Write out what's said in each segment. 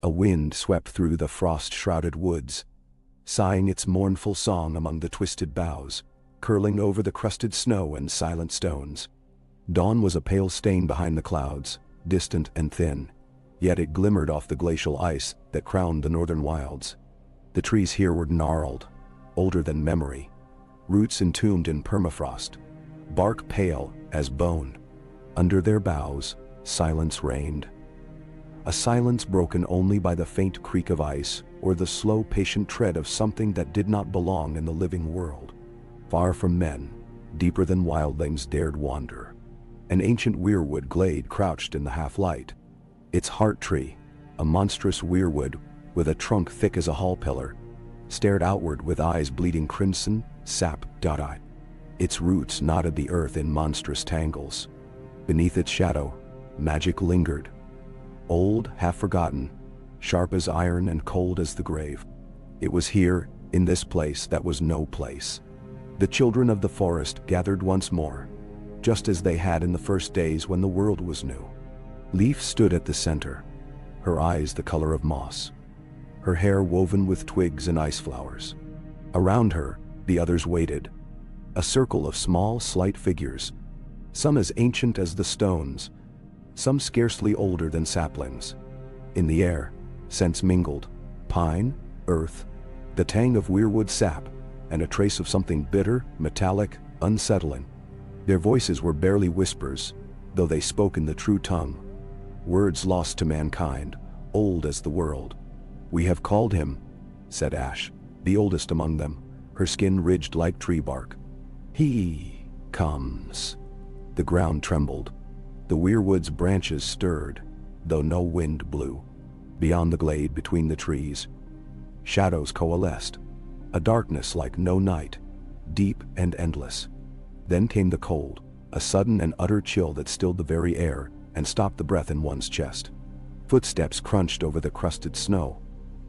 A wind swept through the frost-shrouded woods, sighing its mournful song among the twisted boughs, curling over the crusted snow and silent stones. Dawn was a pale stain behind the clouds, distant and thin, yet it glimmered off the glacial ice that crowned the northern wilds. The trees here were gnarled, older than memory, roots entombed in permafrost, bark pale as bone. Under their boughs, silence reigned. A silence broken only by the faint creak of ice or the slow, patient tread of something that did not belong in the living world. Far from men, deeper than wildlings dared wander. An ancient weirwood glade crouched in the half-light. Its heart tree, a monstrous weirwood with a trunk thick as a hall pillar, stared outward with eyes bleeding crimson, sap-eyed. Its roots knotted the earth in monstrous tangles. Beneath its shadow, magic lingered. Old, half-forgotten, sharp as iron and cold as the grave. It was here, in this place that was no place. The children of the forest gathered once more, just as they had in the first days when the world was new. Leaf stood at the center, her eyes the color of moss, her hair woven with twigs and ice flowers. Around her, the others waited, a circle of small, slight figures, some as ancient as the stones, some scarcely older than saplings. In the air, scents mingled: pine, earth, the tang of weirwood sap, and a trace of something bitter, metallic, unsettling. Their voices were barely whispers, though they spoke in the true tongue. Words lost to mankind, old as the world. "We have called him," said Ash, the oldest among them, her skin ridged like tree bark. "He comes." The ground trembled. The weirwood's branches stirred, though no wind blew. Beyond the glade between the trees, shadows coalesced, a darkness like no night, deep and endless. Then came the cold, a sudden and utter chill that stilled the very air and stopped the breath in one's chest. Footsteps crunched over the crusted snow.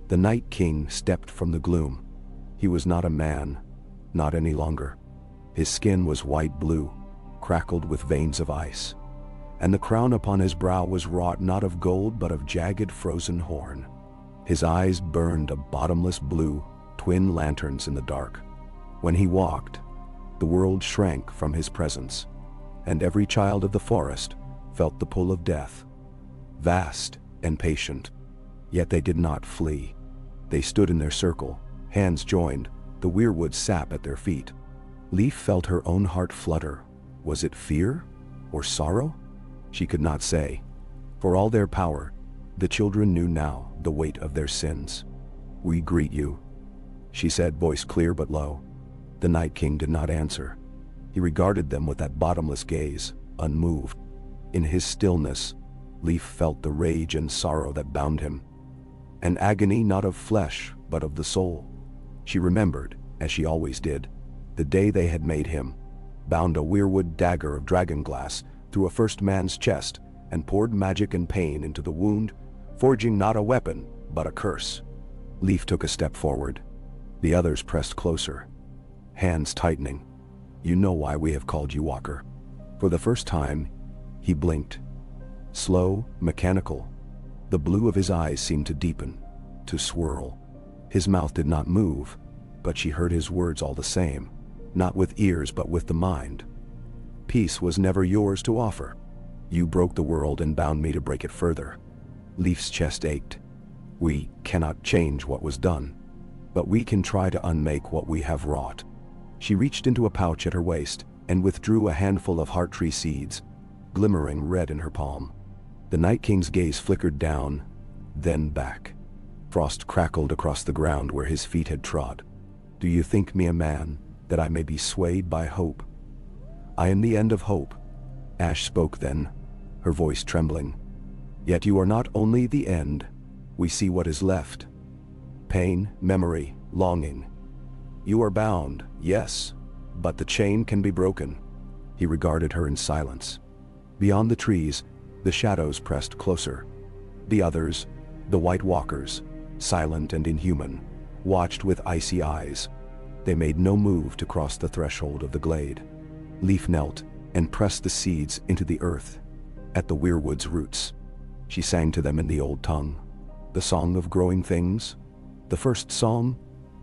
The Night King stepped from the gloom. He was not a man, not any longer. His skin was white-blue, crackled with veins of ice, and the crown upon his brow was wrought not of gold but of jagged frozen horn. His eyes burned a bottomless blue, twin lanterns in the dark. When he walked, the world shrank from his presence, and every child of the forest felt the pull of death. Vast and patient, yet they did not flee. They stood in their circle, hands joined, the weirwood sap at their feet. Leaf felt her own heart flutter. Was it fear or sorrow? She could not say. For all their power, the children knew now the weight of their sins. "We greet you," she said, voice clear but low. The Night King did not answer. He regarded them with that bottomless gaze, unmoved. In his stillness, Leaf felt the rage and sorrow that bound him. An agony not of flesh, but of the soul. She remembered, as she always did, the day they had made him, bound a weirwood dagger of dragon glass through a first man's chest, and poured magic and pain into the wound, forging not a weapon, but a curse. Leaf took a step forward. The others pressed closer, hands tightening. "You know why we have called you, Walker." For the first time, he blinked. Slow, mechanical. The blue of his eyes seemed to deepen, to swirl. His mouth did not move, but she heard his words all the same, not with ears but with the mind. "Peace was never yours to offer. You broke the world and bound me to break it further." Leaf's chest ached. "We cannot change what was done, but we can try to unmake what we have wrought." She reached into a pouch at her waist and withdrew a handful of heart tree seeds, glimmering red in her palm. The Night King's gaze flickered down, then back. Frost crackled across the ground where his feet had trod. "Do you think me a man, that I may be swayed by hope?" "I am the end of hope," Ash spoke then, her voice trembling. "Yet you are not only the end. We see what is left. Pain, memory, longing. You are bound, yes, but the chain can be broken." He regarded her in silence. Beyond the trees, the shadows pressed closer. The others, the White Walkers, silent and inhuman, watched with icy eyes. They made no move to cross the threshold of the glade. Leaf knelt and pressed the seeds into the earth, at the weirwood's roots. She sang to them in the old tongue. The song of growing things? The first song?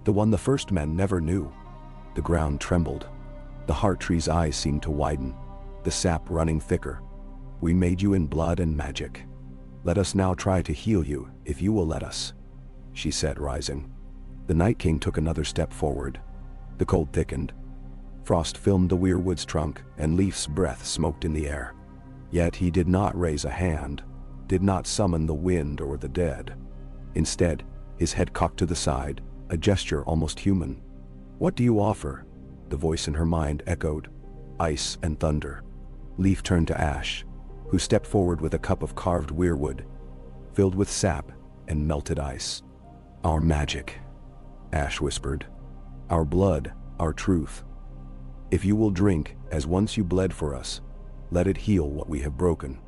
The one the first men never knew. The ground trembled. The heart tree's eyes seemed to widen, the sap running thicker. We made you in blood and magic. Let us now try to heal you, if you will let us, she said, rising. The Night King took another step forward. The cold thickened. Frost filmed the weirwood's trunk, and Leaf's breath smoked in the air. Yet he did not raise a hand, did not summon the wind or the dead. Instead, his head cocked to the side, a gesture almost human. "What do you offer?" The voice in her mind echoed. "Ice and thunder." Leaf turned to Ash, who stepped forward with a cup of carved weirwood, filled with sap and melted ice. "Our magic," Ash whispered. "Our blood, our truth. If you will drink as once you bled for us, let it heal what we have broken."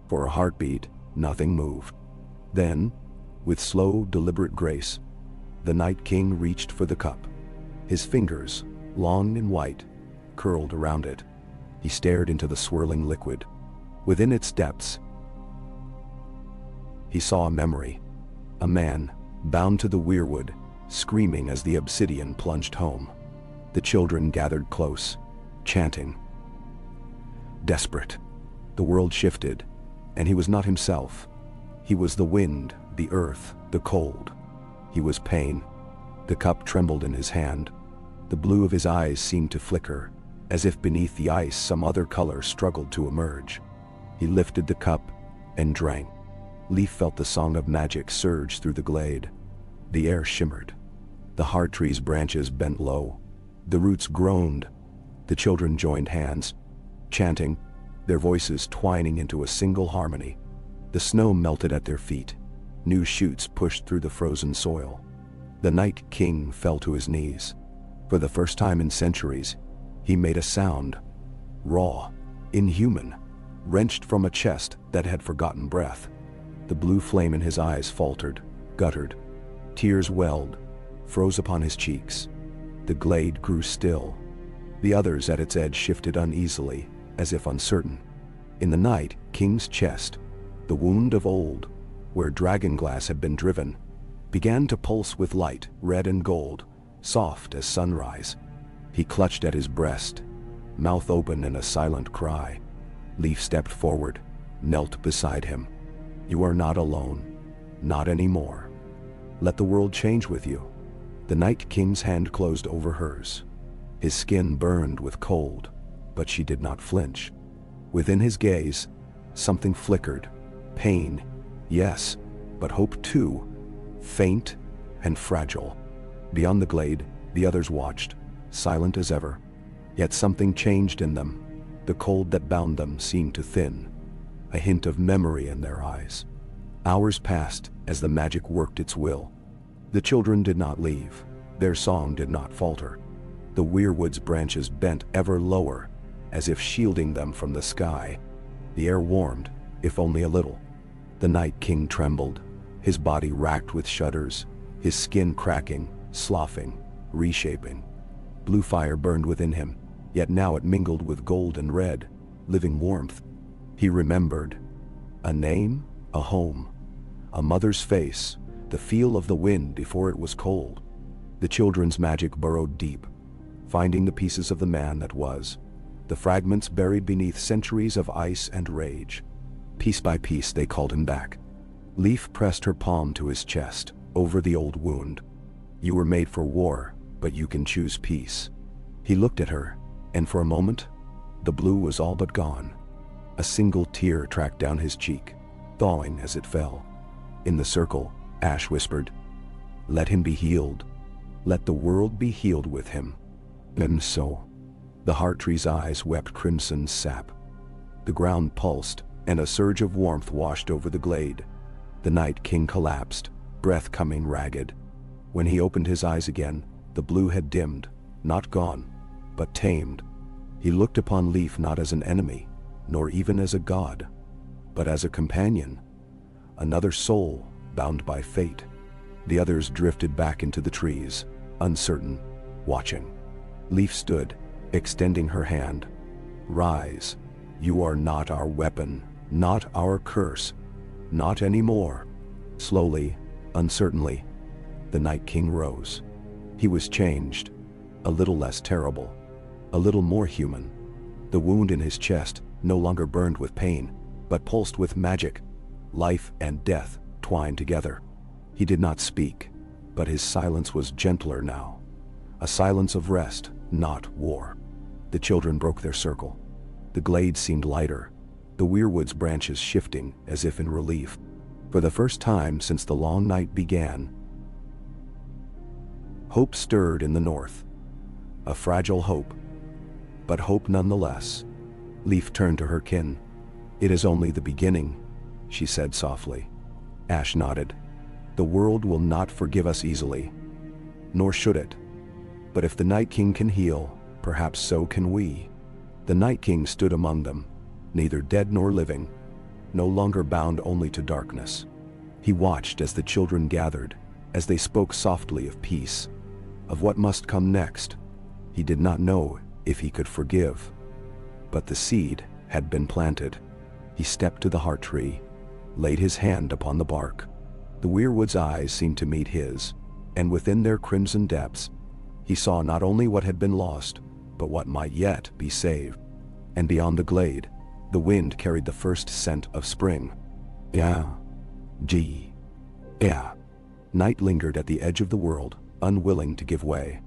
For a heartbeat, nothing moved. Then, with slow, deliberate grace, the Night King reached for the cup. His fingers, long and white, curled around it. He stared into the swirling liquid. Within its depths, he saw a memory. A man, bound to the weirwood, screaming as the obsidian plunged home. The children gathered close, chanting. Desperate. The world shifted, and he was not himself. He was the wind, the earth, the cold. He was pain. The cup trembled in his hand. The blue of his eyes seemed to flicker, as if beneath the ice some other color struggled to emerge. He lifted the cup and drank. Leaf felt the song of magic surge through the glade. The air shimmered. The heart tree's branches bent low. The roots groaned. The children joined hands, chanting, their voices twining into a single harmony. The snow melted at their feet. New shoots pushed through the frozen soil. The Night King fell to his knees. For the first time in centuries, he made a sound, raw, inhuman, wrenched from a chest that had forgotten breath. The blue flame in his eyes faltered, guttered. Tears welled, froze upon his cheeks. The glade grew still. The others at its edge shifted uneasily, as if uncertain. In the Night King's chest, the wound of old, where dragonglass had been driven, began to pulse with light, red and gold, soft as sunrise. He clutched at his breast, mouth open in a silent cry. Leaf stepped forward, knelt beside him. "You are not alone. Not anymore. Let the world change with you." The Night King's hand closed over hers. His skin burned with cold, but she did not flinch. Within his gaze, something flickered. Pain, yes, but hope too, faint and fragile. Beyond the glade, the others watched, silent as ever. Yet something changed in them. The cold that bound them seemed to thin, a hint of memory in their eyes. Hours passed as the magic worked its will. The children did not leave. Their song did not falter. The weirwood's branches bent ever lower, as if shielding them from the sky. The air warmed, if only a little. The Night King trembled, his body racked with shudders, his skin cracking, sloughing, reshaping. Blue fire burned within him, yet now it mingled with gold and red, living warmth. He remembered. A name, a home, a mother's face, the feel of the wind before it was cold. The children's magic burrowed deep, finding the pieces of the man that was, the fragments buried beneath centuries of ice and rage. Piece by piece they called him back. Leaf pressed her palm to his chest, over the old wound. "You were made for war, but you can choose peace." He looked at her, and for a moment, the blue was all but gone. A single tear tracked down his cheek, thawing as it fell. In the circle, Ash whispered, "Let him be healed. Let the world be healed with him." And so, the heart tree's eyes wept crimson sap. The ground pulsed, and a surge of warmth washed over the glade. The Night King collapsed, breath coming ragged. When he opened his eyes again, the blue had dimmed, not gone, but tamed. He looked upon Leaf not as an enemy, nor even as a god, but as a companion, another soul bound by fate. The others drifted back into the trees, uncertain, watching. Leaf stood, extending her hand. "Rise. You are not our weapon, not our curse, not anymore." Slowly, Uncertainly, the Night King rose. He was changed, a little less terrible, a little more human. The wound in his chest no longer burned with pain, but pulsed with magic. Life and death twined together. He did not speak, but his silence was gentler now. A silence of rest, not war. The children broke their circle. The glade seemed lighter, the weirwood's branches shifting as if in relief. For the first time since the long night began, hope stirred in the north. A fragile hope, but hope nonetheless. Leaf turned to her kin. "It is only the beginning," she said softly. Ash nodded. "The world will not forgive us easily, nor should it. But if the Night King can heal, perhaps so can we." The Night King stood among them, neither dead nor living, no longer bound only to darkness. He watched as the children gathered, as they spoke softly of peace, of what must come next. He did not know if he could forgive, but the seed had been planted. He stepped to the heart tree, laid his hand upon the bark. The weirwood's eyes seemed to meet his, and within their crimson depths, he saw not only what had been lost, but what might yet be saved. And beyond the glade, the wind carried the first scent of spring. Yeah. Night lingered at the edge of the world, unwilling to give way.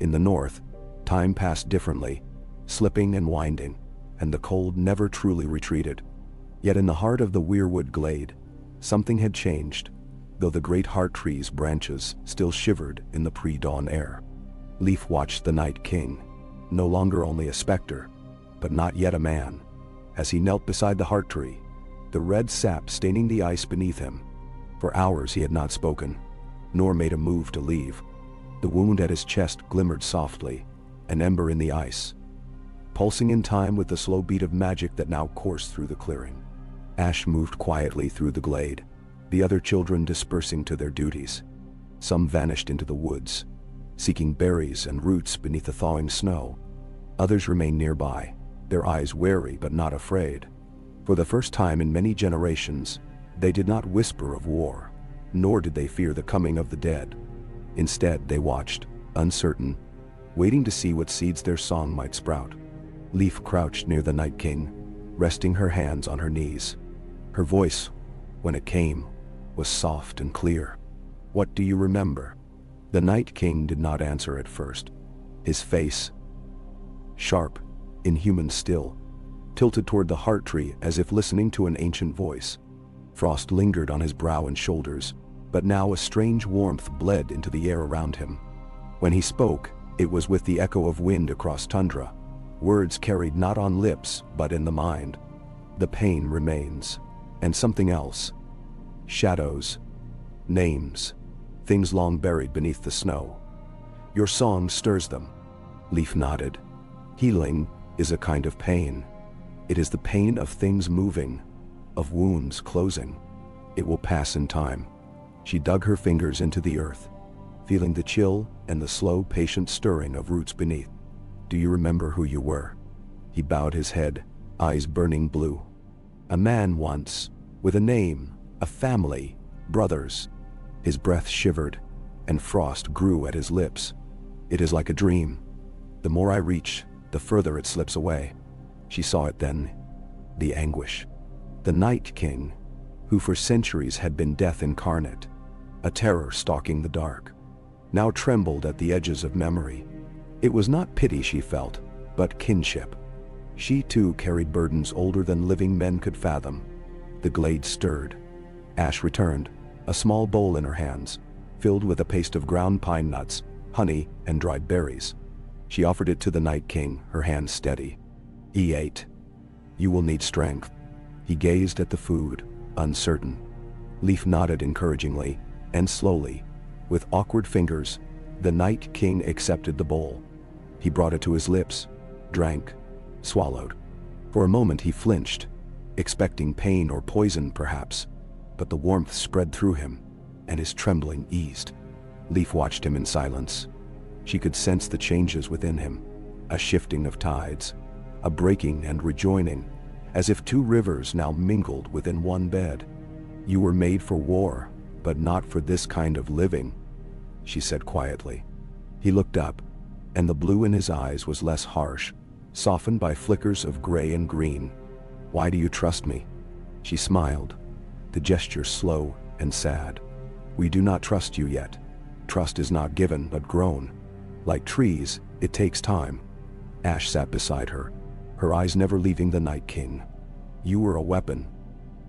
In the north, time passed differently, slipping and winding, and the cold never truly retreated. Yet in the heart of the weirwood glade, something had changed, though the great heart tree's branches still shivered in the pre-dawn air. Leaf watched the Night King, no longer only a specter, but not yet a man. As he knelt beside the heart tree, the red sap staining the ice beneath him. For hours he had not spoken, nor made a move to leave. The wound at his chest glimmered softly, an ember in the ice, pulsing in time with the slow beat of magic that now coursed through the clearing. Ash moved quietly through the glade, the other children dispersing to their duties. Some vanished into the woods, seeking berries and roots beneath the thawing snow. Others remained nearby, their eyes wary but not afraid. For the first time in many generations, they did not whisper of war, nor did they fear the coming of the dead. Instead, they watched, uncertain, waiting to see what seeds their song might sprout. Leaf crouched near the Night King, resting her hands on her knees. Her voice, when it came, was soft and clear. "What do you remember?" The Night King did not answer at first. His face, sharp, inhuman still, tilted toward the heart tree as if listening to an ancient voice. Frost lingered on his brow and shoulders, but now a strange warmth bled into the air around him. When he spoke, it was with the echo of wind across tundra, words carried not on lips but in the mind. "The pain remains, and something else. Shadows, names, things long buried beneath the snow. Your song stirs them." Leaf nodded. "Healing is a kind of pain. It is the pain of things moving, of wounds closing. It will pass in time." She dug her fingers into the earth, feeling the chill and the slow, patient stirring of roots beneath. "Do you remember who you were?" He bowed his head, eyes burning blue. "A man once, with a name, a family, brothers." His breath shivered, and frost grew at his lips. "It is like a dream. The more I reach, the further it slips away." She saw it then, the anguish. The Night King, who for centuries had been death incarnate, a terror stalking the dark, now trembled at the edges of memory. It was not pity she felt, but kinship. She too carried burdens older than living men could fathom. The glade stirred. Ash returned, a small bowl in her hands, filled with a paste of ground pine nuts, honey, and dried berries. She offered it to the Night King, her hands steady. He ate. "You will need strength." He gazed at the food, uncertain. Leaf nodded encouragingly, and slowly, with awkward fingers, the Night King accepted the bowl. He brought it to his lips, drank, swallowed. For a moment he flinched, expecting pain or poison perhaps, but the warmth spread through him, and his trembling eased. Leaf watched him in silence. She could sense the changes within him, a shifting of tides, a breaking and rejoining, as if two rivers now mingled within one bed. "You were made for war," But not for this kind of living, she said quietly. He looked up, and the blue in his eyes was less harsh, softened by flickers of gray and green. Why do you trust me? She smiled, the gesture slow and sad. We do not trust you yet. Trust is not given but grown. Like trees, it takes time. Ash sat beside her, her eyes never leaving the Night King. You were a weapon.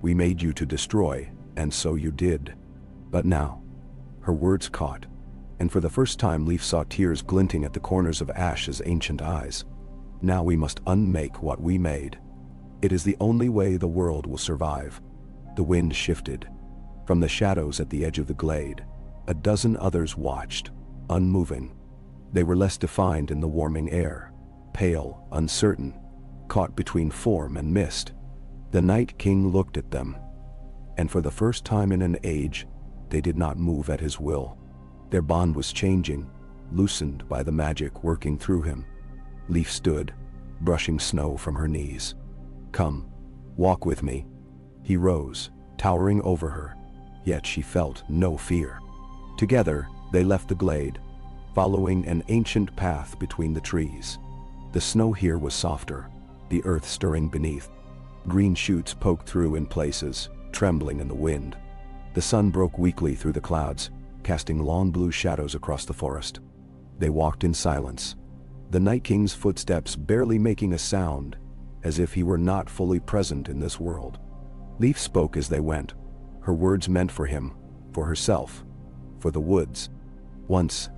We made you to destroy, and so you did. But now, her words caught, and for the first time Leaf saw tears glinting at the corners of Ash's ancient eyes. Now we must unmake what we made. It is the only way the world will survive. The wind shifted. From the shadows at the edge of the glade, a dozen others watched, unmoving. They were less defined in the warming air, pale, uncertain, caught between form and mist. The Night King looked at them, and for the first time in an age, they did not move at his will. Their bond was changing, loosened by the magic working through him. Leaf stood, brushing snow from her knees. Come, walk with me. He rose, towering over her, yet she felt no fear. Together, they left the glade, following an ancient path between the trees. The snow here was softer, the earth stirring beneath. Green shoots poked through in places, trembling in the wind. The sun broke weakly through the clouds, casting long blue shadows across the forest. They walked in silence, the Night King's footsteps barely making a sound, as if he were not fully present in this world. Leaf spoke as they went, her words meant for him, for herself, for the woods. Once,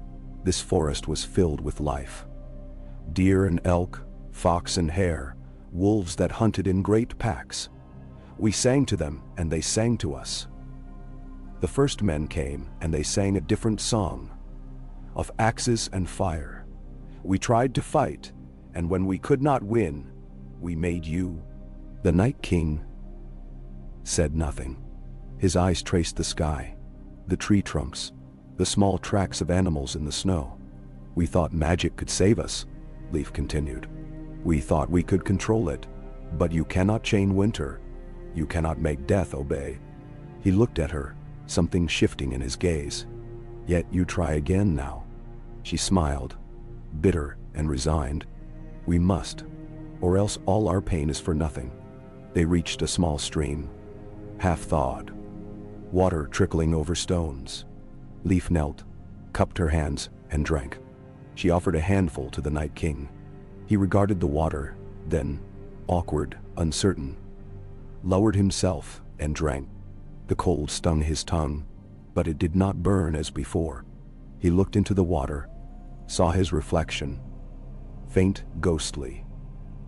this forest was filled with life. Deer and elk, fox and hare, wolves that hunted in great packs. We sang to them, and they sang to us. The first men came, and they sang a different song, of axes and fire. We tried to fight, and when we could not win, we made you. The Night King said nothing. His eyes traced the sky, the tree trunks, the small tracks of animals in the snow. We thought magic could save us, Leaf continued. We thought we could control it, but you cannot chain winter. You cannot make death obey. He looked at her, something shifting in his gaze. Yet you try again now. She smiled, bitter and resigned. We must, or else all our pain is for nothing. They reached a small stream, half-thawed, water trickling over stones. Leaf knelt, cupped her hands, and drank. She offered a handful to the Night King. He regarded the water, then, awkward, uncertain, lowered himself and drank. The cold stung his tongue, but it did not burn as before. He looked into the water, saw his reflection, faint, ghostly,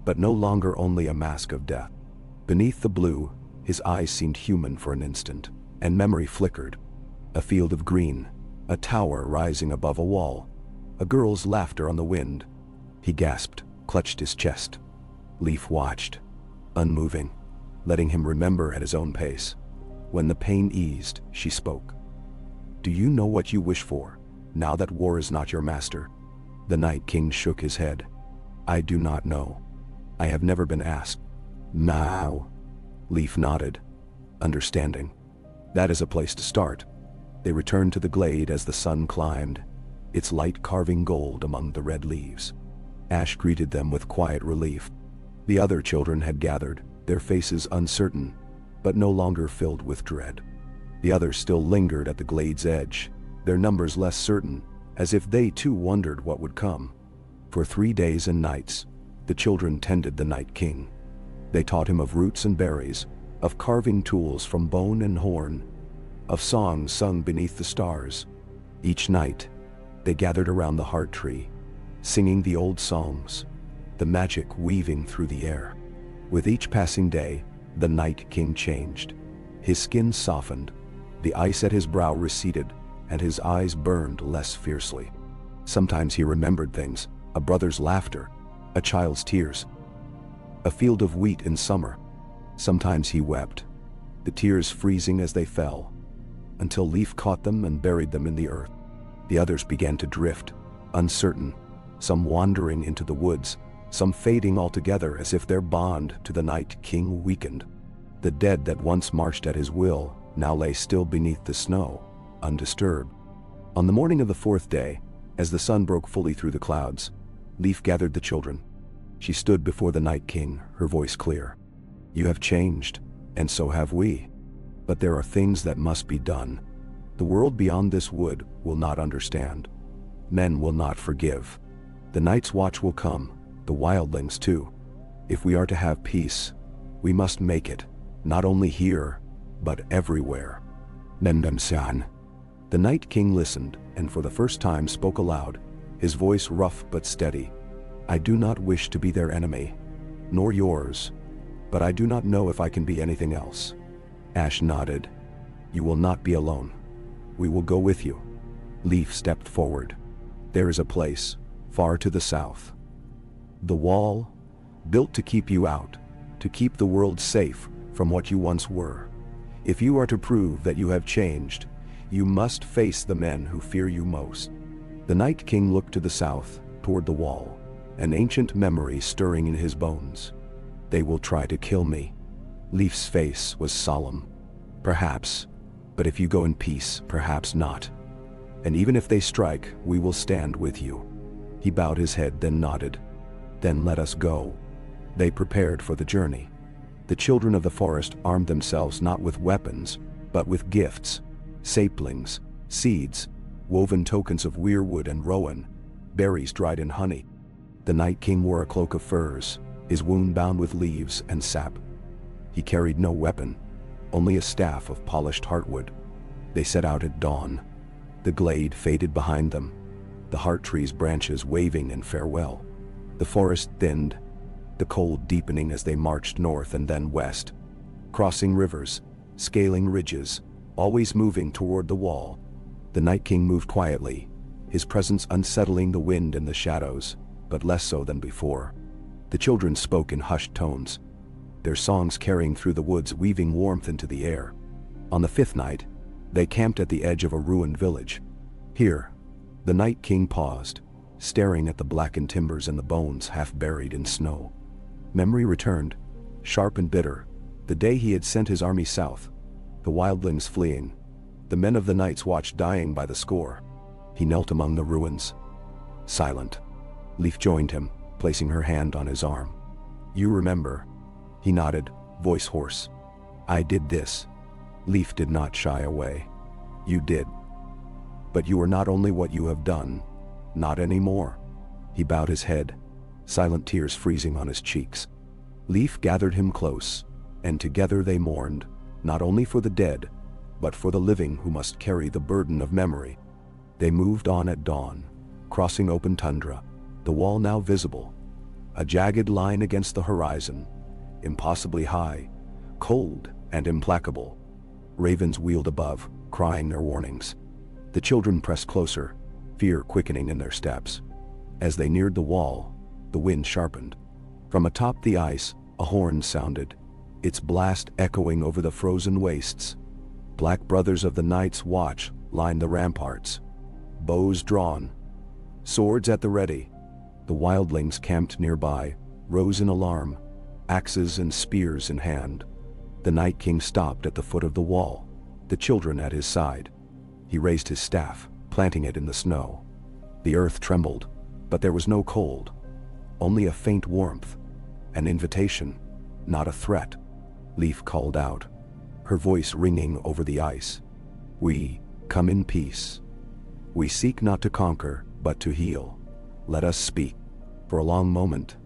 but no longer only a mask of death. Beneath the blue, his eyes seemed human for an instant, and memory flickered. A field of green, a tower rising above a wall, a girl's laughter on the wind. He gasped, clutched his chest. Leaf watched, unmoving, letting him remember at his own pace. When the pain eased, she spoke. Do you know what you wish for, now that war is not your master? The Night King shook his head. I do not know. I have never been asked. Now. Leaf nodded, understanding. That is a place to start. They returned to the glade as the sun climbed, its light carving gold among the red leaves. Ash greeted them with quiet relief. The other children had gathered, their faces uncertain, but no longer filled with dread. The others still lingered at the glade's edge, their numbers less certain, as if they too wondered what would come. For 3 days and nights, the children tended the Night King. They taught him of roots and berries, of carving tools from bone and horn, of songs sung beneath the stars. Each night, they gathered around the heart tree, singing the old songs, the magic weaving through the air. With each passing day, the Night King changed. His skin softened, the ice at his brow receded, and his eyes burned less fiercely. Sometimes he remembered things, a brother's laughter, a child's tears, a field of wheat in summer. Sometimes he wept, the tears freezing as they fell, until Leaf caught them and buried them in the earth. The others began to drift, uncertain, some wandering into the woods, some fading altogether as if their bond to the Night King weakened. The dead that once marched at his will now lay still beneath the snow, undisturbed. On the morning of the fourth day, as the sun broke fully through the clouds, Leaf gathered the children. She stood before the Night King, her voice clear. "You have changed, and so have we. But there are things that must be done. The world beyond this wood will not understand. Men will not forgive. The Night's Watch will come, the wildlings too. If we are to have peace, we must make it, not only here, but everywhere." Nendam-san. The Night King listened, and for the first time spoke aloud, his voice rough but steady. "I do not wish to be their enemy, nor yours, but I do not know if I can be anything else." Ash nodded. "You will not be alone. We will go with you." Leaf stepped forward. "There is a place, far to the south. The wall, built to keep you out, to keep the world safe from what you once were. If you are to prove that you have changed, you must face the men who fear you most." The Night King looked to the south, toward the wall, an ancient memory stirring in his bones. "They will try to kill me." Leaf's face was solemn. "Perhaps, but if you go in peace, perhaps not. And even if they strike, we will stand with you." He bowed his head, then nodded. "Then let us go." They prepared for the journey. The children of the forest armed themselves not with weapons, but with gifts, saplings, seeds, woven tokens of weirwood and rowan, berries dried in honey. The Night King wore a cloak of furs, his wound bound with leaves and sap. He carried no weapon, only a staff of polished heartwood. They set out at dawn. The glade faded behind them, the heart tree's branches waving in farewell. The forest thinned, the cold deepening as they marched north and then west, crossing rivers, scaling ridges, always moving toward the wall. The Night King moved quietly, his presence unsettling the wind and the shadows, but less so than before. The children spoke in hushed tones, their songs carrying through the woods, weaving warmth into the air. On the fifth night, they camped at the edge of a ruined village. Here, the Night King paused, staring at the blackened timbers and the bones half buried in snow. Memory returned, sharp and bitter, the day he had sent his army south, the wildlings fleeing, the men of the Night's Watch dying by the score. He knelt among the ruins, silent. Leaf joined him, placing her hand on his arm. "You remember?" He nodded, voice hoarse. "I did this." Leaf did not shy away. "You did. But you are not only what you have done, not anymore." He bowed his head, silent tears freezing on his cheeks. Leaf gathered him close, and together they mourned, not only for the dead, but for the living who must carry the burden of memory. They moved on at dawn, crossing open tundra, the wall now visible, a jagged line against the horizon, impossibly high, cold and implacable. Ravens wheeled above, crying their warnings. The children pressed closer, fear quickening in their steps. As they neared the wall, the wind sharpened. From atop the ice, a horn sounded, its blast echoing over the frozen wastes. Black brothers of the Night's Watch lined the ramparts, bows drawn, swords at the ready. The wildlings camped nearby, rose in alarm, axes and spears in hand. The Night King stopped at the foot of the wall, the children at his side. He raised his staff, planting it in the snow. The earth trembled, but there was no cold, only a faint warmth, an invitation, not a threat. Leaf called out, her voice ringing over the ice. "We come in peace. We seek not to conquer, but to heal. Let us speak." For a long moment,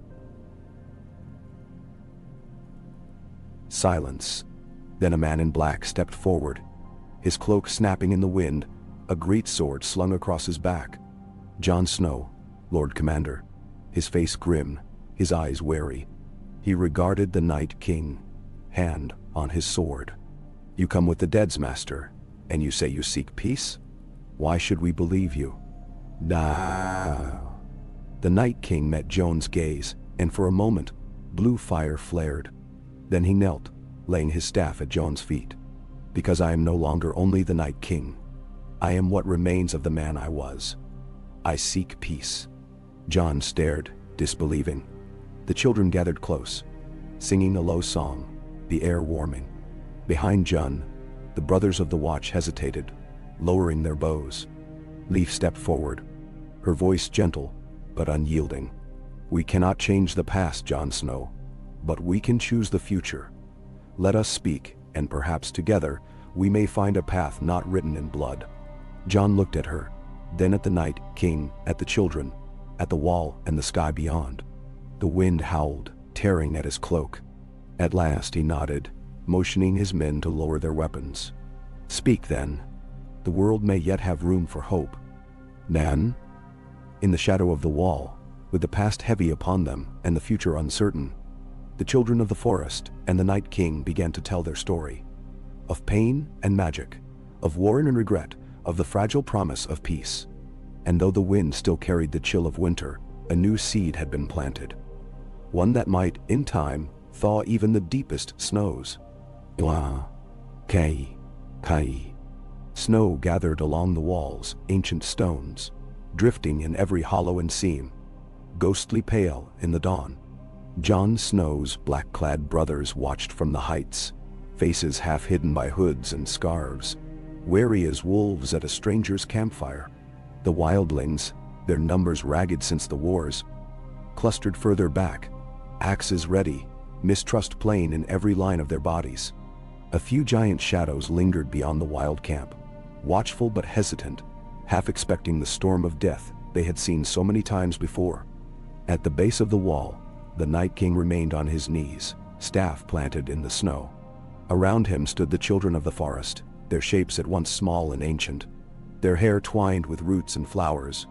silence. Then a man in black stepped forward, his cloak snapping in the wind, a great sword slung across his back. Jon Snow, Lord Commander, his face grim, his eyes wary. He regarded the Night King, hand on his sword. "You come with the Dead's Master, and you say you seek peace? Why should we believe you?" "Nah." The Night King met Jon's gaze, and for a moment, blue fire flared. Then he knelt, laying his staff at Jon's feet. "Because I am no longer only the Night King. I am what remains of the man I was. I seek peace." Jon stared, disbelieving. The children gathered close, singing a low song, the air warming. Behind Jon, The brothers of the watch hesitated, lowering their bows. Leaf stepped forward, her voice gentle but unyielding. "We cannot change the past, Jon Snow, but we can choose the future. Let us speak, and perhaps together we may find a path not written in blood." Jon looked at her, then at the Night King, at the children, at the wall and the sky beyond. The wind howled, tearing at his cloak. At last he nodded, motioning his men to lower their weapons. "Speak then. The world may yet have room for hope." "Nan?" In the shadow of the wall, with the past heavy upon them and the future uncertain, the children of the forest and the Night King began to tell their story. Of pain and magic, of war and regret, of the fragile promise of peace. And though the wind still carried the chill of winter, a new seed had been planted. One that might, in time, thaw even the deepest snows. Ua, Kai, Kai. Snow gathered along the walls, ancient stones, drifting in every hollow and seam, ghostly pale in the dawn. Jon Snow's black-clad brothers watched from the heights, faces half hidden by hoods and scarves, wary as wolves at a stranger's campfire. The wildlings, their numbers ragged since the wars, clustered further back, axes ready, mistrust plain in every line of their bodies. A few giant shadows lingered beyond the wild camp, watchful but hesitant, half expecting the storm of death they had seen so many times before. At the base of the wall, the Night King remained on his knees, staff planted in the snow. Around him stood the children of the forest, their shapes at once small and ancient, their hair twined with roots and flowers,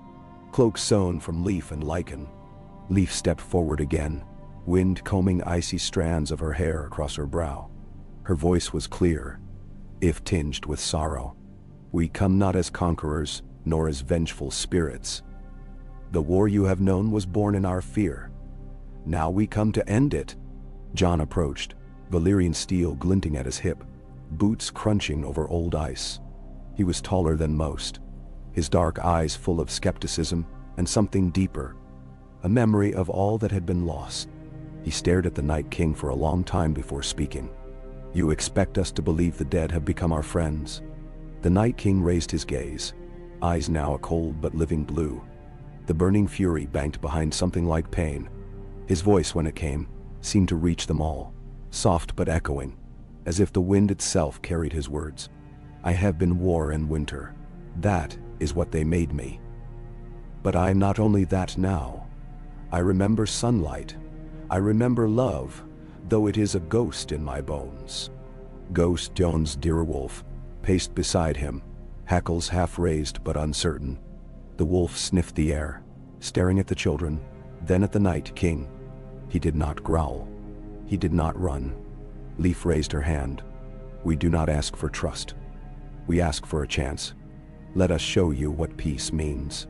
cloaks sewn from leaf and lichen. Leaf stepped forward again, wind combing icy strands of her hair across her brow. Her voice was clear, if tinged with sorrow. "We come not as conquerors, nor as vengeful spirits. The war you have known was born in our fear. Now we come to end it." Jon approached, Valyrian steel glinting at his hip, boots crunching over old ice. He was taller than most, his dark eyes full of skepticism and something deeper, a memory of all that had been lost. He stared at the Night King for a long time before speaking. "You expect us to believe the dead have become our friends?" The Night King raised his gaze, eyes now a cold but living blue. The burning fury banked behind something like pain. His voice, when it came, seemed to reach them all, soft but echoing, as if the wind itself carried his words. "I have been war and winter. That is what they made me. But I am not only that now. I remember sunlight. I remember love, though it is a ghost in my bones." Ghost Jon's direwolf paced beside him, hackles half raised but uncertain. The wolf sniffed the air, staring at the children, then at the Night King. He did not growl. He did not run. Leaf raised her hand. "We do not ask for trust. We ask for a chance. Let us show you what peace means.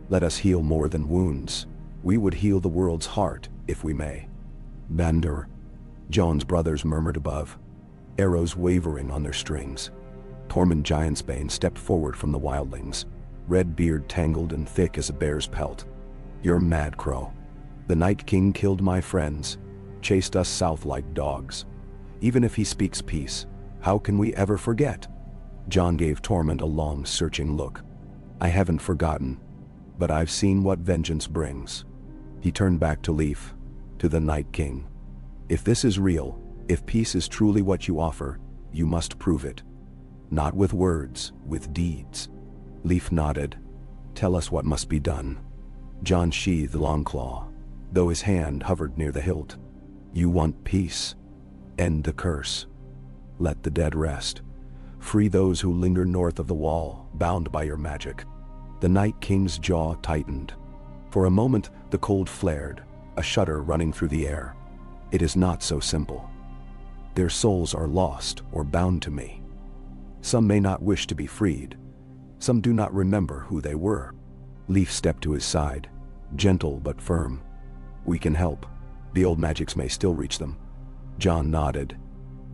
Let us heal more than wounds. We would heal the world's heart, if we may." "Bandur," Jon's brothers murmured above, arrows wavering on their strings. Tormund Giantsbane stepped forward from the wildlings, red beard tangled and thick as a bear's pelt. "You're mad, Crow. The Night King killed my friends, chased us south like dogs. Even if he speaks peace, how can we ever forget?" Jon gave Tormund a long, searching look. "I haven't forgotten, but I've seen what vengeance brings." He turned back to Leaf, to the Night King. "If this is real, if peace is truly what you offer, you must prove it. Not with words, with deeds." Leaf nodded. "Tell us what must be done." Jon sheathed Longclaw, though his hand hovered near the hilt. "You want peace. End the curse. Let the dead rest. Free those who linger north of the wall, bound by your magic." The Night King's jaw tightened. For a moment, the cold flared, a shudder running through the air. "It is not so simple. Their souls are lost or bound to me. Some may not wish to be freed. Some do not remember who they were." Leaf stepped to his side, gentle but firm. "We can help. The old magics may still reach them." Jon nodded.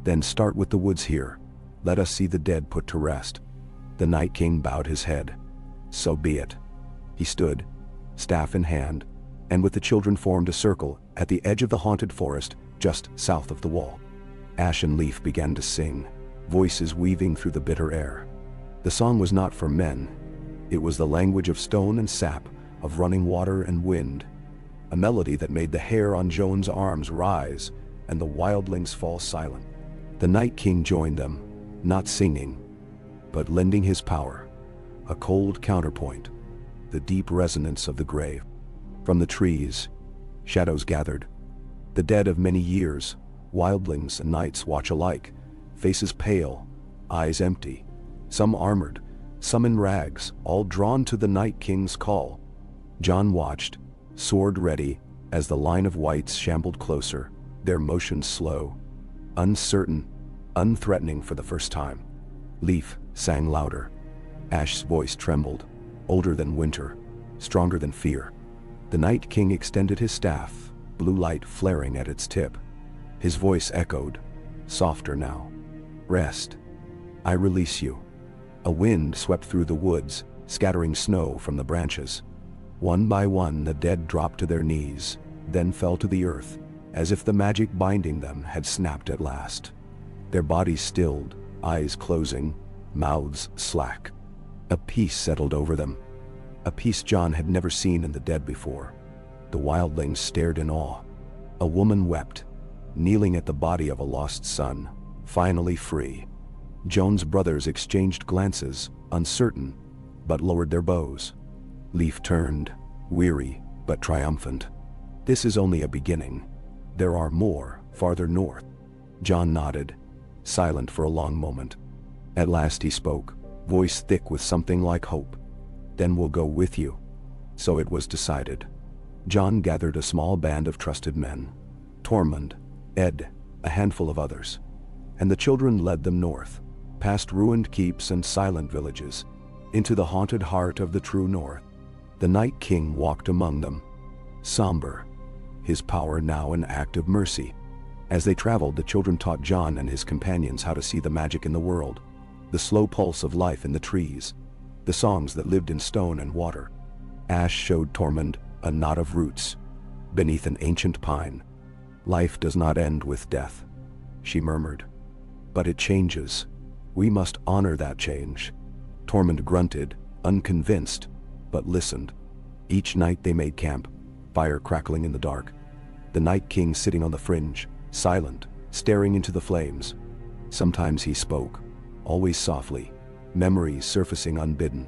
"Then start with the woods here. Let us see the dead put to rest." The Night King bowed his head. "So be it." He stood, staff in hand, and with the children formed a circle at the edge of the haunted forest just south of the wall. Ash and Leaf began to sing, voices weaving through the bitter air. The song was not for men. It was the language of stone and sap, of running water and wind. A melody that made the hair on Joan's arms rise and the wildlings fall silent. The Night King joined them, not singing, but lending his power, a cold counterpoint, the deep resonance of the grave. From the trees, shadows gathered, the dead of many years, wildlings and knights watch alike, faces pale, eyes empty, some armored, some in rags, all drawn to the Night King's call. Jon watched, sword ready, as the line of wights shambled closer, their motions slow, uncertain, unthreatening for the first time. Leaf sang louder. Ash's voice trembled, older than winter, stronger than fear. The Night King extended his staff, blue light flaring at its tip. His voice echoed, softer now. Rest. I release you. A wind swept through the woods, scattering snow from the branches. One by one the dead dropped to their knees, then fell to the earth, as if the magic binding them had snapped at last. Their bodies stilled, eyes closing, mouths slack. A peace settled over them, a peace Jon had never seen in the dead before. The wildlings stared in awe. A woman wept, kneeling at the body of a lost son, finally free. Jon's brothers exchanged glances, uncertain, but lowered their bows. Leaf turned, weary but triumphant. This is only a beginning. There are more, farther north. Jon nodded, silent for a long moment. At last he spoke, voice thick with something like hope. Then we'll go with you. So it was decided. Jon gathered a small band of trusted men. Tormund, Ed, a handful of others. And the children led them north, past ruined keeps and silent villages, into the haunted heart of the true north. The Night King walked among them, somber, his power now an act of mercy. As they traveled, the children taught Jon and his companions how to see the magic in the world, the slow pulse of life in the trees, the songs that lived in stone and water. Ash showed Tormund a knot of roots beneath an ancient pine. Life does not end with death, she murmured. But it changes. We must honor that change. Tormund grunted, unconvinced, but listened. Each night they made camp, fire crackling in the dark. The Night King sitting on the fringe, silent, staring into the flames. Sometimes he spoke, always softly, memories surfacing unbidden.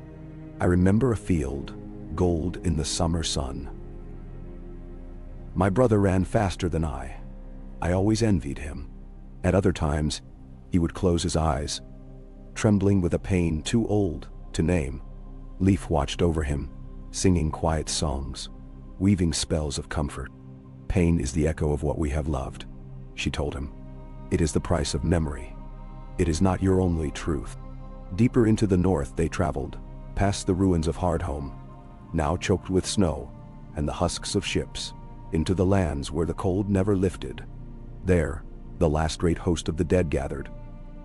I remember a field, gold in the summer sun. My brother ran faster than I. I always envied him. At other times, he would close his eyes, trembling with a pain too old to name. Leaf watched over him, singing quiet songs, weaving spells of comfort. Pain is the echo of what we have loved, she told him. It is the price of memory. It is not your only truth. Deeper into the north they traveled, past the ruins of Hardhome, now choked with snow, and the husks of ships, into the lands where the cold never lifted. There, the last great host of the dead gathered.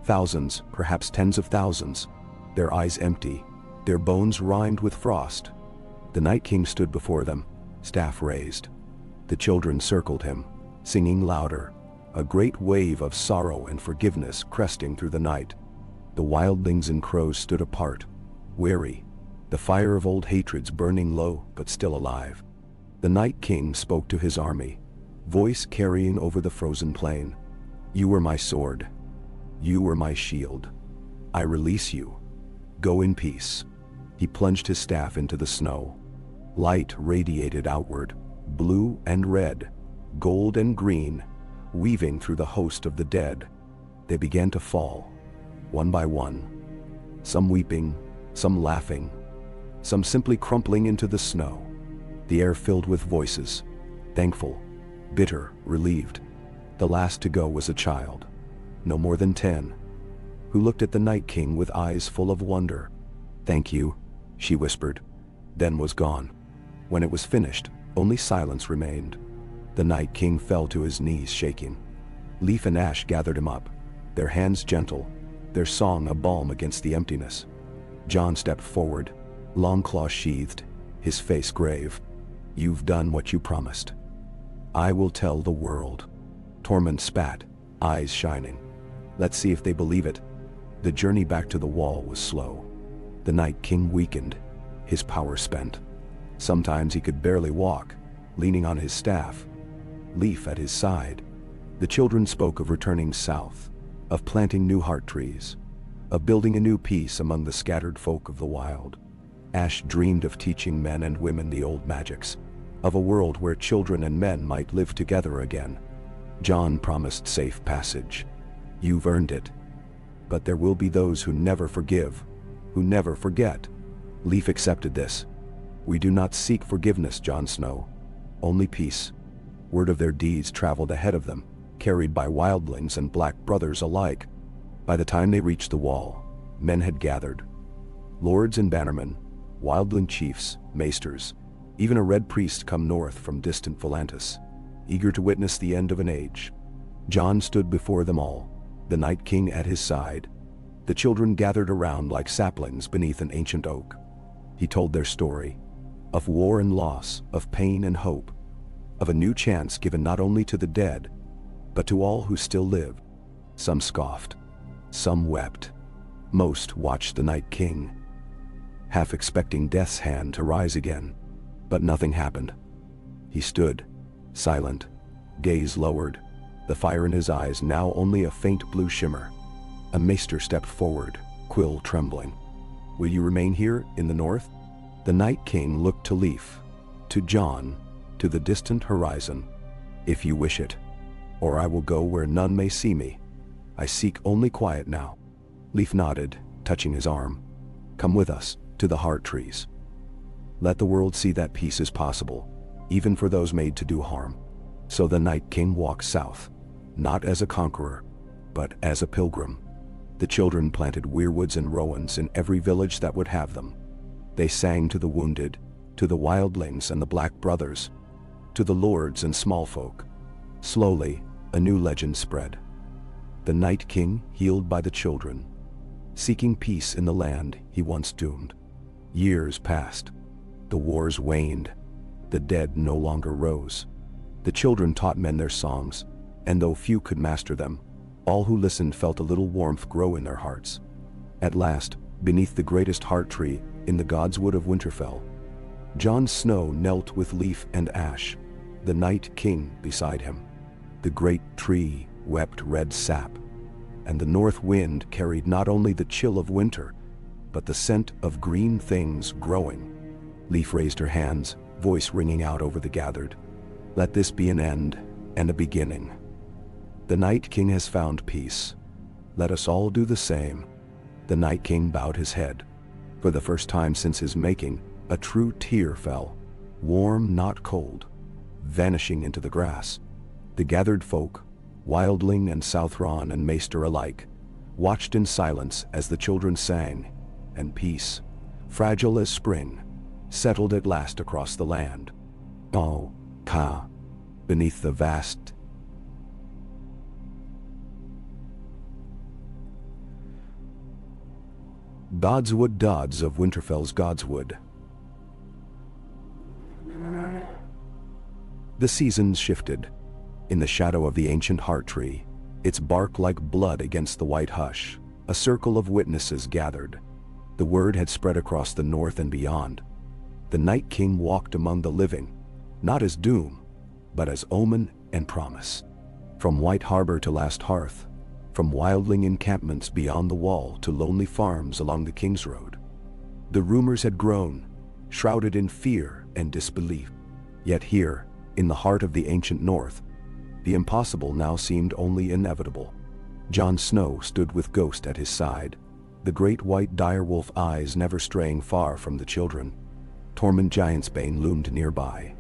Thousands, perhaps tens of thousands, their eyes empty, their bones rimed with frost. The Night King stood before them, staff raised. The children circled him, singing louder, a great wave of sorrow and forgiveness cresting through the night. The wildlings and crows stood apart, wary, the fire of old hatreds burning low but still alive. The Night King spoke to his army, voice carrying over the frozen plain. You were my sword. You were my shield. I release you. Go in peace. He plunged his staff into the snow. Light radiated outward, blue and red, gold and green, weaving through the host of the dead. They began to fall, one by one, some weeping, some laughing, some simply crumpling into the snow. The air filled with voices, thankful, bitter, relieved. The last to go was a child, no more than 10, who looked at the Night King with eyes full of wonder. Thank you, she whispered, then was gone. When it was finished, only silence remained. The Night King fell to his knees shaking. Leaf and Ash gathered him up, their hands gentle, their song a balm against the emptiness. Jon stepped forward, long claw sheathed, his face grave. You've done what you promised. I will tell the world. Tormund spat, eyes shining. Let's see if they believe it, The journey back to the wall was slow. The Night King weakened, his power spent. Sometimes he could barely walk, leaning on his staff, Leaf at his side. The children spoke of returning south, of planting new heart trees, of building a new peace among the scattered folk of the wild. Ash dreamed of teaching men and women the old magics, of a world where children and men might live together again. John promised safe passage. You've earned it. But there will be those who never forgive, who never forget. Leaf accepted this. We do not seek forgiveness, Jon Snow, only peace. Word of their deeds traveled ahead of them, carried by wildlings and black brothers alike. By the time they reached the wall, men had gathered. Lords and bannermen, wildling chiefs, maesters, even a red priest come north from distant Volantis, eager to witness the end of an age. Jon stood before them all, the Night King at his side. The children gathered around like saplings beneath an ancient oak. He told their story, of war and loss, of pain and hope, of a new chance given not only to the dead, but to all who still live. Some scoffed, some wept. Most watched the Night King, half expecting death's hand to rise again. But nothing happened. He stood, silent, gaze lowered, the fire in his eyes now only a faint blue shimmer. A maester stepped forward, quill trembling. Will you remain here in the north? The Night King looked to Leaf, to Jon, to the distant horizon. If you wish it, or I will go where none may see me. I seek only quiet now. Leaf nodded, touching his arm. Come with us, to the heart trees. Let the world see that peace is possible, even for those made to do harm. So the Night King walked south, not as a conqueror, but as a pilgrim. The children planted weirwoods and rowans in every village that would have them. They sang to the wounded, to the wildlings and the black brothers, to the lords and small folk. Slowly, a new legend spread. The Night King healed by the children, seeking peace in the land he once doomed. Years passed. The wars waned. The dead no longer rose. The children taught men their songs, and though few could master them, all who listened felt a little warmth grow in their hearts. At last, beneath the greatest heart tree in the Godswood of Winterfell, Jon Snow knelt with Leaf and Ash, the Night King beside him. The great tree wept red sap, and the north wind carried not only the chill of winter, but the scent of green things growing. Leaf raised her hands, voice ringing out over the gathered. Let this be an end and a beginning. The Night King has found peace. Let us all do the same. The Night King bowed his head. For the first time since his making, a true tear fell, warm, not cold, vanishing into the grass. The gathered folk, wildling and Southron and maester alike, watched in silence as the children sang, and peace, fragile as spring, settled at last across the land. Oh, Ka, beneath the vast Godswood Dodds of Winterfell's Godswood. The seasons shifted. In the shadow of the ancient heart tree, its bark like blood against the white hush, a circle of witnesses gathered. The word had spread across the north and beyond. The Night King walked among the living, not as doom, but as omen and promise. From White Harbor to Last Hearth, from wildling encampments beyond the wall to lonely farms along the King's Road, the rumors had grown, shrouded in fear and disbelief. Yet here, in the heart of the ancient north, the impossible now seemed only inevitable. Jon Snow stood with Ghost at his side, the great white direwolf eyes never straying far from the children. Tormund Giantsbane loomed nearby.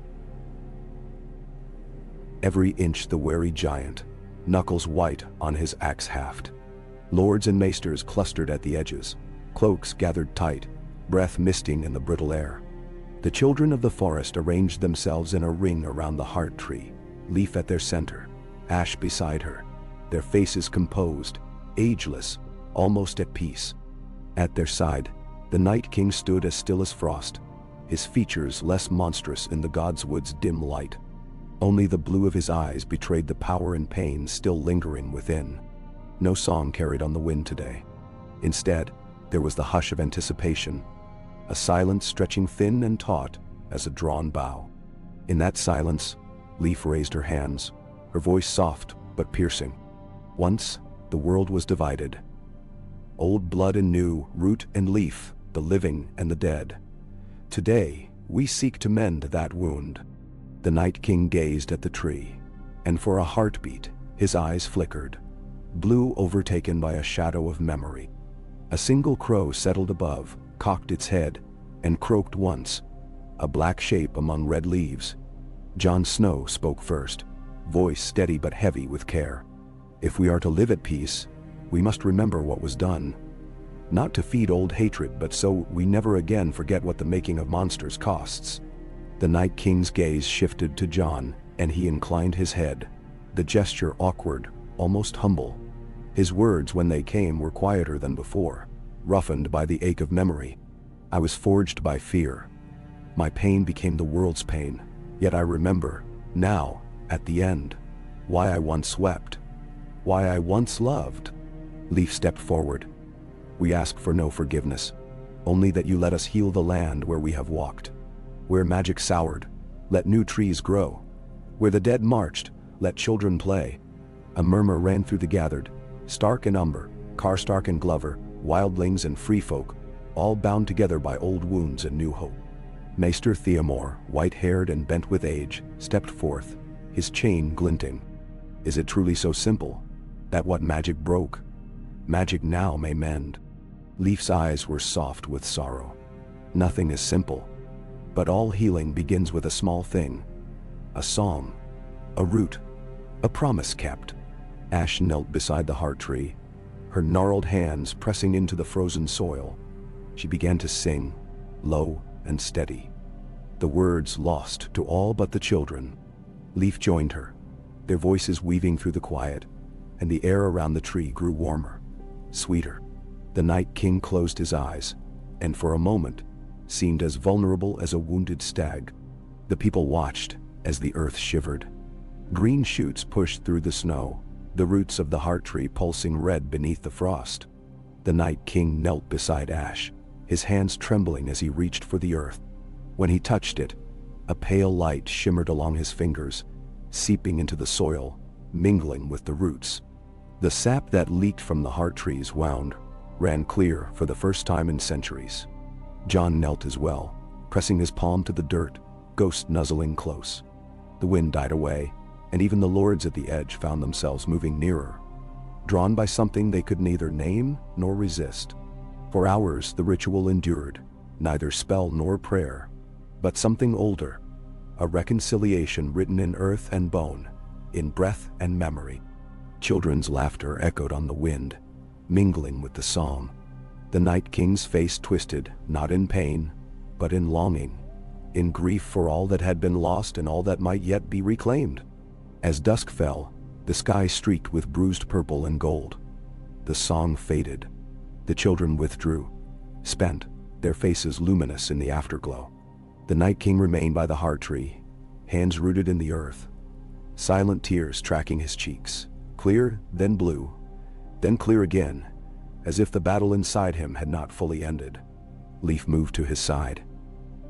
Every inch the wary giant, knuckles white on his axe haft. Lords and maesters clustered at the edges, cloaks gathered tight, breath misting in the brittle air. The children of the forest arranged themselves in a ring around the heart tree, Leaf at their center, Ash beside her, their faces composed, ageless, almost at peace. At their side, the Night King stood as still as frost, his features less monstrous in the Godswood's dim light. Only the blue of his eyes betrayed the power and pain still lingering within. No song carried on the wind today. Instead, there was the hush of anticipation, a silence stretching thin and taut as a drawn bow. In that silence, Leaf raised her hands, her voice soft but piercing. Once, the world was divided. Old blood and new, root and leaf, the living and the dead. Today, we seek to mend that wound. The Night King gazed at the tree, and for a heartbeat, his eyes flickered, blue overtaken by a shadow of memory. A single crow settled above, cocked its head, and croaked once, a black shape among red leaves. Jon Snow spoke first, voice steady but heavy with care. If we are to live at peace, we must remember what was done. Not to feed old hatred, but so we never again forget what the making of monsters costs. The Night King's gaze shifted to Jon, and he inclined his head, the gesture awkward, almost humble. His words, when they came, were quieter than before, roughened by the ache of memory. I was forged by fear. My pain became the world's pain, yet I remember, now, at the end, why I once wept, why I once loved. Leaf stepped forward. We ask for no forgiveness, only that you let us heal the land where we have walked. Where magic soured, let new trees grow. Where the dead marched, let children play. A murmur ran through the gathered, Stark and Umber, Karstark and Glover, wildlings and free folk, all bound together by old wounds and new hope. Maester Theomore, white-haired and bent with age, stepped forth, his chain glinting. Is it truly so simple, that what magic broke, magic now may mend? Leaf's eyes were soft with sorrow. Nothing is simple, but all healing begins with a small thing. A song, a root, a promise kept. Ash knelt beside the heart tree, her gnarled hands pressing into the frozen soil. She began to sing, low and steady, the words lost to all but the children. Leaf joined her, their voices weaving through the quiet, and the air around the tree grew warmer, sweeter. The Night King closed his eyes, and for a moment, seemed as vulnerable as a wounded stag. The people watched as the earth shivered. Green shoots pushed through the snow, the roots of the heart tree pulsing red beneath the frost. The Night King knelt beside Ash, his hands trembling as he reached for the earth. When he touched it, a pale light shimmered along his fingers, seeping into the soil, mingling with the roots. The sap that leaked from the heart tree's wound ran clear for the first time in centuries. Jon knelt as well, pressing his palm to the dirt, ghost nuzzling close. The wind died away, and even the lords at the edge found themselves moving nearer, drawn by something they could neither name nor resist. For hours the ritual endured, neither spell nor prayer, but something older, a reconciliation written in earth and bone, in breath and memory. Children's laughter echoed on the wind, mingling with the song. The Night King's face twisted, not in pain, but in longing, in grief for all that had been lost and all that might yet be reclaimed. As dusk fell, the sky streaked with bruised purple and gold. The song faded. The children withdrew, spent, their faces luminous in the afterglow. The Night King remained by the heart tree, hands rooted in the earth, silent tears tracking his cheeks, clear, then blue, then clear again, as if the battle inside him had not fully ended. Leaf moved to his side.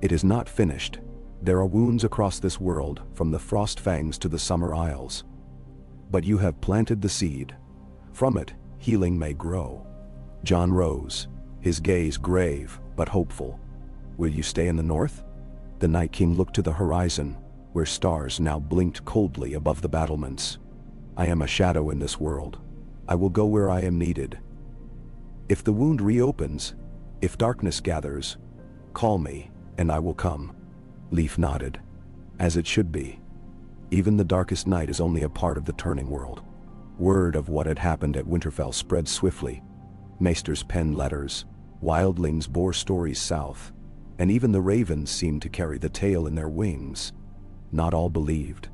It is not finished. There are wounds across this world, from the Frost Fangs to the Summer Isles. But you have planted the seed. From it, healing may grow. Jon rose, his gaze grave but hopeful. Will you stay in the north? The Night King looked to the horizon, where stars now blinked coldly above the battlements. I am a shadow in this world. I will go where I am needed. If the wound reopens, if darkness gathers, call me, and I will come. Leaf nodded. As it should be. Even the darkest night is only a part of the turning world. Word of what had happened at Winterfell spread swiftly. Maesters penned letters, wildlings bore stories south, and even the ravens seemed to carry the tale in their wings. Not all believed.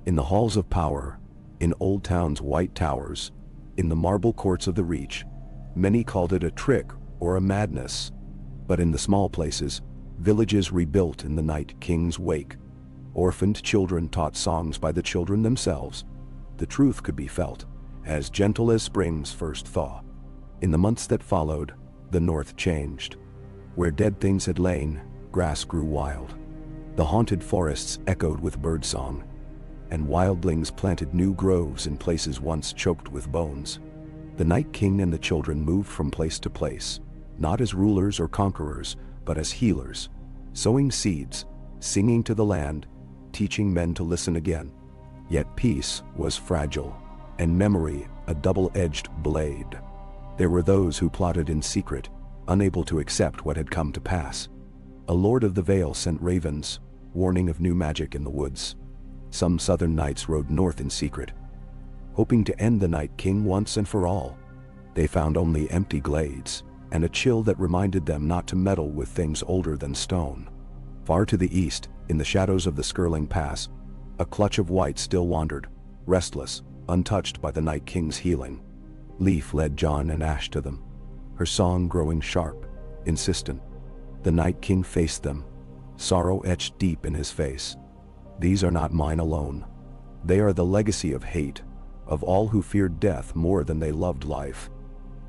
In the halls of power, in Old Town's white towers, in the marble courts of the Reach, many called it a trick or a madness. But in the small places, villages rebuilt in the Night King's wake, orphaned children taught songs by the children themselves, the truth could be felt, as gentle as spring's first thaw. In the months that followed, the north changed. Where dead things had lain, grass grew wild. The haunted forests echoed with birdsong, and wildlings planted new groves in places once choked with bones. The Night King and the children moved from place to place, not as rulers or conquerors, but as healers, sowing seeds, singing to the land, teaching men to listen again. Yet peace was fragile, and memory a double-edged blade. There were those who plotted in secret, unable to accept what had come to pass. A lord of the Vale sent ravens, warning of new magic in the woods. Some southern knights rode north in secret, hoping to end the Night King once and for all. They found only empty glades, and a chill that reminded them not to meddle with things older than stone. Far to the east, in the shadows of the Skirling Pass, a clutch of white still wandered, restless, untouched by the Night King's healing. Leaf led John and Ash to them, her song growing sharp, insistent. The Night King faced them, sorrow etched deep in his face. These are not mine alone. They are the legacy of hate, of all who feared death more than they loved life.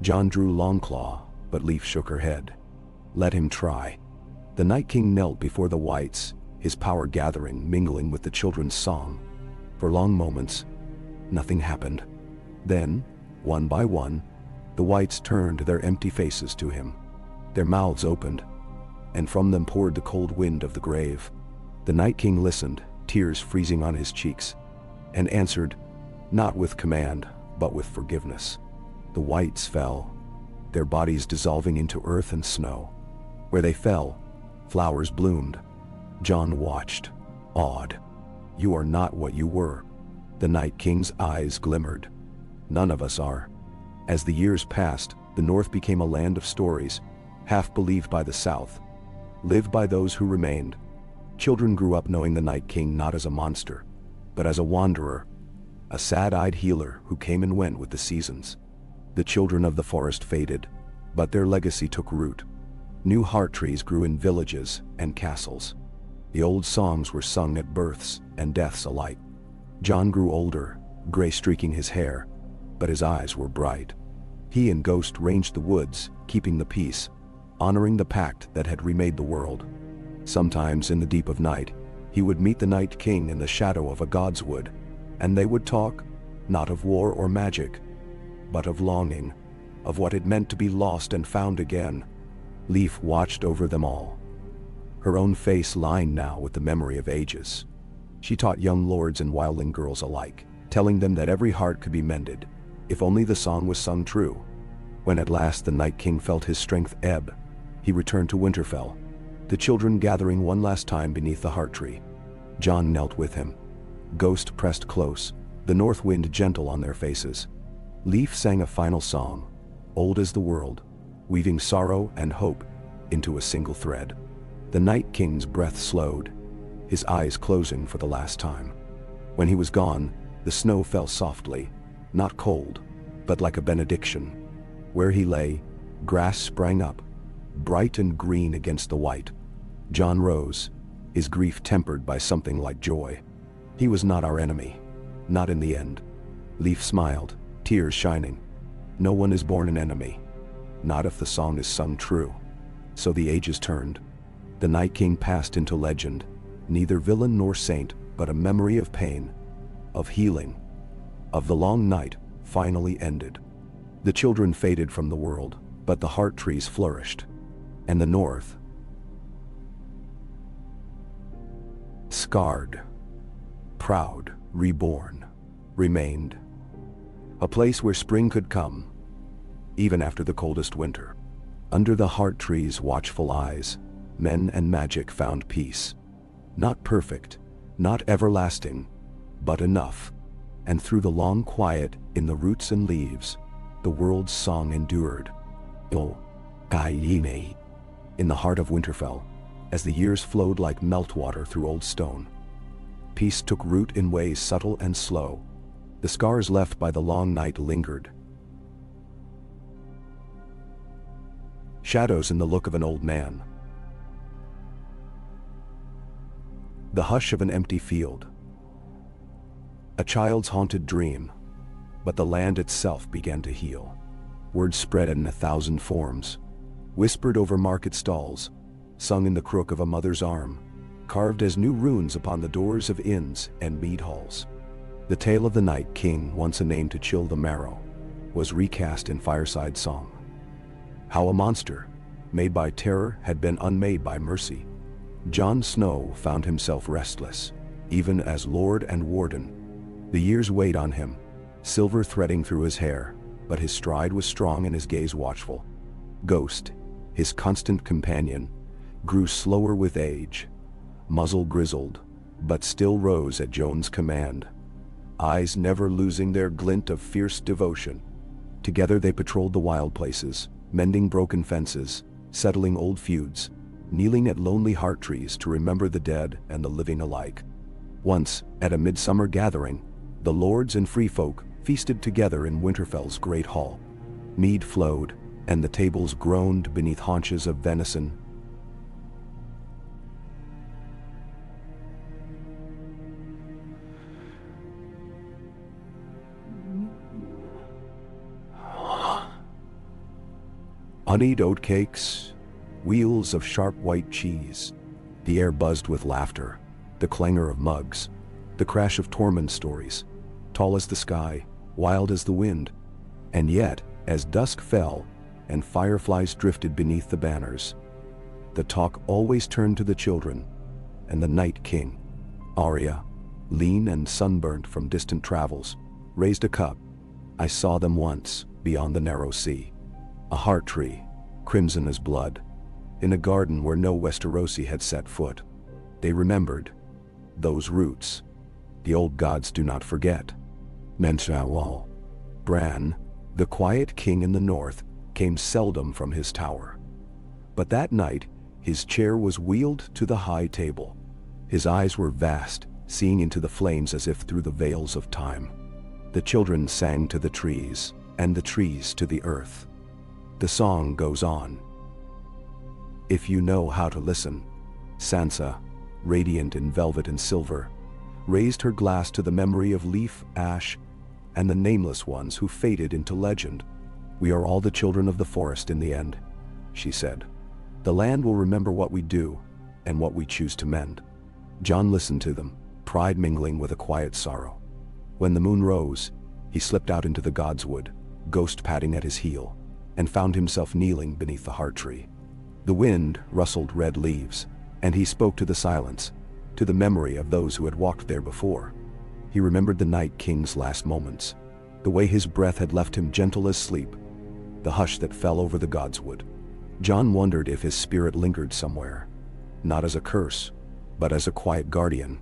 John drew Longclaw, but Leaf shook her head. Let him try. The Night King knelt before the whites, his power gathering, mingling with the children's song. For long moments, nothing happened. Then, one by one, the whites turned their empty faces to him. Their mouths opened, and from them poured the cold wind of the grave. The Night King listened, tears freezing on his cheeks, and answered, not with command, but with forgiveness. The whites fell, their bodies dissolving into earth and snow. Where they fell, flowers bloomed. John watched, awed. You are not what you were. The Night King's eyes glimmered. None of us are. As the years passed, the North became a land of stories, half believed by the South, lived by those who remained. Children grew up knowing the Night King not as a monster, but as a wanderer, a sad-eyed healer who came and went with the seasons. The children of the forest faded, but their legacy took root. New heart trees grew in villages and castles. The old songs were sung at births and deaths alike. John grew older, gray streaking his hair, but his eyes were bright. He and Ghost ranged the woods, keeping the peace, honoring the pact that had remade the world. Sometimes in the deep of night, he would meet the Night King in the shadow of a god's wood, and they would talk, not of war or magic, but of longing, of what it meant to be lost and found again. Leaf watched over them all, her own face lined now with the memory of ages. She taught young lords and wildling girls alike, telling them that every heart could be mended, if only the song was sung true. When at last the Night King felt his strength ebb, he returned to Winterfell, the children gathering one last time beneath the heart tree. John knelt with him. Ghost pressed close, the north wind gentle on their faces. Leaf sang a final song, old as the world, weaving sorrow and hope into a single thread. The Night King's breath slowed, his eyes closing for the last time. When he was gone, the snow fell softly, not cold, but like a benediction. Where he lay, grass sprang up, bright and green against the white. John rose, his grief tempered by something like joy. He was not our enemy, not in the end. Leaf smiled, tears shining. No one is born an enemy, not if the song is sung true. So the ages turned. The Night King passed into legend, neither villain nor saint, but a memory of pain, of healing, of the long night finally ended. The children faded from the world, but the heart trees flourished. And the North, scarred, proud, reborn, remained. A place where spring could come, even after the coldest winter. Under the heart trees' watchful eyes, men and magic found peace. Not perfect, not everlasting, but enough. And through the long quiet in the roots and leaves, the world's song endured. O Kaine. In the heart of Winterfell, as the years flowed like meltwater through old stone, peace took root in ways subtle and slow. The scars left by the long night lingered. Shadows in the look of an old man. The hush of an empty field. A child's haunted dream, but the land itself began to heal. Words spread in 1,000 forms. Whispered over market stalls, sung in the crook of a mother's arm, carved as new runes upon the doors of inns and mead halls. The tale of the Night King, once a name to chill the marrow, was recast in fireside song. How a monster, made by terror, had been unmade by mercy. Jon Snow found himself restless, even as Lord and Warden. The years weighed on him, silver threading through his hair, but his stride was strong and his gaze watchful. Ghost, his constant companion, grew slower with age, muzzle grizzled, but still rose at Jon's command, eyes never losing their glint of fierce devotion. Together they patrolled the wild places, mending broken fences, settling old feuds, kneeling at lonely heart trees to remember the dead and the living alike. Once, at a midsummer gathering, the lords and free folk feasted together in Winterfell's great hall. Mead flowed, and the tables groaned beneath haunches of venison. Honeyed oatcakes, wheels of sharp white cheese. The air buzzed with laughter, the clangor of mugs, the crash of Tormund stories, tall as the sky, wild as the wind. And yet, as dusk fell and fireflies drifted beneath the banners, the talk always turned to the children and the Night King. Arya, lean and sunburnt from distant travels, raised a cup. I saw them once, beyond the narrow sea. A heart tree, crimson as blood, in a garden where no Westerosi had set foot. They remembered those roots. The old gods do not forget. Menshawal. Bran, the quiet king in the north, came seldom from his tower. But that night, his chair was wheeled to the high table. His eyes were vast, seeing into the flames as if through the veils of time. The children sang to the trees, and the trees to the earth. The song goes on. If you know how to listen. Sansa, radiant in velvet and silver, raised her glass to the memory of Leaf, Ash, and the nameless ones who faded into legend. We are all the children of the forest in the end, she said. The land will remember what we do and what we choose to mend. Jon listened to them, pride mingling with a quiet sorrow. When the moon rose, he slipped out into the godswood, ghost padding at his heel, and found himself kneeling beneath the heart tree. The wind rustled red leaves, and he spoke to the silence, to the memory of those who had walked there before. He remembered the Night King's last moments, the way his breath had left him gentle as sleep, the hush that fell over the godswood. Jon wondered if his spirit lingered somewhere, not as a curse, but as a quiet guardian.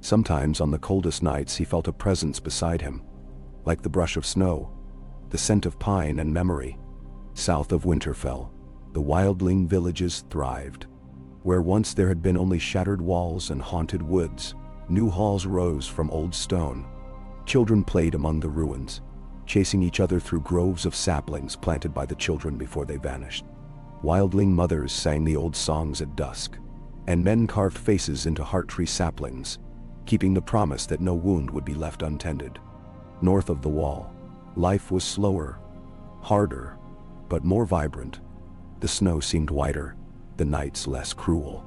Sometimes on the coldest nights he felt a presence beside him, like the brush of snow, the scent of pine and memory. South of Winterfell, the wildling villages thrived. Where once there had been only shattered walls and haunted woods, new halls rose from old stone. Children played among the ruins, chasing each other through groves of saplings planted by the children before they vanished. Wildling mothers sang the old songs at dusk, and men carved faces into heart-tree saplings, keeping the promise that no wound would be left untended. North of the wall, life was slower, harder, but more vibrant. The snow seemed whiter, the nights less cruel.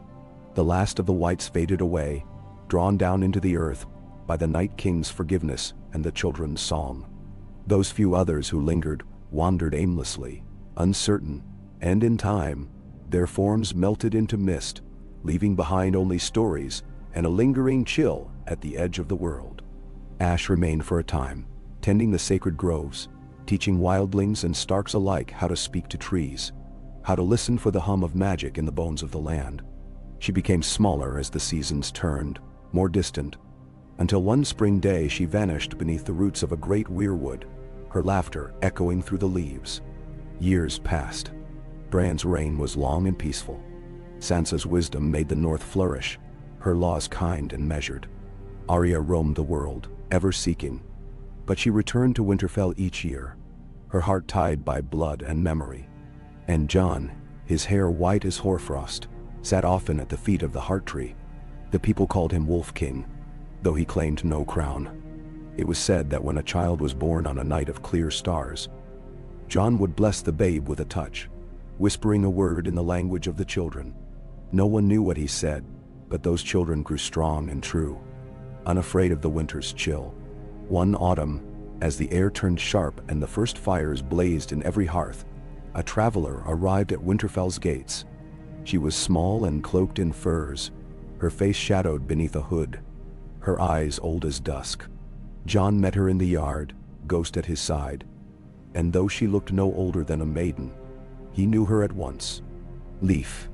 The last of the whites faded away, drawn down into the earth by the Night King's forgiveness and the children's song. Those few others who lingered wandered aimlessly, uncertain, and in time, their forms melted into mist, leaving behind only stories and a lingering chill at the edge of the world. Ash remained for a time, tending the sacred groves, teaching wildlings and Starks alike how to speak to trees, how to listen for the hum of magic in the bones of the land. She became smaller as the seasons turned, more distant, until one spring day she vanished beneath the roots of a great weirwood, her laughter echoing through the leaves. Years passed. Bran's reign was long and peaceful. Sansa's wisdom made the north flourish, her laws kind and measured. Arya roamed the world, ever seeking, but she returned to Winterfell each year, her heart tied by blood and memory. And Jon, his hair white as hoarfrost, sat often at the feet of the heart tree. The people called him Wolf King, though he claimed no crown. It was said that when a child was born on a night of clear stars, John would bless the babe with a touch, whispering a word in the language of the children. No one knew what he said, but those children grew strong and true, unafraid of the winter's chill. One autumn, as the air turned sharp and the first fires blazed in every hearth, a traveler arrived at Winterfell's gates. She was small and cloaked in furs, her face shadowed beneath a hood, her eyes old as dusk. John met her in the yard, Ghost at his side, and though she looked no older than a maiden, he knew her at once. "Leaf,"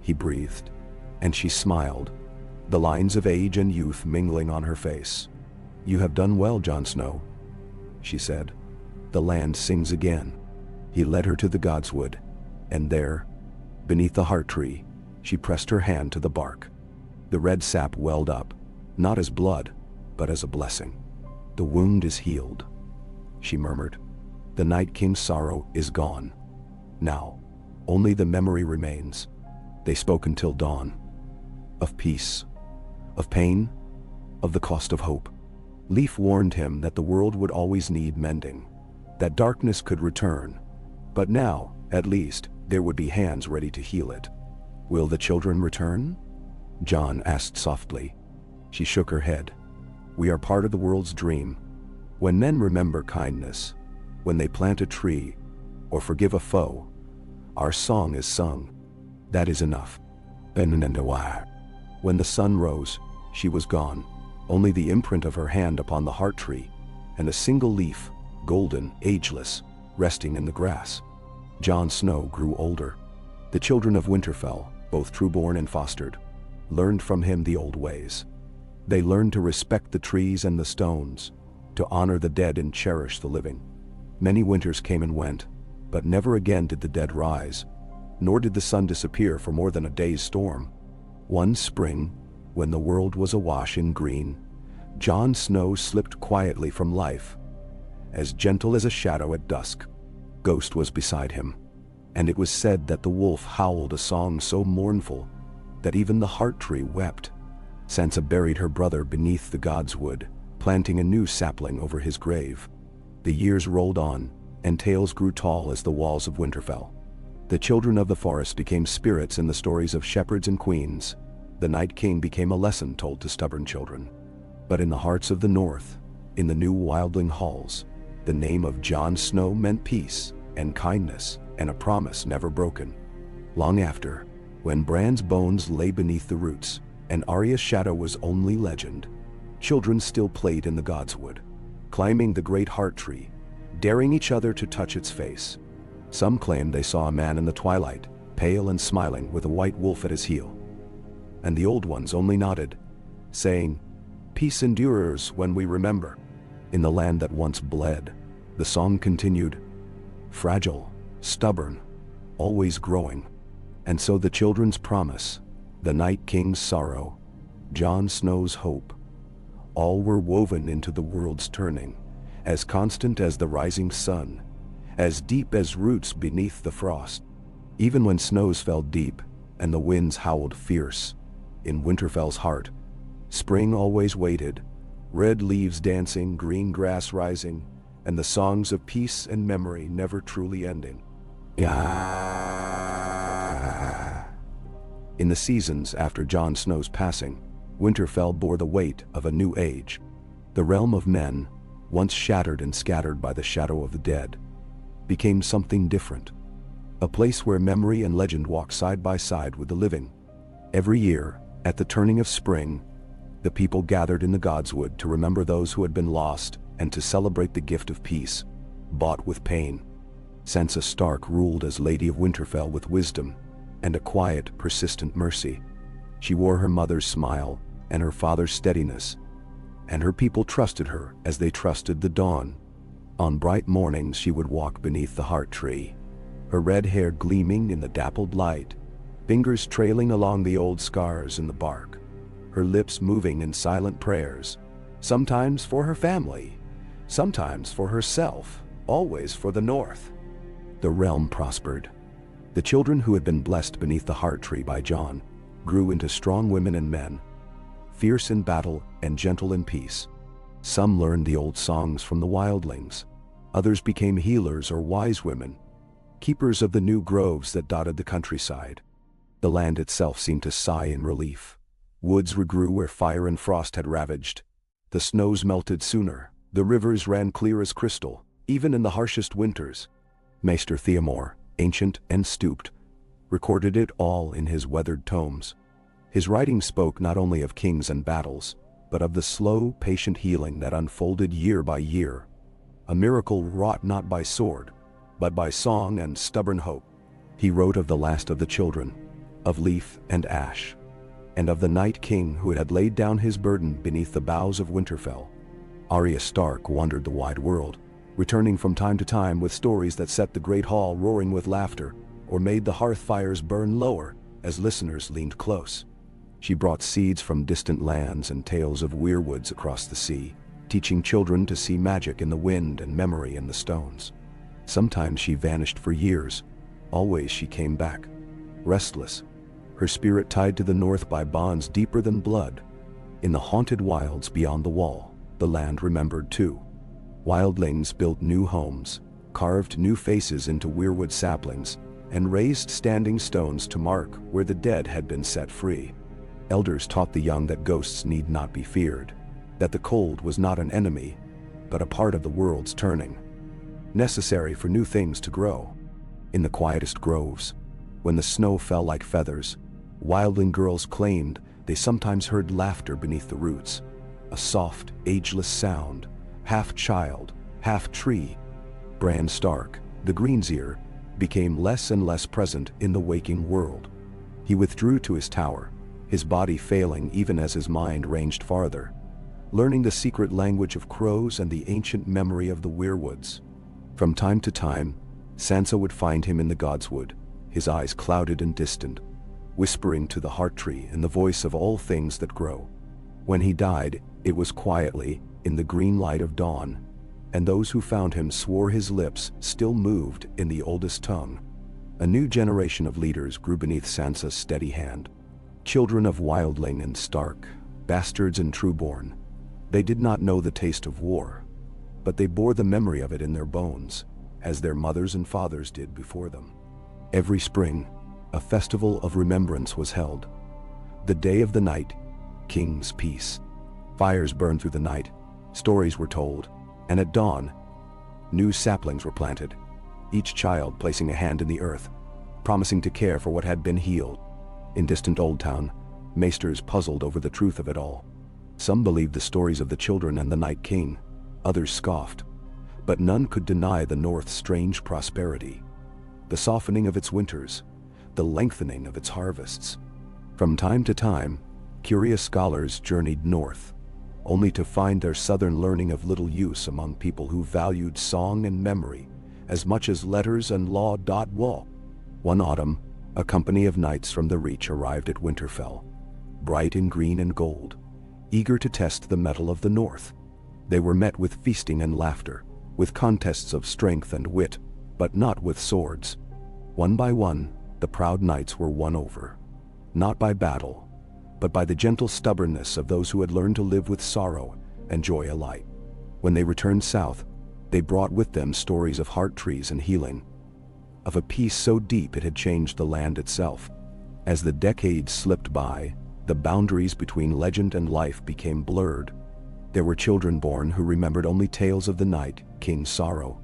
he breathed, and she smiled, the lines of age and youth mingling on her face. "You have done well, Jon Snow," she said. "The land sings again." He led her to the godswood, and there, beneath the heart tree, she pressed her hand to the bark. The red sap welled up, not as blood, but as a blessing. "The wound is healed," she murmured. "The Night King's sorrow is gone. Now, only the memory remains." They spoke until dawn. Of peace, of pain, of the cost of hope. Leaf warned him that the world would always need mending, that darkness could return, but now, at least, there would be hands ready to heal it. "Will the children return?" Jon asked softly. She shook her head. "We are part of the world's dream. When men remember kindness, when they plant a tree, or forgive a foe, our song is sung. That is enough." When the sun rose, she was gone, only the imprint of her hand upon the heart tree, and a single leaf, golden, ageless, resting in the grass. Jon Snow grew older. The children of Winterfell, both trueborn and fostered, learned from him the old ways. They learned to respect the trees and the stones, to honor the dead and cherish the living. Many winters came and went, but never again did the dead rise, nor did the sun disappear for more than a day's storm. One spring, when the world was awash in green, Jon Snow slipped quietly from life, as gentle as a shadow at dusk. Ghost was beside him, and it was said that the wolf howled a song so mournful that even the heart tree wept. Sansa buried her brother beneath the godswood, planting a new sapling over his grave. The years rolled on, and tales grew tall as the walls of Winterfell. The children of the forest became spirits in the stories of shepherds and queens. The Night King became a lesson told to stubborn children. But in the hearts of the North, in the new wildling halls, the name of Jon Snow meant peace and kindness and a promise never broken. Long after, when Bran's bones lay beneath the roots, and Arya's shadow was only legend, children still played in the godswood, climbing the great heart tree, daring each other to touch its face. Some claimed they saw a man in the twilight, pale and smiling with a white wolf at his heel. And the old ones only nodded, saying, "Peace endures when we remember." In the land that once bled, the song continued, fragile, stubborn, always growing. And so the children's promise, the Night King's sorrow, Jon Snow's hope, all were woven into the world's turning, as constant as the rising sun, as deep as roots beneath the frost. Even when snows fell deep and the winds howled fierce, in Winterfell's heart, spring always waited, red leaves dancing, green grass rising, and the songs of peace and memory never truly ending. In the seasons after Jon Snow's passing, Winterfell bore the weight of a new age. The realm of men, once shattered and scattered by the shadow of the dead, became something different. A place where memory and legend walk side by side with the living. Every year, at the turning of spring, the people gathered in the godswood to remember those who had been lost and to celebrate the gift of peace, bought with pain. Sansa Stark ruled as Lady of Winterfell with wisdom and a quiet, persistent mercy. She wore her mother's smile and her father's steadiness, and her people trusted her as they trusted the dawn. On bright mornings she would walk beneath the heart tree, her red hair gleaming in the dappled light, fingers trailing along the old scars in the bark, her lips moving in silent prayers, sometimes for her family, sometimes for herself, always for the North. The realm prospered. The children who had been blessed beneath the heart tree by Jon grew into strong women and men, fierce in battle and gentle in peace. Some learned the old songs from the wildlings. Others became healers or wise women, keepers of the new groves that dotted the countryside. The land itself seemed to sigh in relief. Woods regrew where fire and frost had ravaged. The snows melted sooner. The rivers ran clear as crystal, even in the harshest winters. Maester Theomore, ancient and stooped, recorded it all in his weathered tomes. His writing spoke not only of kings and battles, but of the slow, patient healing that unfolded year by year. A miracle wrought not by sword, but by song and stubborn hope. He wrote of the last of the children, of leaf and ash, and of the Night King who had laid down his burden beneath the boughs of Winterfell. Arya Stark wandered the wide world, returning from time to time with stories that set the great hall roaring with laughter, or made the hearth fires burn lower as listeners leaned close. She brought seeds from distant lands and tales of weirwoods across the sea, teaching children to see magic in the wind and memory in the stones. Sometimes she vanished for years. Always she came back, restless, her spirit tied to the north by bonds deeper than blood. In the haunted wilds beyond the wall, the land remembered too. Wildlings built new homes, carved new faces into weirwood saplings, and raised standing stones to mark where the dead had been set free. Elders taught the young that ghosts need not be feared, that the cold was not an enemy, but a part of the world's turning, necessary for new things to grow. In the quietest groves, when the snow fell like feathers, wildling girls claimed they sometimes heard laughter beneath the roots, a soft, ageless sound, half child, half tree. Bran Stark, the Greenseer, became less and less present in the waking world. He withdrew to his tower, his body failing even as his mind ranged farther, learning the secret language of crows and the ancient memory of the weirwoods. From time to time, Sansa would find him in the Godswood, his eyes clouded and distant, whispering to the heart tree in the voice of all things that grow. When he died, it was quietly, in the green light of dawn, and those who found him swore his lips still moved in the oldest tongue. A new generation of leaders grew beneath Sansa's steady hand. Children of Wildling and Stark, bastards and trueborn. They did not know the taste of war, but they bore the memory of it in their bones, as their mothers and fathers did before them. Every spring, a festival of remembrance was held. The day of the Night King's Peace. Fires burned through the night, stories were told, and at dawn, new saplings were planted, each child placing a hand in the earth, promising to care for what had been healed. In distant Oldtown, maesters puzzled over the truth of it all. Some believed the stories of the children and the Night King, others scoffed, but none could deny the North's strange prosperity, the softening of its winters, the lengthening of its harvests. From time to time, curious scholars journeyed north, only to find their southern learning of little use among people who valued song and memory as much as letters and law. One autumn, a company of knights from the Reach arrived at Winterfell, bright in green and gold, eager to test the mettle of the North. They were met with feasting and laughter, with contests of strength and wit, but not with swords. One by one, the proud knights were won over, not by battle, but by the gentle stubbornness of those who had learned to live with sorrow and joy alike. When they returned south, they brought with them stories of heart trees and healing, of a peace so deep it had changed the land itself. As the decades slipped by, the boundaries between legend and life became blurred. There were children born who remembered only tales of the Night King's sorrow,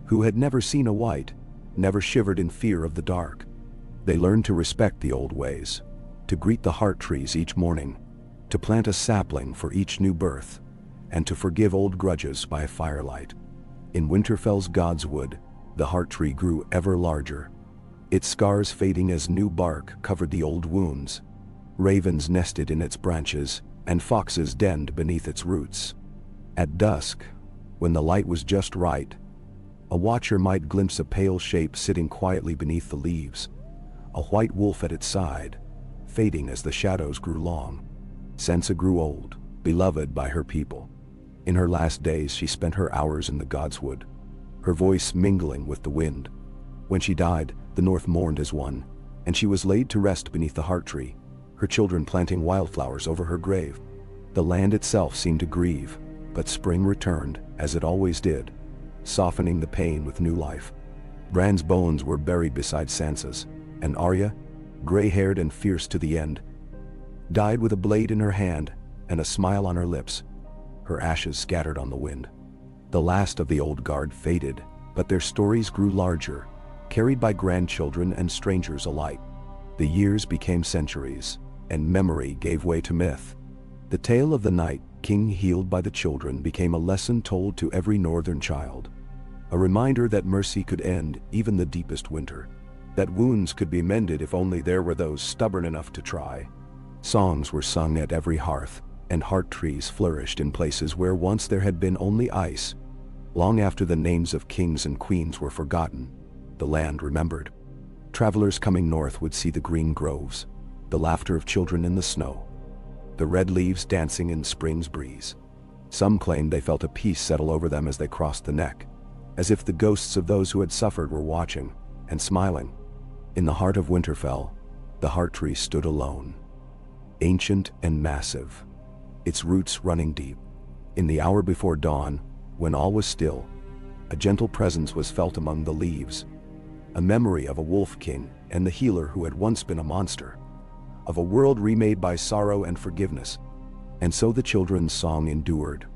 who had never seen a white, never shivered in fear of the dark. They learned to respect the old ways, to greet the heart trees each morning, to plant a sapling for each new birth, and to forgive old grudges by firelight. In Winterfell's Godswood, the heart tree grew ever larger, its scars fading as new bark covered the old wounds. Ravens nested in its branches, and foxes denned beneath its roots. At dusk, when the light was just right, a watcher might glimpse a pale shape sitting quietly beneath the leaves, a white wolf at its side, fading as the shadows grew long. Sansa grew old, beloved by her people. In her last days she spent her hours in the Godswood, her voice mingling with the wind. When she died, the North mourned as one, and she was laid to rest beneath the heart tree, her children planting wildflowers over her grave. The land itself seemed to grieve, but spring returned, as it always did. softening the pain with new life. Bran's bones were buried beside Sansa's, and Arya, gray-haired and fierce to the end, died with a blade in her hand and a smile on her lips, her ashes scattered on the wind. The last of the old guard faded, but their stories grew larger, carried by grandchildren and strangers alike. The years became centuries, and memory gave way to myth. The tale of the Night King healed by the children became a lesson told to every northern child. A reminder that mercy could end even the deepest winter, that wounds could be mended if only there were those stubborn enough to try. Songs were sung at every hearth, and heart trees flourished in places where once there had been only ice. Long after the names of kings and queens were forgotten, the land remembered. Travelers coming north would see the green groves, the laughter of children in the snow, the red leaves dancing in spring's breeze. Some claimed they felt a peace settle over them as they crossed the neck, as if the ghosts of those who had suffered were watching and smiling. In the heart of Winterfell, the heart tree stood alone, ancient and massive, its roots running deep. In the hour before dawn, when all was still, a gentle presence was felt among the leaves, a memory of a wolf king and the healer who had once been a monster, of a world remade by sorrow and forgiveness. And so the children's song endured,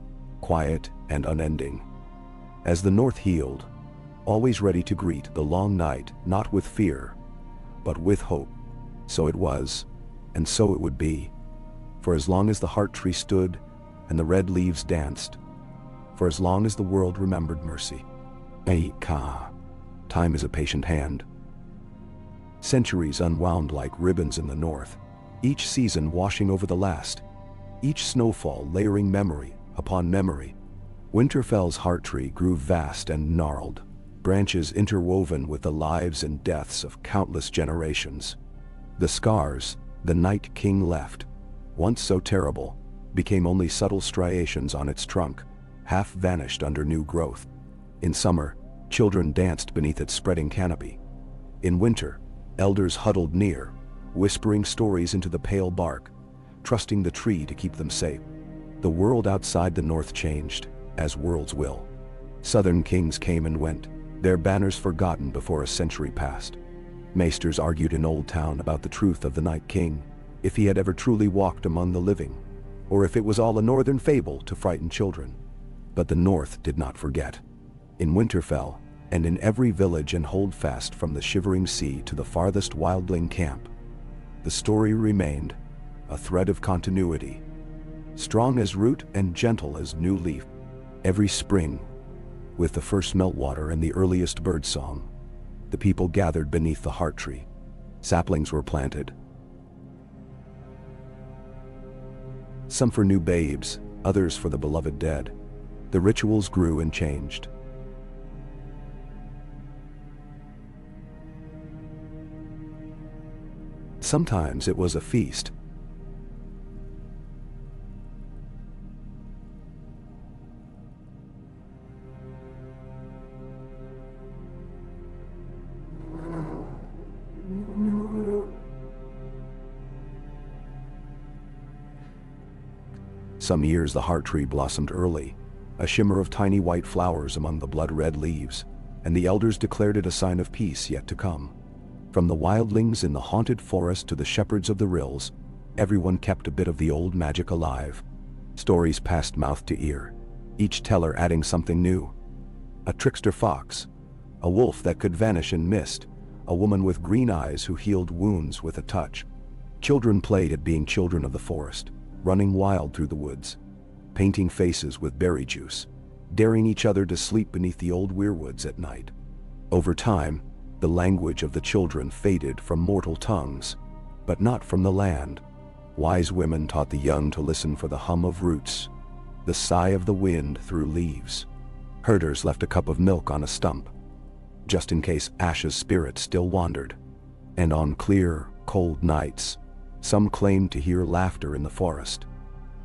quiet and unending. As the north healed, always ready to greet the long night, not with fear, but with hope. So it was, and so it would be, for as long as the heart tree stood and the red leaves danced, for as long as the world remembered mercy. Ka. Time is a patient hand. Centuries unwound like ribbons in the north, each season washing over the last, each snowfall layering memory upon memory. Winterfell's heart tree grew vast and gnarled, branches interwoven with the lives and deaths of countless generations. The scars the Night King left, once so terrible, became only subtle striations on its trunk, half vanished under new growth. In summer, children danced beneath its spreading canopy. In winter, elders huddled near, whispering stories into the pale bark, trusting the tree to keep them safe. The world outside the north changed, as worlds will. Southern kings came and went, their banners forgotten before a century passed. Maesters argued in Old Town about the truth of the Night King, if he had ever truly walked among the living, or if it was all a northern fable to frighten children. But the north did not forget. In Winterfell, and in every village and holdfast from the shivering sea to the farthest wildling camp, the story remained, a thread of continuity, strong as root and gentle as new leaf. Every spring, with the first meltwater and the earliest birdsong, the people gathered beneath the heart tree. Saplings were planted, some for new babes, others for the beloved dead. The rituals grew and changed. Sometimes it was a feast. Some years the heart tree blossomed early, a shimmer of tiny white flowers among the blood-red leaves, and the elders declared it a sign of peace yet to come. From the wildlings in the haunted forest to the shepherds of the rills, everyone kept a bit of the old magic alive. Stories passed mouth to ear, each teller adding something new. A trickster fox, a wolf that could vanish in mist, a woman with green eyes who healed wounds with a touch. Children played at being children of the forest, running wild through the woods, painting faces with berry juice, daring each other to sleep beneath the old weirwoods at night. Over time, the language of the children faded from mortal tongues, but not from the land. Wise women taught the young to listen for the hum of roots, the sigh of the wind through leaves. Herders left a cup of milk on a stump, just in case Ash's spirit still wandered. And on clear, cold nights, some claimed to hear laughter in the forest.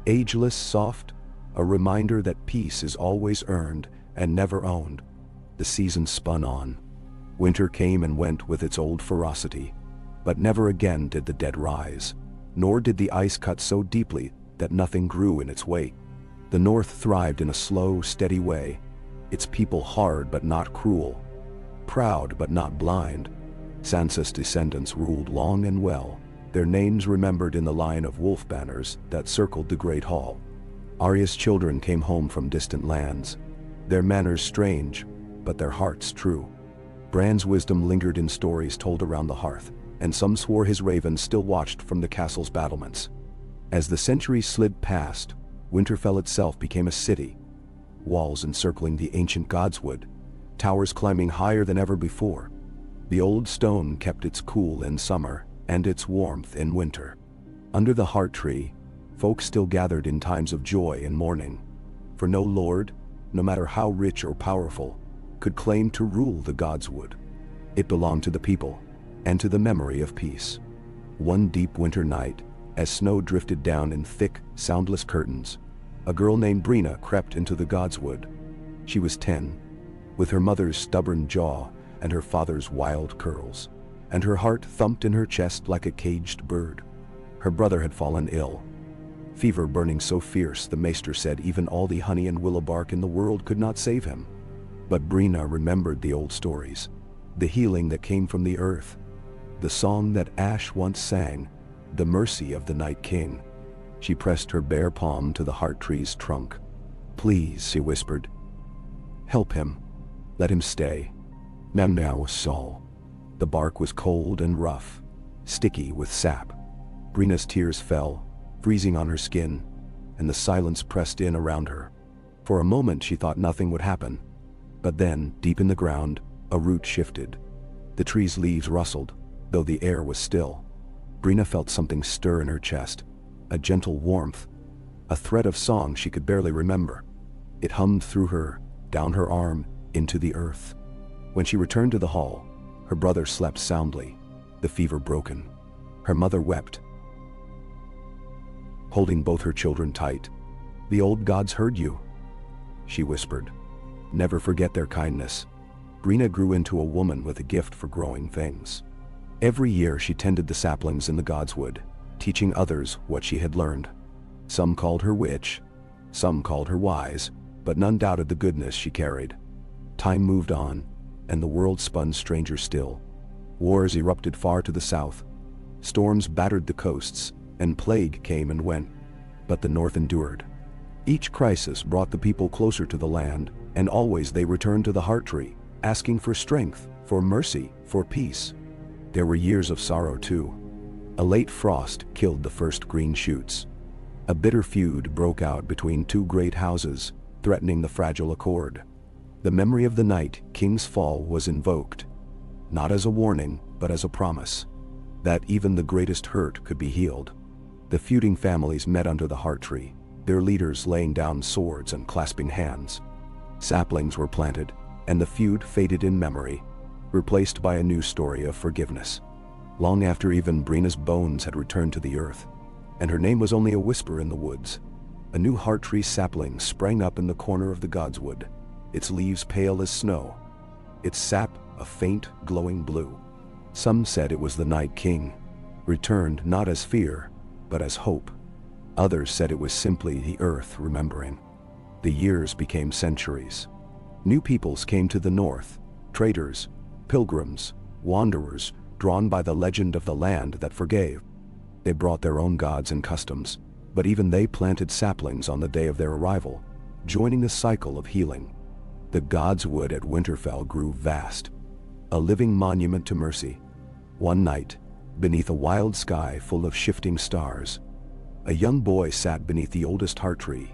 Ageless, soft, a reminder that peace is always earned and never owned. The season spun on. Winter came and went with its old ferocity, but never again did the dead rise, nor did the ice cut so deeply that nothing grew in its wake. The north thrived in a slow, steady way, its people hard but not cruel, proud but not blind. Sansa's descendants ruled long and well, their names remembered in the line of wolf banners that circled the Great Hall. Arya's children came home from distant lands, their manners strange, but their hearts true. Bran's wisdom lingered in stories told around the hearth, and some swore his ravens still watched from the castle's battlements. As the centuries slid past, Winterfell itself became a city, walls encircling the ancient Godswood, towers climbing higher than ever before. The old stone kept its cool in summer and its warmth in winter. Under the heart tree, folk still gathered in times of joy and mourning, for no lord, no matter how rich or powerful, could claim to rule the Godswood. It belonged to the people, and to the memory of peace. One deep winter night, as snow drifted down in thick, soundless curtains, a girl named Brienne crept into the Godswood. She was 10, with her mother's stubborn jaw and her father's wild curls, and her heart thumped in her chest like a caged bird. Her brother had fallen ill, fever burning so fierce the maester said even all the honey and willow bark in the world could not save him. But Brienne remembered the old stories, the healing that came from the earth, the song that Ash once sang, the mercy of the Night King. She pressed her bare palm to the heart tree's trunk. "Please," she whispered. "Help him. Let him stay." Now Saul. The bark was cold and rough, sticky with sap. Brina's tears fell, freezing on her skin, and the silence pressed in around her. For a moment she thought nothing would happen. But then, deep in the ground, a root shifted. The tree's leaves rustled, though the air was still. Brienne felt something stir in her chest, a gentle warmth, a thread of song she could barely remember. It hummed through her, down her arm, into the earth. When she returned to the hall, her brother slept soundly, the fever broken. Her mother wept, holding both her children tight. "The old gods heard you," she whispered. "Never forget their kindness." Brienne grew into a woman with a gift for growing things. Every year she tended the saplings in the Godswood, teaching others what she had learned. Some called her witch, some called her wise, but none doubted the goodness she carried. Time moved on, and the world spun stranger still. Wars erupted far to the south. Storms battered the coasts, and plague came and went. But the north endured. Each crisis brought the people closer to the land, and always they returned to the heart tree, asking for strength, for mercy, for peace. There were years of sorrow too. A late frost killed the first green shoots. A bitter feud broke out between two great houses, threatening the fragile accord. The memory of the Night King's fall was invoked, not as a warning, but as a promise, that even the greatest hurt could be healed. The feuding families met under the heart tree, their leaders laying down swords and clasping hands. Saplings were planted, and the feud faded in memory, replaced by a new story of forgiveness. Long after even Brina's bones had returned to the earth, and her name was only a whisper in the woods, a new heart tree sapling sprang up in the corner of the Godswood, its leaves pale as snow, its sap a faint, glowing blue. Some said it was the Night King, returned not as fear, but as hope. Others said it was simply the earth remembering. The years became centuries. New peoples came to the north, traders, pilgrims, wanderers, drawn by the legend of the land that forgave. They brought their own gods and customs, but even they planted saplings on the day of their arrival, joining the cycle of healing. The Godswood at Winterfell grew vast, a living monument to mercy. One night, beneath a wild sky full of shifting stars, a young boy sat beneath the oldest heart tree,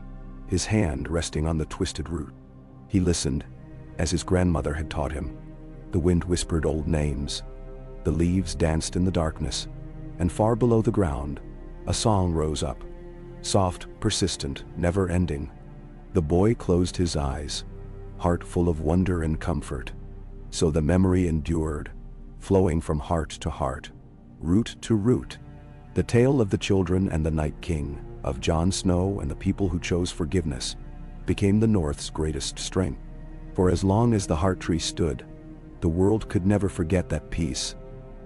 his hand resting on the twisted root. He listened, as his grandmother had taught him. The wind whispered old names. The leaves danced in the darkness, and far below the ground, a song rose up, soft, persistent, never-ending. The boy closed his eyes, heart full of wonder and comfort. So the memory endured, flowing from heart to heart, root to root. The tale of the children and the Night King, of Jon Snow and the people who chose forgiveness, became the North's greatest strength. For as long as the heart tree stood, the world could never forget that peace,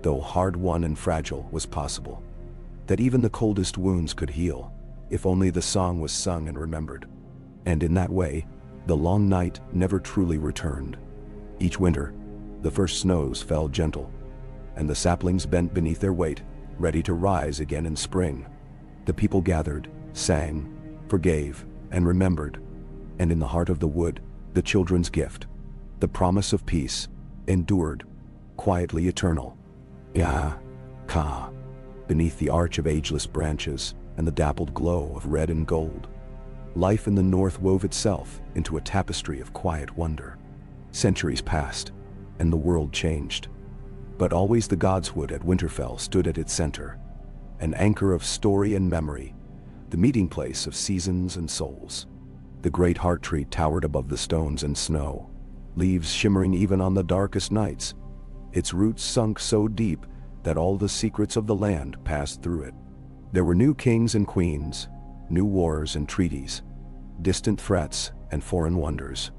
though hard-won and fragile, was possible. That even the coldest wounds could heal, if only the song was sung and remembered. And in that way, The long night never truly returned. Each winter, the first snows fell gentle, and the saplings bent beneath their weight, ready to rise again in spring. The people gathered, sang, forgave, and remembered. And in the heart of the wood, the children's gift, the promise of peace, endured, quietly eternal. Ya, Ka, beneath the arch of ageless branches and the dappled glow of red and gold. Life in the north wove itself into a tapestry of quiet wonder. Centuries passed, and the world changed. But always the Godswood at Winterfell stood at its center, an anchor of story and memory, the meeting place of seasons and souls. The great heart tree towered above the stones and snow, leaves shimmering even on the darkest nights. Its roots sunk so deep that all the secrets of the land passed through it. There were new kings and queens, new wars and treaties, distant threats and foreign wonders.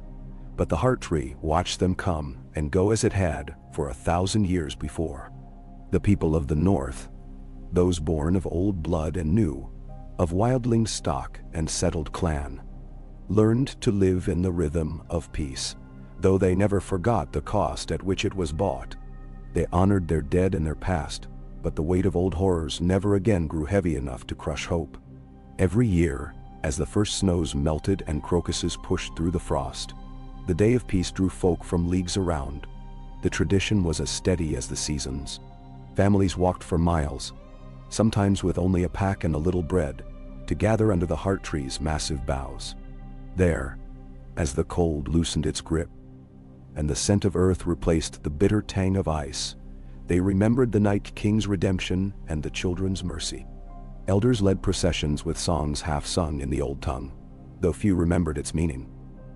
But the heart tree watched them come and go as it had for 1,000 years before. The people of the north, those born of old blood and new, of wildling stock and settled clan, learned to live in the rhythm of peace, though they never forgot the cost at which it was bought. They honored their dead and their past, but the weight of old horrors never again grew heavy enough to crush hope. Every year, as the first snows melted and crocuses pushed through the frost, the day of peace drew folk from leagues around. The tradition was as steady as the seasons. Families walked for miles, sometimes with only a pack and a little bread, to gather under the heart tree's massive boughs. There, as the cold loosened its grip, and the scent of earth replaced the bitter tang of ice, they remembered the Night King's redemption and the children's mercy. Elders led processions with songs half sung in the old tongue, though few remembered its meaning.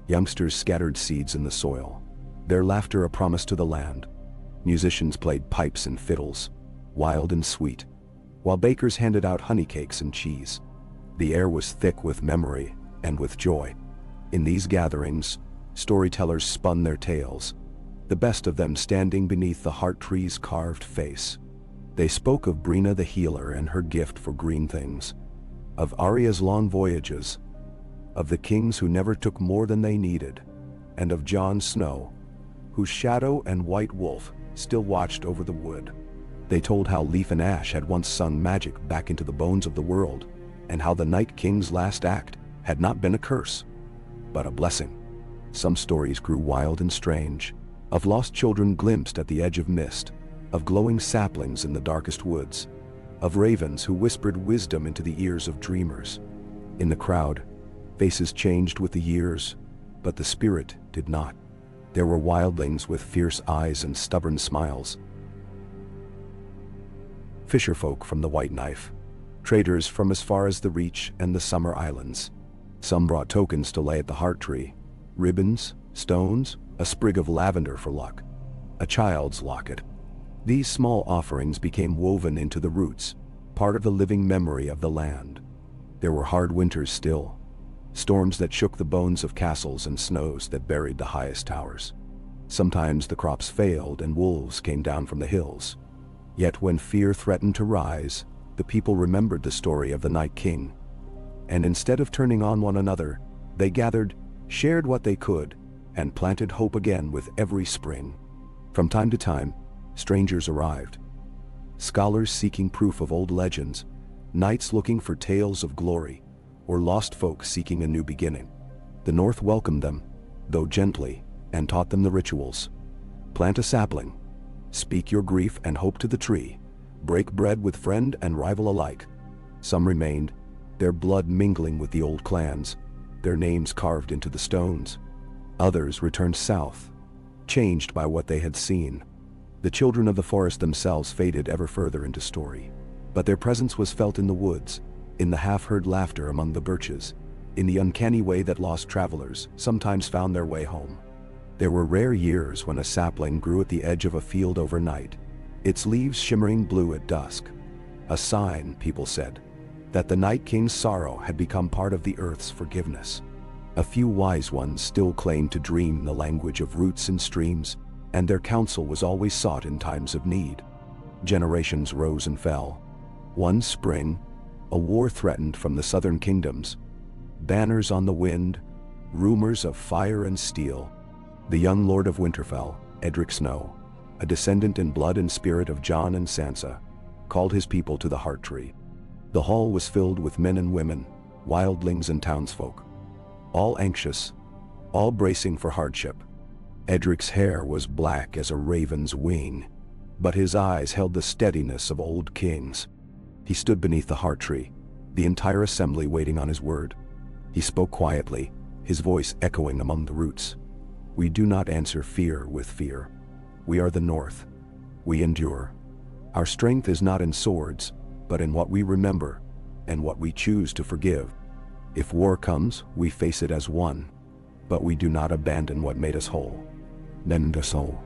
Youngsters scattered seeds in the soil, their laughter a promise to the land. Musicians played pipes and fiddles, wild and sweet, while bakers handed out honey cakes and cheese. The air was thick with memory and with joy. In these gatherings, storytellers spun their tales, the best of them standing beneath the heart tree's carved face. They spoke of Brina the healer and her gift for green things, of Arya's long voyages, of the kings who never took more than they needed, and of Jon Snow, whose shadow and white wolf still watched over the wood. They told how Leaf and Ash had once sung magic back into the bones of the world, and how the Night King's last act had not been a curse, but a blessing. Some stories grew wild and strange, of lost children glimpsed at the edge of mist, of glowing saplings in the darkest woods, of ravens who whispered wisdom into the ears of dreamers. In the crowd, faces changed with the years, but the spirit did not. There were wildlings with fierce eyes and stubborn smiles, fisherfolk from the White Knife, traders from as far as the Reach and the Summer Islands. Some brought tokens to lay at the heart tree, ribbons, stones, a sprig of lavender for luck, a child's locket. These small offerings became woven into the roots, part of the living memory of the land. There were hard winters still, storms that shook the bones of castles and snows that buried the highest towers. Sometimes the crops failed and wolves came down from the hills. Yet when fear threatened to rise, the people remembered the story of the Night King. And instead of turning on one another, they gathered, shared what they could, and planted hope again with every spring. From time to time, strangers arrived. Scholars seeking proof of old legends, knights looking for tales of glory, or lost folk seeking a new beginning. The North welcomed them, though gently, and taught them the rituals. Plant a sapling, speak your grief and hope to the tree, break bread with friend and rival alike. Some remained, their blood mingling with the old clans, their names carved into the stones. Others returned south, changed by what they had seen. The children of the forest themselves faded ever further into story, but their presence was felt in the woods, in the half-heard laughter among the birches, in the uncanny way that lost travelers sometimes found their way home. There were rare years when a sapling grew at the edge of a field overnight, its leaves shimmering blue at dusk. A sign, people said, that the Night King's sorrow had become part of the earth's forgiveness. A few wise ones still claimed to dream the language of roots and streams, and their counsel was always sought in times of need. Generations rose and fell. One spring, a war threatened from the southern kingdoms. Banners on the wind, rumors of fire and steel. The young Lord of Winterfell, Edric Snow, a descendant in blood and spirit of Jon and Sansa, called his people to the Heart Tree. The hall was filled with men and women, wildlings and townsfolk, all anxious, all bracing for hardship. Edric's hair was black as a raven's wing, but his eyes held the steadiness of old kings. He stood beneath the Heart Tree, the entire assembly waiting on his word. He spoke quietly, his voice echoing among the roots. "We do not answer fear with fear. We are the North. We endure. Our strength is not in swords, but in what we remember and what we choose to forgive. If war comes, we face it as one, but we do not abandon what made us whole." Nenda Soul.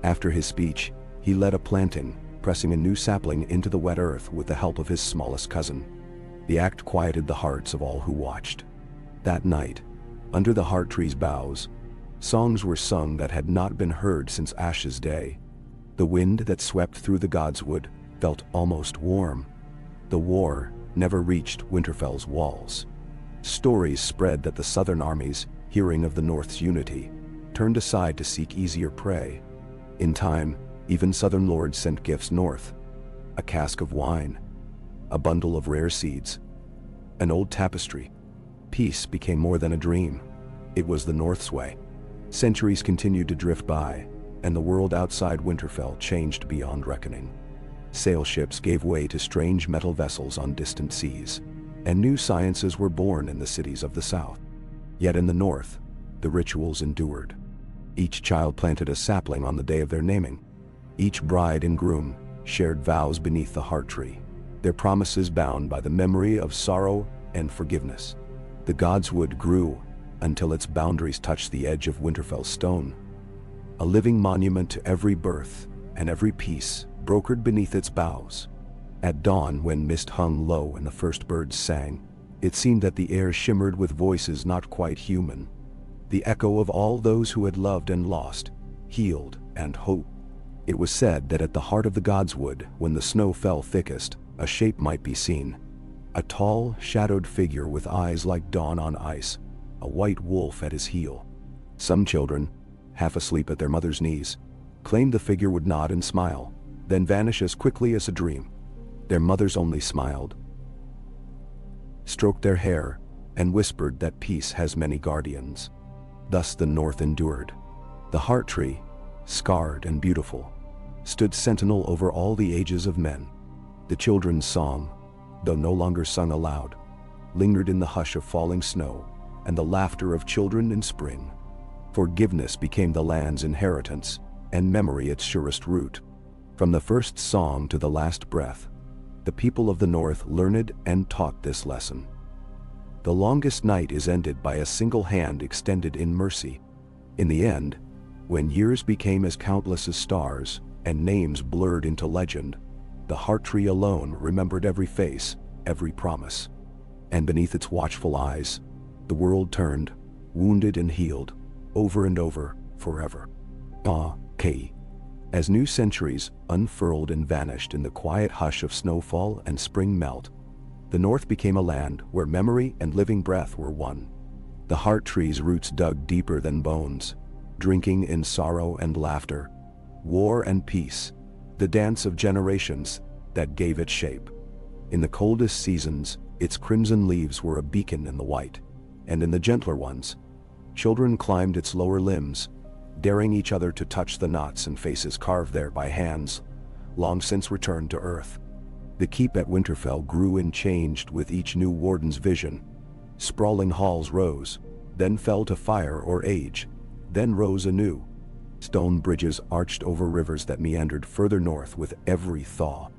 After his speech, he led a planting, pressing a new sapling into the wet earth with the help of his smallest cousin. The act quieted the hearts of all who watched. That night, under the Heart Tree's boughs, songs were sung that had not been heard since Ash's day. The wind that swept through the Godswood felt almost warm. The war never reached Winterfell's walls. Stories spread that the southern armies, hearing of the North's unity, turned aside to seek easier prey. In time, even southern lords sent gifts north: a cask of wine, a bundle of rare seeds, an old tapestry. Peace became more than a dream. It was the North's way. Centuries continued to drift by, and the world outside Winterfell changed beyond reckoning. Sail ships gave way to strange metal vessels on distant seas, and new sciences were born in the cities of the South. Yet in the North, the rituals endured. Each child planted a sapling on the day of their naming. Each bride and groom shared vows beneath the Heart Tree, their promises bound by the memory of sorrow and forgiveness. The Godswood grew until its boundaries touched the edge of Winterfell's stone, a living monument to every birth and every peace brokered beneath its boughs. At dawn, when mist hung low and the first birds sang, it seemed that the air shimmered with voices not quite human, the echo of all those who had loved and lost, healed and hoped. It was said that at the heart of the Godswood, when the snow fell thickest, a shape might be seen. A tall, shadowed figure with eyes like dawn on ice, a white wolf at his heel. Some children, half asleep at their mother's knees, claimed the figure would nod and smile, then vanish as quickly as a dream. Their mothers only smiled, stroked their hair, and whispered that peace has many guardians. Thus the North endured. The Heart Tree, scarred and beautiful, stood sentinel over all the ages of men. The children's song, though no longer sung aloud, lingered in the hush of falling snow and the laughter of children in spring. Forgiveness became the land's inheritance, and memory its surest root. From the first song to the last breath, the people of the North learned and taught this lesson. The longest night is ended by a single hand extended in mercy. In the end, when years became as countless as stars and names blurred into legend, the Heart Tree alone remembered every face, every promise. And beneath its watchful eyes, the world turned, wounded and healed, over and over, forever. As new centuries unfurled and vanished in the quiet hush of snowfall and spring melt, the North became a land where memory and living breath were one. The Heart Tree's roots dug deeper than bones, drinking in sorrow and laughter, war and peace, the dance of generations that gave it shape. In the coldest seasons, its crimson leaves were a beacon in the white, and in the gentler ones, children climbed its lower limbs, daring each other to touch the knots and faces carved there by hands long since returned to earth. The keep at Winterfell grew and changed with each new warden's vision. Sprawling halls rose, then fell to fire or age, then rose anew. Stone bridges arched over rivers that meandered further north with every thaw.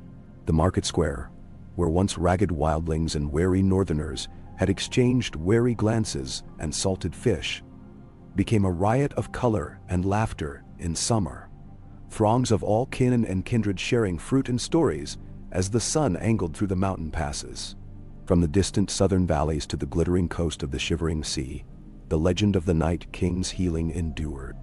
The market square, where once ragged wildlings and wary northerners had exchanged wary glances and salted fish, became a riot of color and laughter in summer. Throngs of all kin and kindred sharing fruit and stories as the sun angled through the mountain passes. From the distant southern valleys to the glittering coast of the shivering sea, the legend of the Night King's healing endured.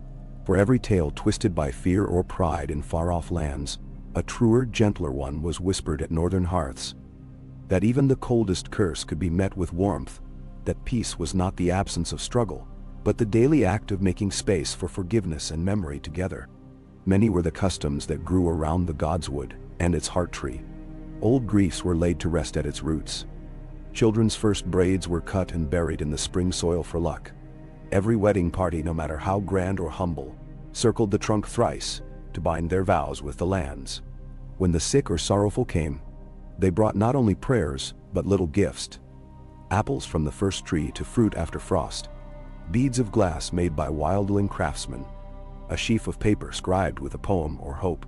For every tale twisted by fear or pride in far-off lands, a truer, gentler one was whispered at northern hearths. That even the coldest curse could be met with warmth, that peace was not the absence of struggle, but the daily act of making space for forgiveness and memory together. Many were the customs that grew around the godswood and its heart tree. Old griefs were laid to rest at its roots. Children's first braids were cut and buried in the spring soil for luck. Every wedding party, no matter how grand or humble, circled the trunk thrice to bind their vows with the lands. When the sick or sorrowful came, they brought not only prayers, but little gifts. Apples from the first tree to fruit after frost, beads of glass made by wildling craftsmen, a sheaf of paper scribed with a poem or hope.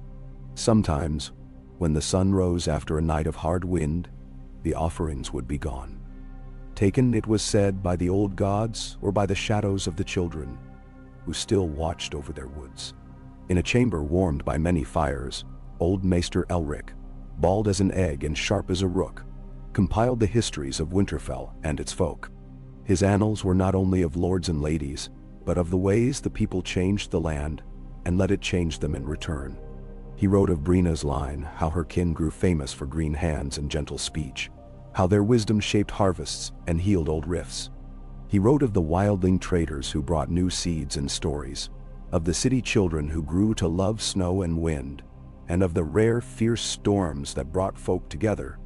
Sometimes, when the sun rose after a night of hard wind, the offerings would be gone. Taken, it was said, by the old gods or by the shadows of the children, who still watched over their woods. In a chamber warmed by many fires, old Maester Elric, bald as an egg and sharp as a rook, compiled the histories of Winterfell and its folk. His annals were not only of lords and ladies, but of the ways the people changed the land and let it change them in return. He wrote of Brina's line, how her kin grew famous for green hands and gentle speech, how their wisdom shaped harvests and healed old rifts. He wrote of the wildling traders who brought new seeds and stories, of the city children who grew to love snow and wind, and of the rare, fierce storms that brought folk together,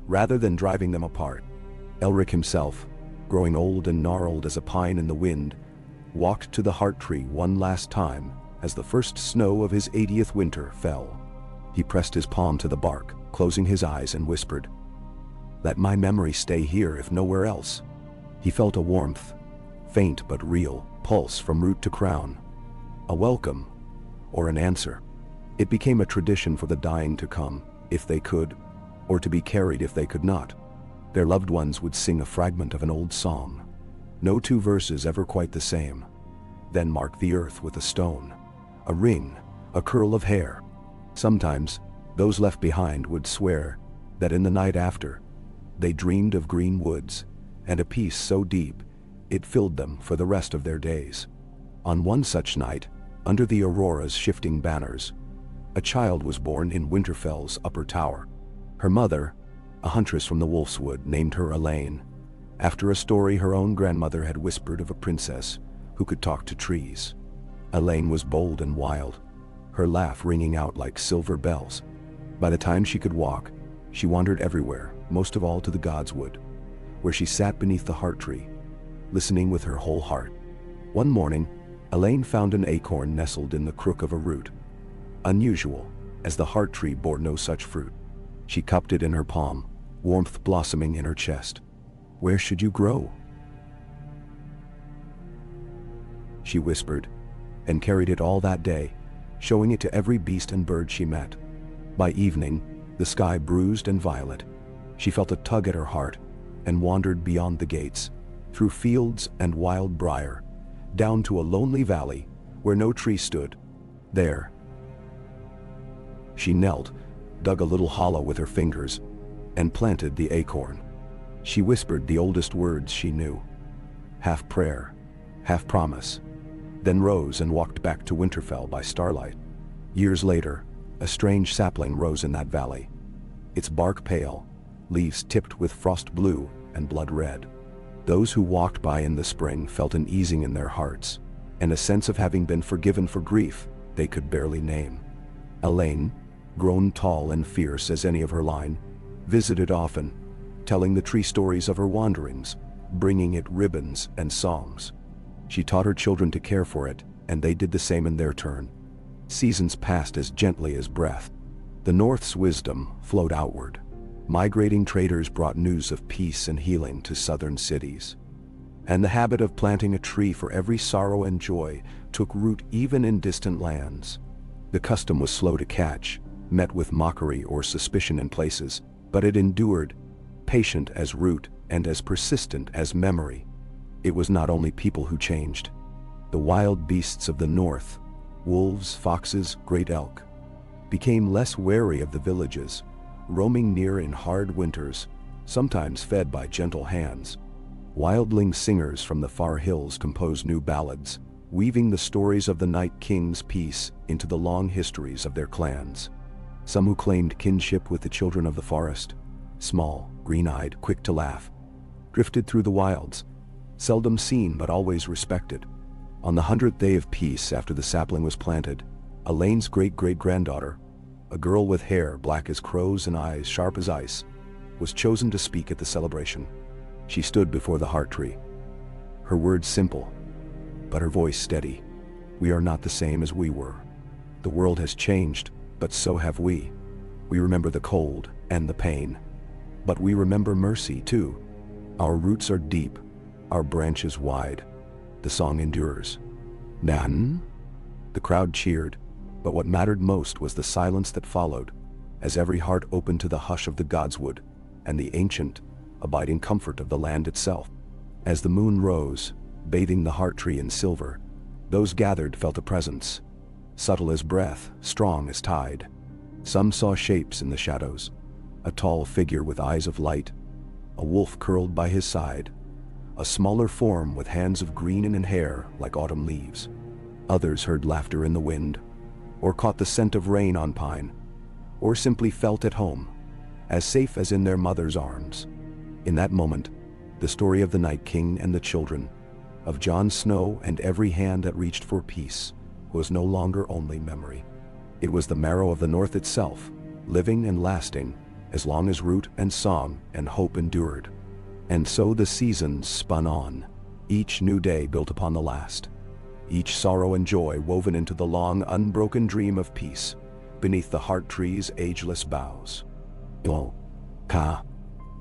rather than driving them apart. Elric himself, growing old and gnarled as a pine in the wind, walked to the heart tree one last time as the first snow of his 80th winter fell. He pressed his palm to the bark, closing his eyes, and whispered, "Let my memory stay here if nowhere else." He felt a warmth, faint but real, pulse from root to crown, a welcome or an answer. It became a tradition for the dying to come, if they could, or to be carried if they could not. Their loved ones would sing a fragment of an old song, no two verses ever quite the same, then mark the earth with a stone, a ring, a curl of hair. Sometimes, those left behind would swear that in the night after, they dreamed of green woods and a peace so deep it filled them for the rest of their days. On one such night, under the aurora's shifting banners, a child was born in Winterfell's upper tower. Her mother, a huntress from the Wolfswood, named her Elaine, after a story her own grandmother had whispered of a princess who could talk to trees. Elaine was bold and wild, her laugh ringing out like silver bells. By the time she could walk, she wandered everywhere, most of all to the godswood, where she sat beneath the heart tree, listening with her whole heart. One morning, Elaine found an acorn nestled in the crook of a root. Unusual, as the heart tree bore no such fruit. She cupped it in her palm, warmth blossoming in her chest. "Where should you grow?" she whispered, and carried it all that day, showing it to every beast and bird she met. By evening, the sky bruised and violet. She felt a tug at her heart and wandered beyond the gates, through fields and wild briar, down to a lonely valley where no tree stood. There, she knelt, dug a little hollow with her fingers, and planted the acorn. She whispered the oldest words she knew, half prayer, half promise, then rose and walked back to Winterfell by starlight. Years later, a strange sapling rose in that valley, its bark pale, leaves tipped with frost blue and blood red. Those who walked by in the spring felt an easing in their hearts, and a sense of having been forgiven for grief they could barely name. Elaine, grown tall and fierce as any of her line, visited often, telling the tree stories of her wanderings, bringing it ribbons and songs. She taught her children to care for it, and they did the same in their turn. Seasons passed as gently as breath. The North's wisdom flowed outward. Migrating traders brought news of peace and healing to southern cities. And the habit of planting a tree for every sorrow and joy took root even in distant lands. The custom was slow to catch, met with mockery or suspicion in places, but it endured, patient as root and as persistent as memory. It was not only people who changed. The wild beasts of the north, wolves, foxes, great elk, became less wary of the villages, roaming near in hard winters, sometimes fed by gentle hands. Wildling singers from the far hills composed new ballads, weaving the stories of the Night King's peace into the long histories of their clans. Some who claimed kinship with the children of the forest, small, green-eyed, quick to laugh, drifted through the wilds, seldom seen but always respected. On the 100th day of peace after the sapling was planted, Elaine's great-great-granddaughter, a girl with hair black as crows and eyes sharp as ice, was chosen to speak at the celebration. She stood before the heart tree. Her words simple, but her voice steady. We are not the same as we were. The world has changed, but so have we. We remember the cold and the pain, but we remember mercy too. Our roots are deep, our branches wide. The song endures. Nan? The crowd cheered, but what mattered most was the silence that followed, as every heart opened to the hush of the godswood and the ancient, abiding comfort of the land itself. As the moon rose, bathing the heart tree in silver, those gathered felt a presence, subtle as breath, strong as tide. Some saw shapes in the shadows, a tall figure with eyes of light, a wolf curled by his side, a smaller form with hands of green and hair like autumn leaves. Others heard laughter in the wind, or caught the scent of rain on pine, or simply felt at home, as safe as in their mother's arms. In that moment, the story of the Night King and the children, of Jon Snow and every hand that reached for peace, was no longer only memory. It was the marrow of the North itself, living and lasting, as long as root and song and hope endured. And so the seasons spun on, each new day built upon the last, each sorrow and joy woven into the long, unbroken dream of peace, beneath the heart tree's ageless boughs. Oh, Ka.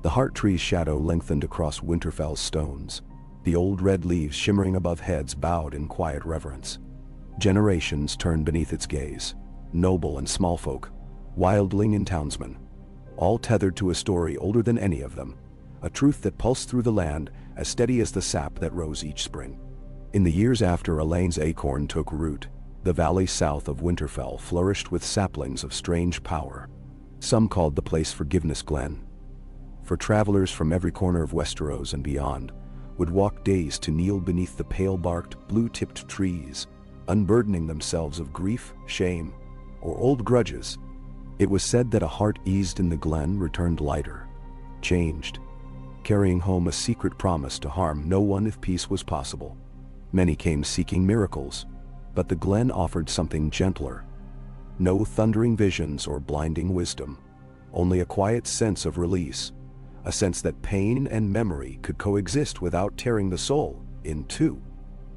The heart tree's shadow lengthened across Winterfell's stones, the old red leaves shimmering above heads bowed in quiet reverence. Generations turned beneath its gaze, noble and small folk, wildling and townsmen, all tethered to a story older than any of them, a truth that pulsed through the land as steady as the sap that rose each spring. In the years after Elaine's acorn took root, the valley south of Winterfell flourished with saplings of strange power. Some called the place Forgiveness Glen, for travelers from every corner of Westeros and beyond would walk days to kneel beneath the pale-barked, blue-tipped trees, unburdening themselves of grief, shame, or old grudges. It was said that a heart eased in the glen returned lighter, changed, carrying home a secret promise to harm no one if peace was possible. Many came seeking miracles, but the glen offered something gentler. No thundering visions or blinding wisdom, only a quiet sense of release, a sense that pain and memory could coexist without tearing the soul in two.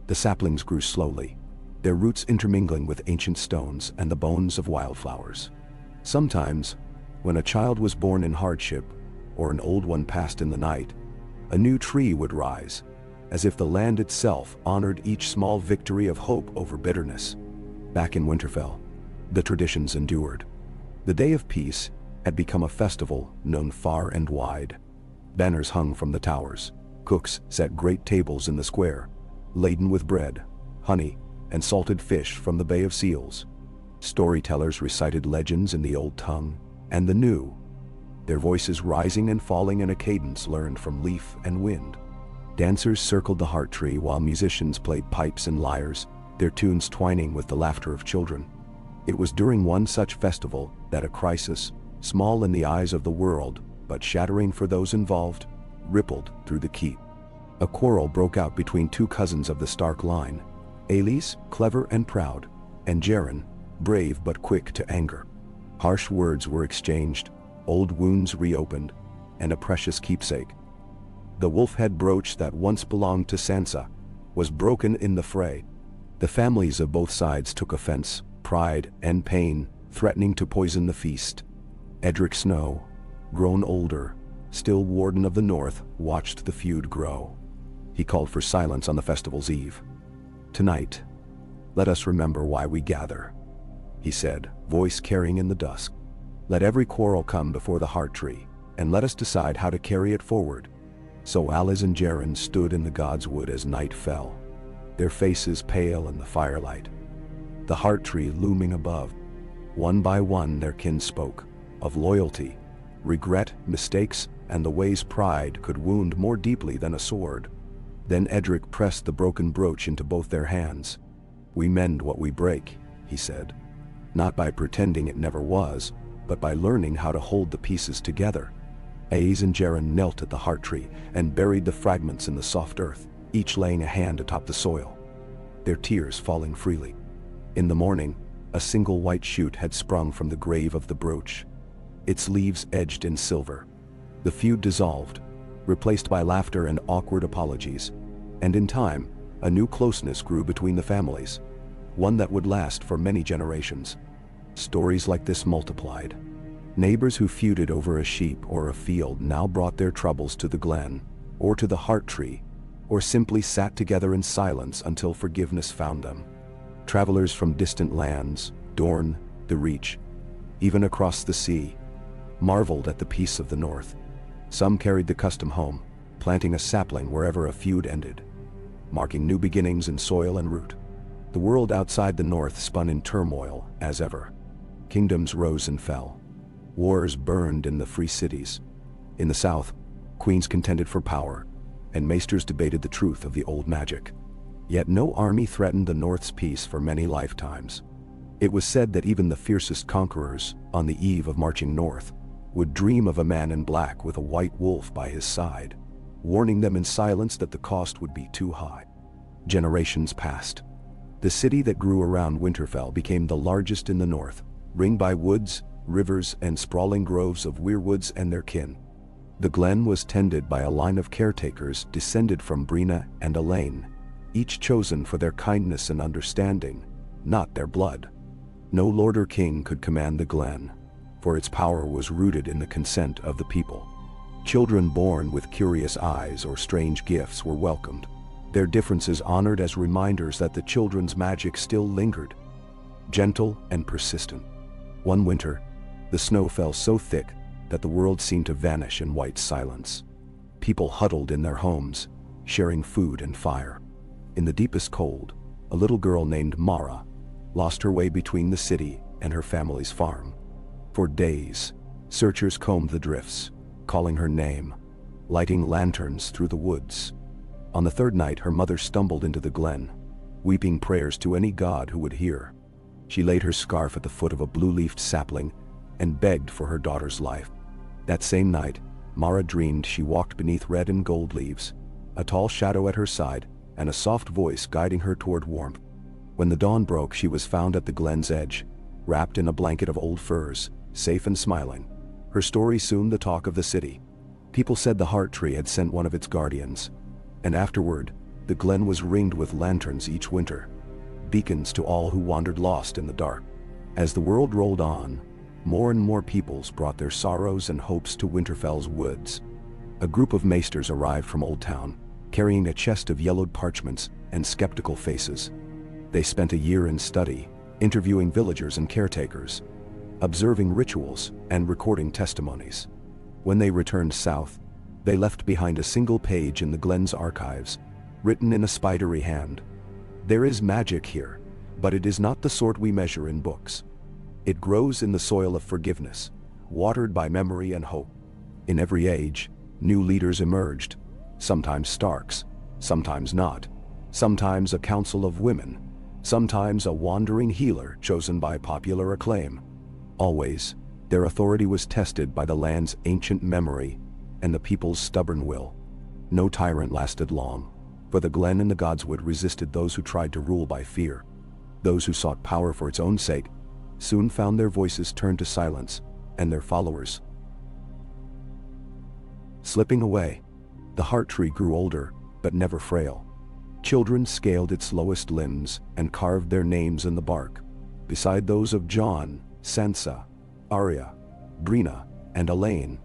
The saplings grew slowly, their roots intermingling with ancient stones and the bones of wildflowers. Sometimes, when a child was born in hardship, or an old one passed in the night, a new tree would rise, as if the land itself honored each small victory of hope over bitterness. Back in Winterfell, the traditions endured. The Day of Peace had become a festival known far and wide. Banners hung from the towers, cooks set great tables in the square, laden with bread, honey, and salted fish from the Bay of Seals. Storytellers recited legends in the old tongue and the new, their voices rising and falling in a cadence learned from leaf and wind. Dancers circled the heart tree while musicians played pipes and lyres, their tunes twining with the laughter of children. It was during one such festival that a crisis, small in the eyes of the world, but shattering for those involved, rippled through the keep. A quarrel broke out between two cousins of the Stark line, Aelys, clever and proud, and Jaren, brave but quick to anger. Harsh words were exchanged, old wounds reopened, and a precious keepsake, the wolf-head brooch that once belonged to Sansa, was broken in the fray. The families of both sides took offense, pride and pain, threatening to poison the feast. Edric Snow, grown older, still Warden of the North, watched the feud grow. He called for silence on the festival's eve. "Tonight, let us remember why we gather," he said, voice carrying in the dusk. "Let every quarrel come before the heart tree, and let us decide how to carry it forward." So Alis and Jaren stood in the Godswood as night fell, their faces pale in the firelight, the heart tree looming above. One by one their kin spoke, of loyalty, regret, mistakes, and the ways pride could wound more deeply than a sword. Then Edric pressed the broken brooch into both their hands. "We mend what we break," he said, "not by pretending it never was, but by learning how to hold the pieces together." Aes and Jaren knelt at the heart tree and buried the fragments in the soft earth, each laying a hand atop the soil. their tears falling freely. In the morning, a single white shoot had sprung from the grave of the brooch, its leaves edged in silver. The feud dissolved, replaced by laughter and awkward apologies, and in time, a new closeness grew between the families, one that would last for many generations. Stories like this multiplied. Neighbors who feuded over a sheep or a field now brought their troubles to the glen, or to the heart tree, or simply sat together in silence until forgiveness found them. Travelers from distant lands, Dorne, the Reach, even across the sea, marveled at the peace of the North. Some carried the custom home, planting a sapling wherever a feud ended, marking new beginnings in soil and root. The world outside the North spun in turmoil, as ever. Kingdoms rose and fell. Wars burned in the free cities. In the South, queens contended for power, and maesters debated the truth of the old magic. Yet no army threatened the North's peace for many lifetimes. It was said that even the fiercest conquerors, on the eve of marching north, would dream of a man in black with a white wolf by his side, warning them in silence that the cost would be too high. Generations passed. The city that grew around Winterfell became the largest in the north, ringed by woods, rivers, and sprawling groves of weirwoods and their kin. The glen was tended by a line of caretakers descended from Brina and Elaine, each chosen for their kindness and understanding, not their blood. No lord or king could command the glen, for its power was rooted in the consent of the people. Children born with curious eyes or strange gifts were welcomed, their differences honored as reminders that the children's magic still lingered, gentle and persistent. One winter, the snow fell so thick that the world seemed to vanish in white silence. People huddled in their homes, sharing food and fire. In the deepest cold, a little girl named Mara lost her way between the city and her family's farm. For days, searchers combed the drifts, calling her name, lighting lanterns through the woods. On the third night, her mother stumbled into the glen, weeping prayers to any god who would hear. She laid her scarf at the foot of a blue-leafed sapling and begged for her daughter's life. That same night, Mara dreamed she walked beneath red and gold leaves, a tall shadow at her side and a soft voice guiding her toward warmth. When the dawn broke, she was found at the glen's edge, wrapped in a blanket of old furs, safe and smiling. Her story soon the talk of the city. People said the Heart Tree had sent one of its guardians, and afterward, the glen was ringed with lanterns each winter, beacons to all who wandered lost in the dark. As the world rolled on, more and more peoples brought their sorrows and hopes to Winterfell's woods. A group of maesters arrived from Old Town, carrying a chest of yellowed parchments and skeptical faces. They spent a year in study, interviewing villagers and caretakers, observing rituals and recording testimonies. When they returned south, they left behind a single page in the glen's archives, written in a spidery hand. There is magic here, but it is not the sort we measure in books. It grows in the soil of forgiveness, watered by memory and hope. In every age, new leaders emerged, sometimes Starks, sometimes not, sometimes a council of women, sometimes a wandering healer chosen by popular acclaim. Always, their authority was tested by the land's ancient memory and the people's stubborn will. No tyrant lasted long, for the glen and the godswood resisted those who tried to rule by fear. Those who sought power for its own sake soon found their voices turned to silence, and their followers slipping away. The Heart Tree grew older, but never frail. Children scaled its lowest limbs and carved their names in the bark, beside those of Jon, Sansa, Arya, Brina, and Elaine.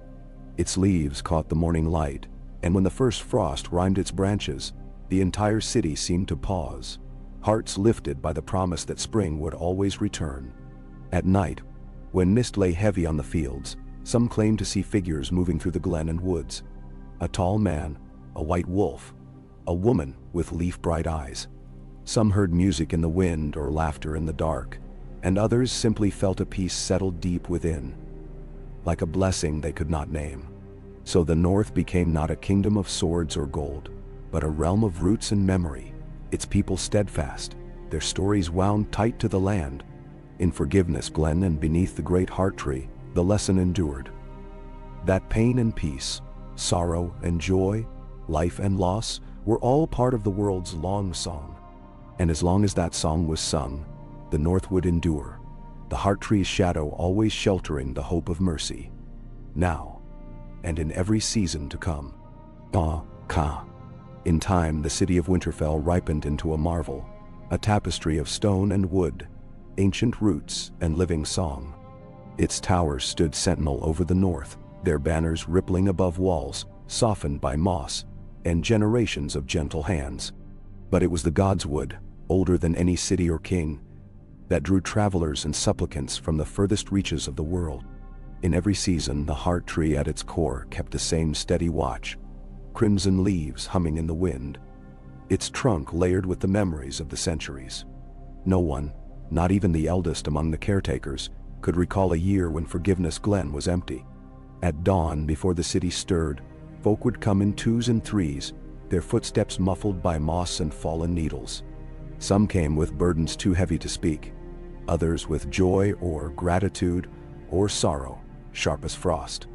Its leaves caught the morning light, and when the first frost rimed its branches, the entire city seemed to pause, hearts lifted by the promise that spring would always return. At night, when mist lay heavy on the fields, some claimed to see figures moving through the glen and woods. A tall man, a white wolf, a woman with leaf-bright eyes. Some heard music in the wind or laughter in the dark, and others simply felt a peace settle deep within, like a blessing they could not name. So the North became not a kingdom of swords or gold, but a realm of roots and memory, its people steadfast, their stories wound tight to the land. In Forgiveness Glen and beneath the great Heart Tree, the lesson endured. That pain and peace, sorrow and joy, life and loss, were all part of the world's long song. And as long as that song was sung, the north would endure, the heart tree's shadow always sheltering the hope of mercy. Now, and in every season to come. Ka. In time, the city of Winterfell ripened into a marvel, a tapestry of stone and wood, ancient roots and living song. Its towers stood sentinel over the north, their banners rippling above walls, softened by moss and generations of gentle hands. But it was the Godswood, older than any city or king, that drew travelers and supplicants from the furthest reaches of the world. In every season, the heart tree at its core kept the same steady watch, crimson leaves humming in the wind, its trunk layered with the memories of the centuries. No one, not even the eldest among the caretakers, could recall a year when Forgiveness Glen was empty. At dawn, before the city stirred, folk would come in twos and threes, their footsteps muffled by moss and fallen needles. Some came with burdens too heavy to speak, others with joy or gratitude or sorrow, sharp as frost.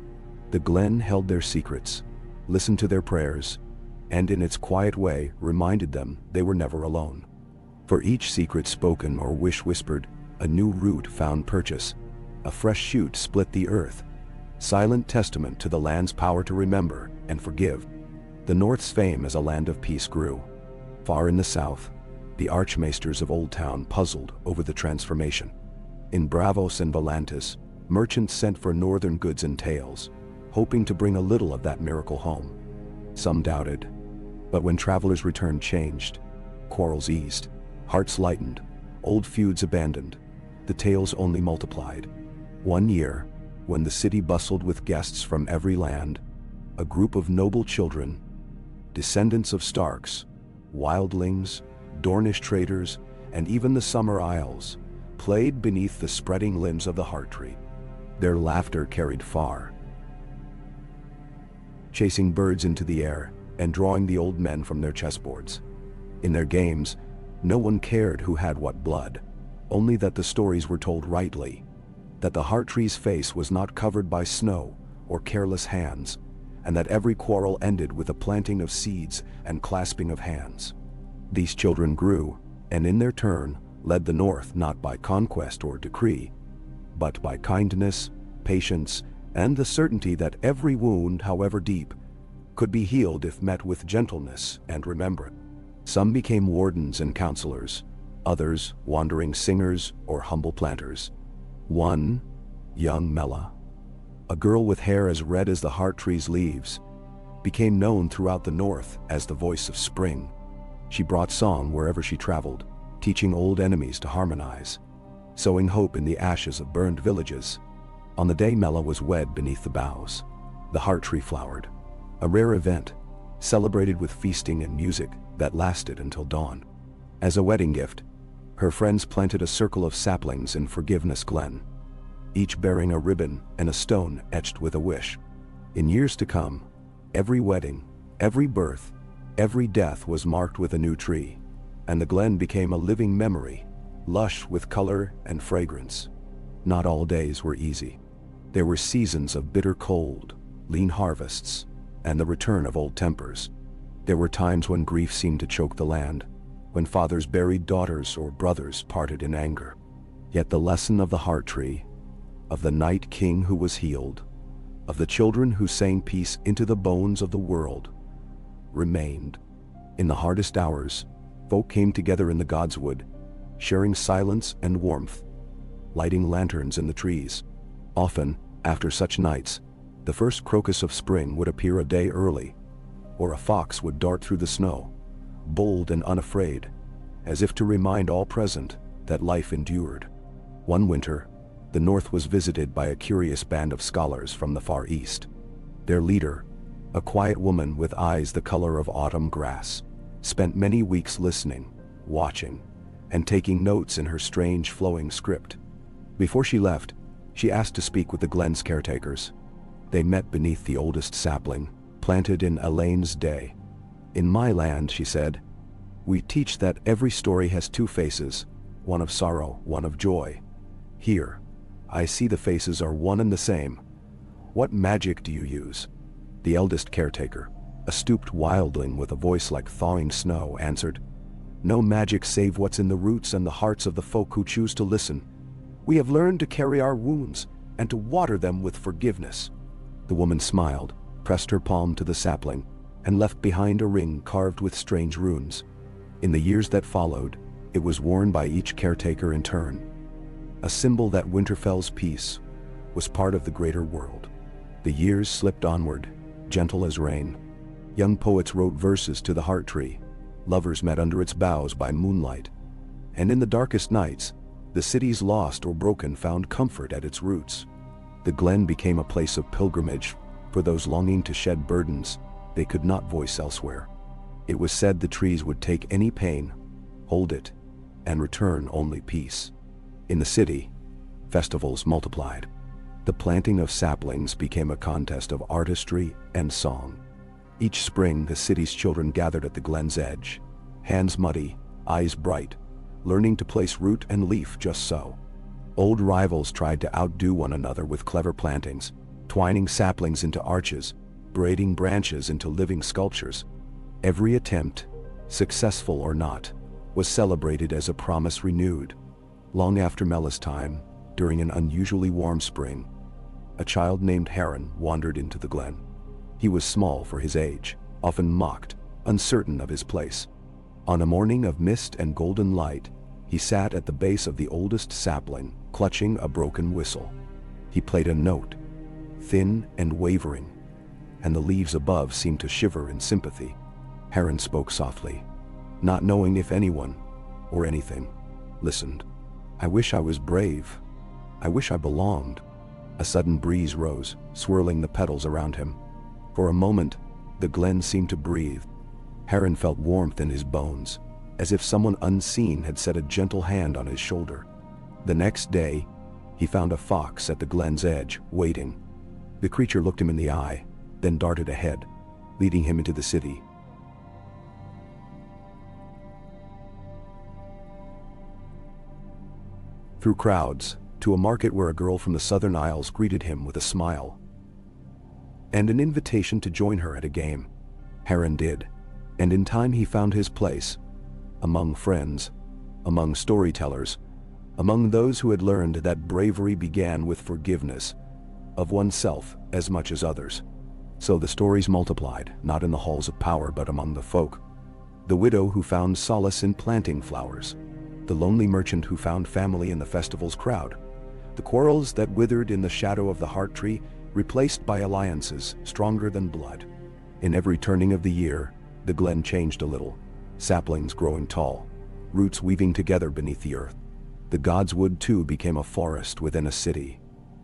The glen held their secrets, listened to their prayers, and in its quiet way reminded them they were never alone. For each secret spoken or wish whispered, a new root found purchase, a fresh shoot split the earth, silent testament to the land's power to remember and forgive. The North's fame as a land of peace grew. Far in the south, the archmaesters of Old Town puzzled over the transformation. In Bravos and Volantis, merchants sent for northern goods and tales, hoping to bring a little of that miracle home. Some doubted, but when travelers returned changed, quarrels eased, hearts lightened, old feuds abandoned, the tales only multiplied. One year, when the city bustled with guests from every land, a group of noble children, descendants of Starks, wildlings, Dornish traders, and even the Summer Isles, played beneath the spreading limbs of the heart tree. Their laughter carried far, chasing birds into the air and drawing the old men from their chessboards. In their games, no one cared who had what blood, only that the stories were told rightly, that the heart tree's face was not covered by snow or careless hands, and that every quarrel ended with a planting of seeds and clasping of hands. These children grew, and in their turn, led the North not by conquest or decree, but by kindness, patience, and the certainty that every wound, however deep, could be healed if met with gentleness and remembrance. Some became wardens and counselors, others wandering singers or humble planters. One, young Mela, a girl with hair as red as the heart tree's leaves, became known throughout the North as the voice of spring. She brought song wherever she traveled, teaching old enemies to harmonize, sowing hope in the ashes of burned villages. On the day Mela was wed beneath the boughs, the heart tree flowered, a rare event, celebrated with feasting and music that lasted until dawn. As a wedding gift, her friends planted a circle of saplings in Forgiveness Glen, each bearing a ribbon and a stone etched with a wish. In years to come, every wedding, every birth, every death was marked with a new tree, and the glen became a living memory, lush with color and fragrance. Not all days were easy. There were seasons of bitter cold, lean harvests, and the return of old tempers. There were times when grief seemed to choke the land, when fathers buried daughters or brothers parted in anger. Yet the lesson of the heart tree, of the night king who was healed, of the children who sang peace into the bones of the world, remained. In the hardest hours, folk came together in the Godswood, sharing silence and warmth, lighting lanterns in the trees. Often, after such nights, the first crocus of spring would appear a day early, or a fox would dart through the snow, bold and unafraid, as if to remind all present that life endured. One winter, the North was visited by a curious band of scholars from the Far East. Their leader, a quiet woman with eyes the color of autumn grass, spent many weeks listening, watching, and taking notes in her strange flowing script. Before she left, she asked to speak with the glen's caretakers. They met beneath the oldest sapling, planted in Elaine's day. "In my land," she said, "we teach that every story has two faces, one of sorrow, one of joy. Here, I see the faces are one and the same. What magic do you use?" The eldest caretaker, a stooped wildling with a voice like thawing snow, answered, No magic save what's in the roots and the hearts of the folk who choose to listen. We have learned to carry our wounds and to water them with forgiveness." The woman smiled, pressed her palm to the sapling, and left behind a ring carved with strange runes. In the years that followed, it was worn by each caretaker in turn, a symbol that Winterfell's peace was part of the greater world. The years slipped onward, gentle as rain. Young poets wrote verses to the heart tree. Lovers met under its boughs by moonlight. And in the darkest nights, the cities lost or broken found comfort at its roots. The glen became a place of pilgrimage for those longing to shed burdens they could not voice elsewhere. It was said the trees would take any pain, hold it, and return only peace. In the city, festivals multiplied. The planting of saplings became a contest of artistry and song. Each spring, the city's children gathered at the glen's edge, hands muddy, eyes bright, learning to place root and leaf just so. Old rivals tried to outdo one another with clever plantings, twining saplings into arches, braiding branches into living sculptures. Every attempt, successful or not, was celebrated as a promise renewed. Long after Mella's time, during an unusually warm spring, a child named Harren wandered into the glen. He was small for his age, often mocked, uncertain of his place. On a morning of mist and golden light, he sat at the base of the oldest sapling, clutching a broken whistle. He played a note, thin and wavering, and the leaves above seemed to shiver in sympathy. Harren spoke softly, not knowing if anyone, or anything, listened. "I wish I was brave. I wish I belonged." A sudden breeze rose, swirling the petals around him. For a moment, the glen seemed to breathe. Harren felt warmth in his bones, as if someone unseen had set a gentle hand on his shoulder. The next day, he found a fox at the glen's edge, waiting. The creature looked him in the eye, then darted ahead, leading him into the city. Through crowds, to a market where a girl from the Southern Isles greeted him with a smile and an invitation to join her at a game. Harren did, and in time he found his place, among friends, among storytellers, among those who had learned that bravery began with forgiveness of oneself as much as others. So the stories multiplied, not in the halls of power but among the folk. The widow who found solace in planting flowers, the lonely merchant who found family in the festival's crowd, the quarrels that withered in the shadow of the heart tree replaced by alliances stronger than blood. In every turning of the year, the glen changed a little, saplings growing tall, roots weaving together beneath the earth. The God's Wood too became a forest within a city,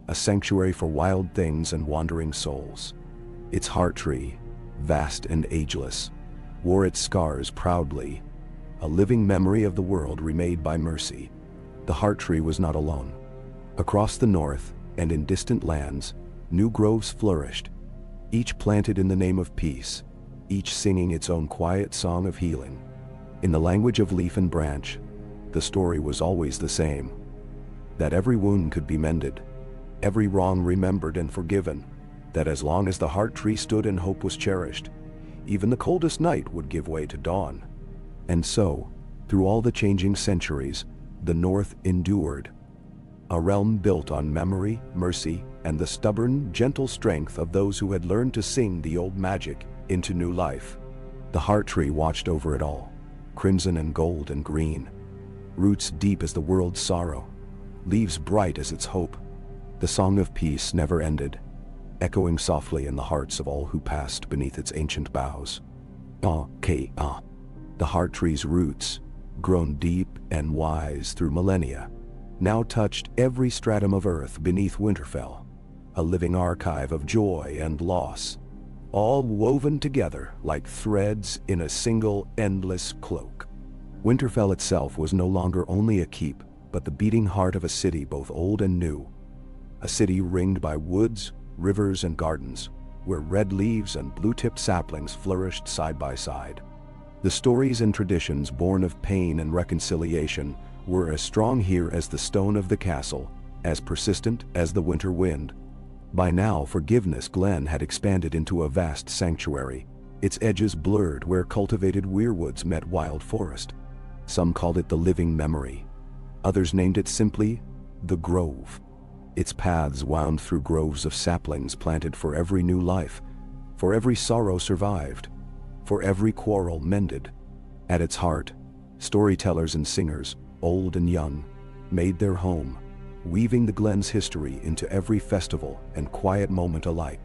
a sanctuary for wild things and wandering souls. Its heart tree, vast and ageless, wore its scars proudly, a living memory of the world remade by mercy. The heart tree was not alone. Across the north and in distant lands, new groves flourished, each planted in the name of peace, each singing its own quiet song of healing. In the language of leaf and branch, the story was always the same, that every wound could be mended, every wrong remembered and forgiven, that as long as the heart tree stood and hope was cherished, even the coldest night would give way to dawn. And so, through all the changing centuries, the North endured, a realm built on memory, mercy, and the stubborn, gentle strength of those who had learned to sing the old magic into new life. The heart tree watched over it all, crimson and gold and green, roots deep as the world's sorrow, leaves bright as its hope. The song of peace never ended, echoing softly in the hearts of all who passed beneath its ancient boughs. The heart tree's roots, grown deep and wise through millennia, now touched every stratum of earth beneath Winterfell, a living archive of joy and loss, all woven together like threads in a single endless cloak. Winterfell itself was no longer only a keep, but the beating heart of a city both old and new, a city ringed by woods, rivers, and gardens, where red leaves and blue-tipped saplings flourished side by side. The stories and traditions born of pain and reconciliation were as strong here as the stone of the castle, as persistent as the winter wind. By now, Forgiveness Glen had expanded into a vast sanctuary, its edges blurred where cultivated weirwoods met wild forest. Some called it the living memory. Others named it simply the Grove. Its paths wound through groves of saplings planted for every new life, for every sorrow survived, for every quarrel mended. At its heart, storytellers and singers, old and young, made their home, weaving the Glen's history into every festival and quiet moment alike.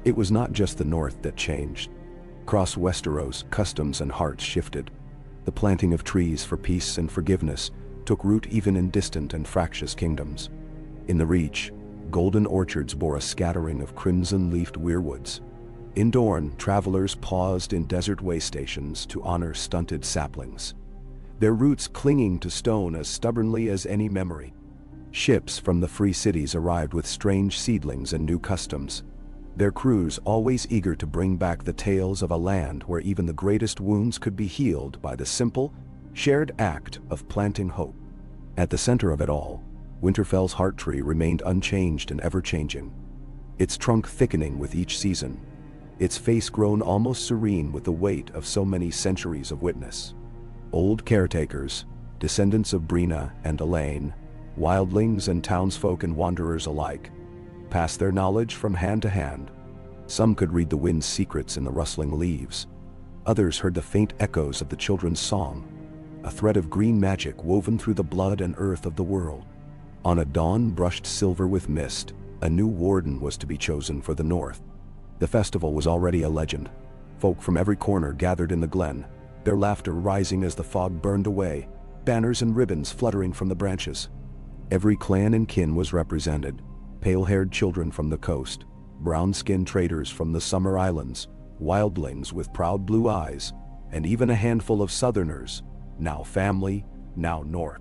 It was not just the North that changed. Across Westeros, customs and hearts shifted. The planting of trees for peace and forgiveness took root even in distant and fractious kingdoms. In the Reach, golden orchards bore a scattering of crimson-leafed weirwoods. In Dorne, travelers paused in desert way stations to honor stunted saplings, their roots clinging to stone as stubbornly as any memory. Ships from the free cities arrived with strange seedlings and new customs, their crews always eager to bring back the tales of a land where even the greatest wounds could be healed by the simple, shared act of planting hope. At the center of it all, Winterfell's heart tree remained unchanged and ever-changing, its trunk thickening with each season, its face grown almost serene with the weight of so many centuries of witness. Old caretakers, descendants of Brina and Elaine, wildlings and townsfolk and wanderers alike, passed their knowledge from hand to hand. Some could read the wind's secrets in the rustling leaves. Others heard the faint echoes of the children's song, a thread of green magic woven through the blood and earth of the world. On a dawn brushed silver with mist, a new warden was to be chosen for the North. The festival was already a legend. Folk from every corner gathered in the glen, their laughter rising as the fog burned away, banners and ribbons fluttering from the branches. Every clan and kin was represented, pale-haired children from the coast, brown-skinned traders from the summer islands, wildlings with proud blue eyes, and even a handful of southerners, now family, now North.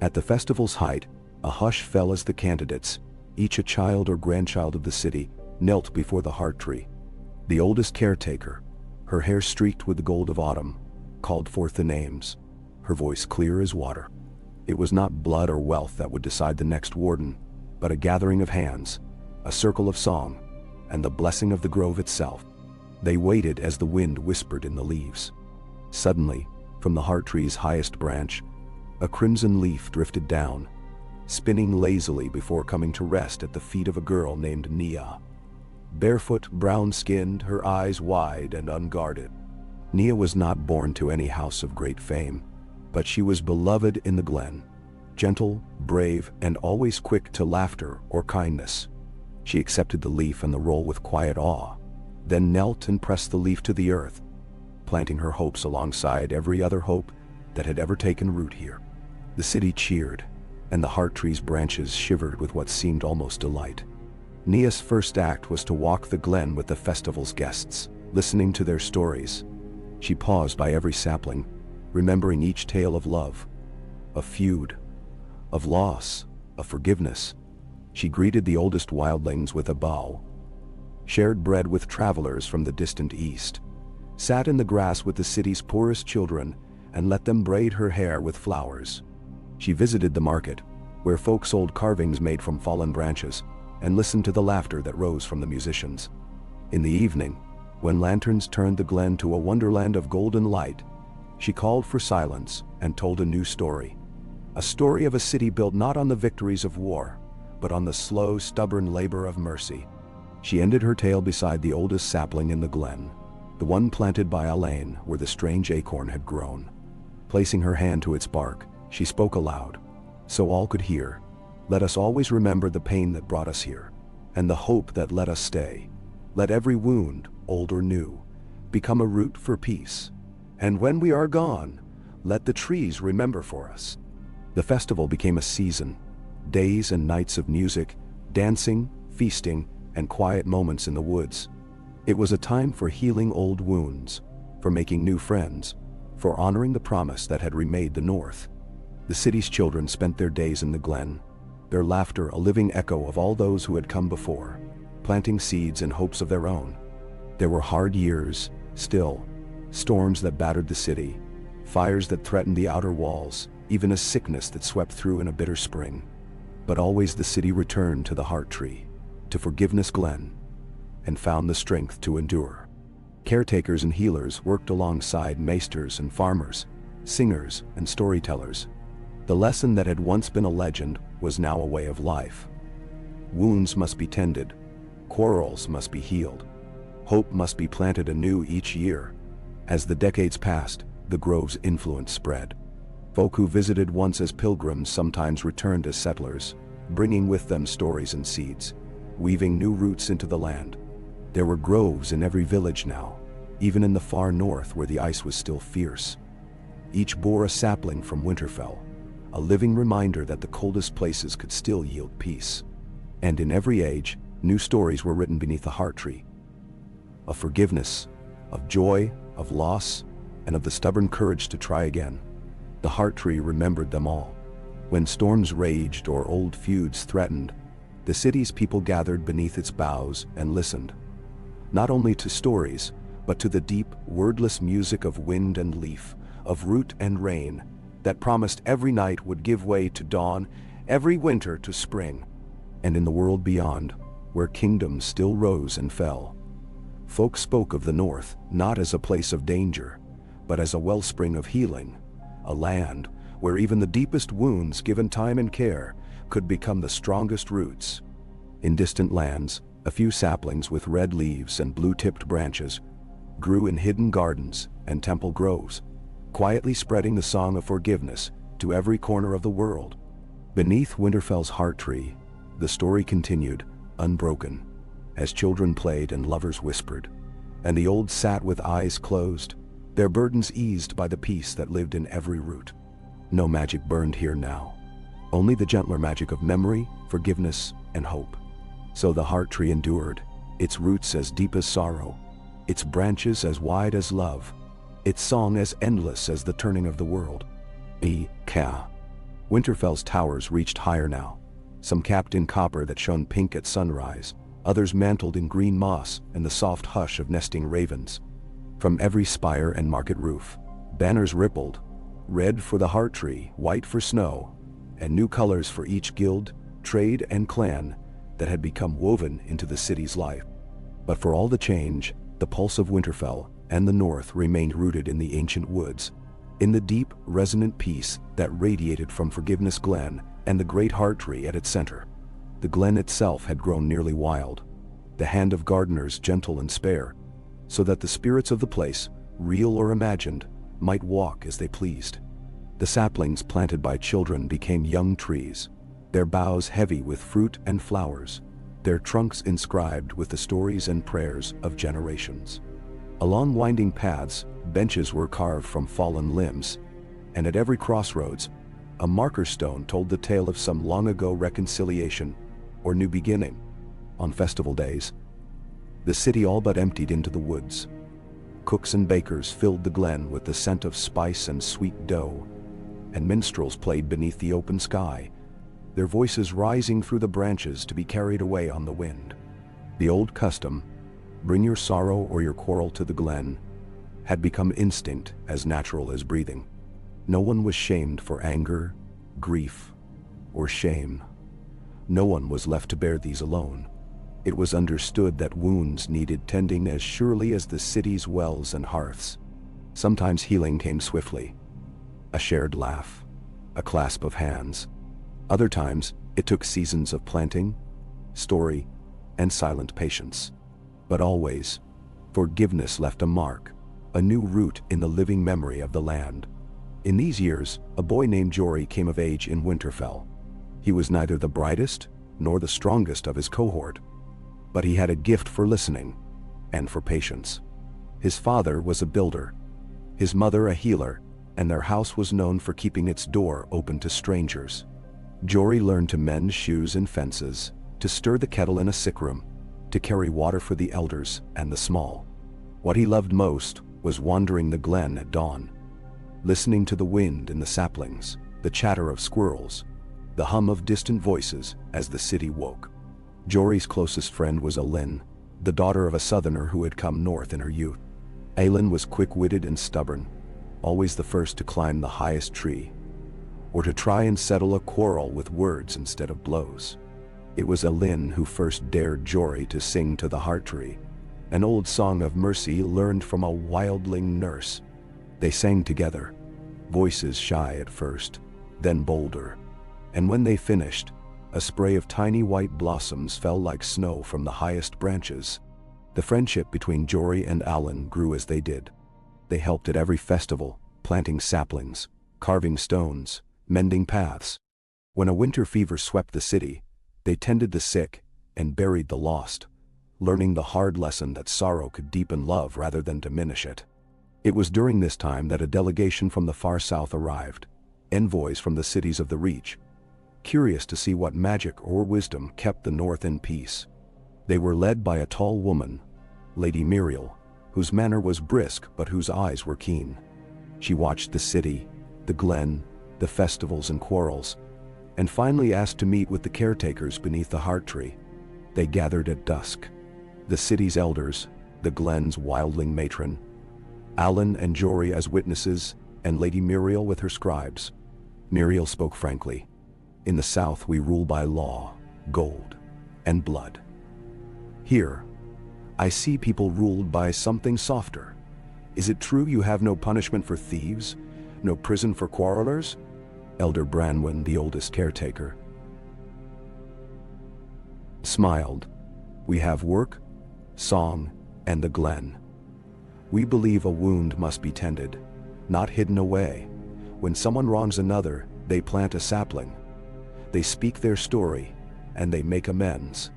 At the festival's height, a hush fell as the candidates, each a child or grandchild of the city, knelt before the heart tree. The oldest caretaker, her hair streaked with the gold of autumn, called forth the names, her voice clear as water. It was not blood or wealth that would decide the next warden, but a gathering of hands, a circle of song, and the blessing of the grove itself. They waited as the wind whispered in the leaves. Suddenly, from the heart tree's highest branch, a crimson leaf drifted down, spinning lazily before coming to rest at the feet of a girl named Nia. Barefoot, brown-skinned, her eyes wide and unguarded. Nia was not born to any house of great fame, but she was beloved in the Glen, gentle, brave, and always quick to laughter or kindness. She accepted the leaf and the roll with quiet awe, then knelt and pressed the leaf to the earth, planting her hopes alongside every other hope that had ever taken root here. The city cheered, and the heart tree's branches shivered with what seemed almost delight. Nia's first act was to walk the glen with the festival's guests, listening to their stories. She paused by every sapling, remembering each tale of love, of feud, of loss, of forgiveness. She greeted the oldest wildlings with a bow, shared bread with travelers from the distant east, sat in the grass with the city's poorest children, and let them braid her hair with flowers. She visited the market, where folk sold carvings made from fallen branches, and listened to the laughter that rose from the musicians. In the evening, when lanterns turned the glen to a wonderland of golden light, she called for silence and told a new story. A story of a city built not on the victories of war, but on the slow, stubborn labor of mercy. She ended her tale beside the oldest sapling in the glen, the one planted by Elaine where the strange acorn had grown. Placing her hand to its bark, she spoke aloud, so all could hear. Let us always remember the pain that brought us here, and the hope that let us stay. Let every wound, old or new, become a root for peace. And when we are gone, let the trees remember for us. The festival became a season, days and nights of music, dancing, feasting, and quiet moments in the woods. It was a time for healing old wounds, for making new friends, for honoring the promise that had remade the North. The city's children spent their days in the glen, their laughter a living echo of all those who had come before, planting seeds and hopes of their own. There were hard years, still, storms that battered the city, fires that threatened the outer walls, even a sickness that swept through in a bitter spring. But always the city returned to the heart tree, to Forgiveness Glen, and found the strength to endure. Caretakers and healers worked alongside maesters and farmers, singers, and storytellers. The lesson that had once been a legend was now a way of life. Wounds must be tended, quarrels must be healed, hope must be planted anew each year. As the decades passed, the grove's influence spread. Folk who visited once as pilgrims sometimes returned as settlers, bringing with them stories and seeds, weaving new roots into the land. There were groves in every village now, even in the far north where the ice was still fierce. Each bore a sapling from Winterfell, a living reminder that the coldest places could still yield peace. And in every age, new stories were written beneath the heart tree. Of forgiveness, of joy, of loss, and of the stubborn courage to try again. The heart tree remembered them all. When storms raged or old feuds threatened, the city's people gathered beneath its boughs and listened, not only to stories, but to the deep, wordless music of wind and leaf, of root and rain, that promised every night would give way to dawn, every winter to spring. And in the world beyond, where kingdoms still rose and fell, folk spoke of the North not as a place of danger, but as a wellspring of healing, a land where even the deepest wounds given time and care could become the strongest roots. In distant lands, a few saplings with red leaves and blue-tipped branches grew in hidden gardens and temple groves, quietly spreading the song of forgiveness to every corner of the world. Beneath Winterfell's heart tree, the story continued, unbroken, as children played and lovers whispered, and the old sat with eyes closed, their burdens eased by the peace that lived in every root. No magic burned here now, only the gentler magic of memory, forgiveness, and hope. So the heart tree endured, its roots as deep as sorrow, its branches as wide as love, its song as endless as the turning of the world. Winterfell's towers reached higher now, some capped in copper that shone pink at sunrise, others mantled in green moss and the soft hush of nesting ravens. From every spire and market roof, banners rippled, red for the heart tree, white for snow, and new colors for each guild, trade, and clan that had become woven into the city's life. But for all the change, the pulse of Winterfell and the North remained rooted in the ancient woods, in the deep, resonant peace that radiated from Forgiveness Glen and the great heart tree at its center. The glen itself had grown nearly wild, the hand of gardeners gentle and spare, so that the spirits of the place, real or imagined, might walk as they pleased. The saplings planted by children became young trees, their boughs heavy with fruit and flowers, their trunks inscribed with the stories and prayers of generations. Along winding paths, benches were carved from fallen limbs, and at every crossroads, a marker stone told the tale of some long-ago reconciliation or new beginning. On festival days, the city all but emptied into the woods. Cooks and bakers filled the glen with the scent of spice and sweet dough, and minstrels played beneath the open sky, their voices rising through the branches to be carried away on the wind. The old custom, bring your sorrow or your quarrel to the glen, had become instinct as natural as breathing. No one was shamed for anger, grief, or shame. No one was left to bear these alone. It was understood that wounds needed tending as surely as the city's wells and hearths. Sometimes healing came swiftly, a shared laugh, a clasp of hands. Other times, it took seasons of planting, story, and silent patience. But always, forgiveness left a mark, a new root in the living memory of the land. In these years, a boy named Jory came of age in Winterfell. He was neither the brightest nor the strongest of his cohort, but he had a gift for listening and for patience. His father was a builder, his mother a healer, and their house was known for keeping its door open to strangers. Jory learned to mend shoes and fences, to stir the kettle in a sick room, to carry water for the elders and the small. What he loved most was wandering the glen at dawn, listening to the wind in the saplings, the chatter of squirrels, the hum of distant voices as the city woke. Jory's closest friend was Aelin, the daughter of a southerner who had come north in her youth. Aelin was quick-witted and stubborn, always the first to climb the highest tree, or to try and settle a quarrel with words instead of blows. It was Aelin who first dared Jory to sing to the heart tree, an old song of mercy learned from a wildling nurse. They sang together, voices shy at first, then bolder. And when they finished, a spray of tiny white blossoms fell like snow from the highest branches. The friendship between Jory and Alan grew as they did. They helped at every festival, planting saplings, carving stones, mending paths. When a winter fever swept the city, they tended the sick and buried the lost, learning the hard lesson that sorrow could deepen love rather than diminish it. It was during this time that a delegation from the far south arrived, envoys from the cities of the Reach, curious to see what magic or wisdom kept the north in peace. They were led by a tall woman, Lady Muriel, whose manner was brisk but whose eyes were keen. She watched the city, the glen, the festivals and quarrels, and finally asked to meet with the caretakers beneath the heart tree. They gathered at dusk. The city's elders, the glen's wildling matron, Alan and Jory as witnesses, and Lady Muriel with her scribes. Muriel spoke frankly. In the south we rule by law, gold, and blood. Here, I see people ruled by something softer. Is it true you have no punishment for thieves, no prison for quarrelers? Elder Branwen, the oldest caretaker, smiled. We have work, song, and the glen. We believe a wound must be tended, not hidden away. When someone wrongs another, they plant a sapling. They speak their story, and they make amends.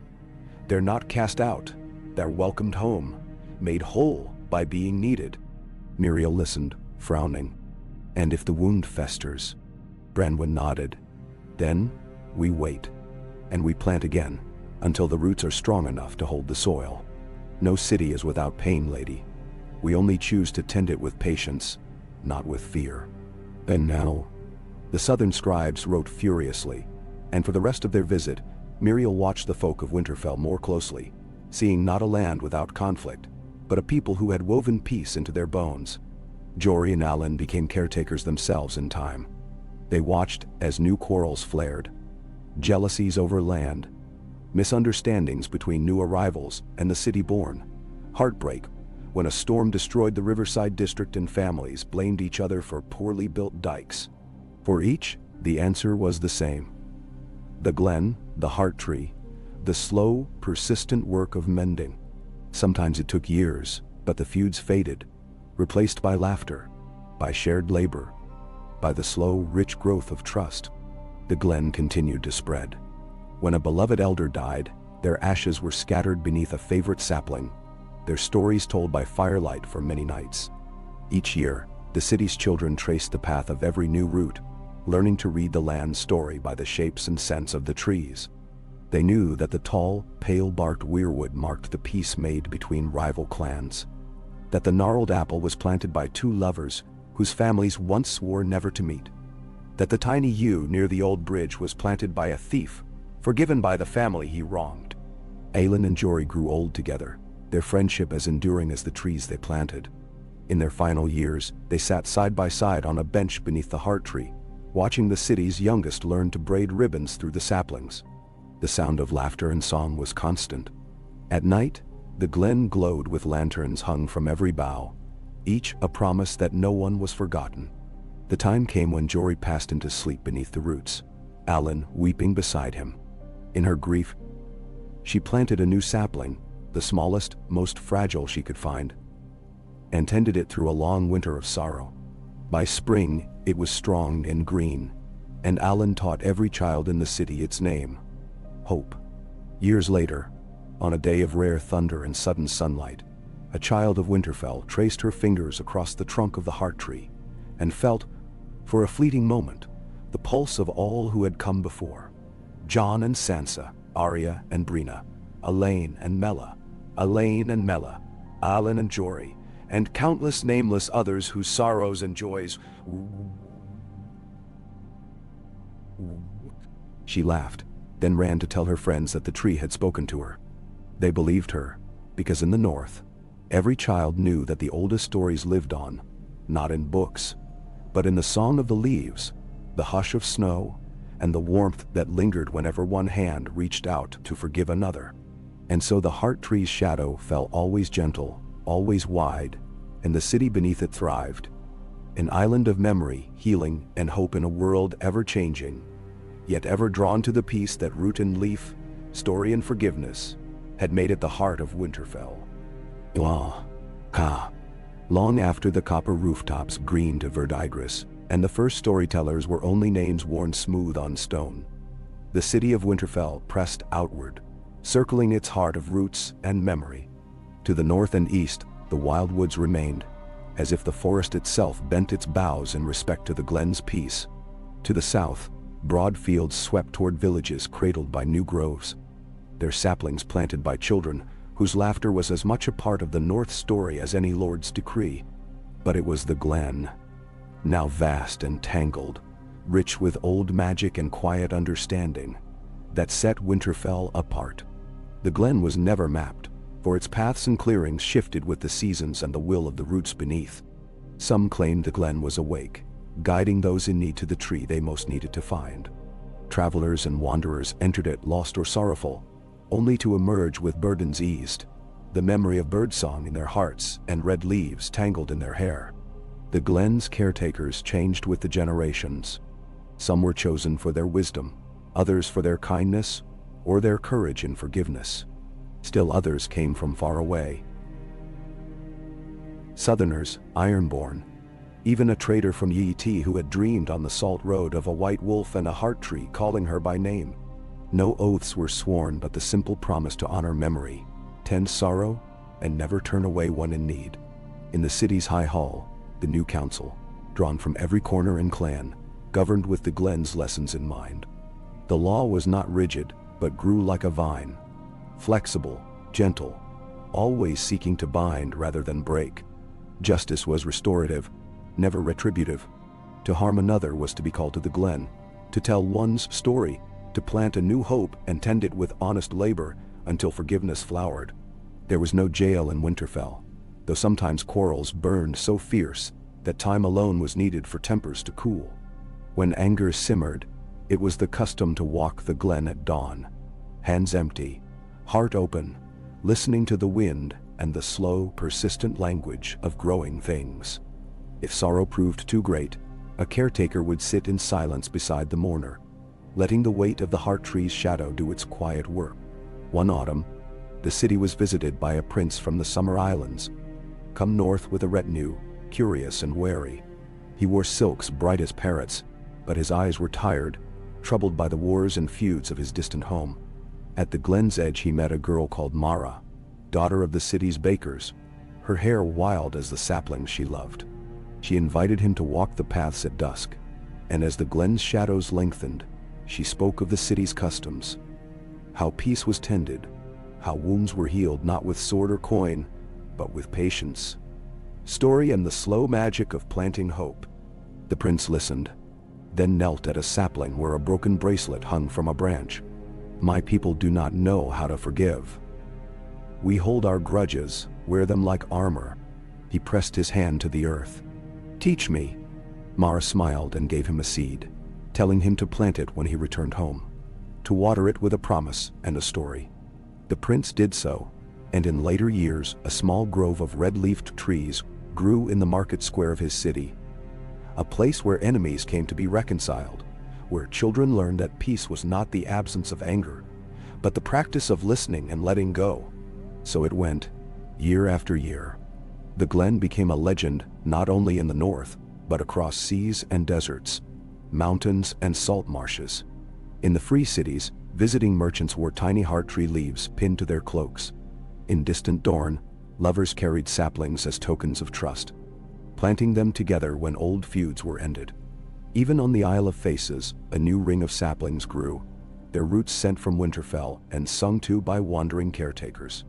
They're not cast out, they're welcomed home, made whole by being needed. Muriel listened, frowning. And if the wound festers? Branwen nodded. Then, we wait, and we plant again, until the roots are strong enough to hold the soil. No city is without pain, lady. We only choose to tend it with patience, not with fear. And now, the southern scribes wrote furiously, and for the rest of their visit, Muriel watched the folk of Winterfell more closely, seeing not a land without conflict, but a people who had woven peace into their bones. Jory and Alan became caretakers themselves in time. They watched as new quarrels flared, jealousies over land, misunderstandings between new arrivals and the city born, heartbreak when a storm destroyed the Riverside district and families blamed each other for poorly built dikes. For each, the answer was the same. The glen, the heart tree, the slow, persistent work of mending. Sometimes it took years, but the feuds faded, replaced by laughter, by shared labor, by the slow, rich growth of trust. The glen continued to spread. When a beloved elder died, their ashes were scattered beneath a favorite sapling, their stories told by firelight for many nights. Each year, the city's children traced the path of every new root, learning to read the land's story by the shapes and scents of the trees. They knew that the tall, pale-barked weirwood marked the peace made between rival clans, that the gnarled apple was planted by two lovers whose families once swore never to meet, that the tiny yew near the old bridge was planted by a thief, forgiven by the family he wronged. Alan and Jory grew old together, their friendship as enduring as the trees they planted. In their final years, they sat side by side on a bench beneath the heart tree, watching the city's youngest learn to braid ribbons through the saplings. The sound of laughter and song was constant. At night, the glen glowed with lanterns hung from every bough, each a promise that no one was forgotten. The time came when Jory passed into sleep beneath the roots, Alan weeping beside him. In her grief, she planted a new sapling, the smallest, most fragile she could find, and tended it through a long winter of sorrow. By spring, it was strong and green, and Alan taught every child in the city its name, Hope. Years later, on a day of rare thunder and sudden sunlight, a child of Winterfell traced her fingers across the trunk of the heart tree and felt, for a fleeting moment, the pulse of all who had come before. Jon and Sansa, Arya and Brienne, Elaine and Mela, Alan and Jory, and countless nameless others whose sorrows and joys. She laughed, then ran to tell her friends that the tree had spoken to her. They believed her, because in the north, every child knew that the oldest stories lived on, not in books, but in the song of the leaves, the hush of snow, and the warmth that lingered whenever one hand reached out to forgive another. And so the heart tree's shadow fell always gentle, always wide, and the city beneath it thrived. an island of memory, healing, and hope in a world ever-changing, yet ever drawn to the peace that root and leaf, story and forgiveness, had made it the heart of Winterfell. Long after the copper rooftops greened to verdigris, and the first storytellers were only names worn smooth on stone, the city of Winterfell pressed outward, circling its heart of roots and memory. To the north and east, the wild woods remained, as if the forest itself bent its boughs in respect to the glen's peace. To the south, broad fields swept toward villages cradled by new groves, their saplings planted by children whose laughter was as much a part of the North's story as any lord's decree. But it was the glen, now vast and tangled, rich with old magic and quiet understanding, that set Winterfell apart. The glen was never mapped, for its paths and clearings shifted with the seasons and the will of the roots beneath. Some claimed the glen was awake, guiding those in need to the tree they most needed to find. Travelers and wanderers entered it lost or sorrowful, only to emerge with burdens eased, the memory of birdsong in their hearts and red leaves tangled in their hair. The glen's caretakers changed with the generations. Some were chosen for their wisdom, others for their kindness or their courage and forgiveness. Still others came from far away. Southerners, ironborn, even a trader from Yi Ti who had dreamed on the salt road of a white wolf and a heart tree calling her by name. No oaths were sworn but the simple promise to honor memory, tend sorrow, and never turn away one in need. In the city's high hall, the new council, drawn from every corner and clan, governed with the glen's lessons in mind. The law was not rigid, but grew like a vine, flexible, gentle, always seeking to bind rather than break. Justice was restorative, never retributive. To harm another was to be called to the glen, to tell one's story, to plant a new hope and tend it with honest labor until forgiveness flowered. There was no jail in Winterfell, though sometimes quarrels burned so fierce that time alone was needed for tempers to cool. When anger simmered, it was the custom to walk the glen at dawn, hands empty, heart open, listening to the wind and the slow, persistent language of growing things. If sorrow proved too great, a caretaker would sit in silence beside the mourner, letting the weight of the heart tree's shadow do its quiet work. One autumn, the city was visited by a prince from the Summer Islands, come north with a retinue, curious and wary. He wore silks bright as parrots, but his eyes were tired, troubled by the wars and feuds of his distant home. At the glen's edge he met a girl called Mara, daughter of the city's bakers, her hair wild as the saplings she loved. She invited him to walk the paths at dusk, and as the glen's shadows lengthened, she spoke of the city's customs, how peace was tended, how wounds were healed not with sword or coin, but with patience, story and the slow magic of planting hope. The prince listened, then knelt at a sapling where a broken bracelet hung from a branch. My people do not know how to forgive. We hold our grudges, wear them like armor. He pressed his hand to the earth. Teach me. Mara smiled and gave him a seed, telling him to plant it when he returned home, to water it with a promise and a story. The prince did so, and in later years a small grove of red-leafed trees grew in the market square of his city, a place where enemies came to be reconciled, where children learned that peace was not the absence of anger, but the practice of listening and letting go. So it went, year after year. The glen became a legend not only in the north, but across seas and deserts, mountains and salt marshes. In the free cities, visiting merchants wore tiny heart tree leaves pinned to their cloaks. In distant Dorne, lovers carried saplings as tokens of trust, planting them together when old feuds were ended. Even on the Isle of Faces, a new ring of saplings grew, their roots sent from Winterfell and sung to by wandering caretakers.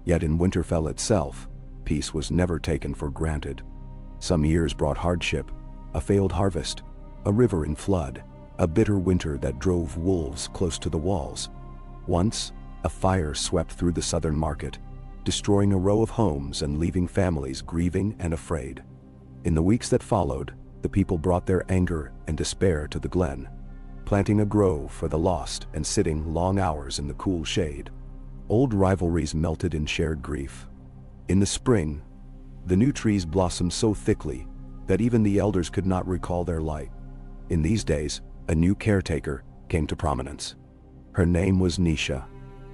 Yet in Winterfell itself, peace was never taken for granted. Some years brought hardship, a failed harvest, a river in flood, a bitter winter that drove wolves close to the walls. Once, a fire swept through the southern market, destroying a row of homes and leaving families grieving and afraid. In the weeks that followed, the people brought their anger and despair to the glen, planting a grove for the lost and sitting long hours in the cool shade. Old rivalries melted in shared grief. In the spring, the new trees blossomed so thickly that even the elders could not recall their light. In these days, a new caretaker came to prominence. Her name was Nisha,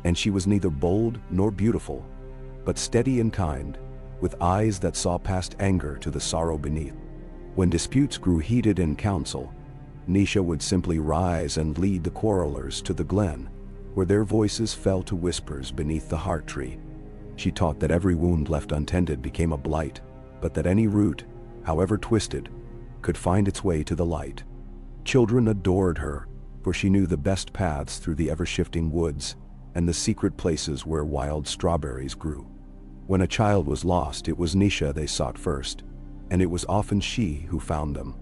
and she was neither bold nor beautiful, but steady and kind, with eyes that saw past anger to the sorrow beneath. When disputes grew heated in council, Nisha would simply rise and lead the quarrelers to the glen, where their voices fell to whispers beneath the heart tree. She taught that every wound left untended became a blight, but that any root, however twisted, could find its way to the light. Children adored her, for she knew the best paths through the ever-shifting woods and the secret places where wild strawberries grew. When a child was lost, it was Nisha they sought first, and it was often she who found them.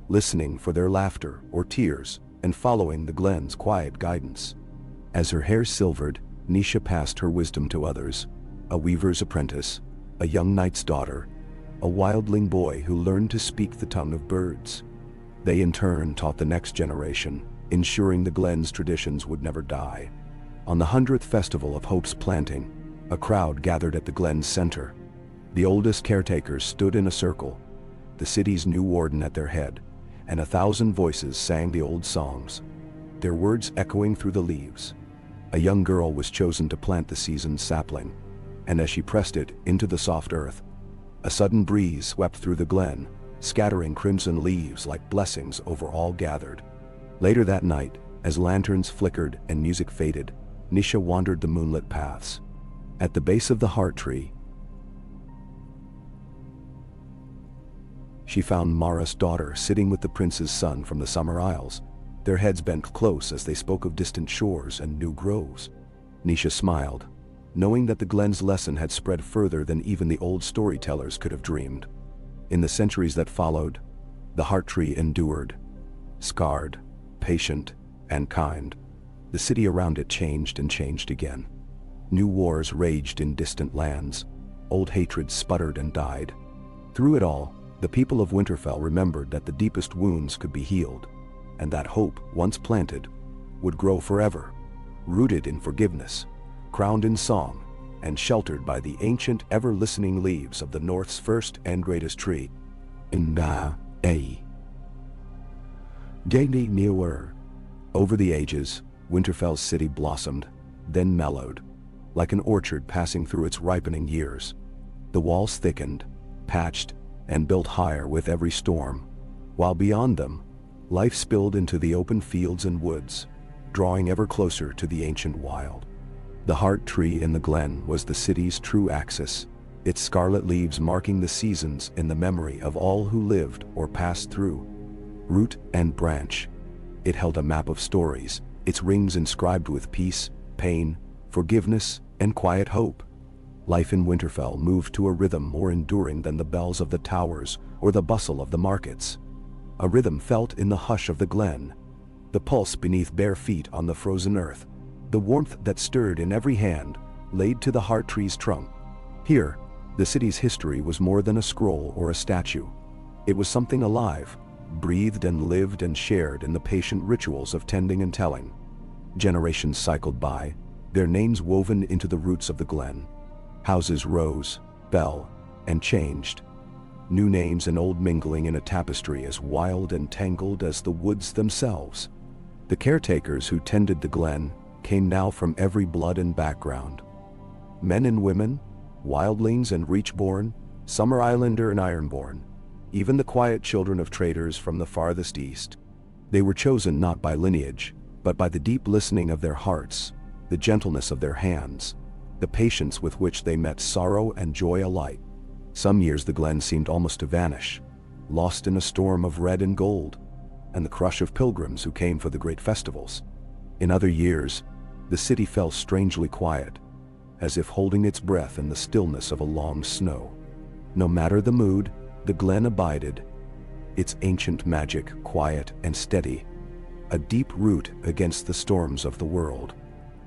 Listening for their laughter or tears and following the glen's quiet guidance. As her hair silvered, Nisha passed her wisdom to others, a weaver's apprentice, a young knight's daughter, a wildling boy who learned to speak the tongue of birds. They in turn taught the next generation, ensuring the glen's traditions would never die. On the 100th festival of Hope's planting, a crowd gathered at the glen's center. The oldest caretakers stood in a circle, the city's new warden at their head, and 1,000 voices sang the old songs, their words echoing through the leaves. A young girl was chosen to plant the season's sapling, and as she pressed it into the soft earth, a sudden breeze swept through the glen, scattering crimson leaves like blessings over all gathered. Later that night, as lanterns flickered and music faded, Nisha wandered the moonlit paths. At the base of the heart tree, she found Mara's daughter sitting with the prince's son from the Summer Isles, their heads bent close as they spoke of distant shores and new groves. Nisha smiled, knowing that the glen's lesson had spread further than even the old storytellers could have dreamed. In the centuries that followed, the heart tree endured, scarred, patient, and kind. The city around it changed and changed again. New wars raged in distant lands, old hatreds sputtered and died. Through it all, the people of Winterfell remembered that the deepest wounds could be healed, and that hope, once planted, would grow forever, rooted in forgiveness, crowned in song, and sheltered by the ancient, ever-listening leaves of the North's first and greatest tree. Over the ages, Winterfell's city blossomed, then mellowed, like an orchard passing through its ripening years. The walls thickened, patched, and built higher with every storm, while beyond them, life spilled into the open fields and woods, drawing ever closer to the ancient wild. The heart tree in the glen was the city's true axis, its scarlet leaves marking the seasons in the memory of all who lived or passed through. Root and branch, it held a map of stories, its rings inscribed with peace, pain, forgiveness, and quiet hope. Life in Winterfell moved to a rhythm more enduring than the bells of the towers or the bustle of the markets. A rhythm felt in the hush of the glen, the pulse beneath bare feet on the frozen earth, the warmth that stirred in every hand laid to the heart tree's trunk. Here, the city's history was more than a scroll or a statue. It was something alive, breathed and lived and shared in the patient rituals of tending and telling. Generations cycled by, their names woven into the roots of the glen. Houses rose, fell, and changed. New names and old mingling in a tapestry as wild and tangled as the woods themselves. The caretakers who tended the glen came now from every blood and background. Men and women, wildlings and reachborn, Summer Islander and Ironborn, even the quiet children of traders from the farthest east. They were chosen not by lineage, but by the deep listening of their hearts, the gentleness of their hands, the patience with which they met sorrow and joy alike. Some years the glen seemed almost to vanish, lost in a storm of red and gold, and the crush of pilgrims who came for the great festivals. In other years, the city fell strangely quiet, as if holding its breath in the stillness of a long snow. No matter the mood, the glen abided, its ancient magic quiet and steady, a deep root against the storms of the world.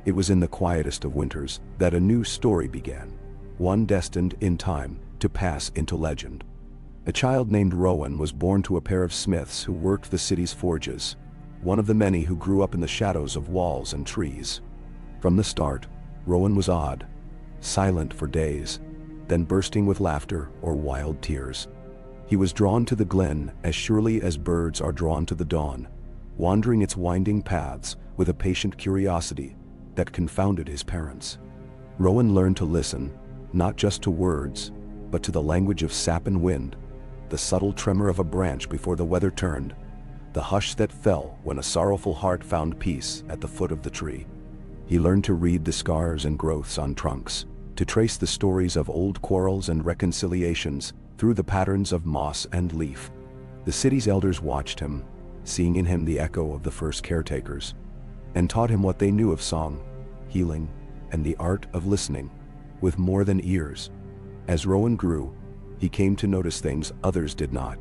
It was in the quietest of winters that a new story began, one destined in time to pass into legend. A child named Rowan was born to a pair of smiths who worked the city's forges, one of the many who grew up in the shadows of walls and trees. From the start, Rowan was odd, silent for days, then bursting with laughter or wild tears. He was drawn to the glen as surely as birds are drawn to the dawn, wandering its winding paths with a patient curiosity that confounded his parents. Rowan learned to listen, not just to words, but to the language of sap and wind, the subtle tremor of a branch before the weather turned, the hush that fell when a sorrowful heart found peace at the foot of the tree. He learned to read the scars and growths on trunks, to trace the stories of old quarrels and reconciliations through the patterns of moss and leaf. The city's elders watched him, seeing in him the echo of the first caretakers, and taught him what they knew of song, healing, and the art of listening, with more than ears. As Rowan grew, he came to notice things others did not.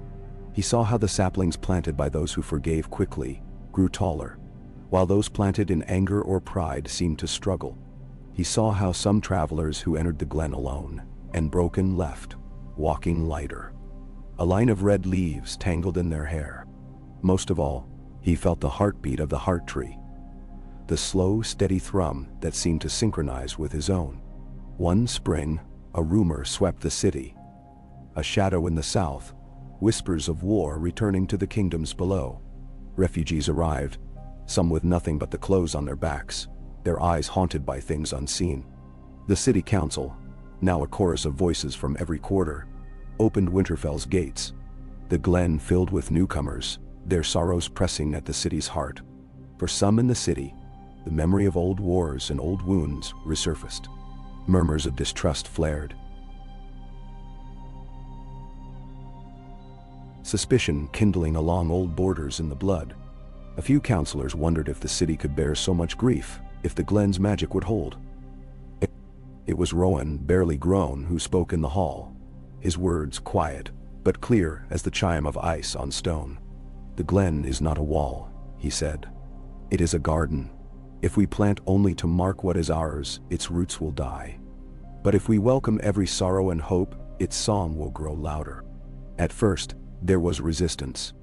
He saw how the saplings planted by those who forgave quickly grew taller, while those planted in anger or pride seemed to struggle. He saw how some travelers who entered the glen alone and broken left, walking lighter, a line of red leaves tangled in their hair. Most of all, he felt the heartbeat of the heart tree, the slow, steady thrum that seemed to synchronize with his own. One spring, a rumor swept the city. A shadow in the south, whispers of war returning to the kingdoms below. Refugees arrived, some with nothing but the clothes on their backs, their eyes haunted by things unseen. The city council, now a chorus of voices from every quarter, opened Winterfell's gates. The glen filled with newcomers, their sorrows pressing at the city's heart. For some in the city, the memory of old wars and old wounds resurfaced. Murmurs of distrust flared. Suspicion kindling along old borders in the blood. A few counselors wondered if the city could bear so much grief, if the glen's magic would hold. It was Rowan, barely grown, who spoke in the hall, his words quiet, but clear as the chime of ice on stone. "The glen is not a wall," he said. "It is a garden. If we plant only to mark what is ours, its roots will die. But if we welcome every sorrow and hope, its song will grow louder." At first, there was resistance.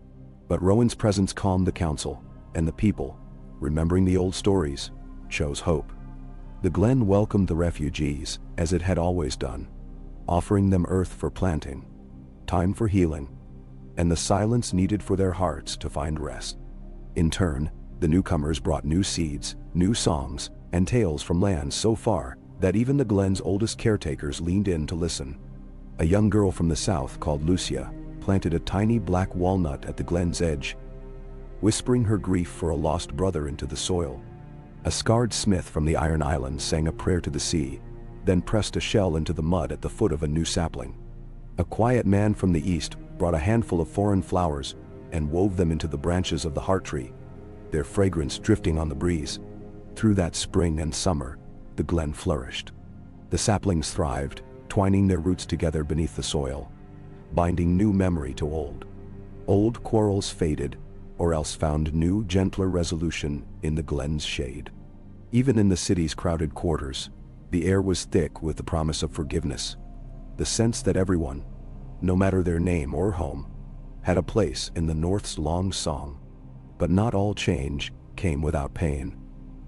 But Rowan's presence calmed the council, and the people, remembering the old stories, chose hope. The glen welcomed the refugees, as it had always done, offering them earth for planting, time for healing, and the silence needed for their hearts to find rest. In turn, the newcomers brought new seeds, new songs, and tales from lands so far that even the glen's oldest caretakers leaned in to listen. A young girl from the south called Lucia planted a tiny black walnut at the glen's edge, whispering her grief for a lost brother into the soil. A scarred smith from the Iron Islands sang a prayer to the sea, then pressed a shell into the mud at the foot of a new sapling. A quiet man from the east brought a handful of foreign flowers and wove them into the branches of the heart tree, their fragrance drifting on the breeze. Through that spring and summer, the glen flourished. The saplings thrived, twining their roots together beneath the soil, binding new memory to old. Old quarrels faded, or else found new, gentler resolution in the glen's shade. Even in the city's crowded quarters, the air was thick with the promise of forgiveness, the sense that everyone, no matter their name or home, had a place in the North's long song. But not all change came without pain.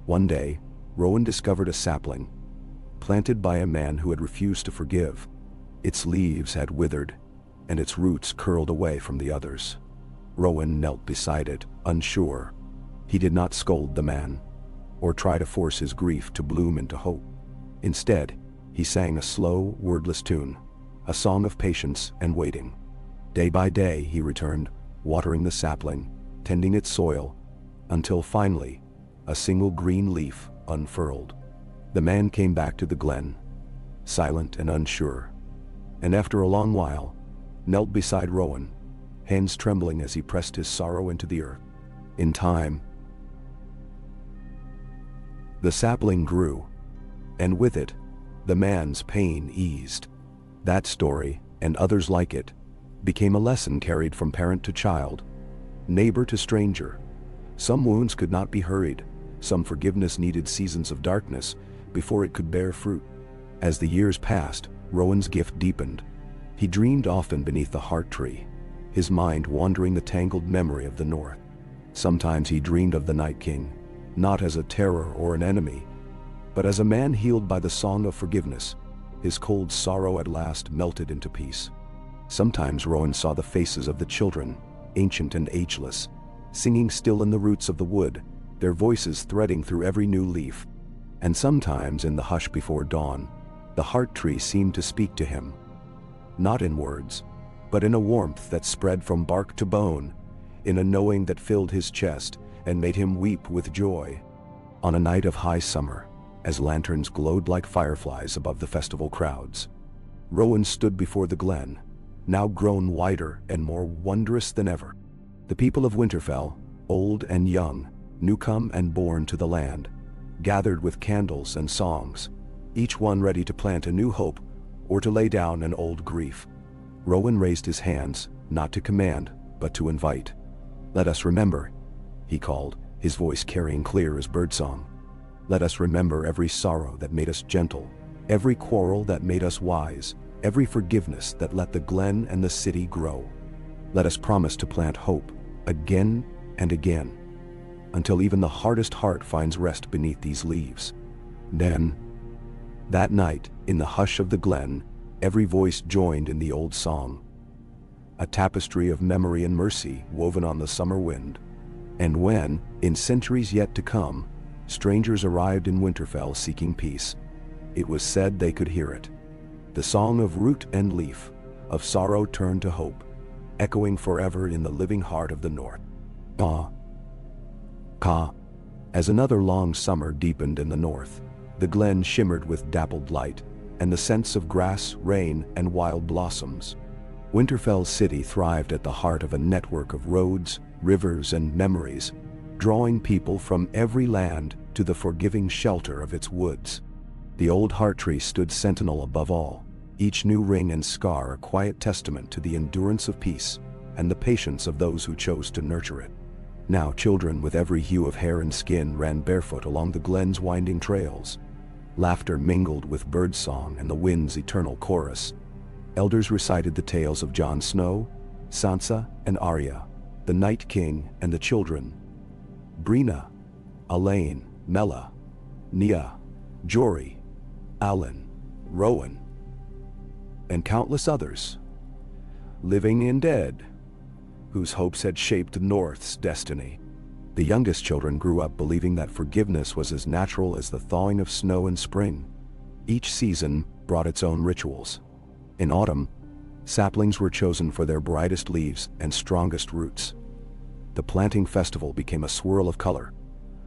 One day, Rowan discovered a sapling, planted by a man who had refused to forgive. Its leaves had withered, and its roots curled away from the others. Rowan knelt beside it, unsure. He did not scold the man, or try to force his grief to bloom into hope. Instead, he sang a slow, wordless tune, a song of patience and waiting. Day by day he returned, watering the sapling, tending its soil, until finally, a single green leaf unfurled. The man came back to the glen, silent and unsure, and after a long while, knelt beside Rowan, hands trembling as he pressed his sorrow into the earth. In time, the sapling grew, and with it, the man's pain eased. That story, and others like it, became a lesson carried from parent to child, neighbor to stranger. Some wounds could not be hurried, some forgiveness needed seasons of darkness before it could bear fruit. As the years passed, Rowan's gift deepened. He dreamed often beneath the heart tree, his mind wandering the tangled memory of the North. Sometimes he dreamed of the Night King, not as a terror or an enemy, but as a man healed by the song of forgiveness. His cold sorrow at last melted into peace. Sometimes Rowan saw the faces of the children, ancient and ageless, singing still in the roots of the wood, their voices threading through every new leaf. And sometimes in the hush before dawn, the heart tree seemed to speak to him. Not in words, but in a warmth that spread from bark to bone, in a knowing that filled his chest and made him weep with joy. On a night of high summer, as lanterns glowed like fireflies above the festival crowds, Rowan stood before the glen, now grown wider and more wondrous than ever. The people of Winterfell, old and young, newcome and born to the land, gathered with candles and songs, each one ready to plant a new hope or to lay down an old grief. Rowan raised his hands, not to command, but to invite. "Let us remember," he called, his voice carrying clear as birdsong. "Let us remember every sorrow that made us gentle, every quarrel that made us wise, every forgiveness that let the glen and the city grow. Let us promise to plant hope, again and again, until even the hardest heart finds rest beneath these leaves." Then, that night, in the hush of the glen, every voice joined in the old song, a tapestry of memory and mercy woven on the summer wind. And when, in centuries yet to come, strangers arrived in Winterfell seeking peace, it was said they could hear it. The song of root and leaf, of sorrow turned to hope, echoing forever in the living heart of the North. Ka. As another long summer deepened in the north, the glen shimmered with dappled light, and the scents of grass, rain, and wild blossoms. Winterfell city thrived at the heart of a network of roads, rivers, and memories, drawing people from every land to the forgiving shelter of its woods. The old heart tree stood sentinel above all, each new ring and scar a quiet testament to the endurance of peace and the patience of those who chose to nurture it. Now children with every hue of hair and skin ran barefoot along the glen's winding trails. Laughter mingled with birdsong and the wind's eternal chorus. Elders recited the tales of Jon Snow, Sansa, and Arya, the Night King and the children, Brina, Elaine, Mela, Nia, Jory, Alan, Rowan, and countless others, living and dead, whose hopes had shaped the North's destiny. The youngest children grew up believing that forgiveness was as natural as the thawing of snow in spring. Each season brought its own rituals. In autumn, saplings were chosen for their brightest leaves and strongest roots. The planting festival became a swirl of color,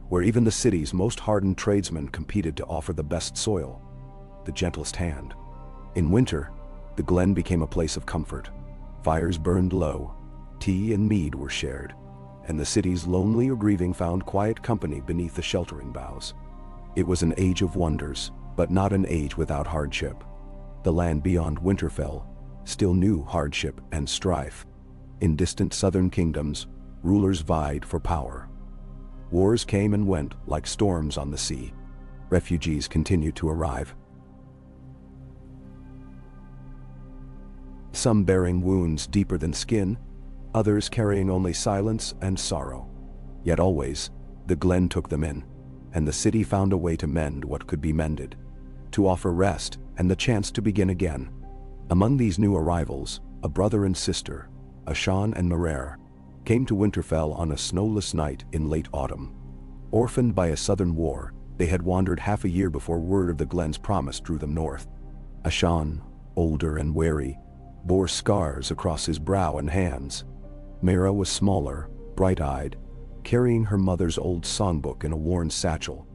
where even the city's most hardened tradesmen competed to offer the best soil, the gentlest hand. In winter, the glen became a place of comfort. Fires burned low, tea and mead were shared, and the city's lonely or grieving found quiet company beneath the sheltering boughs. It was an age of wonders, but not an age without hardship. The land beyond Winterfell still knew hardship and strife. In distant southern kingdoms, rulers vied for power. Wars came and went like storms on the sea. Refugees continued to arrive, some bearing wounds deeper than skin, others carrying only silence and sorrow. Yet always, the glen took them in, and the city found a way to mend what could be mended, to offer rest and the chance to begin again. Among these new arrivals, a brother and sister, Ashan and Merer, came to Winterfell on a snowless night in late autumn. Orphaned by a southern war, they had wandered half a year before word of the glen's promise drew them north. Ashan, older and wary, bore scars across his brow and hands. Meera was smaller, bright-eyed, carrying her mother's old songbook in a worn satchel.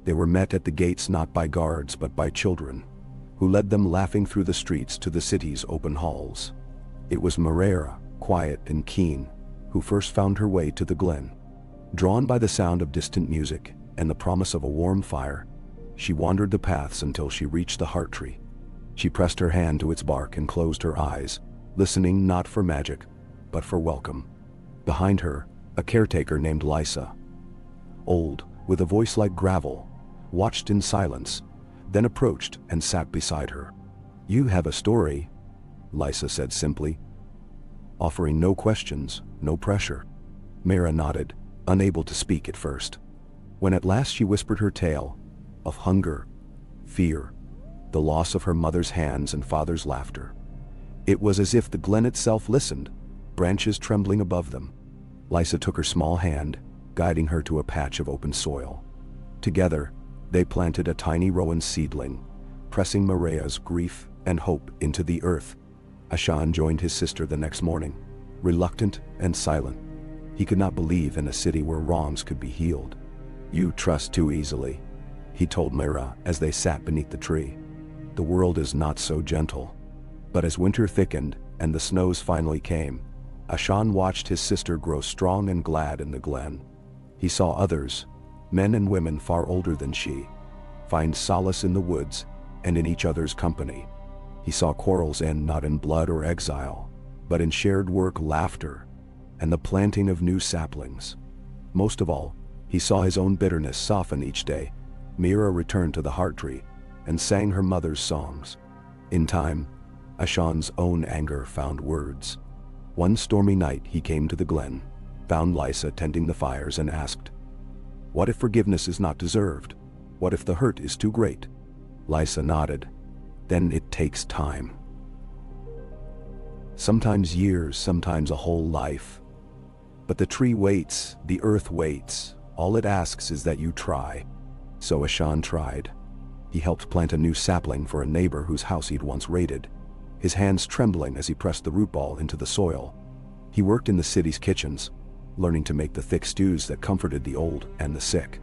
They were met at the gates not by guards but by children, who led them laughing through the streets to the city's open halls. It was Meera, quiet and keen, who first found her way to the glen. Drawn by the sound of distant music and the promise of a warm fire, she wandered the paths until she reached the heart tree. She pressed her hand to its bark and closed her eyes, listening not for magic, but for welcome. Behind her, a caretaker named Lysa, old, with a voice like gravel, watched in silence, then approached and sat beside her. "You have a story," Lysa said simply, offering no questions, no pressure. Meera nodded, unable to speak at first. When at last she whispered her tale, of hunger, fear, the loss of her mother's hands and father's laughter, It was as if the glen itself listened, branches trembling above them. Lysa took her small hand, guiding her to a patch of open soil. Together, they planted a tiny rowan seedling, pressing Marea's grief and hope into the earth. Ashan joined his sister the next morning, reluctant and silent. He could not believe in a city where wrongs could be healed. "You trust too easily," he told Mira as they sat beneath the tree. "The world is not so gentle." But as winter thickened and the snows finally came, Ashan watched his sister grow strong and glad in the glen. He saw others, men and women far older than she, find solace in the woods and in each other's company. He saw quarrels end not in blood or exile, but in shared work, laughter, and the planting of new saplings. Most of all, he saw his own bitterness soften each day. Mira returned to the heart tree and sang her mother's songs. In time, Ashan's own anger found words. One stormy night he came to the glen, found Lysa tending the fires and asked, "What if forgiveness is not deserved? What if the hurt is too great?" Lysa nodded. "Then it takes time. Sometimes years, sometimes a whole life. But the tree waits, the earth waits. All it asks is that you try." So Ashan tried. He helped plant a new sapling for a neighbor whose house he'd once raided, his hands trembling as he pressed the root ball into the soil. He worked in the city's kitchens, learning to make the thick stews that comforted the old and the sick.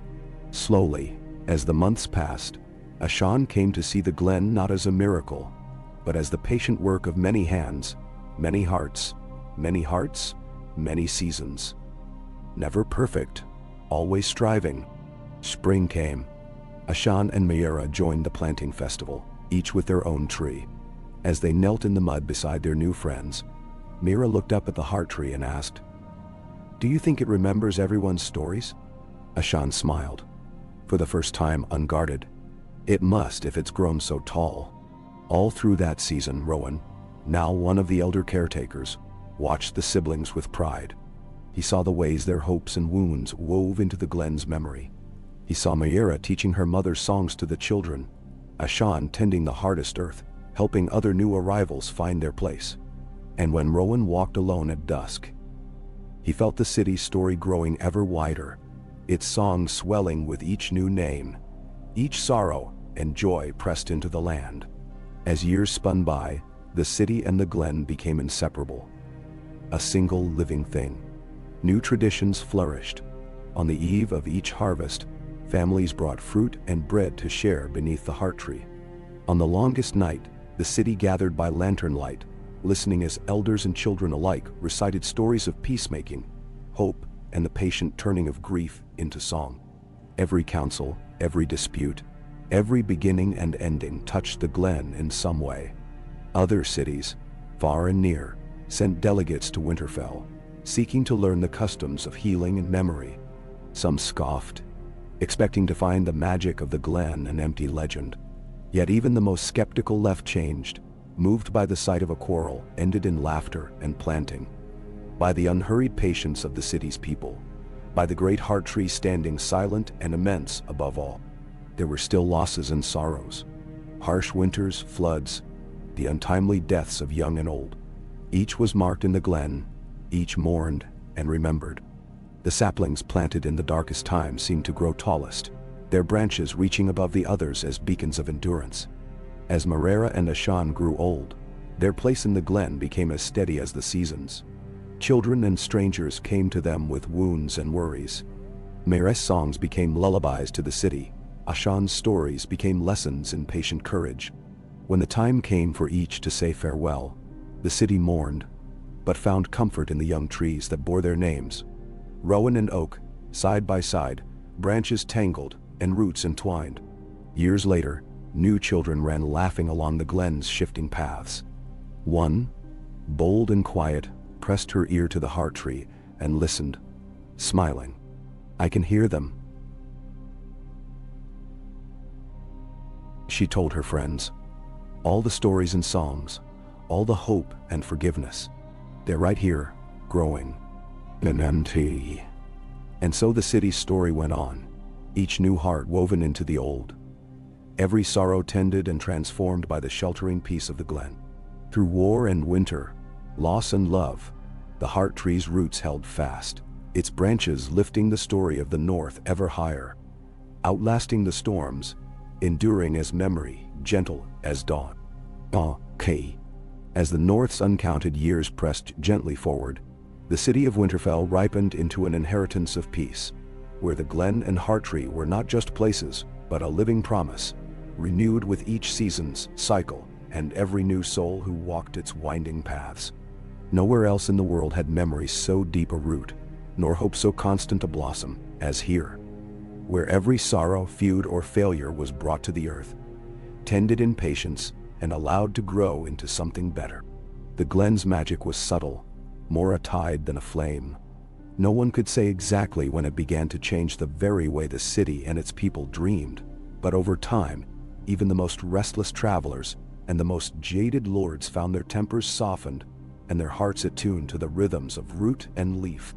Slowly, as the months passed, Ashan came to see the glen not as a miracle, but as the patient work of many hands, many hearts, many seasons. Never perfect, always striving. Spring came. Ashan and Mayra joined the planting festival, each with their own tree. As they knelt in the mud beside their new friends, Mira looked up at the heart tree and asked, "Do you think it remembers everyone's stories?" Ashan smiled, for the first time unguarded. "It must if it's grown so tall." All through that season, Rowan, now one of the elder caretakers, watched the siblings with pride. He saw the ways their hopes and wounds wove into the glen's memory. He saw Mayra teaching her mother's songs to the children, Ashan tending the hardest earth, helping other new arrivals find their place. And when Rowan walked alone at dusk, he felt the city's story growing ever wider, its song swelling with each new name, each sorrow and joy pressed into the land. As years spun by, the city and the glen became inseparable, a single living thing. New traditions flourished. On the eve of each harvest, families brought fruit and bread to share beneath the heart tree. On the longest night, the city gathered by lantern light, listening as elders and children alike recited stories of peacemaking, hope, and the patient turning of grief into song. Every council, every dispute, every beginning and ending touched the glen in some way. Other cities, far and near, sent delegates to Winterfell, seeking to learn the customs of healing and memory. Some scoffed, expecting to find the magic of the glen an empty legend. Yet even the most skeptical left changed, moved by the sight of a quarrel ended in laughter and planting. By the unhurried patience of the city's people, by the great heart tree standing silent and immense above all. There were still losses and sorrows, harsh winters, floods, the untimely deaths of young and old. Each was marked in the glen, each mourned and remembered. The saplings planted in the darkest time seemed to grow tallest, their branches reaching above the others as beacons of endurance. As Marera and Ashan grew old, their place in the glen became as steady as the seasons. Children and strangers came to them with wounds and worries. Mare's songs became lullabies to the city. Ashan's stories became lessons in patient courage. When the time came for each to say farewell, the city mourned, but found comfort in the young trees that bore their names. Rowan and oak, side by side, branches tangled and roots entwined. Years later, new children ran laughing along the glen's shifting paths. One, bold and quiet, pressed her ear to the heart tree and listened, smiling. "I can hear them," she told her friends. "All the stories and songs, all the hope and forgiveness. They're right here, growing." And so the city's story went on, each new heart woven into the old. Every sorrow tended and transformed by the sheltering peace of the glen. Through war and winter, loss and love, the heart tree's roots held fast, its branches lifting the story of the North ever higher, outlasting the storms, enduring as memory, gentle as dawn. As the North's uncounted years pressed gently forward, the city of Winterfell ripened into an inheritance of peace, where the Glen and Hearttree were not just places, but a living promise, renewed with each season's cycle and every new soul who walked its winding paths. Nowhere else in the world had memories so deep a root, nor hope so constant a blossom, as here, where every sorrow, feud, or failure was brought to the earth, tended in patience, and allowed to grow into something better. The Glen's magic was subtle, more a tide than a flame. No one could say exactly when it began to change the very way the city and its people dreamed, but over time, even the most restless travelers and the most jaded lords found their tempers softened and their hearts attuned to the rhythms of root and leaf.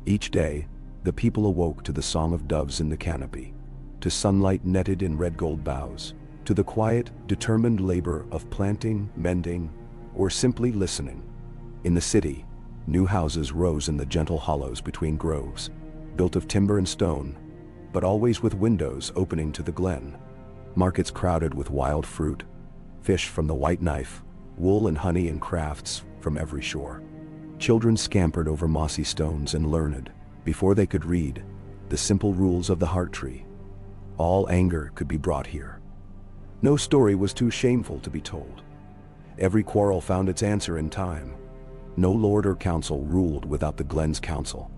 Each day, the people awoke to the song of doves in the canopy, to sunlight netted in red gold boughs, to the quiet, determined labor of planting, mending, or simply listening. In the city, new houses rose in the gentle hollows between groves, built of timber and stone, but always with windows opening to the glen. Markets crowded with wild fruit, fish from the White Knife, wool and honey and crafts from every shore. Children scampered over mossy stones and learned, before they could read, the simple rules of the heart tree. All anger could be brought here. No story was too shameful to be told. Every quarrel found its answer in time. No lord or council ruled without the Glen's counsel.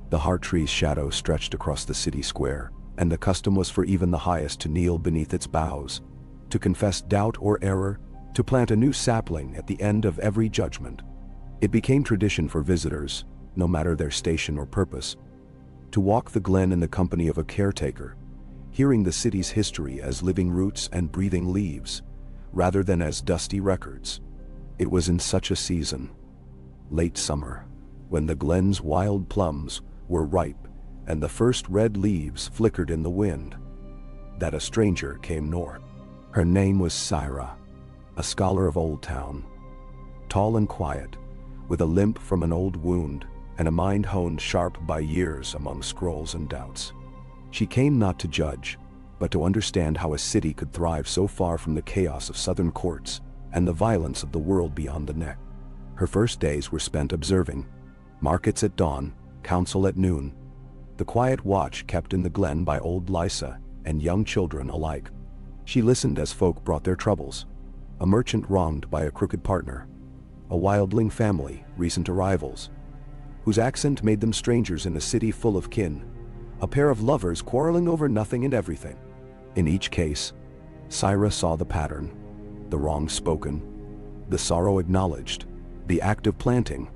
The heart tree's shadow stretched across the city square, and the custom was for even the highest to kneel beneath its boughs, to confess doubt or error, to plant a new sapling at the end of every judgment. It became tradition for visitors, no matter their station or purpose, to walk the Glen in the company of a caretaker, hearing the city's history as living roots and breathing leaves, rather than as dusty records. It was in such a season, late summer, when the Glen's wild plums were ripe and the first red leaves flickered in the wind, that a stranger came north. Her name was Saira, a scholar of Old Town, tall and quiet, with a limp from an old wound and a mind honed sharp by years among scrolls and doubts. She came not to judge, but to understand how a city could thrive so far from the chaos of southern courts and the violence of the world beyond the neck. Her first days were spent observing, markets at dawn, council at noon, the quiet watch kept in the Glen by old Lysa and young children alike. She listened as folk brought their troubles, a merchant wronged by a crooked partner, a wildling family, recent arrivals, whose accent made them strangers in a city full of kin, a pair of lovers quarreling over nothing and everything. In each case, Saira saw the pattern, the wrong spoken, the sorrow acknowledged, the act of planting,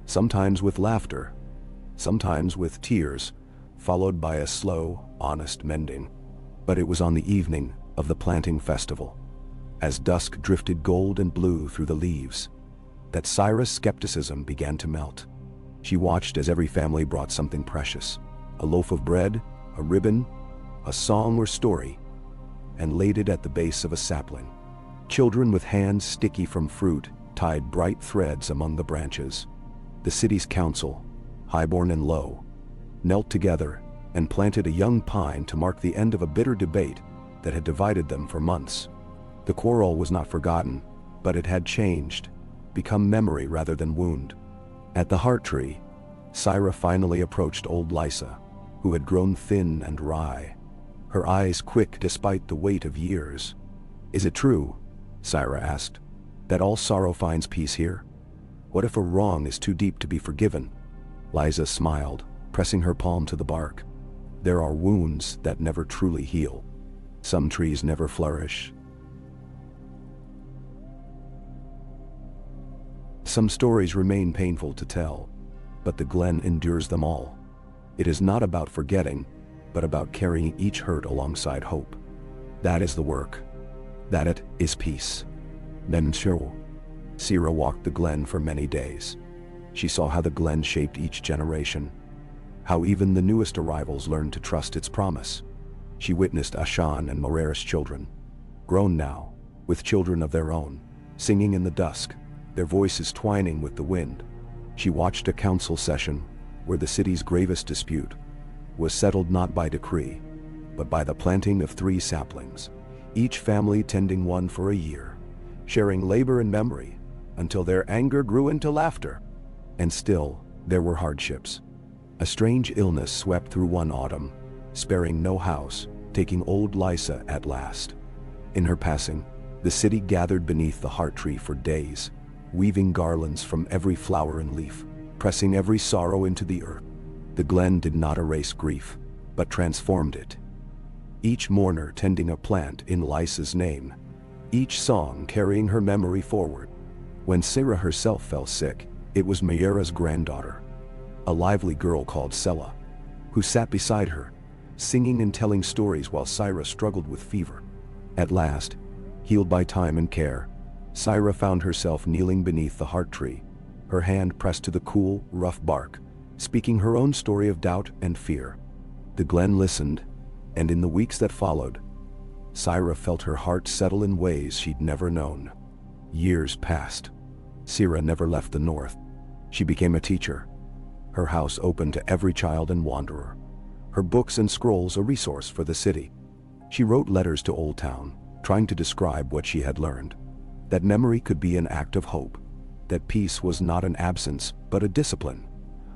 sometimes with laughter, sometimes with tears, followed by a slow, honest mending. But it was on the evening of the planting festival, as dusk drifted gold and blue through the leaves, that Saira's skepticism began to melt. She watched as every family brought something precious, a loaf of bread, a ribbon, a song or story, and laid it at the base of a sapling. Children with hands sticky from fruit tied bright threads among the branches. The city's council, highborn and low, knelt together and planted a young pine to mark the end of a bitter debate that had divided them for months. The quarrel was not forgotten, but it had changed, become memory rather than wound. At the heart tree, Saira finally approached old Lysa, who had grown thin and wry, her eyes quick despite the weight of years. "Is it true," Saira asked, "that all sorrow finds peace here? What if a wrong is too deep to be forgiven?" Lysa smiled, pressing her palm to the bark. "There are wounds that never truly heal. Some trees never flourish. Some stories remain painful to tell, but the Glen endures them all. It is not about forgetting, but about carrying each hurt alongside hope. That is the work. That it is peace." Then Saira walked the Glen for many days. She saw how the Glen shaped each generation, how even the newest arrivals learned to trust its promise. She witnessed Ashan and Moraris' children, grown now, with children of their own, singing in the dusk, their voices twining with the wind. She watched a council session where the city's gravest dispute was settled not by decree, but by the planting of 3 saplings, each family tending one for a year, sharing labor and memory until their anger grew into laughter. And still, there were hardships. A strange illness swept through one autumn, sparing no house, taking old Lysa at last. In her passing, the city gathered beneath the heart tree for days, weaving garlands from every flower and leaf, pressing every sorrow into the earth. The glen did not erase grief, but transformed it. Each mourner tending a plant in Lysa's name, each song carrying her memory forward. When Sera herself fell sick, it was Mayera's granddaughter, a lively girl called Sela, who sat beside her, singing and telling stories while Syra struggled with fever. At last, healed by time and care, Syra found herself kneeling beneath the heart tree, her hand pressed to the cool, rough bark, speaking her own story of doubt and fear. The glen listened, and in the weeks that followed, Syra felt her heart settle in ways she'd never known. Years passed. Sera never left the north. She became a teacher, her house open to every child and wanderer, her books and scrolls a resource for the city. She wrote letters to Old Town, trying to describe what she had learned, that memory could be an act of hope, that peace was not an absence but a discipline,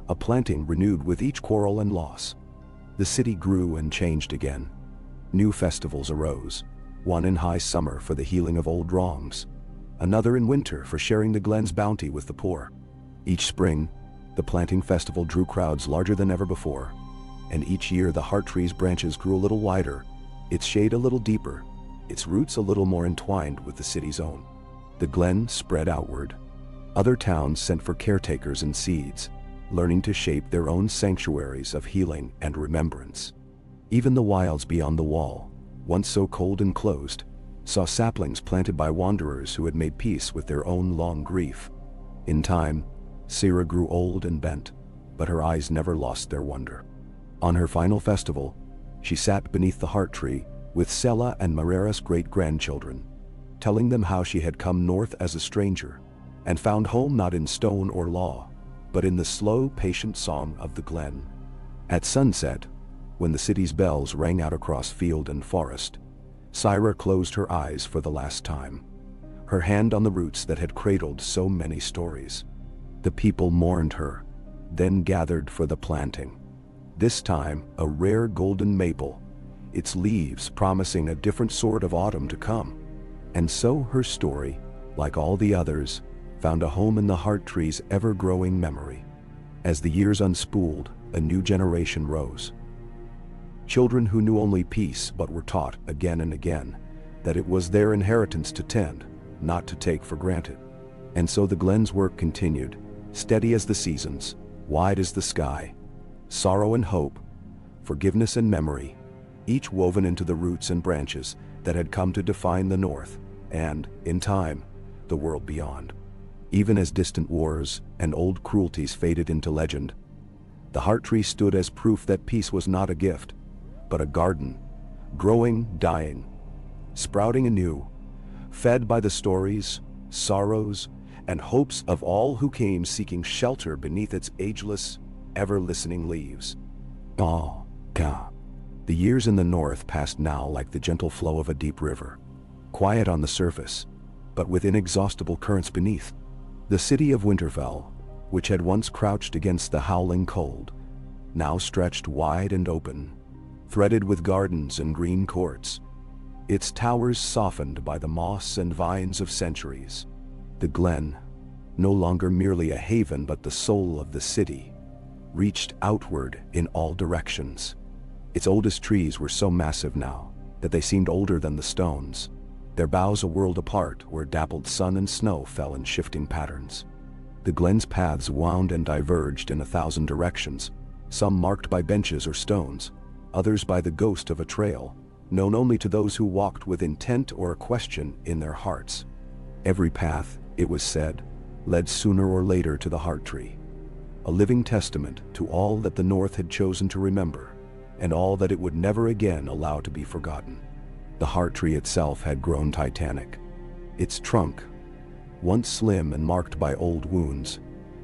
a planting renewed with each quarrel and loss. The city grew and changed again. New festivals arose, one in high summer for the healing of old wrongs, another in winter for sharing the glen's bounty with the poor. Each spring, the planting festival drew crowds larger than ever before, and each year the heart tree's branches grew a little wider, its shade a little deeper, its roots a little more entwined with the city's own. The glen spread outward. Other towns sent for caretakers and seeds, learning to shape their own sanctuaries of healing and remembrance. Even the wilds beyond the wall, once so cold and closed, saw saplings planted by wanderers who had made peace with their own long grief. In time, Sera grew old and bent, but her eyes never lost their wonder. On her final festival, she sat beneath the heart tree with Sela and Mayera's great-grandchildren, telling them how she had come north as a stranger and found home not in stone or law, but in the slow, patient song of the glen. At sunset, when the city's bells rang out across field and forest, Syra closed her eyes for the last time, her hand on the roots that had cradled so many stories. The people mourned her, then gathered for the planting. This time, a rare golden maple, its leaves promising a different sort of autumn to come. And so her story, like all the others, found a home in the heart tree's ever-growing memory. As the years unspooled, a new generation rose. Children who knew only peace but were taught again and again that it was their inheritance to tend, not to take for granted. And so the glen's work continued, steady as the seasons, wide as the sky, sorrow and hope, forgiveness and memory, each woven into the roots and branches that had come to define the North, and, in time, the world beyond. Even as distant wars and old cruelties faded into legend, the heart tree stood as proof that peace was not a gift, but a garden, growing, dying, sprouting anew, fed by the stories, sorrows, and hopes of all who came seeking shelter beneath its ageless, ever-listening leaves. Oh, God. The years in the north passed now like the gentle flow of a deep river, quiet on the surface, but with inexhaustible currents beneath. The city of Winterfell, which had once crouched against the howling cold, now stretched wide and open, threaded with gardens and green courts, its towers softened by the moss and vines of centuries. The glen, no longer merely a haven but the soul of the city, reached outward in all directions. Its oldest trees were so massive now that they seemed older than the stones, their boughs a world apart where dappled sun and snow fell in shifting patterns. The glen's paths wound and diverged in 1,000 directions, some marked by benches or stones, others by the ghost of a trail, known only to those who walked with intent or a question in their hearts. Every path, it was said, led sooner or later to the heart tree, a living testament to all that the North had chosen to remember, and all that it would never again allow to be forgotten. The heart tree itself had grown titanic. Its trunk, once slim and marked by old wounds,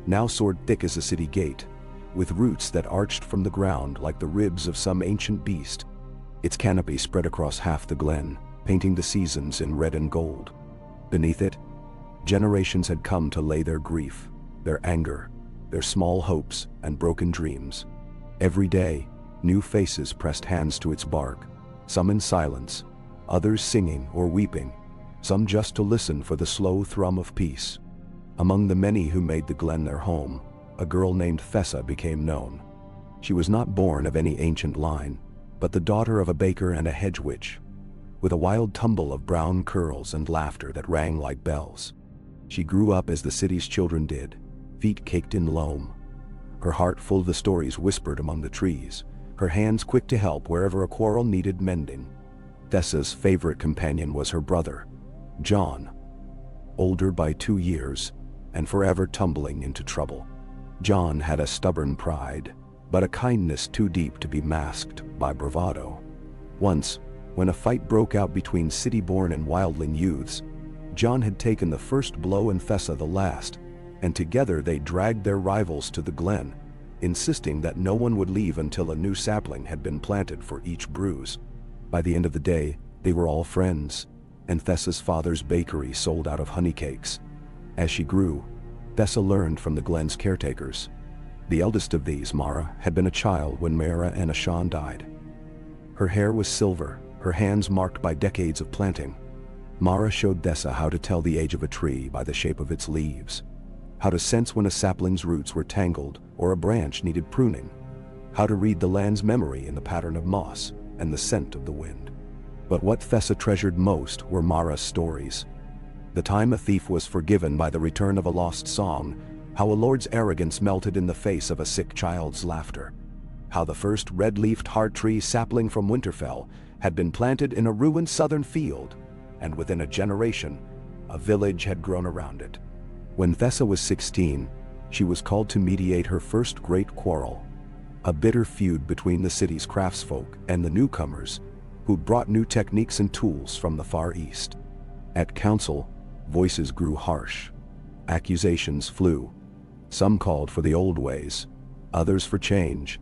now soared thick as a city gate, with roots that arched from the ground like the ribs of some ancient beast. Its canopy spread across half the glen, painting the seasons in red and gold. Beneath it, generations had come to lay their grief, their anger, their small hopes and broken dreams. Every day, new faces pressed hands to its bark, some in silence, others singing or weeping, some just to listen for the slow thrum of peace. Among the many who made the glen their home, a girl named Thessa became known. She was not born of any ancient line, but the daughter of a baker and a hedge witch, with a wild tumble of brown curls and laughter that rang like bells. She grew up as the city's children did, feet caked in loam, her heart full of the stories whispered among the trees, her hands quick to help wherever a quarrel needed mending. Thessa's favorite companion was her brother, John, older by 2 years and forever tumbling into trouble. John had a stubborn pride, but a kindness too deep to be masked by bravado. Once, when a fight broke out between city-born and wildling youths, John had taken the first blow and Thessa the last, and together they dragged their rivals to the glen, insisting that no one would leave until a new sapling had been planted for each bruise. By the end of the day, they were all friends, and Thessa's father's bakery sold out of honey cakes. As she grew, Thessa learned from the glen's caretakers. The eldest of these, Mara, had been a child when Mara and Ashan died. Her hair was silver, her hands marked by decades of planting. Mara showed Thessa how to tell the age of a tree by the shape of its leaves, how to sense when a sapling's roots were tangled or a branch needed pruning, how to read the land's memory in the pattern of moss and the scent of the wind. But what Thessa treasured most were Mara's stories. The time a thief was forgiven by the return of a lost song, how a lord's arrogance melted in the face of a sick child's laughter, how the first red-leafed heart tree sapling from Winterfell had been planted in a ruined southern field, and within a generation, a village had grown around it. When Thessa was 16, she was called to mediate her first great quarrel, a bitter feud between the city's craftsfolk and the newcomers who brought new techniques and tools from the Far East. At council, voices grew harsh. Accusations flew. Some called for the old ways, others for change,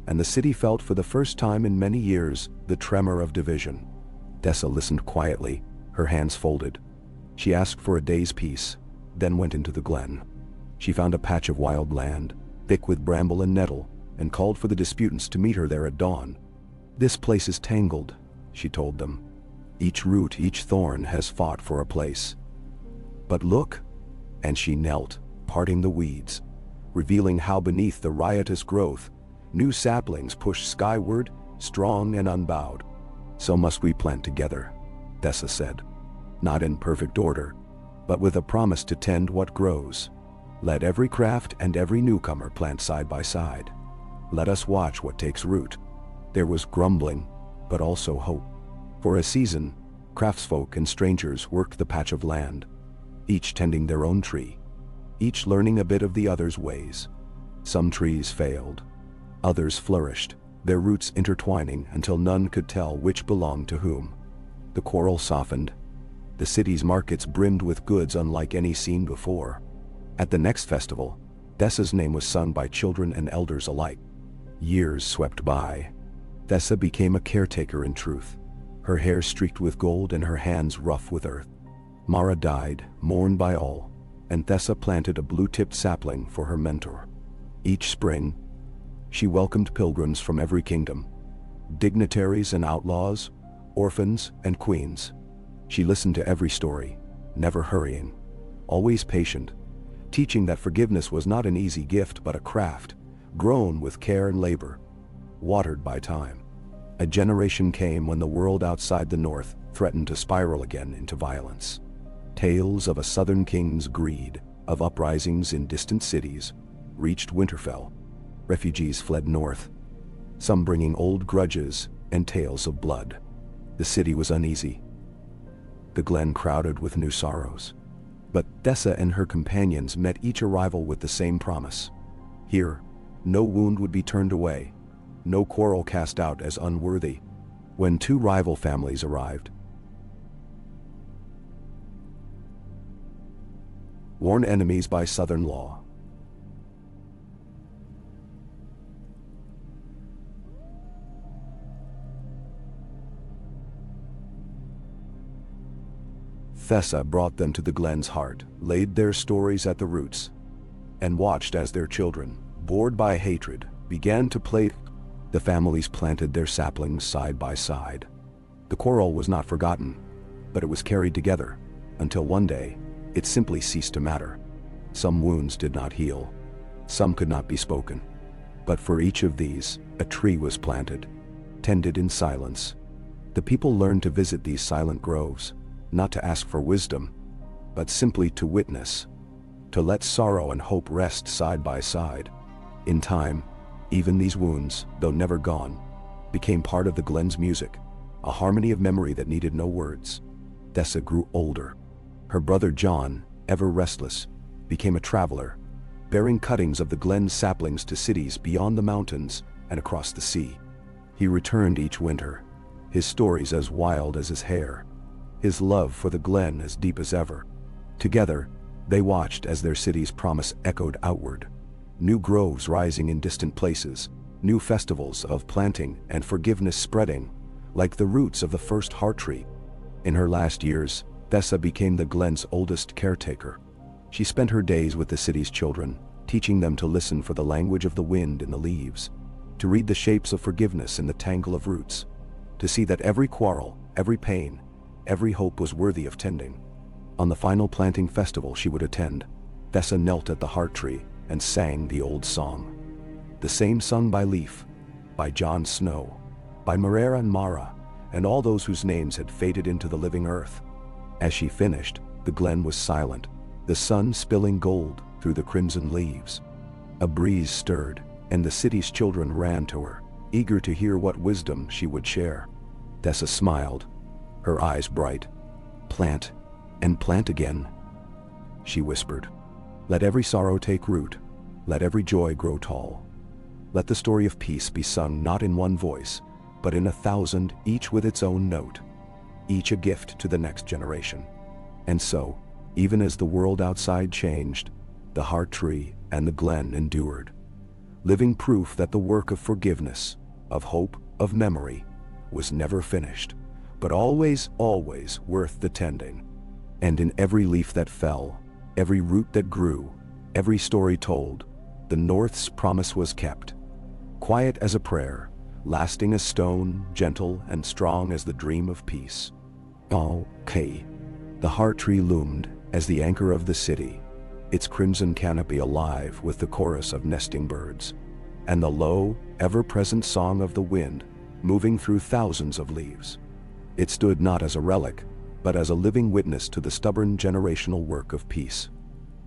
and the city felt for the first time in many years the tremor of division. Thessa listened quietly, her hands folded. She asked for a day's peace, then went into the glen. She found a patch of wild land, thick with bramble and nettle, and called for the disputants to meet her there at dawn. "This place is tangled," she told them. "Each root, each thorn has fought for a place. But look," and she knelt, parting the weeds, revealing how beneath the riotous growth, new saplings pushed skyward, strong and unbowed. "So must we plant together," Thessa said, "not in perfect order, but with a promise to tend what grows. Let every craft and every newcomer plant side by side. Let us watch what takes root." There was grumbling, but also hope. For a season, craftsfolk and strangers worked the patch of land, each tending their own tree, each learning a bit of the other's ways. Some trees failed, others flourished, their roots intertwining until none could tell which belonged to whom. The quarrel softened. The city's markets brimmed with goods unlike any seen before. At the next festival, Thessa's name was sung by children and elders alike. Years swept by. Thessa became a caretaker in truth, her hair streaked with gold and her hands rough with earth. Mara died, mourned by all, and Thessa planted a blue-tipped sapling for her mentor. Each spring, she welcomed pilgrims from every kingdom, dignitaries and outlaws, orphans and queens. She listened to every story, never hurrying, always patient, teaching that forgiveness was not an easy gift but a craft, grown with care and labor, watered by time. A generation came when the world outside the north threatened to spiral again into violence. Tales of a southern king's greed, of uprisings in distant cities, reached Winterfell. Refugees fled north, some bringing old grudges and tales of blood. The city was uneasy, the glen crowded with new sorrows. But Thessa and her companions met each arrival with the same promise. Here, no wound would be turned away, no quarrel cast out as unworthy. When two rival families arrived, warn enemies by southern law. Thessa brought them to the glen's heart, laid their stories at the roots, and watched as their children, bored by hatred, began to play. The families planted their saplings side by side. The quarrel was not forgotten, but it was carried together, until one day, it simply ceased to matter. Some wounds did not heal, some could not be spoken. But for each of these, a tree was planted, tended in silence. The people learned to visit these silent groves, not to ask for wisdom, but simply to witness, to let sorrow and hope rest side by side. In time, even these wounds, though never gone, became part of the glen's music, a harmony of memory that needed no words. Thessa grew older. Her brother John, ever restless, became a traveler, bearing cuttings of the glen's saplings to cities beyond the mountains and across the sea. He returned each winter, his stories as wild as his hair, his love for the glen as deep as ever. Together, they watched as their city's promise echoed outward. New groves rising in distant places, new festivals of planting and forgiveness spreading, like the roots of the first heart tree. In her last years, Thessa became the glen's oldest caretaker. She spent her days with the city's children, teaching them to listen for the language of the wind in the leaves, to read the shapes of forgiveness in the tangle of roots, to see that every quarrel, every pain, every hope was worthy of tending. On the final planting festival she would attend, Thessa knelt at the heart tree and sang the old song. The same sung by Leaf, by Jon Snow, by Marera and Mara, and all those whose names had faded into the living earth. As she finished, the glen was silent, the sun spilling gold through the crimson leaves. A breeze stirred, and the city's children ran to her, eager to hear what wisdom she would share. Thessa smiled, her eyes bright. "Plant, and plant again," she whispered. "Let every sorrow take root, let every joy grow tall. Let the story of peace be sung not in one voice, but in 1,000, each with its own note, each a gift to the next generation." And so, even as the world outside changed, the heart tree and the glen endured, living proof that the work of forgiveness, of hope, of memory, was never finished, but always, always worth the tending. And in every leaf that fell, every root that grew, every story told, the North's promise was kept. Quiet as a prayer, lasting as stone, gentle and strong as the dream of peace. Okay. The heart tree loomed as the anchor of the city, its crimson canopy alive with the chorus of nesting birds, and the low, ever-present song of the wind moving through thousands of leaves. It stood not as a relic, but as a living witness to the stubborn generational work of peace.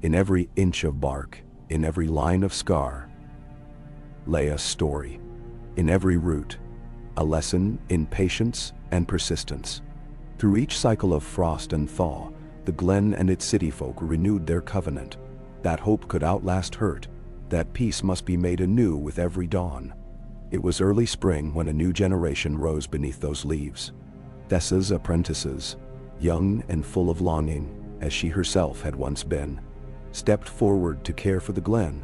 In every inch of bark, in every line of scar, lay a story. In every root, a lesson in patience and persistence. Through each cycle of frost and thaw, the glen and its city folk renewed their covenant, that hope could outlast hurt, that peace must be made anew with every dawn. It was early spring when a new generation rose beneath those leaves. Thessa's apprentices, young and full of longing, as she herself had once been, stepped forward to care for the glen.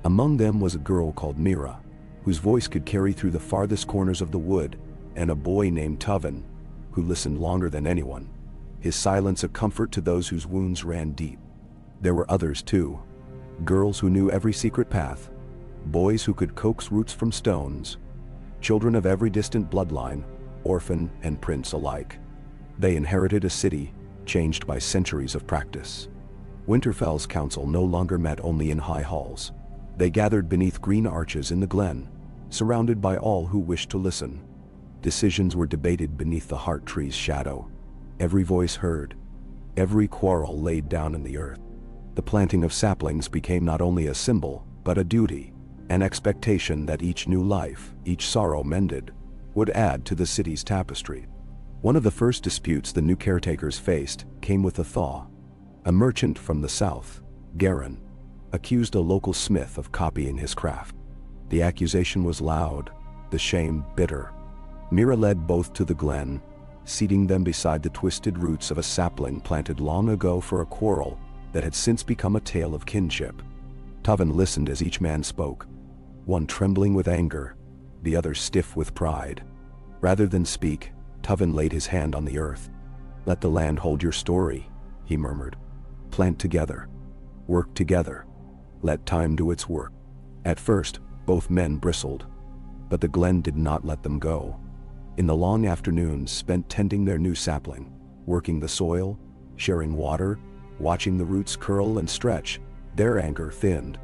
Among them was a girl called Mira, whose voice could carry through the farthest corners of the wood, and a boy named Tuvan, who listened longer than anyone, his silence a comfort to those whose wounds ran deep. There were others too, girls who knew every secret path, boys who could coax roots from stones, children of every distant bloodline, orphan and prince alike. They inherited a city changed by centuries of practice. Winterfell's council no longer met only in high halls. They gathered beneath green arches in the glen, surrounded by all who wished to listen. Decisions were debated beneath the heart tree's shadow, every voice heard, every quarrel laid down in the earth. The planting of saplings became not only a symbol, but a duty, an expectation that each new life, each sorrow mended, would add to the city's tapestry. One of the first disputes the new caretakers faced came with a thaw. A merchant from the south, Garin, accused a local smith of copying his craft. The accusation was loud, the shame bitter. Mira led both to the glen, seating them beside the twisted roots of a sapling planted long ago for a quarrel that had since become a tale of kinship. Tuvan listened as each man spoke, one trembling with anger, the other stiff with pride. Rather than speak, Tuvan laid his hand on the earth. "Let the land hold your story," he murmured. "Plant together. Work together. Let time do its work." At first, both men bristled, but the glen did not let them go. In the long afternoons spent tending their new sapling, working the soil, sharing water, watching the roots curl and stretch, their anger thinned.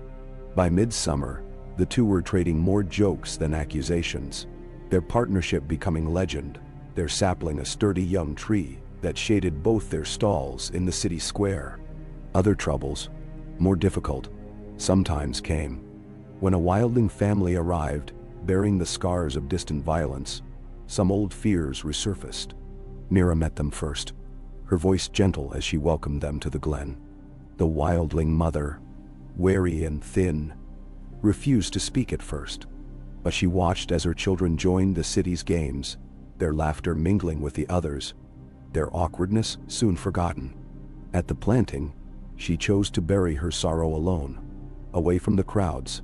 By midsummer, the two were trading more jokes than accusations, their partnership becoming legend, their sapling a sturdy young tree that shaded both their stalls in the city square. Other troubles, more difficult, sometimes came. When a wildling family arrived, bearing the scars of distant violence, some old fears resurfaced. Mira met them first, her voice gentle as she welcomed them to the glen. The wildling mother, wary and thin, refused to speak at first, but she watched as her children joined the city's games, their laughter mingling with the others, their awkwardness soon forgotten. At the planting, she chose to bury her sorrow alone, away from the crowds,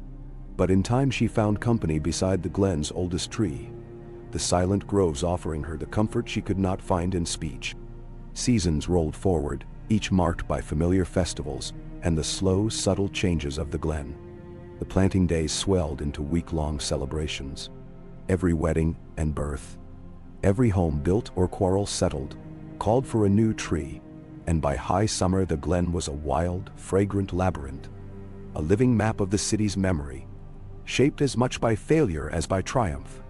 but in time she found company beside the glen's oldest tree, the silent groves offering her the comfort she could not find in speech. Seasons rolled forward, each marked by familiar festivals and the slow, subtle changes of the glen. The planting days swelled into week-long celebrations. Every wedding and birth, every home built or quarrel settled, called for a new tree, and by high summer the glen was a wild, fragrant labyrinth, a living map of the city's memory, shaped as much by failure as by triumph.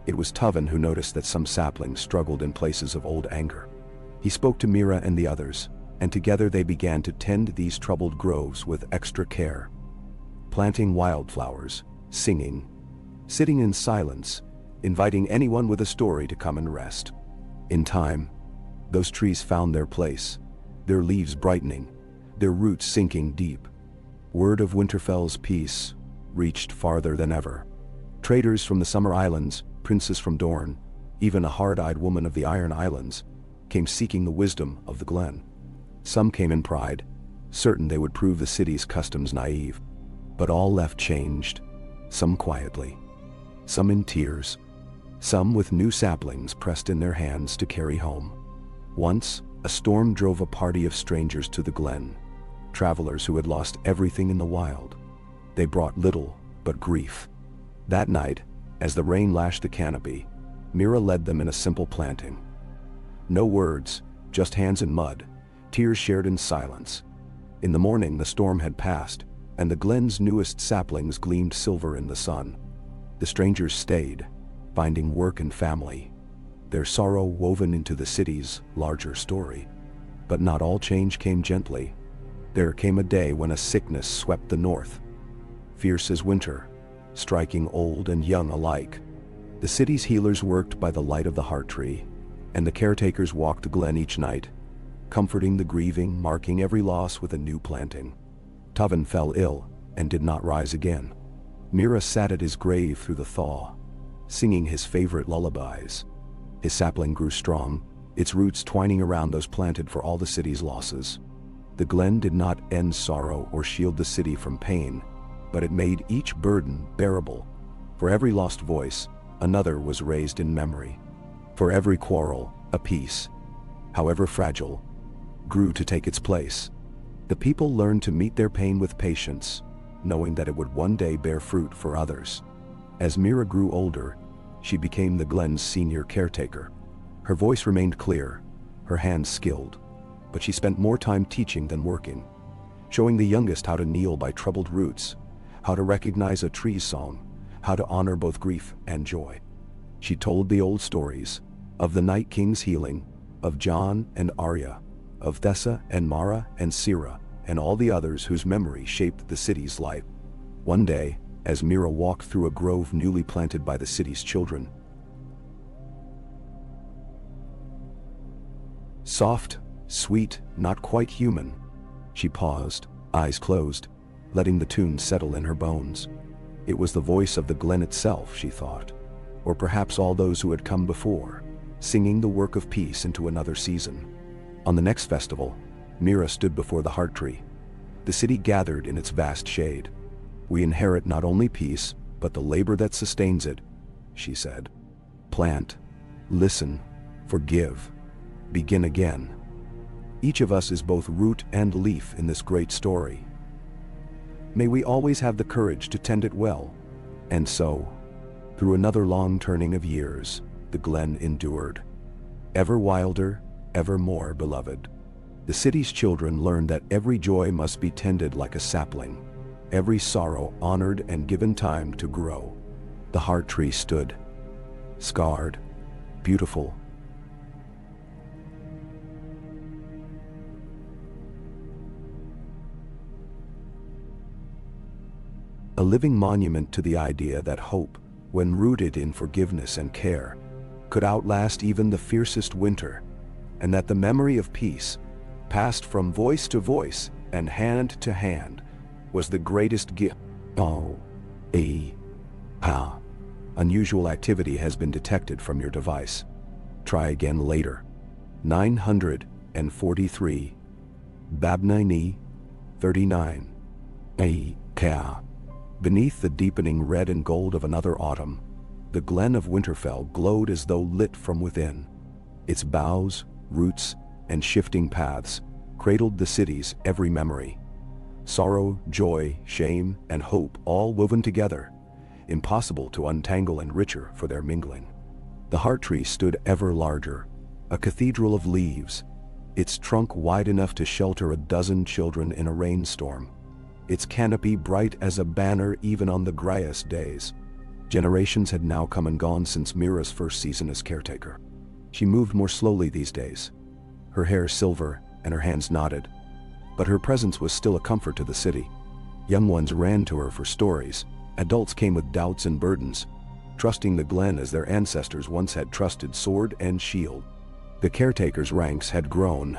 It was Tuvan who noticed that some saplings struggled in places of old anger. He spoke to Mira and the others, and together they began to tend these troubled groves with extra care. Planting wildflowers, singing, sitting in silence, inviting anyone with a story to come and rest. In time, those trees found their place, their leaves brightening, their roots sinking deep. Word of Winterfell's peace reached farther than ever. Traders from the Summer Islands, princes from Dorne, even a hard-eyed woman of the Iron Islands, came seeking the wisdom of the glen. Some came in pride, certain they would prove the city's customs naive. But all left changed, some quietly, some in tears, some with new saplings pressed in their hands to carry home. Once, a storm drove a party of strangers to the glen, travelers who had lost everything in the wild. They brought little but grief. That night, as the rain lashed the canopy, Mira led them in a simple planting. No words, just hands in mud, tears shared in silence. In the morning the storm had passed, and the glen's newest saplings gleamed silver in the sun. The strangers stayed, finding work and family, their sorrow woven into the city's larger story. But not all change came gently. There came a day when a sickness swept the north, fierce as winter, striking old and young alike. The city's healers worked by the light of the heart tree, and the caretakers walked the glen each night, comforting the grieving, marking every loss with a new planting. Tuvan fell ill and did not rise again. Mira sat at his grave through the thaw, singing his favorite lullabies. His sapling grew strong, its roots twining around those planted for all the city's losses. The glen did not end sorrow or shield the city from pain, but it made each burden bearable. For every lost voice, another was raised in memory. For every quarrel, a peace, however fragile, grew to take its place. The people learned to meet their pain with patience, knowing that it would one day bear fruit for others. As Mira grew older, she became the glen's senior caretaker. Her voice remained clear, her hands skilled, but she spent more time teaching than working, showing the youngest how to kneel by troubled roots, how to recognize a tree's song, how to honor both grief and joy. She told the old stories, of the Night King's healing, of Jon and Arya, of Thessa and Mara and Sira, and all the others whose memory shaped the city's life. One day, as Mira walked through a grove newly planted by the city's children, soft, sweet, not quite human, she paused, eyes closed, letting the tune settle in her bones. It was the voice of the glen itself, she thought, or perhaps all those who had come before, singing the work of peace into another season. On the next festival, Mira stood before the heart tree, The city gathered in its vast shade. "We inherit not only peace, but the labor that sustains it," she said. "Plant, listen, forgive, begin again. Each of us is both root and leaf in this great story. May we always have the courage to tend it well." And so, through another long turning of years, the glen endured. Ever wilder, ever more beloved. The city's children learned that every joy must be tended like a sapling, every sorrow honored and given time to grow. The heart tree stood, scarred, beautiful. A living monument to the idea that hope, when rooted in forgiveness and care, could outlast even the fiercest winter, and that the memory of peace, passed from voice to voice and hand to hand, was the greatest gift. Unusual activity has been detected from your device. Try again later. 943. Babnini 39. Beneath the deepening red and gold of another autumn, the glen of Winterfell glowed as though lit from within. Its boughs, roots, and shifting paths cradled the city's every memory. Sorrow, joy, shame, and hope all woven together, impossible to untangle and richer for their mingling. The heart tree stood ever larger, a cathedral of leaves, its trunk wide enough to shelter a dozen children in a rainstorm, its canopy bright as a banner even on the driest days. Generations had now come and gone since Mira's first season as caretaker. She moved more slowly these days, her hair silver and her hands knotted, but her presence was still a comfort to the city. Young ones ran to her for stories, adults came with doubts and burdens, trusting the glen as their ancestors once had trusted sword and shield. The caretaker's ranks had grown,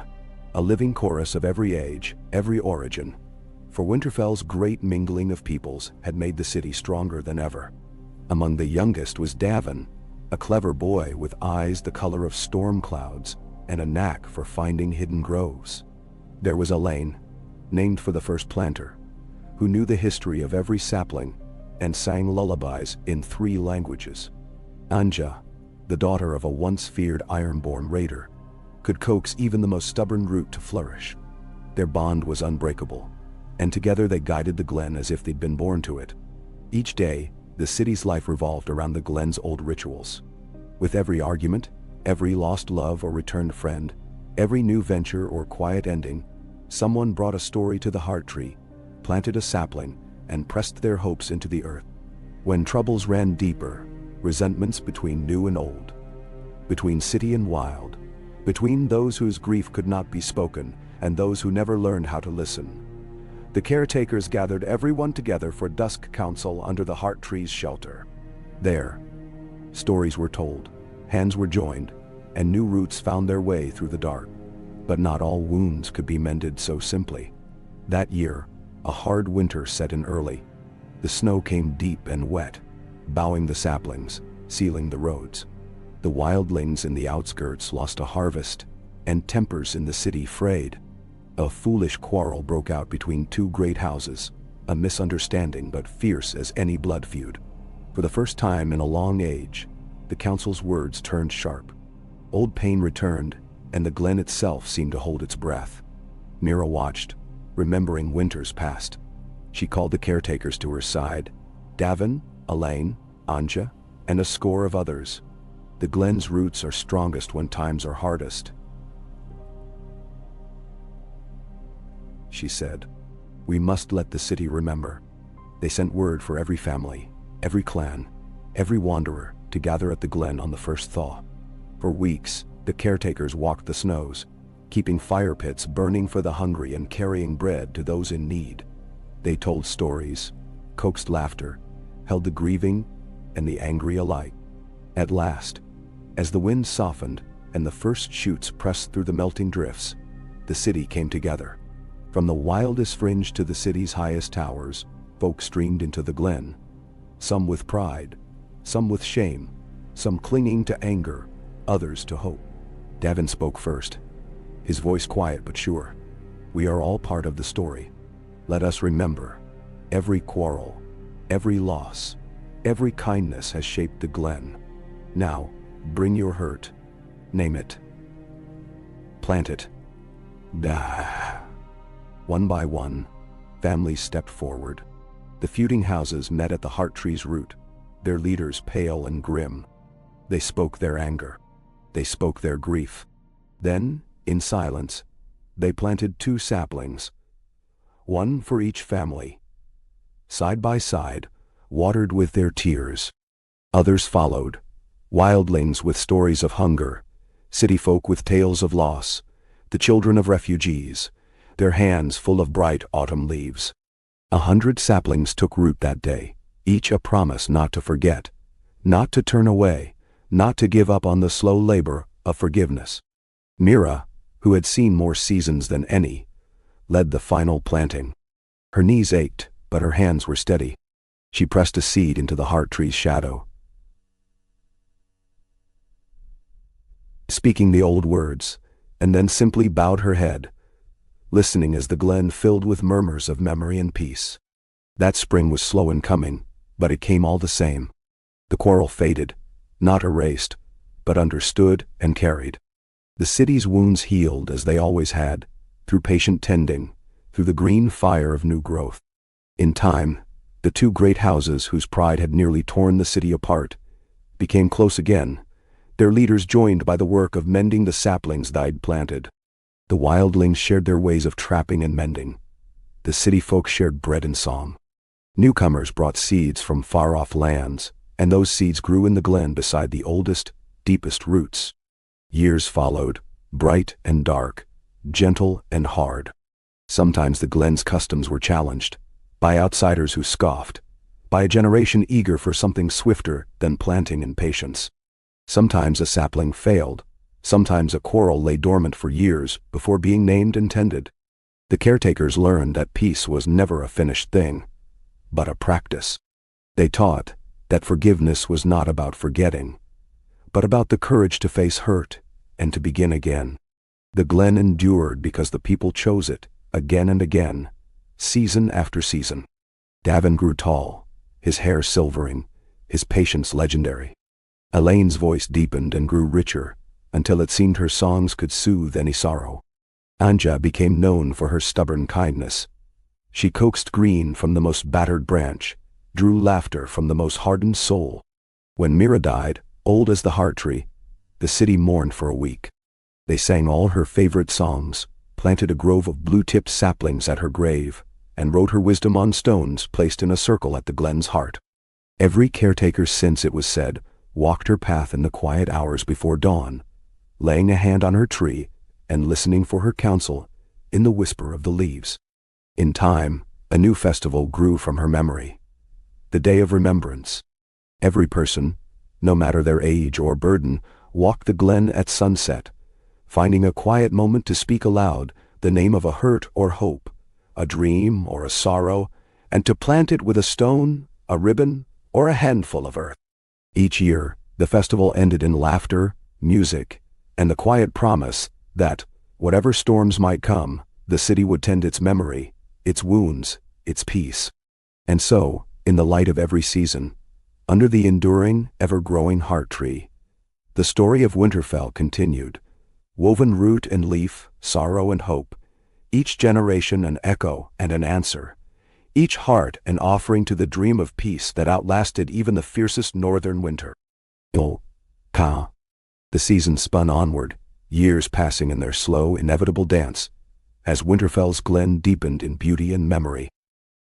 a living chorus of every age, every origin. For Winterfell's great mingling of peoples had made the city stronger than ever. Among the youngest was Davin, a clever boy with eyes the color of storm clouds and a knack for finding hidden groves. There was Elaine, named for the first planter, who knew the history of every sapling and sang lullabies in 3 languages. Anja, the daughter of a once feared Ironborn raider, could coax even the most stubborn root to flourish. Their bond was unbreakable, and together they guided the glen as if they'd been born to it. Each day, the city's life revolved around the glen's old rituals. With every argument, every lost love or returned friend, every new venture or quiet ending, someone brought a story to the heart tree, planted a sapling, and pressed their hopes into the earth. When troubles ran deeper, resentments between new and old, between city and wild, between those whose grief could not be spoken and those who never learned how to listen, the caretakers gathered everyone together for dusk council under the heart tree's shelter. There, stories were told, hands were joined, and new roots found their way through the dark. But not all wounds could be mended so simply. That year, a hard winter set in early. The snow came deep and wet, bowing the saplings, sealing the roads. The wildlings in the outskirts lost a harvest, and tempers in the city frayed. A foolish quarrel broke out between 2 great houses, a misunderstanding but fierce as any blood feud. For the first time in a long age, the council's words turned sharp. Old pain returned, and the glen itself seemed to hold its breath. Mira watched, remembering winters past. She called the caretakers to her side, Davin, Elaine, Anja, and a score of others. The glen's roots are strongest when times are hardest, she said. We must let the city remember. They sent word for every family, every clan, every wanderer to gather at the glen on the first thaw. For weeks, the caretakers walked the snows, keeping fire pits burning for the hungry and carrying bread to those in need. They told stories, coaxed laughter, held the grieving and the angry alike. At last, as the wind softened and the first shoots pressed through the melting drifts, the city came together. From the wildest fringe to the city's highest towers, folk streamed into the glen, some with pride, some with shame, some clinging to anger, others to hope. Davin spoke first, his voice quiet but sure. We are all part of the story. Let us remember, every quarrel, every loss, every kindness has shaped the glen. Now, bring your hurt. Name it. Plant it. Dah. One by one, families stepped forward. The feuding houses met at the heart tree's root, their leaders pale and grim. They spoke their anger. They spoke their grief. Then, in silence, they planted 2 saplings, one for each family. Side by side, watered with their tears. Others followed, wildlings with stories of hunger, city folk with tales of loss, the children of refugees, their hands full of bright autumn leaves. 100 saplings took root that day, each a promise not to forget, not to turn away, not to give up on the slow labor of forgiveness. Mira, who had seen more seasons than any, led the final planting. Her knees ached, but her hands were steady. She pressed a seed into the heart tree's shadow, speaking the old words, and then simply bowed her head, listening as the glen filled with murmurs of memory and peace. That spring was slow in coming, but it came all the same. The quarrel faded, not erased, but understood and carried. The city's wounds healed as they always had, through patient tending, through the green fire of new growth. In time, the 2 great houses whose pride had nearly torn the city apart became close again, their leaders joined by the work of mending the saplings they'd planted. The wildlings shared their ways of trapping and mending. The city folk shared bread and song. Newcomers brought seeds from far-off lands, and those seeds grew in the glen beside the oldest, deepest roots. Years followed, bright and dark, gentle and hard. Sometimes the glen's customs were challenged, by outsiders who scoffed, by a generation eager for something swifter than planting and patience. Sometimes a sapling failed, sometimes a quarrel lay dormant for years before being named and tended. The caretakers learned that peace was never a finished thing, but a practice. They taught that forgiveness was not about forgetting, but about the courage to face hurt and to begin again. The glen endured because the people chose it, again and again, season after season. Davin grew tall, his hair silvering, his patience legendary. Elaine's voice deepened and grew richer, until it seemed her songs could soothe any sorrow. Anja became known for her stubborn kindness. She coaxed green from the most battered branch, drew laughter from the most hardened soul. When Mira died, old as the heart tree, the city mourned for a week. They sang all her favorite songs, planted a grove of blue-tipped saplings at her grave, and wrote her wisdom on stones placed in a circle at the glen's heart. Every caretaker since, it was said, walked her path in the quiet hours before dawn, laying a hand on her tree and listening for her counsel in the whisper of the leaves. In time, a new festival grew from her memory, the Day of Remembrance. Every person, no matter their age or burden, walked the glen at sunset, finding a quiet moment to speak aloud the name of a hurt or hope, a dream or a sorrow, and to plant it with a stone, a ribbon, or a handful of earth. Each year, the festival ended in laughter, music, and the quiet promise that, whatever storms might come, the city would tend its memory, its wounds, its peace. And so, in the light of every season, under the enduring, ever-growing heart tree, the story of Winterfell continued, woven root and leaf, sorrow and hope, each generation an echo and an answer, each heart an offering to the dream of peace that outlasted even the fiercest northern winter. The seasons spun onward, years passing in their slow, inevitable dance, as Winterfell's glen deepened in beauty and memory.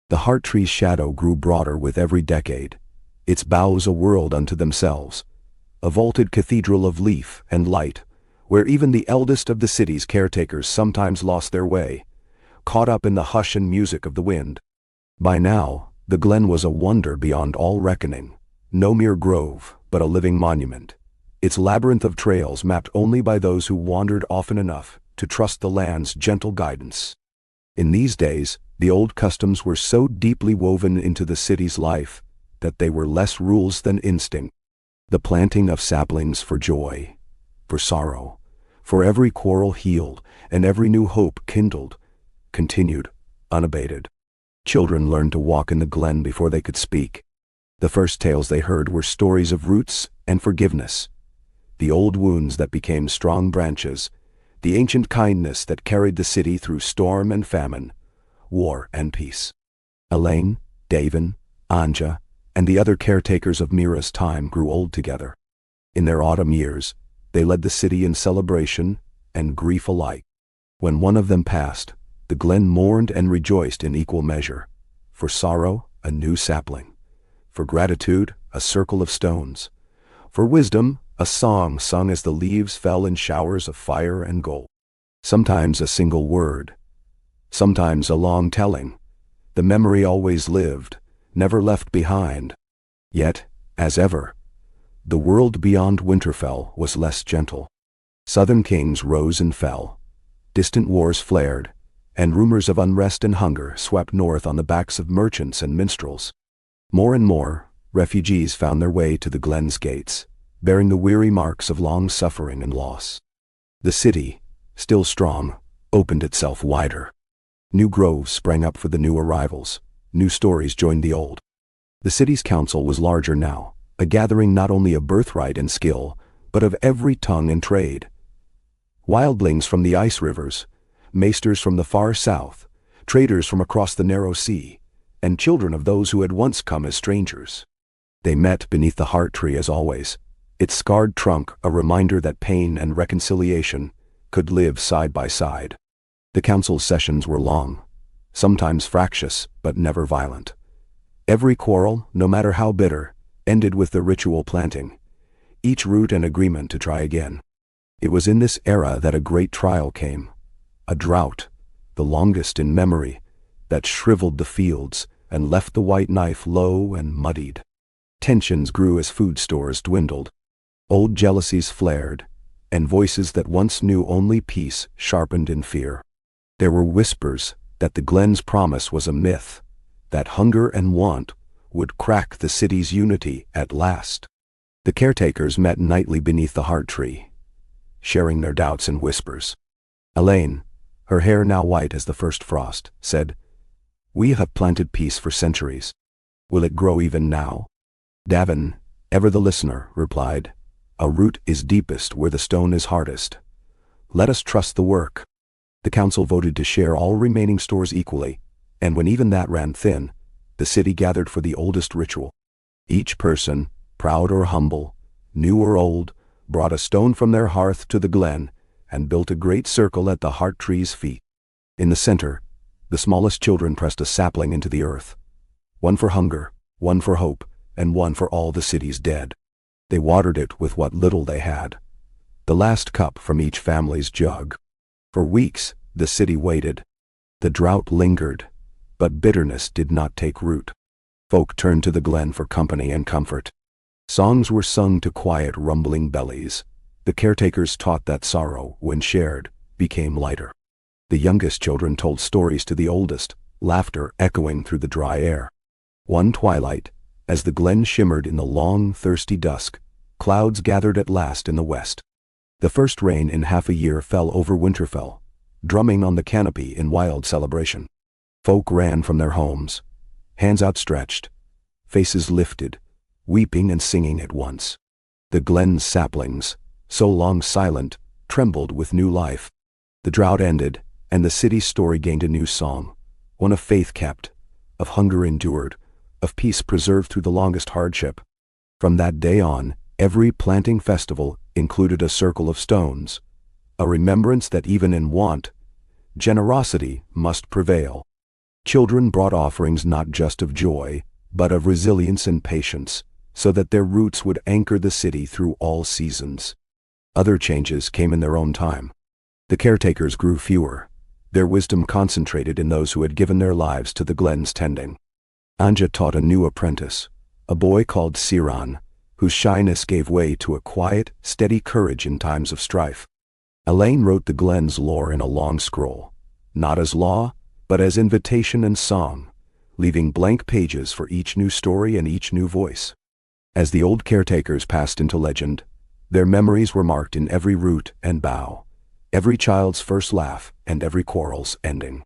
The heart tree's shadow grew broader with every decade, its boughs a world unto themselves, a vaulted cathedral of leaf and light, where even the eldest of the city's caretakers sometimes lost their way, caught up in the hush and music of the wind. By now, the glen was a wonder beyond all reckoning, no mere grove, but a living monument, its labyrinth of trails mapped only by those who wandered often enough to trust the land's gentle guidance. In these days, the old customs were so deeply woven into the city's life that they were less rules than instinct. The planting of saplings for joy, for sorrow, for every quarrel healed and every new hope kindled, continued, unabated. Children learned to walk in the glen before they could speak. The first tales they heard were stories of roots and forgiveness, the old wounds that became strong branches, the ancient kindness that carried the city through storm and famine, war and peace. Elaine, Davin, Anja, and the other caretakers of Mira's time grew old together. In their autumn years, they led the city in celebration and grief alike. When one of them passed, the glen mourned and rejoiced in equal measure. For sorrow, a new sapling. For gratitude, a circle of stones. For wisdom, a song sung as the leaves fell in showers of fire and gold. Sometimes a single word, sometimes a long telling. The memory always lived, never left behind. Yet, as ever, the world beyond Winterfell was less gentle. Southern kings rose and fell. Distant wars flared, and rumors of unrest and hunger swept north on the backs of merchants and minstrels. More and more, refugees found their way to the glen's gates, bearing the weary marks of long suffering and loss. The city, still strong, opened itself wider. New groves sprang up for the new arrivals. New stories joined the old. The city's council was larger now, a gathering not only of birthright and skill, but of every tongue and trade. Wildlings from the ice rivers, maesters from the far south, traders from across the narrow sea, and children of those who had once come as strangers. They met beneath the heart tree as always, its scarred trunk a reminder that pain and reconciliation could live side by side. The council's sessions were long, sometimes fractious, but never violent. Every quarrel, no matter how bitter, ended with the ritual planting, each root an agreement to try again. It was in this era that a great trial came, a drought, the longest in memory, that shriveled the fields and left the white knife low and muddied. Tensions grew as food stores dwindled. Old jealousies flared, and voices that once knew only peace sharpened in fear. There were whispers that the glen's promise was a myth, that hunger and want would crack the city's unity at last. The caretakers met nightly beneath the heart tree, sharing their doubts in whispers. Elaine, her hair now white as the first frost, said, "We have planted peace for centuries. Will it grow even now?" Davin, ever the listener, replied, "A root is deepest where the stone is hardest. Let us trust the work." The council voted to share all remaining stores equally, and when even that ran thin, the city gathered for the oldest ritual. Each person, proud or humble, new or old, brought a stone from their hearth to the glen and built a great circle at the heart tree's feet. In the center, the smallest children pressed a sapling into the earth, one for hunger, one for hope, and one for all the city's dead. They watered it with what little they had, the last cup from each family's jug. For weeks, the city waited. The drought lingered, but bitterness did not take root. Folk turned to the glen for company and comfort. Songs were sung to quiet rumbling bellies. The caretakers taught that sorrow, when shared, became lighter. The youngest children told stories to the oldest, laughter echoing through the dry air. One twilight, as the glen shimmered in the long, thirsty dusk, clouds gathered at last in the west. The first rain in half a year fell over Winterfell, drumming on the canopy in wild celebration. Folk ran from their homes, hands outstretched, faces lifted, weeping and singing at once. The glen's saplings, so long silent, trembled with new life. The drought ended, and the city's story gained a new song, one of faith kept, of hunger endured, of peace preserved through the longest hardship. From that day on, every planting festival included a circle of stones, a remembrance that even in want, generosity must prevail. Children brought offerings not just of joy, but of resilience and patience, so that their roots would anchor the city through all seasons. Other changes came in their own time. The caretakers grew fewer, their wisdom concentrated in those who had given their lives to the glen's tending. Anja taught a new apprentice, a boy called Siran, whose shyness gave way to a quiet, steady courage in times of strife. Elaine wrote the glen's lore in a long scroll, not as law, but as invitation and song, leaving blank pages for each new story and each new voice. As the old caretakers passed into legend, their memories were marked in every root and bough, every child's first laugh and every quarrel's ending.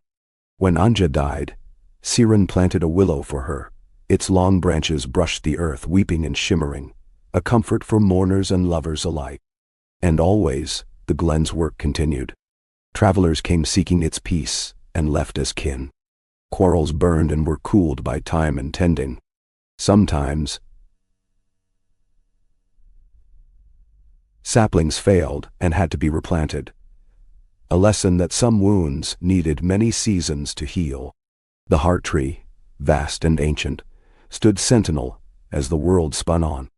When Anja died, Siren planted a willow for her. Its long branches brushed the earth, weeping and shimmering, a comfort for mourners and lovers alike. And always, the glen's work continued. Travelers came seeking its peace, and left as kin. Quarrels burned and were cooled by time and tending. Sometimes, saplings failed and had to be replanted. A lesson that some wounds needed many seasons to heal. The heart tree, vast and ancient, stood sentinel as the world spun on.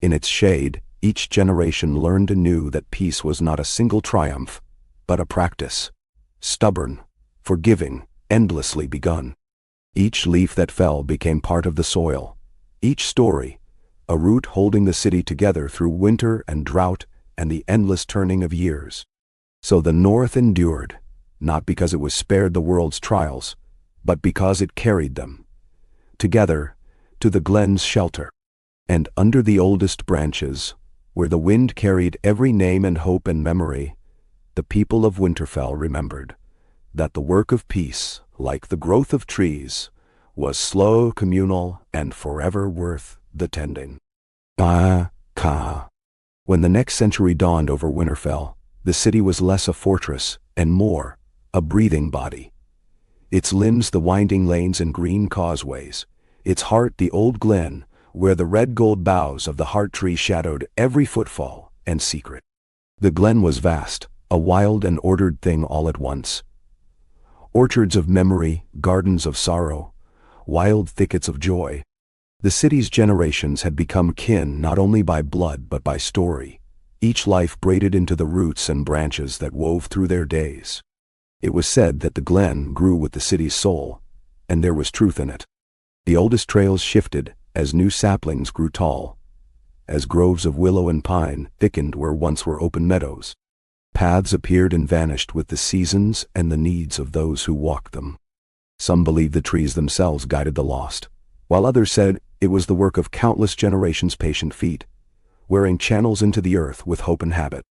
In its shade, each generation learned anew that peace was not a single triumph, but a practice, stubborn, forgiving, endlessly begun. Each leaf that fell became part of the soil, each story, a root holding the city together through winter and drought and the endless turning of years. So the North endured, not because it was spared the world's trials, but because it carried them, together, to the glen's shelter. And under the oldest branches, where the wind carried every name and hope and memory, the people of Winterfell remembered that the work of peace, like the growth of trees, was slow, communal, and forever worth the tending. Ka. When the next century dawned over Winterfell, the city was less a fortress and more a breathing body. Its limbs the winding lanes and green causeways, its heart the old glen where the red gold boughs of the heart tree shadowed every footfall and secret. The glen was vast, a wild and ordered thing all at once. Orchards of memory, gardens of sorrow, wild thickets of joy. The city's generations had become kin not only by blood but by story, each life braided into the roots and branches that wove through their days. It was said that the glen grew with the city's soul, and there was truth in it. The oldest trails shifted as new saplings grew tall, as groves of willow and pine thickened where once were open meadows. Paths appeared and vanished with the seasons and the needs of those who walked them. Some believed the trees themselves guided the lost, while others said it was the work of countless generations' patient feet, wearing channels into the earth with hope and habit.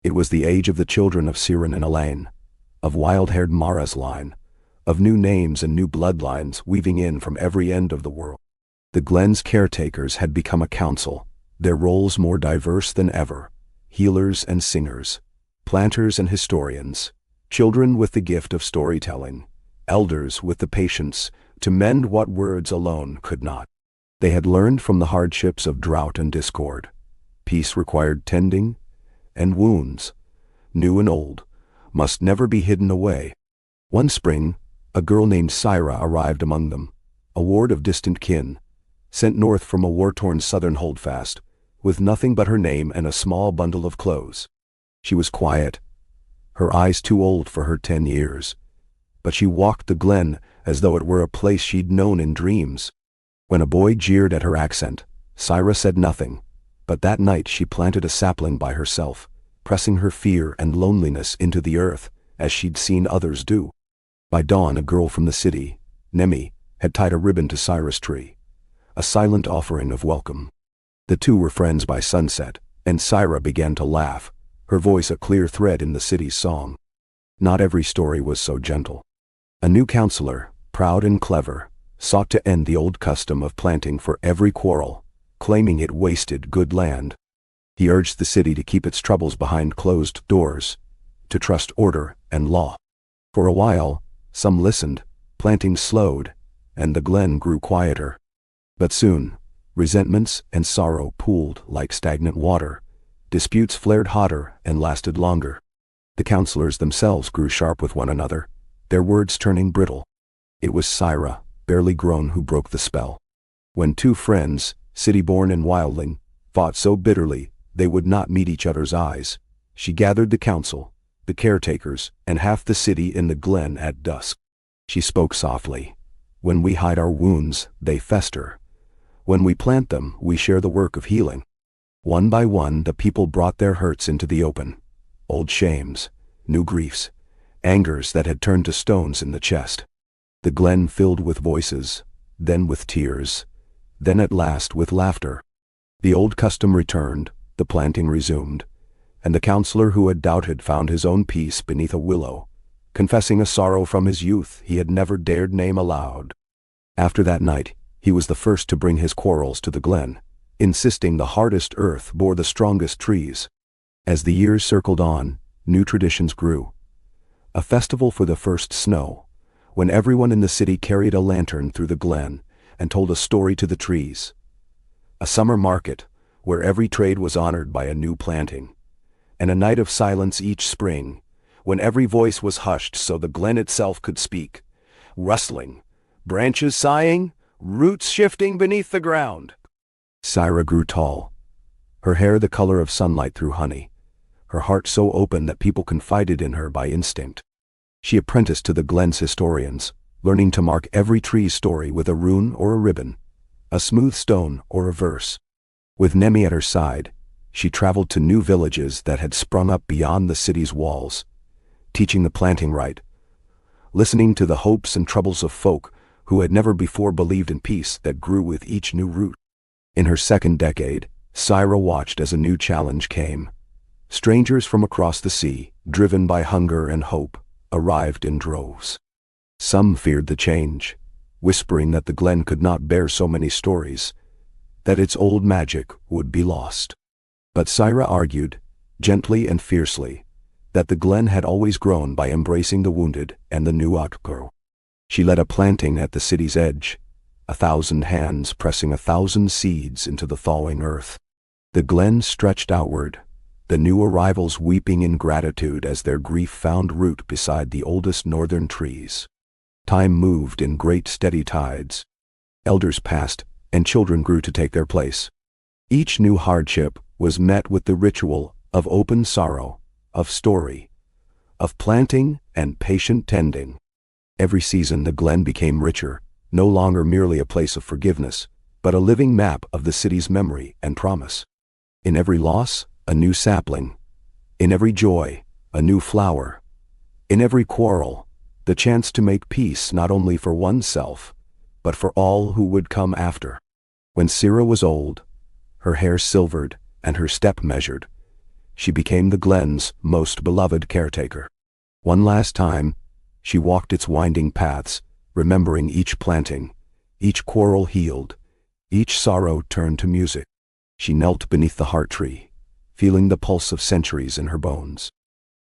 It was the age of the children of Siren and Elaine, of wild-haired Mara's line, of new names and new bloodlines weaving in from every end of the world. The glen's caretakers had become a council, their roles more diverse than ever, healers and singers, planters and historians, children with the gift of storytelling, elders with the patience to mend what words alone could not. They had learned from the hardships of drought and discord. Peace required tending, and wounds, new and old, must never be hidden away. One spring, a girl named Syra arrived among them, a ward of distant kin, sent north from a war-torn southern holdfast, with nothing but her name and a small bundle of clothes. She was quiet, her eyes too old for her 10 years, but she walked the glen as though it were a place she'd known in dreams. When a boy jeered at her accent, Syra said nothing, but that night she planted a sapling by herself, pressing her fear and loneliness into the earth, as she'd seen others do. By dawn, a girl from the city, Nemi, had tied a ribbon to Syra's tree, a silent offering of welcome. The two were friends by sunset, and Syra began to laugh, her voice a clear thread in the city's song. Not every story was so gentle. A new counselor, proud and clever, sought to end the old custom of planting for every quarrel, claiming it wasted good land. He urged the city to keep its troubles behind closed doors, to trust order and law. For a while, some listened, planting slowed, and the glen grew quieter. But soon, resentments and sorrow pooled like stagnant water. Disputes flared hotter and lasted longer. The counselors themselves grew sharp with one another, their words turning brittle. It was Syra, barely grown, who broke the spell. When two friends, city-born and wildling, fought so bitterly they would not meet each other's eyes, she gathered the council, the caretakers, and half the city in the glen at dusk. She spoke softly. When we hide our wounds, they fester. When we plant them, we share the work of healing. One by one, the people brought their hurts into the open. Old shames, new griefs, angers that had turned to stones in the chest. The glen filled with voices, then with tears, then at last with laughter. The old custom returned, the planting resumed, and the counselor who had doubted found his own peace beneath a willow, confessing a sorrow from his youth he had never dared name aloud. After that night, he was the first to bring his quarrels to the glen, insisting the hardest earth bore the strongest trees. As the years circled on, new traditions grew. A festival for the first snow, when everyone in the city carried a lantern through the glen and told a story to the trees. A summer market, where every trade was honored by a new planting. And a night of silence each spring, when every voice was hushed so the glen itself could speak, rustling, branches sighing, roots shifting beneath the ground. Syra grew tall, her hair the color of sunlight through honey, her heart so open that people confided in her by instinct. She apprenticed to the glen's historians, learning to mark every tree's story with a rune or a ribbon, a smooth stone or a verse. With Nemi at her side, she traveled to new villages that had sprung up beyond the city's walls, teaching the planting rite, listening to the hopes and troubles of folk who had never before believed in peace that grew with each new root. In her second decade, Syra watched as a new challenge came. Strangers from across the sea, driven by hunger and hope, arrived in droves. Some feared the change, whispering that the glen could not bear so many stories, that its old magic would be lost. But Syra argued, gently and fiercely, that the glen had always grown by embracing the wounded and the new outgrow. She led a planting at the city's edge, 1,000 hands pressing 1,000 seeds into the thawing earth. The glen stretched outward, the new arrivals weeping in gratitude as their grief found root beside the oldest northern trees. Time moved in great steady tides. Elders passed, and children grew to take their place. Each new hardship was met with the ritual of open sorrow, of story, of planting and patient tending. Every season the glen became richer, no longer merely a place of forgiveness, but a living map of the city's memory and promise. In every loss, a new sapling. In every joy, a new flower. In every quarrel, the chance to make peace not only for oneself, but for all who would come after. When Syra was old, her hair silvered and her step measured, she became the glen's most beloved caretaker. One last time, she walked its winding paths, remembering each planting, each quarrel healed, each sorrow turned to music. She knelt beneath the heart tree, feeling the pulse of centuries in her bones.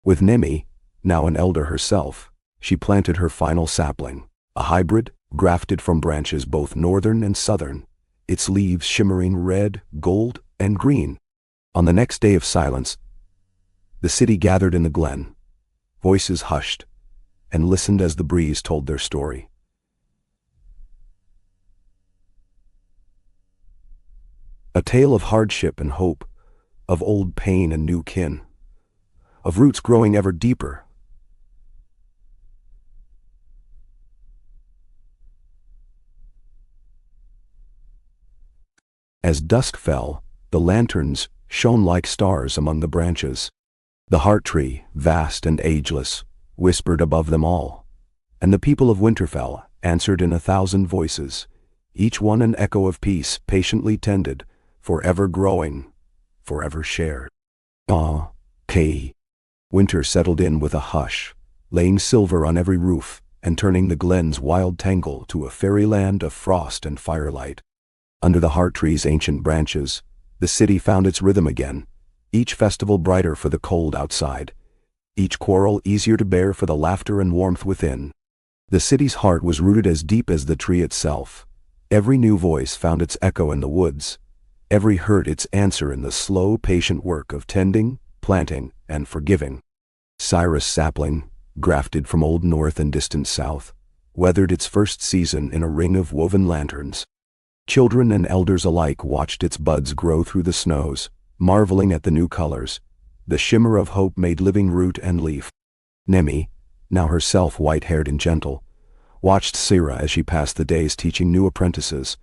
With Nemi, now an elder herself, she planted her final sapling, a hybrid, grafted from branches both northern and southern, its leaves shimmering red, gold, and green. On the next day of silence, the city gathered in the glen, voices hushed, and listened as the breeze told their story. A tale of hardship and hope, of old pain and new kin, of roots growing ever deeper. As dusk fell, the lanterns shone like stars among the branches. The heart tree, vast and ageless, whispered above them all, and the people of Winterfell answered in 1,000 voices, each one an echo of peace patiently tended, forever growing, forever shared. Ah, Kay. Winter settled in with a hush, laying silver on every roof and turning the glen's wild tangle to a fairyland of frost and firelight. Under the heart tree's ancient branches, the city found its rhythm again, each festival brighter for the cold outside, each quarrel easier to bear for the laughter and warmth within. The city's heart was rooted as deep as the tree itself. Every new voice found its echo in the woods, every heard its answer in the slow, patient work of tending, planting, and forgiving. Syra's sapling, grafted from old north and distant south, weathered its first season in a ring of woven lanterns. Children and elders alike watched its buds grow through the snows, marveling at the new colors. The shimmer of hope made living root and leaf. Nemi, now herself white-haired and gentle, watched Syra as she passed the days teaching new apprentices,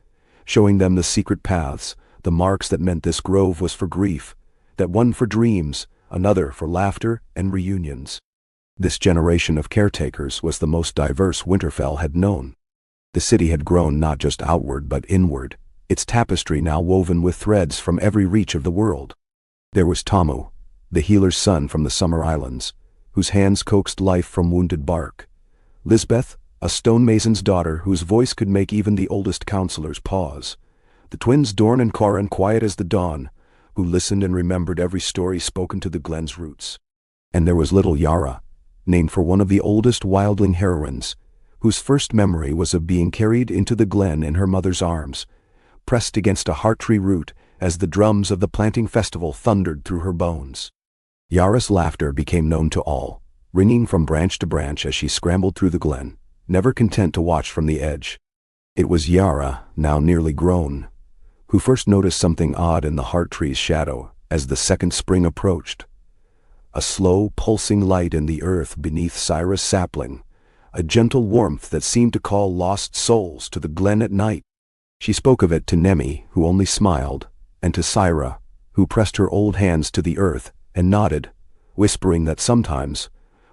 showing them the secret paths, the marks that meant this grove was for grief, that one for dreams, another for laughter and reunions. This generation of caretakers was the most diverse Winterfell had known. The city had grown not just outward but inward, its tapestry now woven with threads from every reach of the world. There was Tamu, the healer's son from the Summer Islands, whose hands coaxed life from wounded bark. Lisbeth, a stonemason's daughter whose voice could make even the oldest counselors pause. The twins Dorn and Corin, quiet as the dawn, who listened and remembered every story spoken to the glen's roots. And there was little Yara, named for one of the oldest wildling heroines, whose first memory was of being carried into the glen in her mother's arms, pressed against a heart-tree root as the drums of the planting festival thundered through her bones. Yara's laughter became known to all, ringing from branch to branch as she scrambled through the glen, never content to watch from the edge. It was Yara, now nearly grown, who first noticed something odd in the heart-tree's shadow as the second spring approached. A slow, pulsing light in the earth beneath Syra's sapling, a gentle warmth that seemed to call lost souls to the glen at night. She spoke of it to Nemi, who only smiled, and to Syra, who pressed her old hands to the earth and nodded, whispering that sometimes,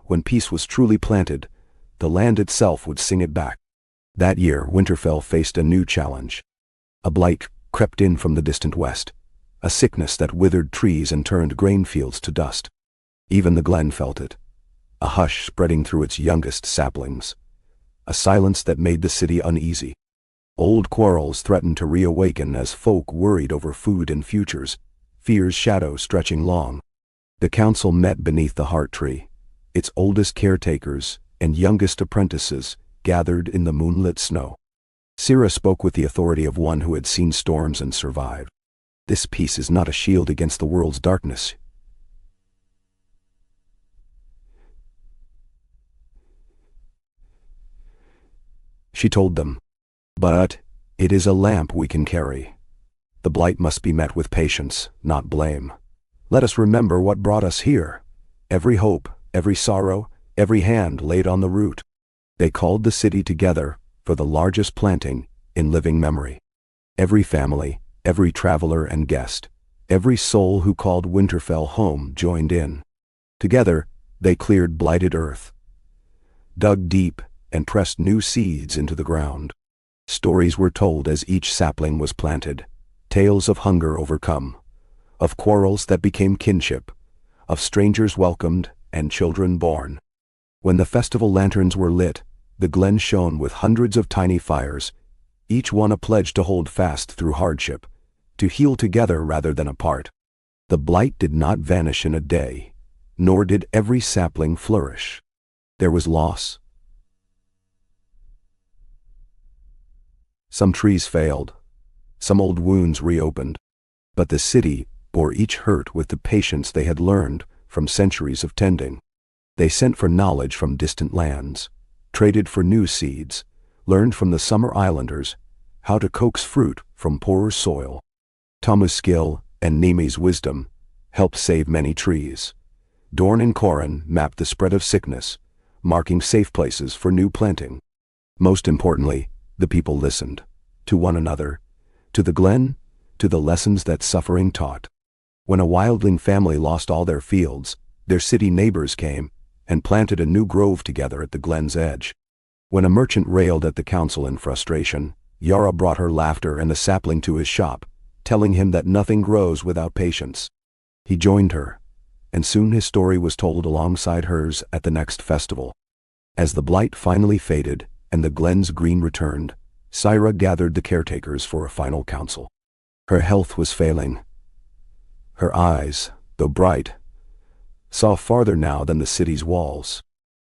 when peace was truly planted, the land itself would sing it back. That year, Winterfell faced a new challenge. A blight crept in from the distant west, a sickness that withered trees and turned grain fields to dust. Even the glen felt it, a hush spreading through its youngest saplings, a silence that made the city uneasy. Old quarrels threatened to reawaken as folk worried over food and futures, fear's shadow stretching long. The council met beneath the heart tree, its oldest caretakers and youngest apprentices gathered in the moonlit snow. Syra spoke with the authority of one who had seen storms and survived. This peace is not a shield against the world's darkness. She told them, but it is a lamp we can carry. The blight must be met with patience, not blame. Let us remember what brought us here. Every hope, every sorrow, every hand laid on the root. They called the city together for the largest planting in living memory. Every family, every traveler and guest, every soul who called Winterfell home joined in. Together, they cleared blighted earth, dug deep, and pressed new seeds into the ground. Stories were told as each sapling was planted, tales of hunger overcome, of quarrels that became kinship, of strangers welcomed and children born. When the festival lanterns were lit, the glen shone with hundreds of tiny fires, each one a pledge to hold fast through hardship, to heal together rather than apart. The blight did not vanish in a day, nor did every sapling flourish. There was loss. Some trees failed, some old wounds reopened, but the city bore each hurt with the patience they had learned from centuries of tending. They sent for knowledge from distant lands, traded for new seeds, learned from the summer islanders how to coax fruit from poorer soil. Tamu's skill and Nemi's wisdom helped save many trees. Dorn and Corin mapped the spread of sickness, marking safe places for new planting. Most importantly, the people listened, to one another, to the glen, to the lessons that suffering taught. When a wildling family lost all their fields, their city neighbors came and planted a new grove together at the glen's edge. When a merchant railed at the council in frustration, Yara brought her laughter and a sapling to his shop, telling him that nothing grows without patience. He joined her, and soon his story was told alongside hers at the next festival. As the blight finally faded and the glen's green returned, Syra gathered the caretakers for a final council. Her health was failing. Her eyes, though bright, saw farther now than the city's walls.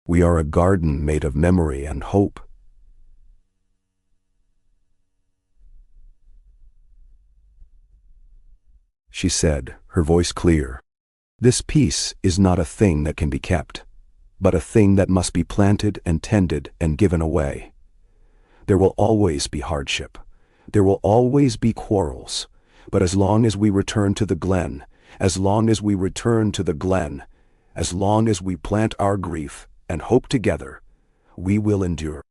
We are a garden made of memory and hope. She said, her voice clear. This peace is not a thing that can be kept, but a thing that must be planted and tended and given away. There will always be hardship. There will always be quarrels. But as long as we return to the glen, as long as we return to the glen, as long as we plant our grief and hope together, we will endure.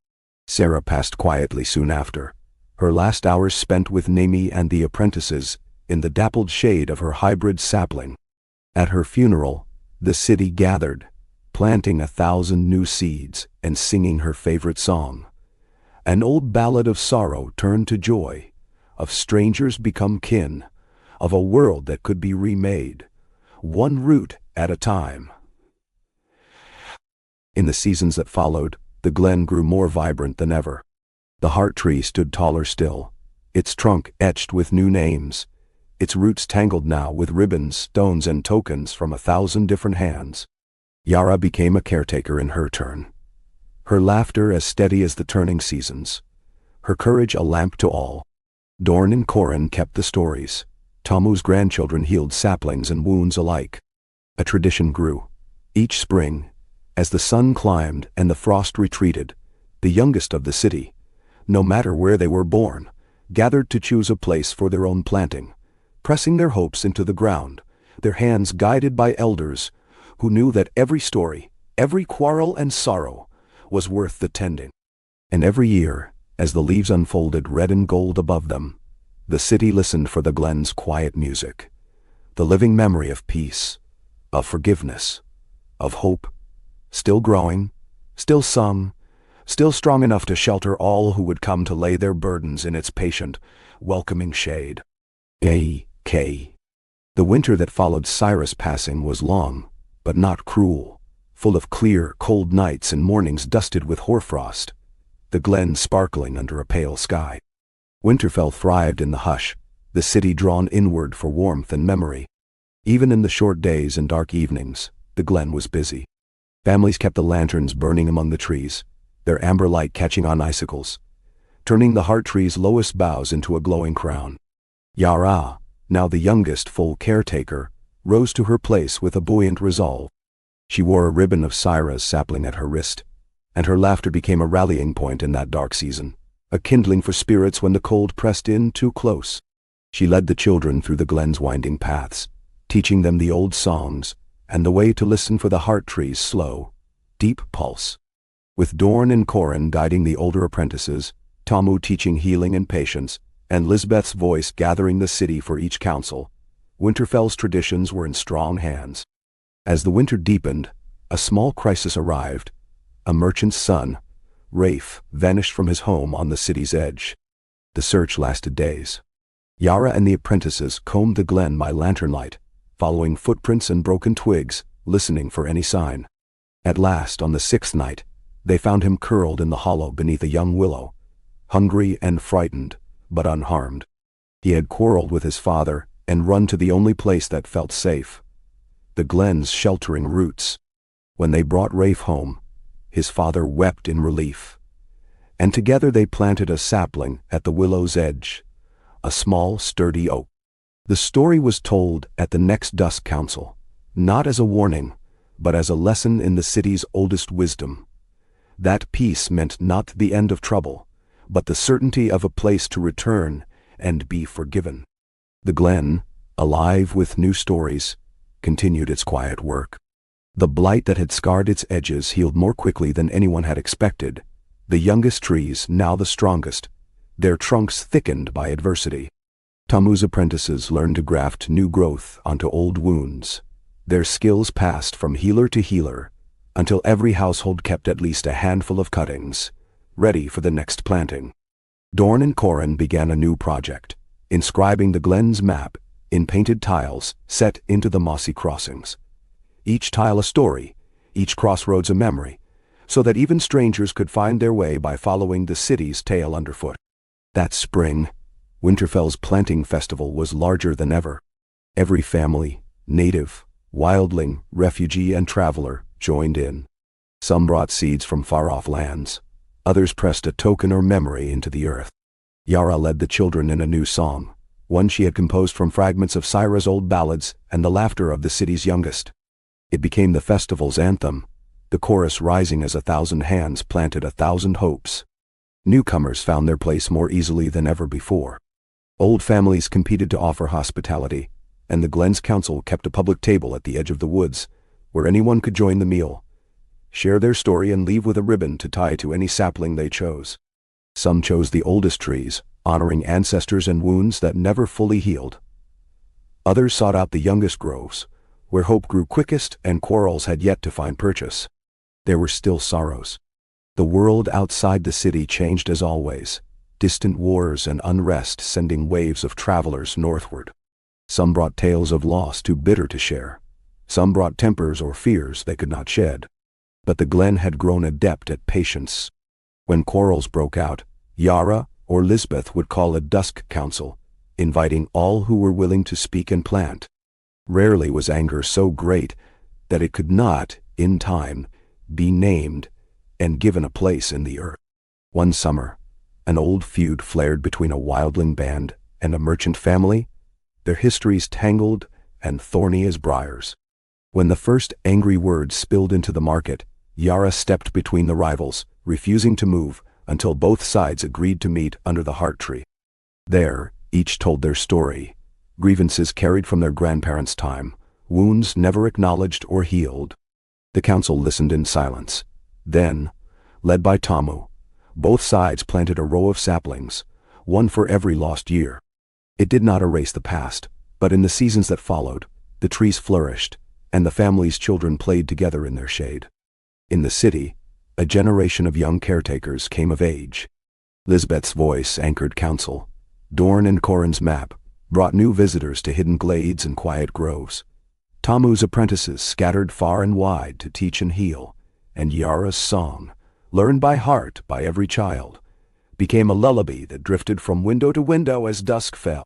Sarah passed quietly soon after, her last hours spent with Nemi and the apprentices in the dappled shade of her hybrid sapling. At her funeral, the city gathered, planting 1,000 new seeds and singing her favorite song. An old ballad of sorrow turned to joy, of strangers become kin, of a world that could be remade, one root at a time. In the seasons that followed, the glen grew more vibrant than ever. The heart tree stood taller still, its trunk etched with new names, its roots tangled now with ribbons, stones, and tokens from 1,000 different hands. Yara became a caretaker in her turn. Her laughter as steady as the turning seasons, her courage a lamp to all. Dorn and Corin kept the stories. Tamu's grandchildren healed saplings and wounds alike. A tradition grew. Each spring, as the sun climbed and the frost retreated, the youngest of the city, no matter where they were born, gathered to choose a place for their own planting, pressing their hopes into the ground, their hands guided by elders who knew that every story, every quarrel and sorrow, was worth the tending. And every year, as the leaves unfolded red and gold above them, the city listened for the glen's quiet music, the living memory of peace, of forgiveness, of hope, still growing, still sung, still strong enough to shelter all who would come to lay their burdens in its patient, welcoming shade. A.K. The winter that followed Cyrus' passing was long, but not cruel, full of clear, cold nights and mornings dusted with hoarfrost, the glen sparkling under a pale sky. Winterfell thrived in the hush, the city drawn inward for warmth and memory. Even in the short days and dark evenings, the glen was busy. Families kept the lanterns burning among the trees, their amber light catching on icicles, turning the heart tree's lowest boughs into a glowing crown. Yara, now the youngest full caretaker, rose to her place with a buoyant resolve. She wore a ribbon of Cyrus sapling at her wrist, and her laughter became a rallying point in that dark season, a kindling for spirits when the cold pressed in too close. She led the children through the glen's winding paths, teaching them the old songs and the way to listen for the heart tree's slow, deep pulse. With Dorn and Corin guiding the older apprentices, Tamu teaching healing and patience, and Lisbeth's voice gathering the city for each council, Winterfell's traditions were in strong hands. As the winter deepened, a small crisis arrived. A merchant's son, Rafe, vanished from his home on the city's edge. The search lasted days. Yara and the apprentices combed the glen by lantern light, following footprints and broken twigs, listening for any sign. At last, on the 6th night, they found him curled in the hollow beneath a young willow, hungry and frightened, but unharmed. He had quarreled with his father and run to the only place that felt safe, the glen's sheltering roots. When they brought Rafe home, his father wept in relief, and together they planted a sapling at the willow's edge, a small, sturdy oak. The story was told at the next dusk council, not as a warning, but as a lesson in the city's oldest wisdom. That peace meant not the end of trouble, but the certainty of a place to return and be forgiven. The glen, alive with new stories, continued its quiet work. The blight that had scarred its edges healed more quickly than anyone had expected, the youngest trees now the strongest, their trunks thickened by adversity. Tamu's apprentices learned to graft new growth onto old wounds, their skills passed from healer to healer, until every household kept at least a handful of cuttings, ready for the next planting. Dorn and Corin began a new project, inscribing the glen's map in painted tiles set into the mossy crossings. Each tile a story, each crossroads a memory, so that even strangers could find their way by following the city's tale underfoot. That spring, Winterfell's planting festival was larger than ever. Every family, native, wildling, refugee, and traveler joined in. Some brought seeds from far-off lands. Others pressed a token or memory into the earth. Yara led the children in a new song, one she had composed from fragments of Cyrus' old ballads and the laughter of the city's youngest. It became the festival's anthem, the chorus rising as 1,000 hands planted 1,000 hopes. Newcomers found their place more easily than ever before. Old families competed to offer hospitality, and the glen's council kept a public table at the edge of the woods, where anyone could join the meal, share their story, and leave with a ribbon to tie to any sapling they chose. Some chose the oldest trees, honoring ancestors and wounds that never fully healed. Others sought out the youngest groves, where hope grew quickest and quarrels had yet to find purchase. There were still sorrows. The world outside the city changed as always, distant wars and unrest sending waves of travelers northward. Some brought tales of loss too bitter to share. Some brought tempers or fears they could not shed. but the glen had grown adept at patience. When quarrels broke out, Yara or Lisbeth would call a dusk council, inviting all who were willing to speak and plant. Rarely was anger so great that it could not, in time, be named and given a place in the earth. One summer, an old feud flared between a wildling band and a merchant family, their histories tangled and thorny as briars. When the first angry words spilled into the market, Yara stepped between the rivals, refusing to move until both sides agreed to meet under the heart tree. There, each told their story, grievances carried from their grandparents' time, wounds never acknowledged or healed. The council listened in silence. Then, led by Tamu, both sides planted a row of saplings, one for every lost year. It did not erase the past, but in the seasons that followed, the trees flourished, and the family's children played together in their shade. In the city, a generation of young caretakers came of age. Lisbeth's voice anchored council. Dorn and Corin's map brought new visitors to hidden glades and quiet groves. Tamu's apprentices scattered far and wide to teach and heal, and Yara's song, learned by heart by every child, became a lullaby that drifted from window to window as dusk fell.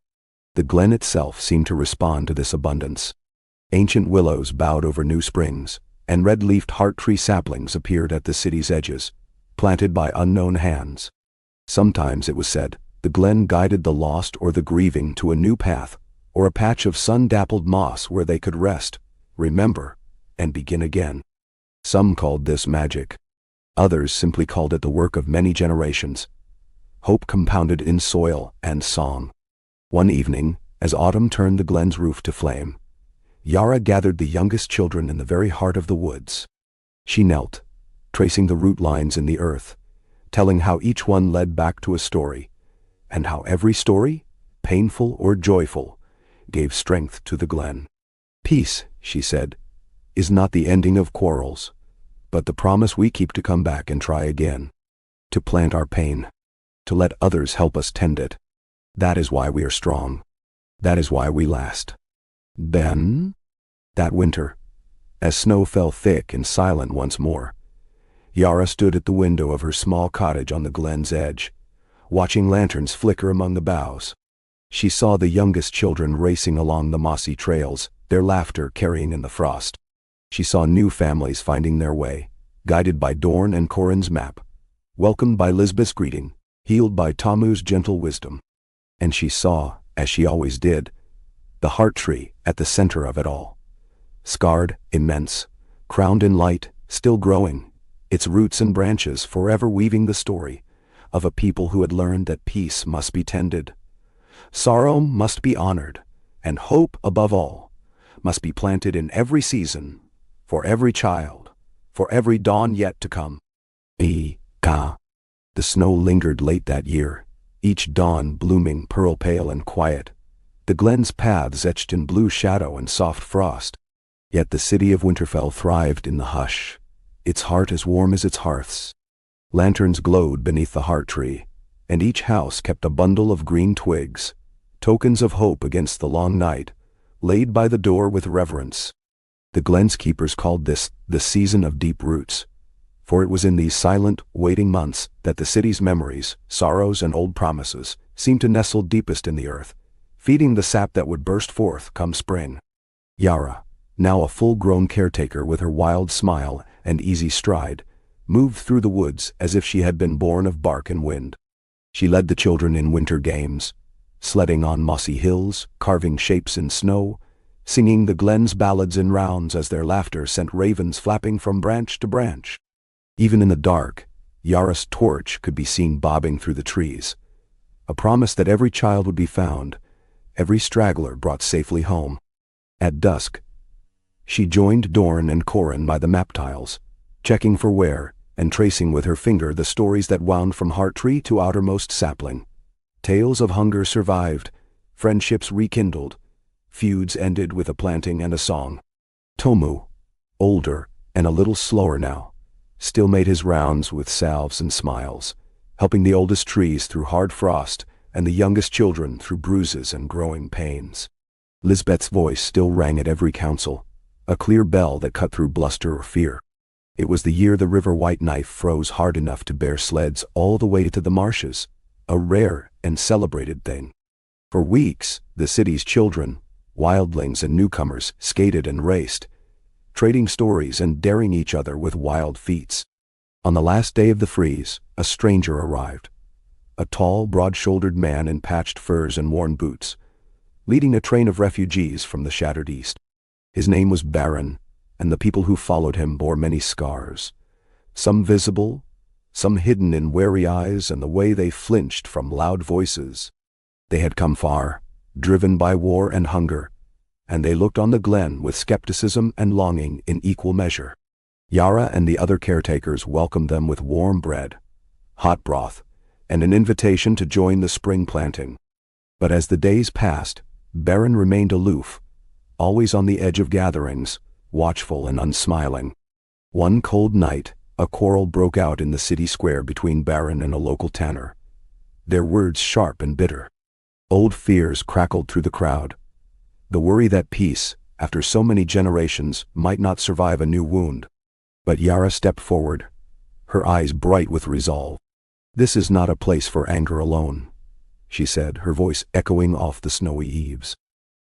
The glen itself seemed to respond to this abundance. Ancient willows bowed over new springs, and red-leafed heart-tree saplings appeared at the city's edges, planted by unknown hands. Sometimes, it was said, the glen guided the lost or the grieving to a new path, or a patch of sun-dappled moss where they could rest, remember, and begin again. Some called this magic. Others simply called it the work of many generations. Hope compounded in soil and song. One evening, as autumn turned the glen's roof to flame, Yara gathered the youngest children in the very heart of the woods. She knelt, tracing the root lines in the earth, telling how each one led back to a story, and how every story, painful or joyful, gave strength to the glen. Peace, she said, is not the ending of quarrels, but the promise we keep to come back and try again, to plant our pain, to let others help us tend it. That is why we are strong. That is why we last. Then, that winter, as snow fell thick and silent once more, Yara stood at the window of her small cottage on the glen's edge, watching lanterns flicker among the boughs. She saw the youngest children racing along the mossy trails, their laughter carrying in the frost. She saw new families finding their way, guided by Dorn and Corin's map, welcomed by Lisbeth's greeting, healed by Tamu's gentle wisdom. And she saw, as she always did, the heart tree at the center of it all. Scarred, immense, crowned in light, still growing, its roots and branches forever weaving the story of a people who had learned that peace must be tended, sorrow must be honored, and hope, above all, must be planted in every season, for every child, for every dawn yet to come. The snow lingered late that year, each dawn blooming pearl-pale and quiet, the glen's paths etched in blue shadow and soft frost. Yet the city of Winterfell thrived in the hush, its heart as warm as its hearths. Lanterns glowed beneath the heart tree, and each house kept a bundle of green twigs, tokens of hope against the long night, laid by the door with reverence. The glen's keepers called this the season of deep roots, for it was in these silent, waiting months that the city's memories, sorrows, and old promises seemed to nestle deepest in the earth, feeding the sap that would burst forth come spring. Yara, now a full-grown caretaker with her wild smile and easy stride, moved through the woods as if she had been born of bark and wind. She led the children in winter games, sledding on mossy hills, carving shapes in snow, singing the glen's ballads in rounds as their laughter sent ravens flapping from branch to branch. Even in the dark, Yara's torch could be seen bobbing through the trees, a promise that every child would be found, every straggler brought safely home. At dusk, she joined Dorn and Corin by the map tiles, checking for wear and tracing with her finger the stories that wound from heart tree to outermost sapling. Tales of hunger survived, friendships rekindled, feuds ended with a planting and a song. Tomu, older and a little slower now, still made his rounds with salves and smiles, helping the oldest trees through hard frost and the youngest children through bruises and growing pains. Lisbeth's voice still rang at every council, a clear bell that cut through bluster or fear. It was the year the River White Knife froze hard enough to bear sleds all the way to the marshes, a rare and celebrated thing. For weeks, the city's children, wildlings and newcomers, skated and raced, trading stories and daring each other with wild feats. On the last day of the freeze, a stranger arrived. A tall, broad-shouldered man in patched furs and worn boots, leading a train of refugees from the shattered east. His name was Baron, and the people who followed him bore many scars, some visible, some hidden in wary eyes and the way they flinched from loud voices. They had come far, driven by war and hunger, and they looked on the glen with skepticism and longing in equal measure. Yara and the other caretakers welcomed them with warm bread, hot broth, and an invitation to join the spring planting. But as the days passed, Baron remained aloof, always on the edge of gatherings, watchful and unsmiling. One cold night, a quarrel broke out in the city square between Baron and a local tanner, their words sharp and bitter. Old fears crackled through the crowd, the worry that peace, after so many generations, might not survive a new wound. But Yara stepped forward, her eyes bright with resolve. "This is not a place for anger alone," she said, her voice echoing off the snowy eaves.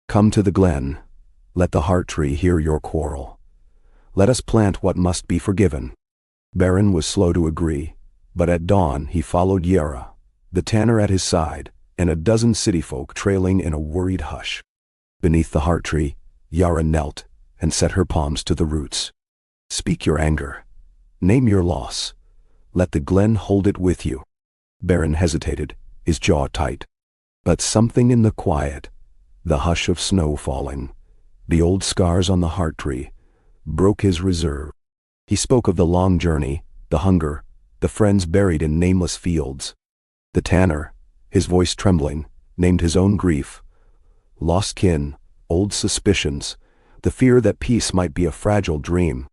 "Come to the glen. Let the heart tree hear your quarrel. Let us plant what must be forgiven." Baron was slow to agree, but at dawn he followed Yara, the tanner at his side, and a dozen city folk trailing in a worried hush. Beneath the heart tree, Yara knelt and set her palms to the roots. "Speak your anger. Name your loss. Let the glen hold it with you." Baron hesitated, his jaw tight. But something in the quiet, the hush of snow falling, the old scars on the heart tree, broke his reserve. He spoke of the long journey, the hunger, the friends buried in nameless fields. The tanner, his voice trembling, named his own grief, lost kin, old suspicions, the fear that peace might be a fragile dream.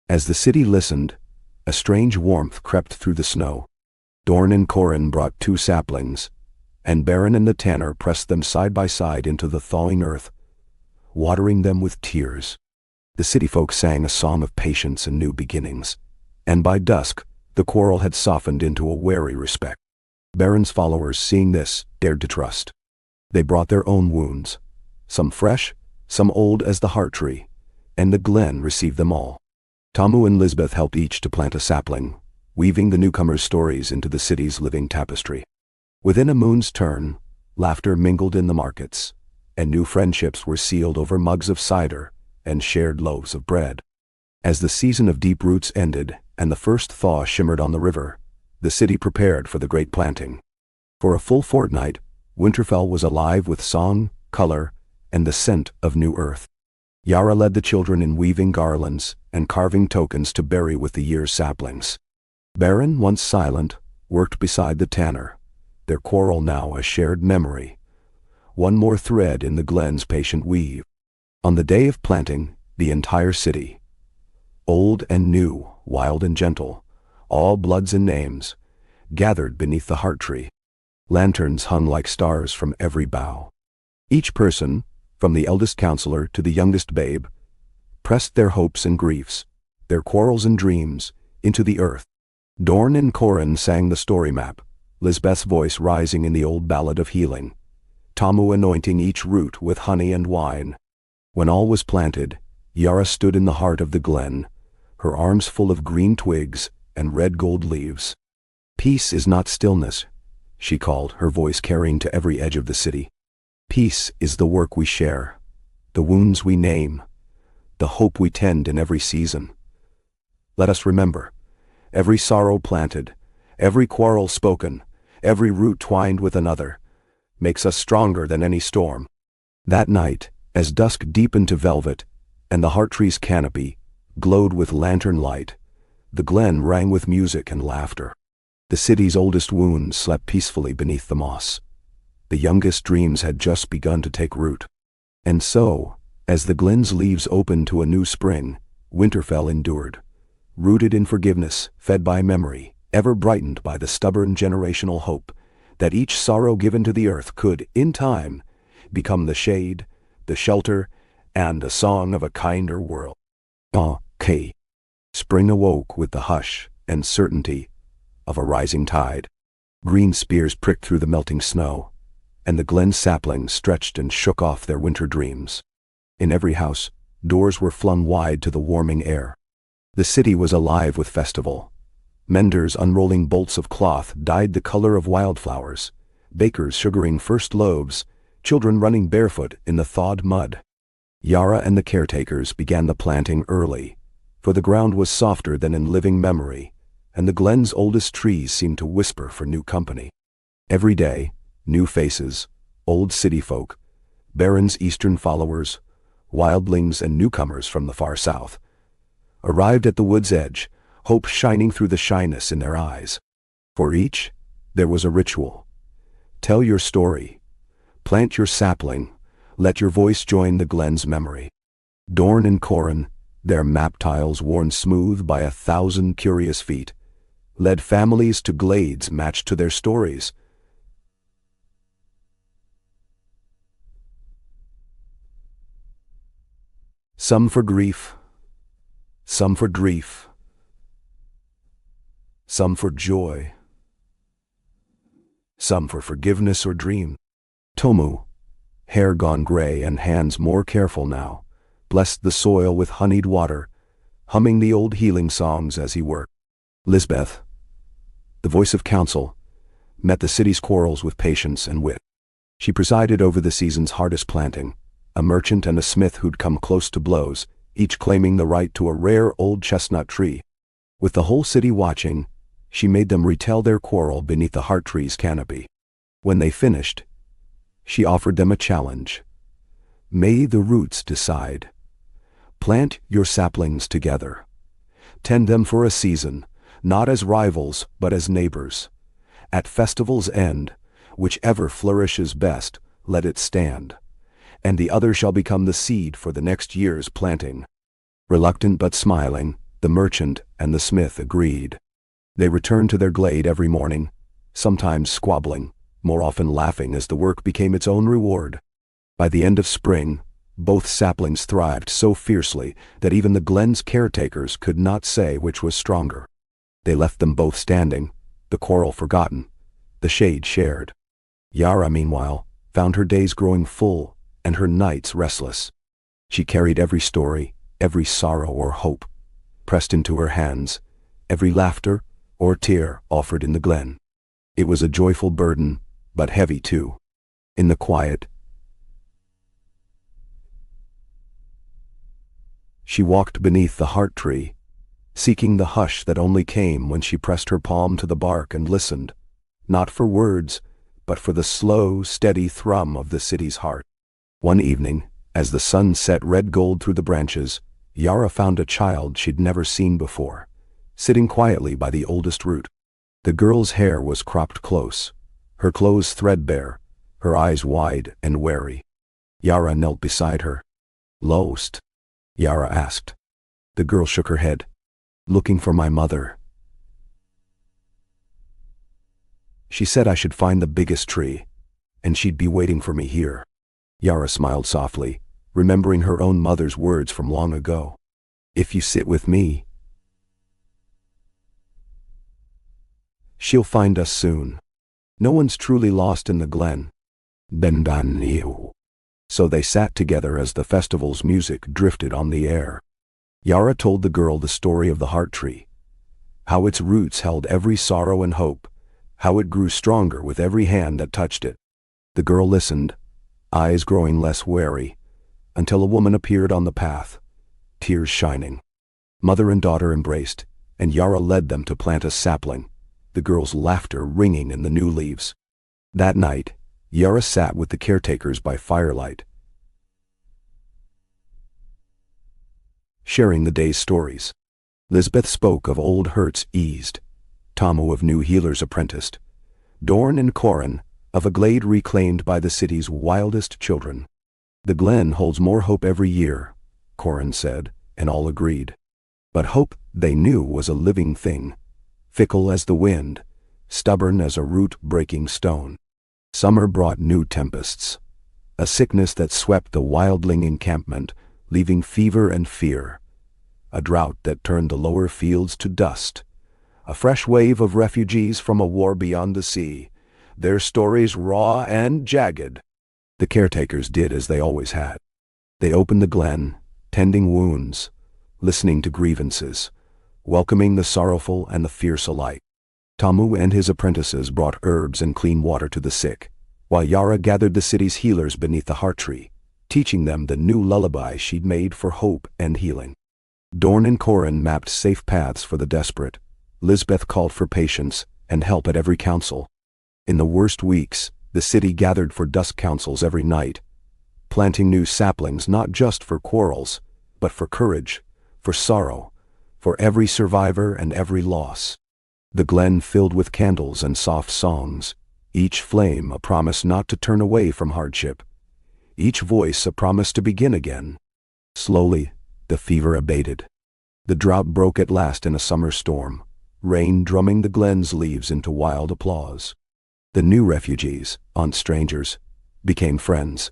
As the city listened, a strange warmth crept through the snow. Dorn and Corin brought 2 saplings, and Baron and the tanner pressed them side by side into the thawing earth, watering them with tears. The city folk sang a song of patience and new beginnings, and by dusk the quarrel had softened into a wary respect. Baron's followers, seeing this, dared to trust. They brought their own wounds, some fresh, some old as the heart tree, and the glen received them all. Tamu and Lisbeth helped each to plant a sapling, weaving the newcomers' stories into the city's living tapestry. Within a moon's turn, laughter mingled in the markets, and new friendships were sealed over mugs of cider and shared loaves of bread. As the season of deep roots ended and the first thaw shimmered on the river, the city prepared for the great planting. For a full fortnight, Winterfell was alive with song, color, and the scent of new earth. Yara led the children in weaving garlands and carving tokens to bury with the year's saplings. Baron, once silent, worked beside the tanner, their quarrel now a shared memory, one more thread in the glen's patient weave. On the day of planting, the entire city, old and new, wild and gentle, all bloods and names, gathered beneath the heart tree. Lanterns hung like stars from every bough. Each person, from the eldest counselor to the youngest babe, pressed their hopes and griefs, their quarrels and dreams, into the earth. Dorn and Corin sang the story map, Lisbeth's voice rising in the old ballad of healing, Tamu anointing each root with honey and wine. When all was planted, Yara stood in the heart of the glen, her arms full of green twigs and red gold leaves. "Peace is not stillness," she called, her voice carrying to every edge of the city. "Peace is the work we share, the wounds we name, the hope we tend in every season. Let us remember, every sorrow planted, every quarrel spoken, every root twined with another, makes us stronger than any storm." That night, as dusk deepened to velvet, and the heart tree's canopy glowed with lantern light, the glen rang with music and laughter. The city's oldest wounds slept peacefully beneath the moss. The youngest dreams had just begun to take root. And so, as the glen's leaves opened to a new spring, Winterfell endured, rooted in forgiveness, fed by memory, ever brightened by the stubborn generational hope that each sorrow given to the earth could, in time, become the shade, the shelter, and a song of a kinder world. Okay. Spring awoke with the hush and certainty of a rising tide. Green spears pricked through the melting snow, and the glen saplings stretched and shook off their winter dreams. In every house, doors were flung wide to the warming air. The city was alive with festival. Menders unrolling bolts of cloth dyed the color of wildflowers, bakers sugaring first loaves, children running barefoot in the thawed mud. Yara and the caretakers began the planting early, for the ground was softer than in living memory, and the glen's oldest trees seemed to whisper for new company. Every day, new faces, old city folk, Baron's eastern followers, wildlings and newcomers from the far south, arrived at the wood's edge, hope shining through the shyness in their eyes. For each, there was a ritual. Tell your story. Plant your sapling. Let your voice join the glen's memory. Dorn and Corin, their map tiles worn smooth by 1,000 curious feet, led families to glades matched to their stories. Some for grief, some for grief, some for joy, some for forgiveness or dream. Tomu, hair gone gray and hands more careful now, blessed the soil with honeyed water, humming the old healing songs as he worked. Lisbeth, the voice of counsel, met the city's quarrels with patience and wit. She presided over the season's hardest planting, a merchant and a smith who'd come close to blows, each claiming the right to a rare old chestnut tree. With the whole city watching, she made them retell their quarrel beneath the heart tree's canopy. When they finished, she offered them a challenge. May the roots decide. Plant your saplings together. Tend them for a season, not as rivals but as neighbors. At festival's end, whichever flourishes best, let it stand, and the other shall become the seed for the next year's planting. Reluctant but smiling, the merchant and the smith agreed. They returned to their glade every morning, sometimes squabbling, more often laughing as the work became its own reward. By the end of spring, both saplings thrived so fiercely that even the glen's caretakers could not say which was stronger. They left them both standing, the quarrel forgotten, the shade shared. Yara, meanwhile, found her days growing full and her nights restless. She carried every story, every sorrow or hope, pressed into her hands, every laughter or tear offered in the glen. It was a joyful burden, but heavy too. In the quiet, she walked beneath the heart tree, seeking the hush that only came when she pressed her palm to the bark and listened, not for words, but for the slow, steady thrum of the city's heart. One evening, as the sun set red gold through the branches, Yara found a child she'd never seen before, sitting quietly by the oldest root. The girl's hair was cropped close, her clothes threadbare, her eyes wide and wary. Yara knelt beside her. "Lost?" Yara asked. The girl shook her head. "Looking for my mother. She said I should find the biggest tree, and she'd be waiting for me here." Yara smiled softly, remembering her own mother's words from long ago. "If you sit with me, she'll find us soon. No one's truly lost in the glen." Bendaniu. So they sat together as the festival's music drifted on the air. Yara told the girl the story of the heart tree, how its roots held every sorrow and hope, how it grew stronger with every hand that touched it. The girl listened, eyes growing less wary, until a woman appeared on the path, tears shining. Mother and daughter embraced, and Yara led them to plant a sapling, the girl's laughter ringing in the new leaves. That night, Yara sat with the caretakers by firelight, sharing the day's stories. Lisbeth spoke of old hurts eased, Tomu of new healers apprenticed, Dorn and Corin of a glade reclaimed by the city's wildest children. "The glen holds more hope every year," Corin said, and all agreed. But hope, they knew, was a living thing, fickle as the wind, stubborn as a root-breaking stone. Summer brought new tempests, a sickness that swept the wildling encampment, leaving fever and fear. a drought that turned the lower fields to dust, a fresh wave of refugees from a war beyond the sea, their stories raw and jagged. The caretakers did as they always had. They opened the glen, tending wounds, listening to grievances, welcoming the sorrowful and the fierce alike. Tamu and his apprentices brought herbs and clean water to the sick, while Yara gathered the city's healers beneath the heart tree, teaching them the new lullaby she'd made for hope and healing. Dorn and Corin mapped safe paths for the desperate. Lisbeth called for patience and help at every council. In the worst weeks, the city gathered for dusk councils every night, planting new saplings not just for quarrels, but for courage, for sorrow, for every survivor and every loss. The glen filled with candles and soft songs, each flame a promise not to turn away from hardship, each voice a promise to begin again. Slowly, the fever abated. The drought broke at last in a summer storm, rain drumming the glen's leaves into wild applause. The new refugees, aunt strangers, became friends,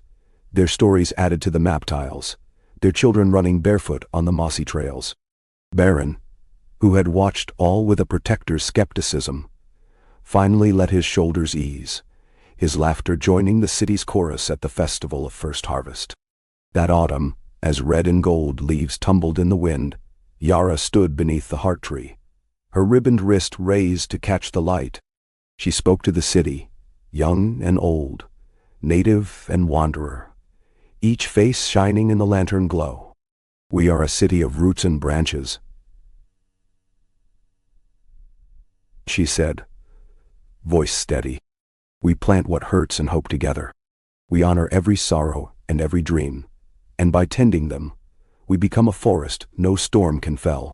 their stories added to the map tiles, their children running barefoot on the mossy trails. Baron, who had watched all with a protector's skepticism, finally let his shoulders ease, his laughter joining the city's chorus at the festival of first harvest. That autumn, as red and gold leaves tumbled in the wind, Yara stood beneath the heart tree, her ribboned wrist raised to catch the light. She spoke to the city, young and old, native and wanderer, each face shining in the lantern glow. We are a city of roots and branches, she said, voice steady. We plant what hurts and hope together. We honor every sorrow and every dream, and by tending them, we become a forest no storm can fell.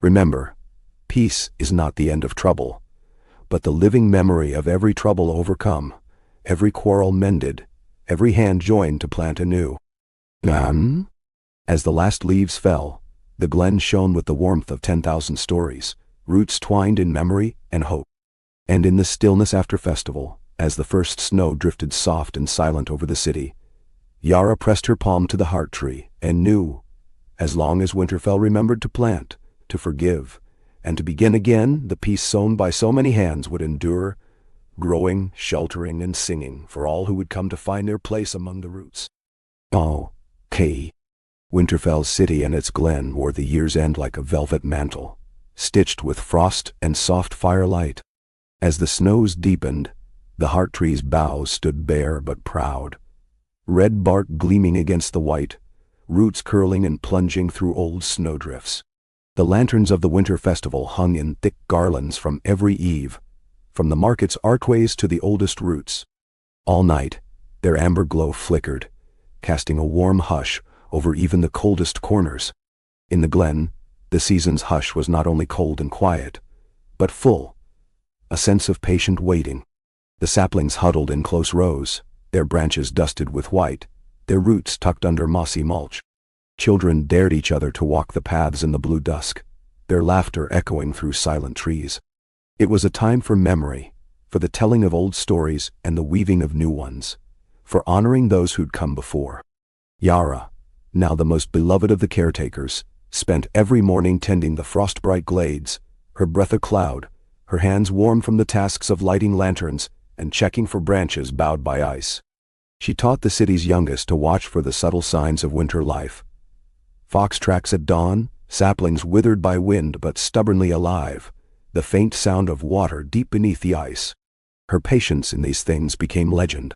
Remember, peace is not the end of trouble, but the living memory of every trouble overcome, every quarrel mended, every hand joined to plant anew. As the last leaves fell, the glen shone with the warmth of 10,000 stories, roots twined in memory and hope. And in the stillness after festival, as the first snow drifted soft and silent over the city, Yara pressed her palm to the heart tree and knew, as long as Winterfell remembered to plant, to forgive, and to begin again, the peace sown by so many hands would endure, growing, sheltering, and singing for all who would come to find their place among the roots. Oh, K. Winterfell's city and its glen wore the year's end like a velvet mantle, stitched with frost and soft firelight. As the snows deepened, the heart tree's boughs stood bare but proud, red bark gleaming against the white, roots curling and plunging through old snowdrifts. The lanterns of the winter festival hung in thick garlands from every eave, from the market's archways to the oldest roots. All night, their amber glow flickered, casting a warm hush over even the coldest corners. In the glen, the season's hush was not only cold and quiet, but full, a sense of patient waiting. The saplings huddled in close rows, their branches dusted with white, their roots tucked under mossy mulch. Children dared each other to walk the paths in the blue dusk, their laughter echoing through silent trees. It was a time for memory, for the telling of old stories and the weaving of new ones, for honoring those who'd come before. Yara, now the most beloved of the caretakers, spent every morning tending the frost-bright glades, her breath a cloud, her hands warm from the tasks of lighting lanterns and checking for branches bowed by ice. She taught the city's youngest to watch for the subtle signs of winter life. Fox tracks at dawn, saplings withered by wind but stubbornly alive, the faint sound of water deep beneath the ice. Her patience in these things became legend.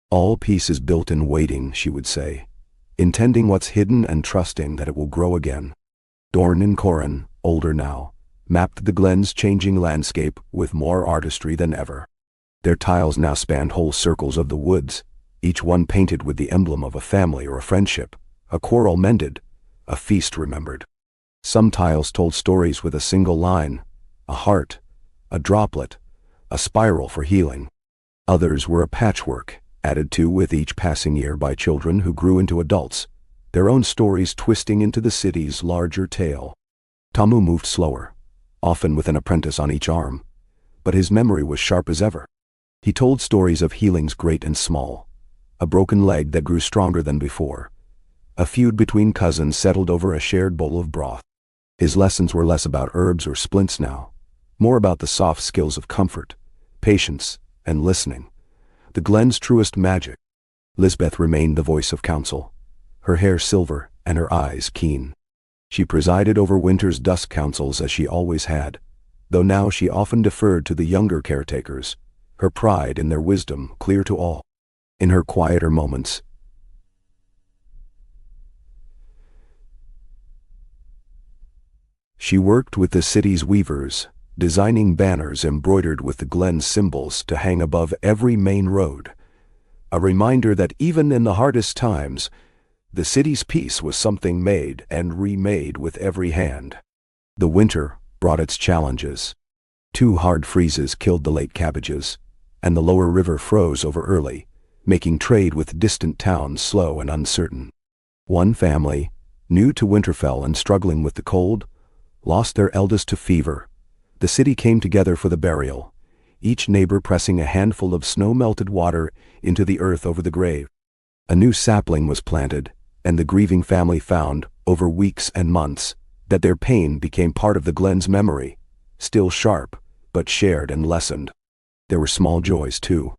All peace is built in waiting, she would say, intending what's hidden and trusting that it will grow again. Dorn and Corin, older now, mapped the glen's changing landscape with more artistry than ever. Their tiles now spanned whole circles of the woods, each one painted with the emblem of a family or a friendship, a quarrel mended, a feast remembered. Some tiles told stories with a single line, a heart, a droplet, a spiral for healing. Others were a patchwork, added to with each passing year by children who grew into adults, their own stories twisting into the city's larger tale. Tamu moved slower, often with an apprentice on each arm, but his memory was sharp as ever. He told stories of healings great and small, a broken leg that grew stronger than before, a feud between cousins settled over a shared bowl of broth. His lessons were less about herbs or splints now, more about the soft skills of comfort, patience, and listening, the Glen's truest magic. Lisbeth remained the voice of counsel, her hair silver and her eyes keen. She presided over winter's dusk councils as she always had, though now she often deferred to the younger caretakers, her pride in their wisdom clear to all. In her quieter moments, she worked with the city's weavers, designing banners embroidered with the Glen's symbols to hang above every main road, a reminder that even in the hardest times, the city's peace was something made and remade with every hand. The winter brought its challenges. 2 hard freezes killed the late cabbages, and the lower river froze over early, making trade with distant towns slow and uncertain. One family, new to Winterfell and struggling with the cold, lost their eldest to fever. The city came together for the burial, each neighbor pressing a handful of snow-melted water into the earth over the grave. A new sapling was planted, and the grieving family found, over weeks and months, that their pain became part of the Glen's memory, still sharp, but shared and lessened. There were small joys, too.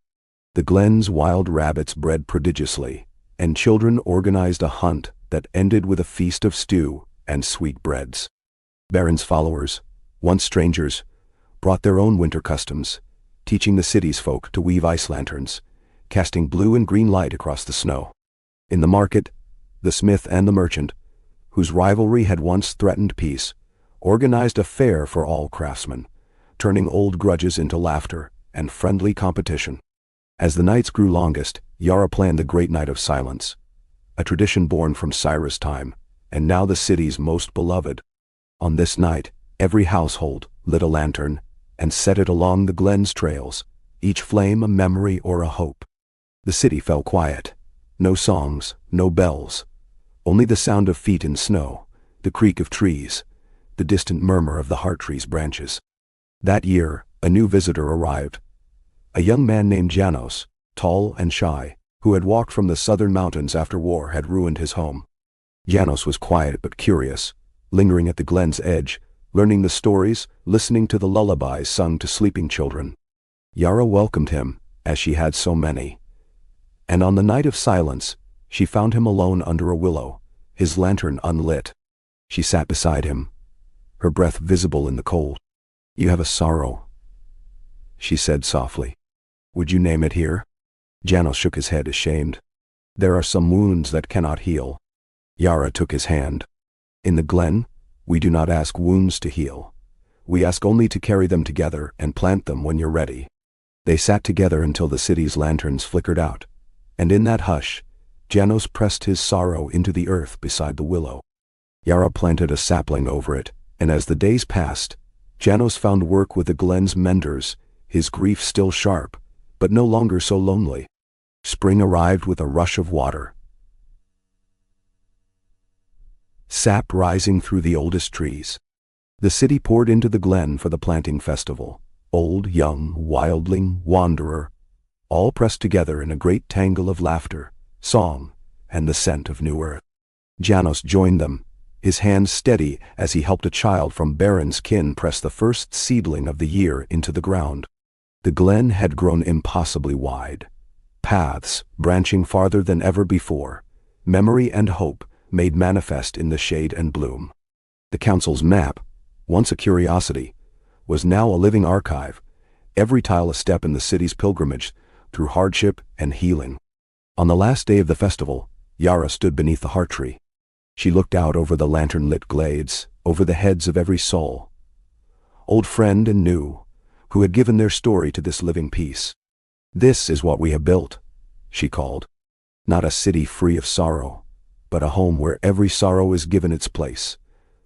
The Glen's wild rabbits bred prodigiously, and children organized a hunt that ended with a feast of stew and sweetbreads. Baron's followers, once strangers, brought their own winter customs, teaching the city's folk to weave ice lanterns, casting blue and green light across the snow. In the market, the smith and the merchant, whose rivalry had once threatened peace, organized a fair for all craftsmen, turning old grudges into laughter and friendly competition. As the nights grew longest, Yara planned the Great Night of Silence, a tradition born from Cyrus' time, and now the city's most beloved. On this night, every household lit a lantern and set it along the Glen's trails, each flame a memory or a hope. The city fell quiet. No songs, no bells, only the sound of feet in snow, the creak of trees, the distant murmur of the heart tree's branches. That year, a new visitor arrived, a young man named Janos, tall and shy, who had walked from the southern mountains after war had ruined his home. Janos was quiet but curious, lingering at the Glen's edge, learning the stories, listening to the lullabies sung to sleeping children. Yara welcomed him, as she had so many. And on the night of silence, she found him alone under a willow, his lantern unlit. She sat beside him, her breath visible in the cold. "You have a sorrow," she said softly. "Would you name it here?" Janos shook his head, ashamed. "There are some wounds that cannot heal." Yara took his hand. "In the Glen, we do not ask wounds to heal. We ask only to carry them together and plant them when you're ready." They sat together until the city's lanterns flickered out, and in that hush, Janos pressed his sorrow into the earth beside the willow. Yara planted a sapling over it, and as the days passed, Janos found work with the Glen's menders, his grief still sharp, but no longer so lonely. Spring arrived with a rush of water, sap rising through the oldest trees. The city poured into the Glen for the planting festival, old, young, wildling, wanderer, all pressed together in a great tangle of laughter, song, and the scent of new earth. Janos joined them, his hands steady as he helped a child from Baron's kin press the first seedling of the year into the ground. The Glen had grown impossibly wide, paths branching farther than ever before, memory and hope made manifest in the shade and bloom. The council's map, once a curiosity, was now a living archive, every tile a step in the city's pilgrimage through hardship and healing. On the last day of the festival, Yara stood beneath the heart tree. She looked out over the lantern-lit glades, over the heads of every soul, old friend and new, who had given their story to this living piece. "This is what we have built," she called. "Not a city free of sorrow, but a home where every sorrow is given its place,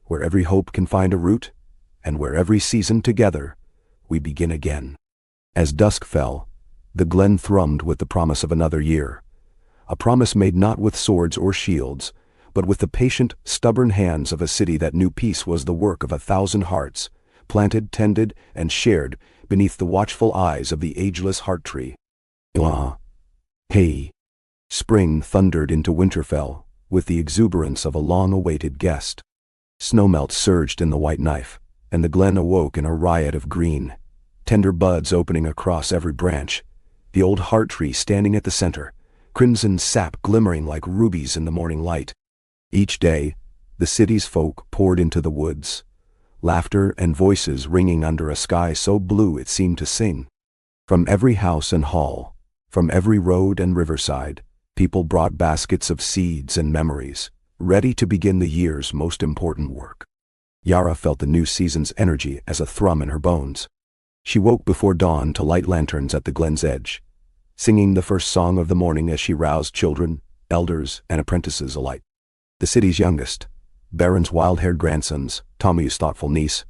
where every hope can find a root, and where every season together we begin again." As dusk fell, the Glen thrummed with the promise of another year, a promise made not with swords or shields, but with the patient, stubborn hands of a city that knew peace was the work of 1,000 hearts, planted, tended, and shared beneath the watchful eyes of the ageless heart tree. Hey! Spring thundered into Winterfell with the exuberance of a long-awaited guest. Snowmelt surged in the white knife, and the glen awoke in a riot of green, tender buds opening across every branch, the old heart tree standing at the center, crimson sap glimmering like rubies in the morning light. Each day, the city's folk poured into the woods, laughter and voices ringing under a sky so blue it seemed to sing. From every house and hall, from every road and riverside, people brought baskets of seeds and memories, ready to begin the year's most important work. Yara felt the new season's energy as a thrum in her bones. She woke before dawn to light lanterns at the glen's edge, singing the first song of the morning as she roused children, elders, and apprentices alike. The city's youngest, Baron's wild-haired grandsons, Tommy's thoughtful niece,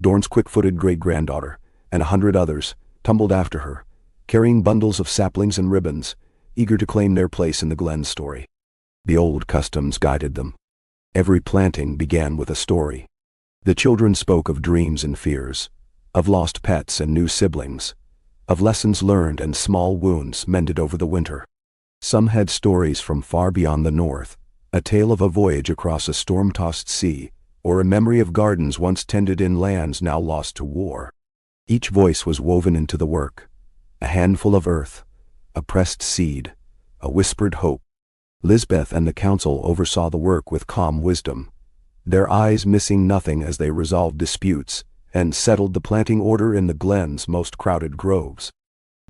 Dorn's quick-footed great-granddaughter, and 100 others, tumbled after her, carrying bundles of saplings and ribbons, eager to claim their place in the glen's story. The old customs guided them. Every planting began with a story. The children spoke of dreams and fears, of lost pets and new siblings, of lessons learned and small wounds mended over the winter. Some had stories from far beyond the north, a tale of a voyage across a storm-tossed sea, or a memory of gardens once tended in lands now lost to war. Each voice was woven into the work, a handful of earth, a pressed seed, a whispered hope. Lisbeth and the council oversaw the work with calm wisdom, their eyes missing nothing as they resolved disputes and settled the planting order in the glen's most crowded groves.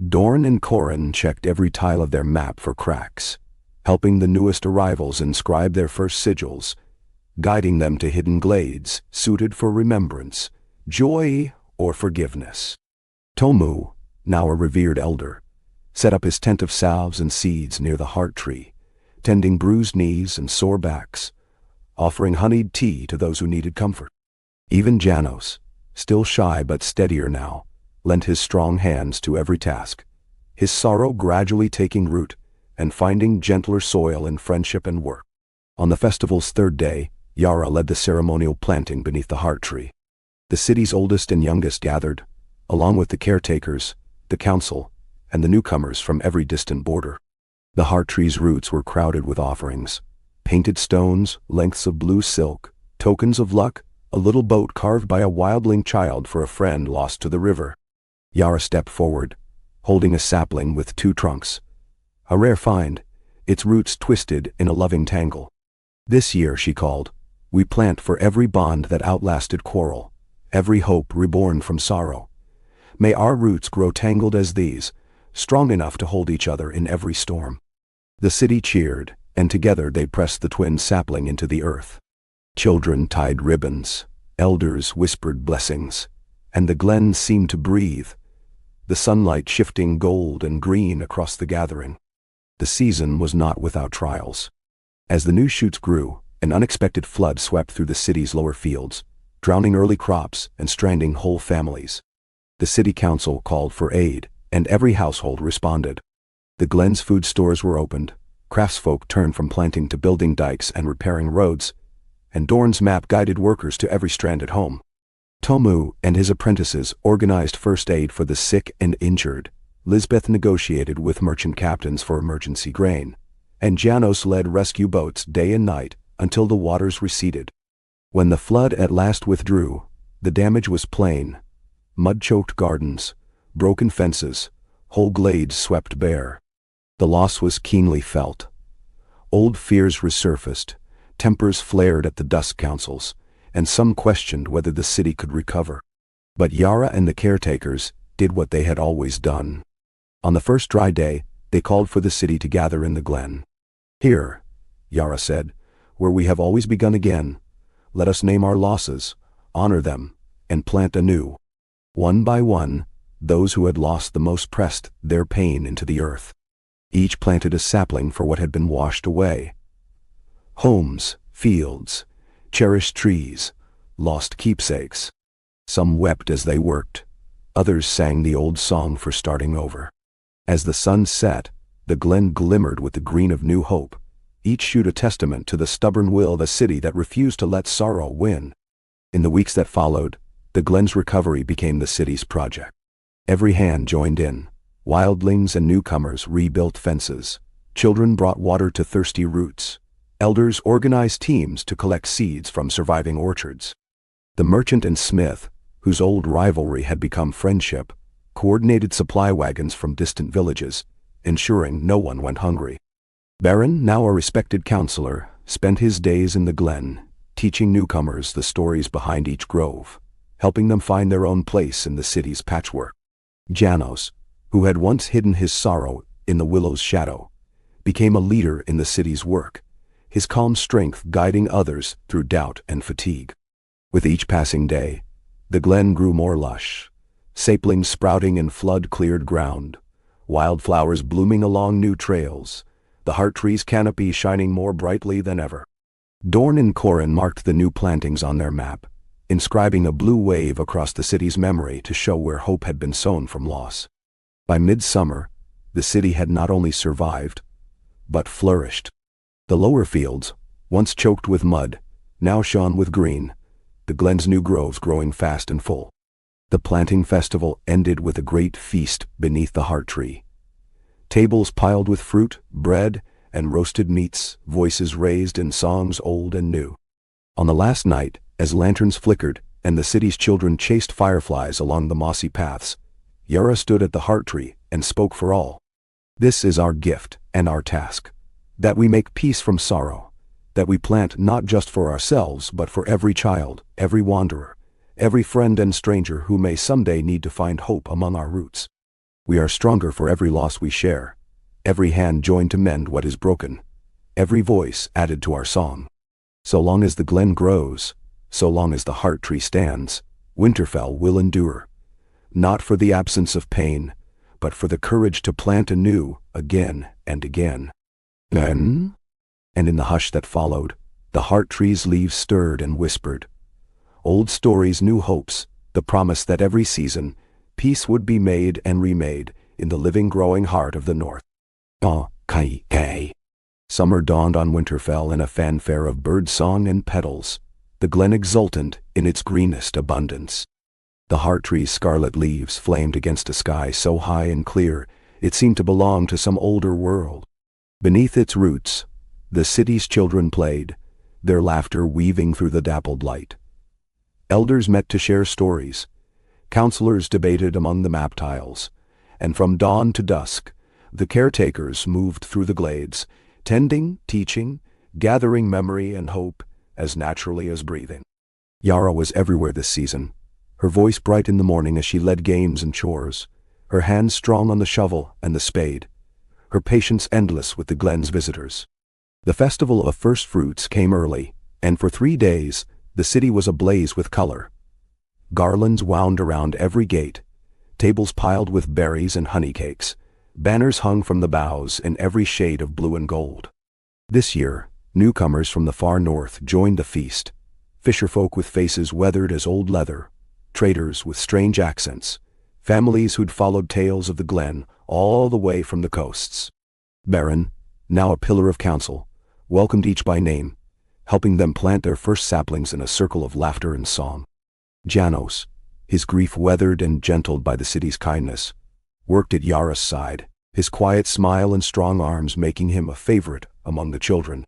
Dorn and Corin checked every tile of their map for cracks, helping the newest arrivals inscribe their first sigils, guiding them to hidden glades suited for remembrance, joy, or forgiveness. Tomu, now a revered elder, set up his tent of salves and seeds near the heart tree, tending bruised knees and sore backs, offering honeyed tea to those who needed comfort. Even Janos, still shy but steadier now, lent his strong hands to every task, his sorrow gradually taking root and finding gentler soil in friendship and work. On the festival's third day, Yara led the ceremonial planting beneath the heart tree. The city's oldest and youngest gathered, along with the caretakers, the council, and the newcomers from every distant border. The heart tree's roots were crowded with offerings, painted stones, lengths of blue silk, tokens of luck, a little boat carved by a wildling child for a friend lost to the river. Yara stepped forward, holding a sapling with 2 trunks. A rare find, its roots twisted in a loving tangle. This year, she called, we plant for every bond that outlasted quarrel, every hope reborn from sorrow. May our roots grow tangled as these, strong enough to hold each other in every storm. The city cheered, and together they pressed the twin sapling into the earth. Children tied ribbons, elders whispered blessings, and the glen seemed to breathe, the sunlight shifting gold and green across the gathering. The season was not without trials. As the new shoots grew, an unexpected flood swept through the city's lower fields, drowning early crops and stranding whole families. The city council called for aid, and every household responded. The glen's food stores were opened, craftsfolk turned from planting to building dikes and repairing roads, and Dorn's map guided workers to every stranded home. Tomu and his apprentices organized first aid for the sick and injured. Lisbeth negotiated with merchant captains for emergency grain, and Janos led rescue boats day and night until the waters receded. When the flood at last withdrew, the damage was plain: mud-choked gardens, broken fences, whole glades swept bare. The loss was keenly felt. Old fears resurfaced, tempers flared at the dusk councils, and some questioned whether the city could recover. But Yara and the caretakers did what they had always done. On the first dry day, they called for the city to gather in the glen. Here, Yara said, where we have always begun again, let us name our losses, honor them, and plant anew. One by one, those who had lost the most pressed their pain into the earth. Each planted a sapling for what had been washed away. Homes, fields, cherished trees, lost keepsakes. Some wept as they worked, others sang the old song for starting over. As the sun set, the glen glimmered with the green of new hope, each shoot a testament to the stubborn will of a city that refused to let sorrow win. In the weeks that followed, the glen's recovery became the city's project. Every hand joined in. Wildlings and newcomers rebuilt fences. Children brought water to thirsty roots. Elders organized teams to collect seeds from surviving orchards. The merchant and smith, whose old rivalry had become friendship, coordinated supply wagons from distant villages, ensuring no one went hungry. Baron, now a respected counselor, spent his days in the glen, teaching newcomers the stories behind each grove, helping them find their own place in the city's patchwork. Janos, who had once hidden his sorrow in the willow's shadow, became a leader in the city's work, his calm strength guiding others through doubt and fatigue. With each passing day, the glen grew more lush, saplings sprouting in flood-cleared ground, wildflowers blooming along new trails, the heart tree's canopy shining more brightly than ever. Dorn and Corin marked the new plantings on their map, inscribing a blue wave across the city's memory to show where hope had been sown from loss. By midsummer, the city had not only survived, but flourished. The lower fields, once choked with mud, now shone with green, the glen's new groves growing fast and full. The planting festival ended with a great feast beneath the heart tree. Tables piled with fruit, bread, and roasted meats, voices raised in songs old and new. On the last night, as lanterns flickered and the city's children chased fireflies along the mossy paths, Yara stood at the heart tree and spoke for all. "This is our gift and our task, that we make peace from sorrow, that we plant not just for ourselves but for every child, every wanderer, every friend and stranger who may someday need to find hope among our roots. We are stronger for every loss we share, every hand joined to mend what is broken, every voice added to our song. So long as the glen grows, so long as the heart tree stands, Winterfell will endure, not for the absence of pain, but for the courage to plant anew, again and again." Then, and in the hush that followed, the heart tree's leaves stirred and whispered. Old stories, new hopes, the promise that every season, peace would be made and remade in the living growing heart of the north. Summer dawned on Winterfell in a fanfare of bird song and petals, the glen exultant in its greenest abundance. The heart tree's scarlet leaves flamed against a sky so high and clear it seemed to belong to some older world. Beneath its roots, the city's children played, their laughter weaving through the dappled light. Elders met to share stories, counselors debated among the map tiles, and from dawn to dusk, the caretakers moved through the glades, tending, teaching, gathering memory and hope as naturally as breathing. Yara was everywhere this season, her voice bright in the morning as she led games and chores, her hands strong on the shovel and the spade, her patience endless with the glen's visitors. The festival of first fruits came early, and for 3 days, the city was ablaze with color. Garlands wound around every gate, tables piled with berries and honey cakes, banners hung from the boughs in every shade of blue and gold. This year, newcomers from the far north joined the feast, fisherfolk with faces weathered as old leather, traders with strange accents, families who'd followed tales of the glen all the way from the coasts. Baron, now a pillar of council, welcomed each by name, helping them plant their first saplings in a circle of laughter and song. Janos, his grief weathered and gentled by the city's kindness, worked at Yara's side, his quiet smile and strong arms making him a favorite among the children.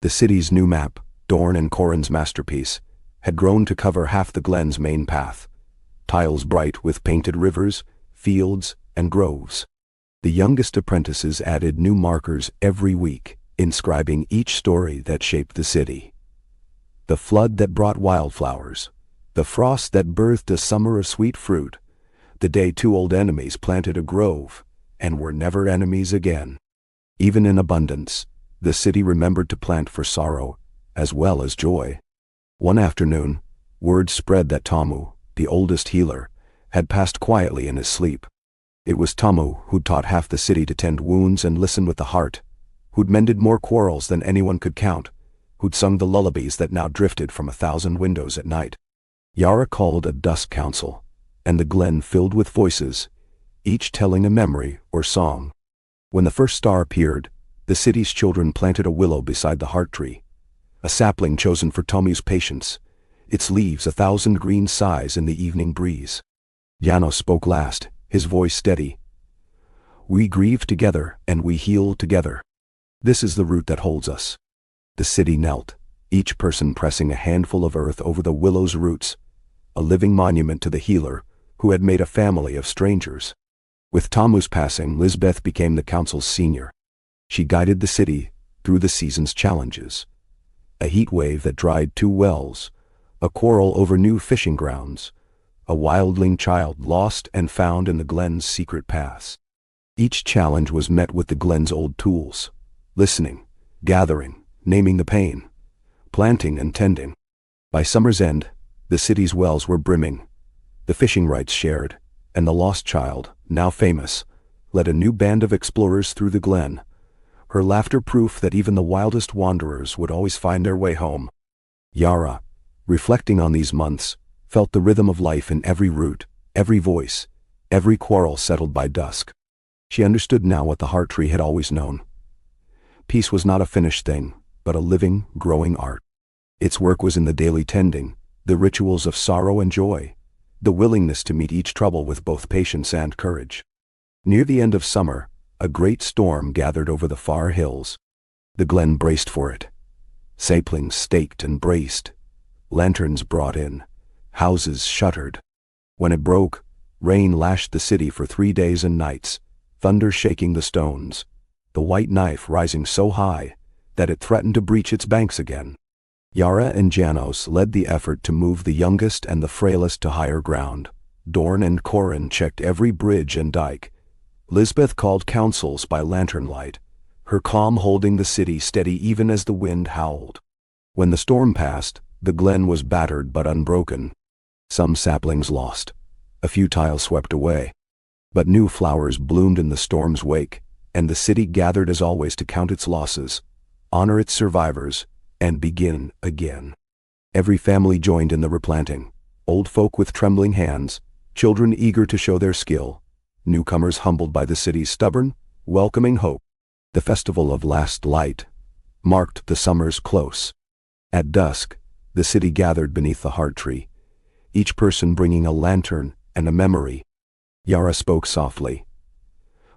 The city's new map, Dorn and Corin's masterpiece, had grown to cover half the glen's main path, tiles bright with painted rivers, fields, and groves. The youngest apprentices added new markers every week, inscribing each story that shaped the city. The flood that brought wildflowers, the frost that birthed a summer of sweet fruit, the day 2 old enemies planted a grove and were never enemies again. Even in abundance, the city remembered to plant for sorrow as well as joy. One afternoon, word spread that Tamu, the oldest healer, had passed quietly in his sleep. It was Tamu who'd taught half the city to tend wounds and listen with the heart, who'd mended more quarrels than anyone could count, who'd sung the lullabies that now drifted from 1,000 windows at night. Yara called a dusk council, and the glen filled with voices, each telling a memory or song. When the first star appeared, the city's children planted a willow beside the heart tree, a sapling chosen for Tamu's patience, its leaves 1,000 green sighs in the evening breeze. Janos spoke last, his voice steady. "We grieve together and we heal together. This is the root that holds us. The city knelt, each person pressing a handful of earth over the willow's roots, a living monument to the healer who had made a family of strangers. With Tamu's passing, Lisbeth became the council's senior. She guided the city through the season's challenges. A heat wave that dried 2 wells, a quarrel over new fishing grounds, a wildling child lost and found in the Glen's secret paths. Each challenge was met with the Glen's old tools: listening, gathering, naming the pain, planting and tending. By summer's end, the city's wells were brimming, the fishing rights shared, and the lost child, now famous, led a new band of explorers through the Glen, her laughter proof that even the wildest wanderers would always find their way home. Yara, reflecting on these months, felt the rhythm of life in every root, every voice, every quarrel settled by dusk. She understood now what the heart tree had always known. Peace was not a finished thing, but a living, growing art. Its work was in the daily tending, the rituals of sorrow and joy, the willingness to meet each trouble with both patience and courage. Near the end of summer, a great storm gathered over the far hills. The Glen braced for it. Saplings staked and braced, lanterns brought in, houses shuttered. When it broke, rain lashed the city for 3 days and nights, thunder shaking the stones, the white knife rising so high that it threatened to breach its banks again. Yara and Janos led the effort to move the youngest and the frailest to higher ground. Dorn and Corin checked every bridge and dike. Lisbeth called councils by lantern light, her calm holding the city steady even as the wind howled. When the storm passed, the Glen was battered but unbroken. Some saplings lost, a few tiles swept away. But new flowers bloomed in the storm's wake, and the city gathered as always to count its losses, honor its survivors, and begin again. Every family joined in the replanting, old folk with trembling hands, children eager to show their skill, newcomers humbled by the city's stubborn, welcoming hope. The festival of last light marked the summer's close. At dusk, the city gathered beneath the heart tree, each person bringing a lantern and a memory. Yara spoke softly.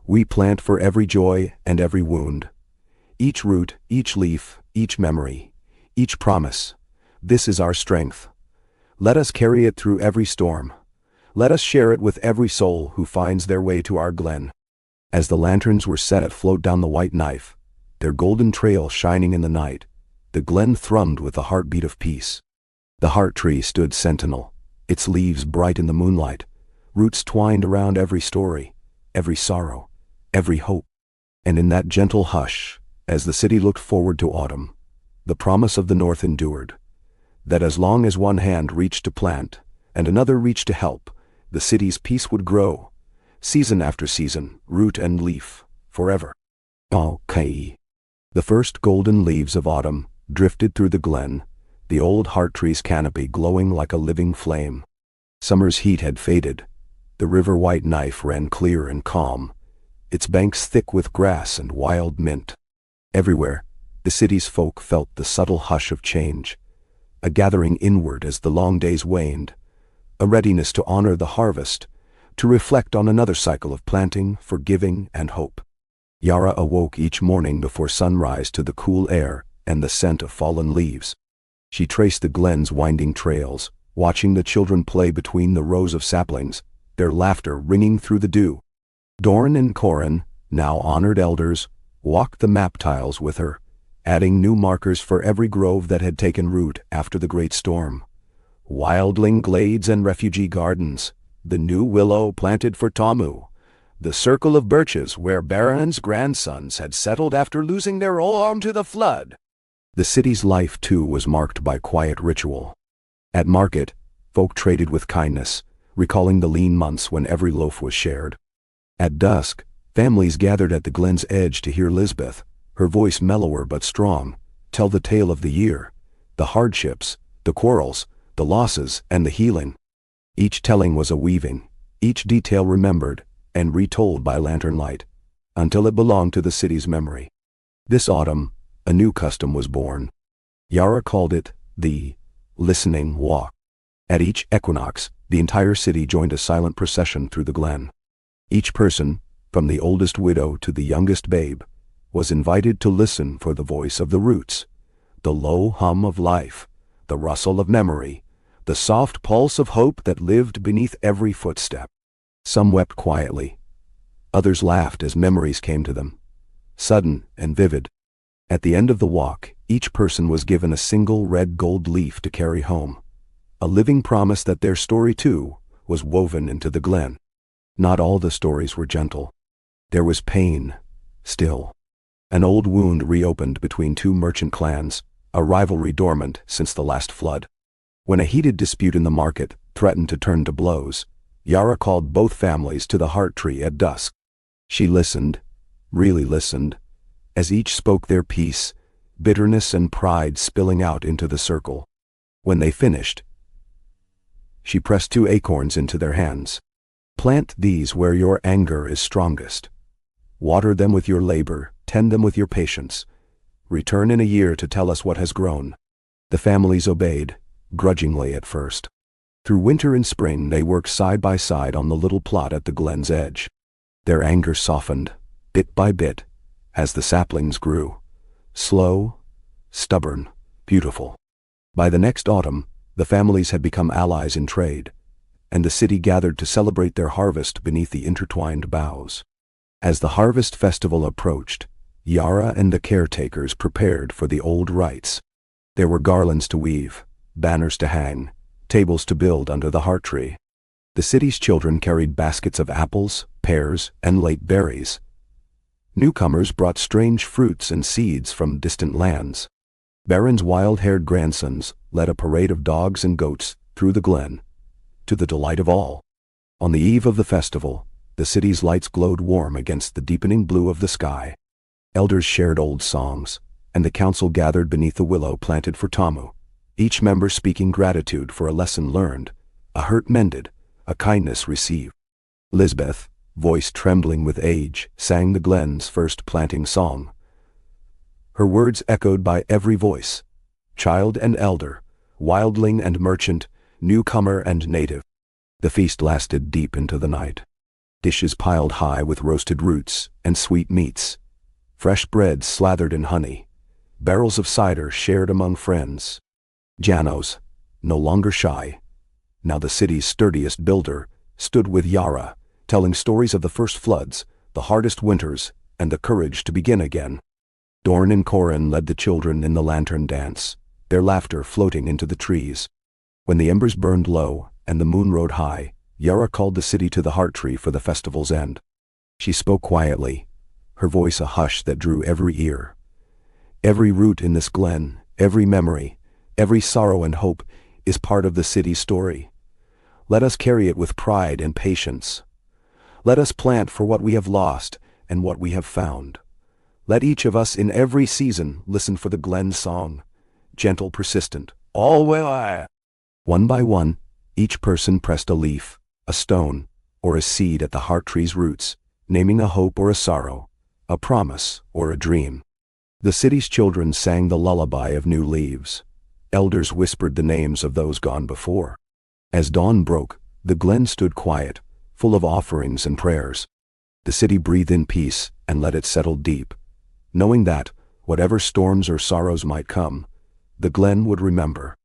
"We plant for every joy and every wound. Each root, each leaf, each memory, each promise. This is our strength. Let us carry it through every storm. Let us share it with every soul who finds their way to our Glen." As the lanterns were set afloat down the white knife, their golden trail shining in the night, the Glen thrummed with the heartbeat of peace. The heart tree stood sentinel, its leaves bright in the moonlight, roots twined around every story, every sorrow, every hope. And in that gentle hush, as the city looked forward to autumn, the promise of the North endured, that as long as one hand reached to plant and another reached to help, the city's peace would grow, season after season, root and leaf, forever. Okay. The first golden leaves of autumn drifted through the Glen, the old heart tree's canopy glowing like a living flame. Summer's heat had faded. The river White Knife ran clear and calm, its banks thick with grass and wild mint. Everywhere, the city's folk felt the subtle hush of change, a gathering inward as the long days waned, a readiness to honor the harvest, to reflect on another cycle of planting, forgiving, and hope. Yara awoke each morning before sunrise to the cool air and the scent of fallen leaves. She traced the Glen's winding trails, watching the children play between the rows of saplings, their laughter ringing through the dew. Dorn and Corin, now honored elders, walked the map tiles with her, adding new markers for every grove that had taken root after the great storm. Wildling glades and refugee gardens, the new willow planted for Tamu, the circle of birches where Baron's grandsons had settled after losing their arm to the flood. The city's life, too, was marked by quiet ritual. At market, folk traded with kindness, recalling the lean months when every loaf was shared. At dusk, families gathered at the Glen's edge to hear Lisbeth, her voice mellower but strong, tell the tale of the year, the hardships, the quarrels, the losses, and the healing. Each telling was a weaving, each detail remembered and retold by lantern light, until it belonged to the city's memory. This autumn, a new custom was born. Yara called it the listening walk. At each equinox, the entire city joined a silent procession through the Glen. Each person, from the oldest widow to the youngest babe, was invited to listen for the voice of the roots, the low hum of life, the rustle of memory, the soft pulse of hope that lived beneath every footstep. Some wept quietly. Others laughed as memories came to them, sudden and vivid. At the end of the walk, each person was given a single red gold leaf to carry home, a living promise that their story, too, was woven into the glen. Not all the stories were gentle. There was pain, still. An old wound reopened between two merchant clans, a rivalry dormant since the last flood. When a heated dispute in the market threatened to turn to blows, Yara called both families to the heart tree at dusk. She listened, really listened, as each spoke their piece, bitterness and pride spilling out into the circle. When they finished, she pressed 2 acorns into their hands. Plant these where your anger is strongest. Water them with your labor, tend them with your patience. Return in a year to tell us what has grown. The families obeyed, grudgingly at first. Through winter and spring they worked side by side on the little plot at the glen's edge. Their anger softened, bit by bit, as the saplings grew. Slow, stubborn, beautiful. By the next autumn, the families had become allies in trade, and the city gathered to celebrate their harvest beneath the intertwined boughs. As the harvest festival approached, Yara and the caretakers prepared for the old rites. There were garlands to weave, banners to hang, tables to build under the heart tree. The city's children carried baskets of apples, pears, and late berries. Newcomers brought strange fruits and seeds from distant lands. Baron's wild-haired grandsons led a parade of dogs and goats through the glen, to the delight of all. On the eve of the festival, the city's lights glowed warm against the deepening blue of the sky. Elders shared old songs, and the council gathered beneath the willow planted for Tamu, each member speaking gratitude for a lesson learned, a hurt mended, a kindness received. Lisbeth, voice trembling with age, sang the glen's first planting song. Her words echoed by every voice, child and elder, wildling and merchant, newcomer and native. The feast lasted deep into the night. Dishes piled high with roasted roots and sweet meats, fresh bread slathered in honey, barrels of cider shared among friends. Janos, no longer shy, now the city's sturdiest builder, stood with Yara, telling stories of the first floods, the hardest winters, and the courage to begin again. Dorn and Corin led the children in the lantern dance, their laughter floating into the trees. When the embers burned low and the moon rode high, Yara called the city to the heart tree for the festival's end. She spoke quietly, her voice a hush that drew every ear. Every root in this glen, every memory, every sorrow and hope is part of the city's story. Let us carry it with pride and patience. Let us plant for what we have lost and what we have found. Let each of us in every season listen for the glen's song, gentle, persistent, all will I. One by one, each person pressed a leaf, a stone, or a seed at the heart tree's roots, naming a hope or a sorrow, a promise or a dream. The city's children sang the lullaby of new leaves. Elders whispered the names of those gone before. As dawn broke, the glen stood quiet, full of offerings and prayers. The city breathed in peace and let it settle deep, knowing that, whatever storms or sorrows might come, the glen would remember.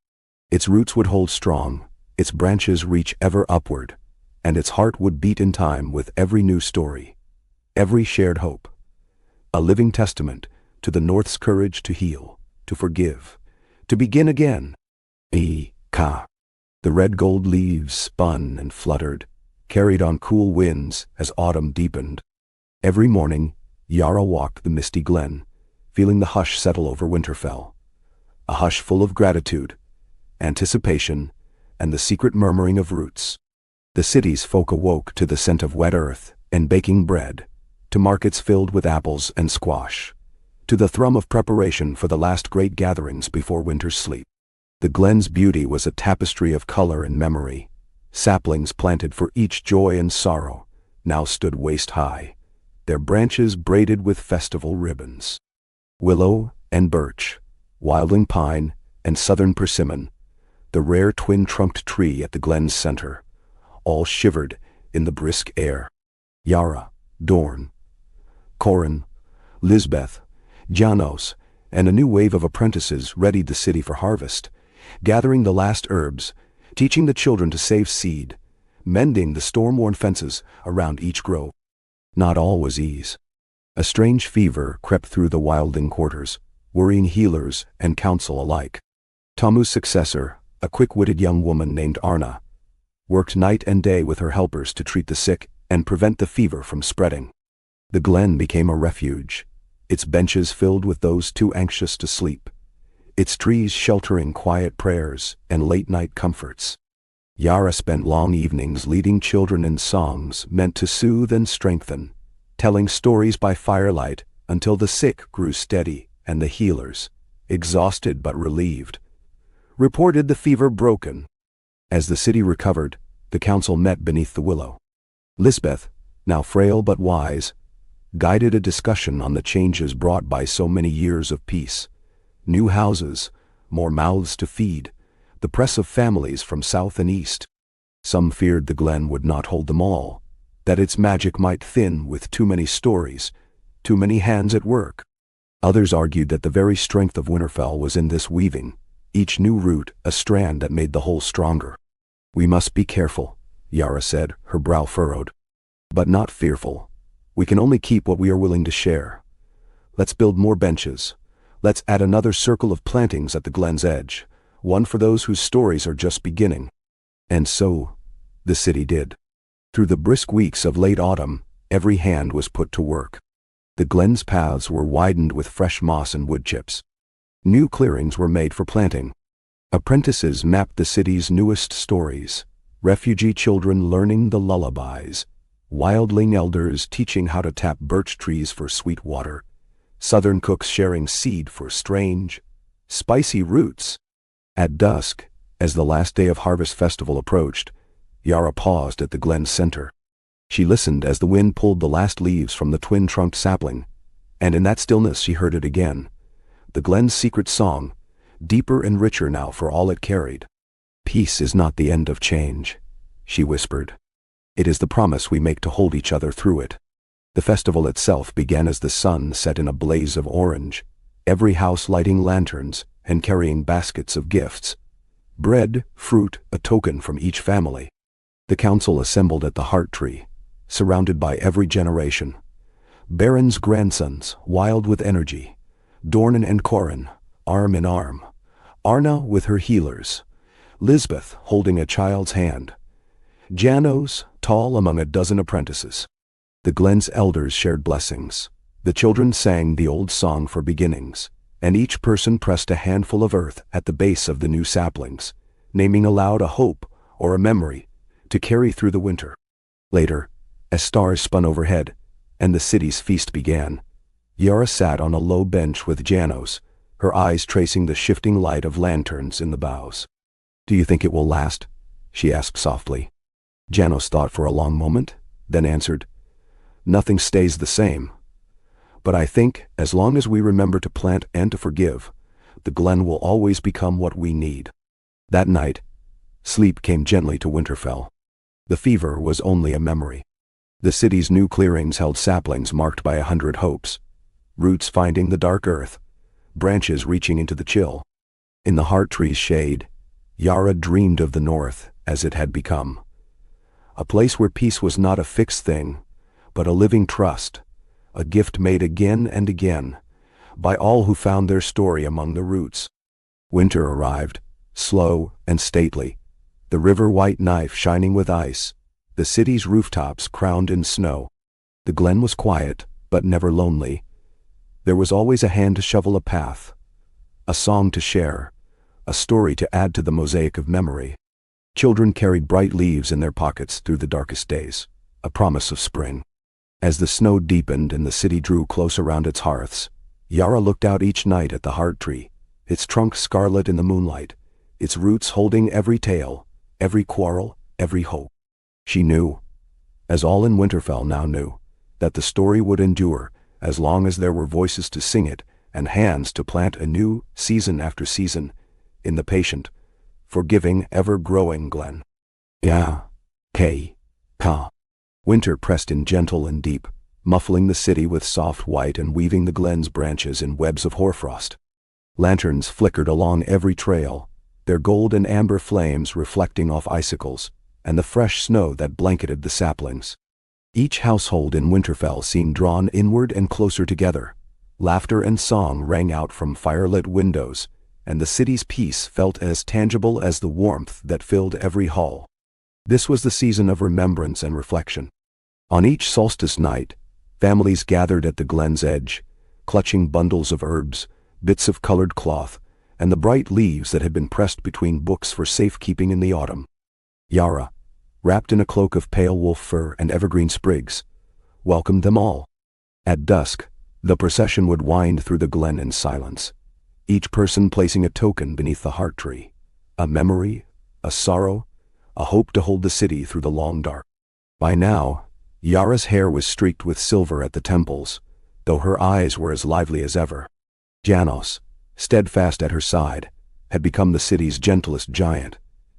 Its roots would hold strong, its branches reach ever upward, and its heart would beat in time with every new story, every shared hope. A living testament to the North's courage to heal, to forgive, to begin again. Ka. The red gold leaves spun and fluttered, carried on cool winds as autumn deepened. Every morning, Yara walked the misty glen, feeling the hush settle over Winterfell. A hush full of gratitude, anticipation, and the secret murmuring of roots. The city's folk awoke to the scent of wet earth and baking bread, to markets filled with apples and squash, to the thrum of preparation for the last great gatherings before winter's sleep. The glen's beauty was a tapestry of color and memory. Saplings planted for each joy and sorrow now stood waist-high, their branches braided with festival ribbons. Willow and birch, wildling pine and southern persimmon, the rare twin-trunked tree at the glen's center, all shivered in the brisk air. Yara, Dorn, Corin, Lisbeth, Janos, and a new wave of apprentices readied the city for harvest, gathering the last herbs, teaching the children to save seed, mending the storm-worn fences around each grove. Not all was ease. A strange fever crept through the wildling quarters, worrying healers and council alike. Tamu's successor, a quick-witted young woman named Arna, worked night and day with her helpers to treat the sick and prevent the fever from spreading. The glen became a refuge, its benches filled with those too anxious to sleep, its trees sheltering quiet prayers and late-night comforts. Yara spent long evenings leading children in songs meant to soothe and strengthen, telling stories by firelight until the sick grew steady and the healers, exhausted but relieved, reported the fever broken. As the city recovered, the council met beneath the willow. Lisbeth, now frail but wise, guided a discussion on the changes brought by so many years of peace. New houses, more mouths to feed, the press of families from south and east. Some feared the glen would not hold them all, that its magic might thin with too many stories, too many hands at work. Others argued that the very strength of Winterfell was in this weaving, each new root a strand that made the whole stronger. "We must be careful," Yara said, her brow furrowed. "But not fearful. We can only keep what we are willing to share. Let's build more benches. Let's add another circle of plantings at the glen's edge, one for those whose stories are just beginning." And so, the city did. Through the brisk weeks of late autumn, every hand was put to work. The glen's paths were widened with fresh moss and wood chips. New clearings were made for planting. Apprentices mapped the city's newest stories, refugee children learning the lullabies, wildling elders teaching how to tap birch trees for sweet water, southern cooks sharing seed for strange, spicy roots. At dusk, as the last day of Harvest Festival approached, Yara paused at the glen's center. She listened as the wind pulled the last leaves from the twin-trunked sapling, and in that stillness she heard it again, the glen's secret song, deeper and richer now for all it carried. "Peace is not the end of change," she whispered. "It is the promise we make to hold each other through it." The festival itself began as the sun set in a blaze of orange, every house lighting lanterns and carrying baskets of gifts. Bread, fruit, a token from each family. The council assembled at the Heart Tree, surrounded by every generation. Baron's grandsons, wild with energy. Dornan and Corin, arm in arm. Arna with her healers. Lisbeth holding a child's hand. Janos, tall among a dozen apprentices. The glen's elders shared blessings. The children sang the old song for beginnings, and each person pressed a handful of earth at the base of the new saplings, naming aloud a hope or a memory to carry through the winter. Later, as stars spun overhead, and the city's feast began, Yara sat on a low bench with Janos, her eyes tracing the shifting light of lanterns in the boughs. "Do you think it will last?" she asked softly. Janos thought for a long moment, then answered, "Nothing stays the same. But I think, as long as we remember to plant and to forgive, the glen will always become what we need." That night, sleep came gently to Winterfell. The fever was only a memory. The city's new clearings held saplings marked by 100 hopes, roots finding the dark earth, branches reaching into the chill. In the Heart Tree's shade, Yara dreamed of the North as it had become. A place where peace was not a fixed thing, but a living trust, a gift made again and again, by all who found their story among the roots. Winter arrived, slow and stately, the river white knife shining with ice, the city's rooftops crowned in snow. The glen was quiet, but never lonely. There was always a hand to shovel a path, a song to share, a story to add to the mosaic of memory. Children carried bright leaves in their pockets through the darkest days, a promise of spring. As the snow deepened and the city drew close around its hearths, Yara looked out each night at the Heart Tree, its trunk scarlet in the moonlight, its roots holding every tale, every quarrel, every hope. She knew, as all in Winterfell now knew, that the story would endure as long as there were voices to sing it and hands to plant anew season after season in the patient, forgiving, ever-growing glen. Ya, K, Ka. Winter pressed in gentle and deep, muffling the city with soft white and weaving the glen's branches in webs of hoarfrost. Lanterns flickered along every trail, their gold and amber flames reflecting off icicles and the fresh snow that blanketed the saplings. Each household in Winterfell seemed drawn inward and closer together. Laughter and song rang out from firelit windows, and the city's peace felt as tangible as the warmth that filled every hall. This was the season of remembrance and reflection. On each solstice night, families gathered at the glen's edge, clutching bundles of herbs, bits of colored cloth, and the bright leaves that had been pressed between books for safekeeping in the autumn. Yara, wrapped in a cloak of pale wolf fur and evergreen sprigs, welcomed them all. At dusk, the procession would wind through the glen in silence, each person placing a token beneath the heart tree, a memory, a sorrow, a hope to hold the city through the long dark. By now, Yara's hair was streaked with silver at the temples, though her eyes were as lively as ever. Janos, steadfast at her side, had become the city's gentlest giant,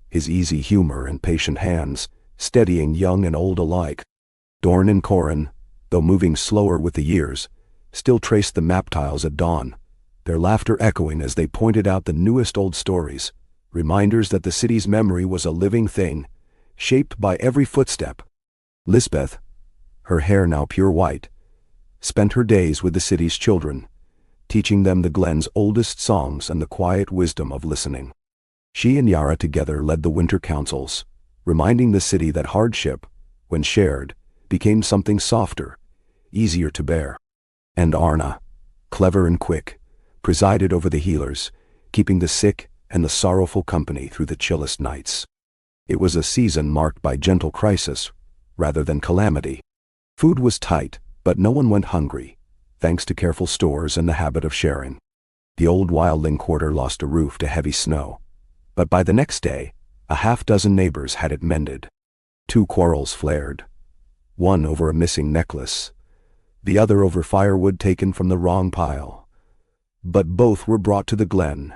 his easy humor and patient hands steadying young and old alike. Dorne and Corin, though moving slower with the years, still traced the map tiles at dawn, their laughter echoing as they pointed out the newest old stories, reminders that the city's memory was a living thing, shaped by every footstep. Lisbeth, her hair now pure white, spent her days with the city's children, teaching them the glen's oldest songs and the quiet wisdom of listening. She and Yara together led the winter councils, reminding the city that hardship, when shared, became something softer, easier to bear. And Arna, clever and quick, presided over the healers, keeping the sick and the sorrowful company through the chillest nights. It was a season marked by gentle crisis, rather than calamity. Food was tight, but no one went hungry, thanks to careful stores and the habit of sharing. The old wildling quarter lost a roof to heavy snow, but by the next day, a half-dozen neighbors had it mended. 2 quarrels flared, one over a missing necklace, the other over firewood taken from the wrong pile. But both were brought to the glen,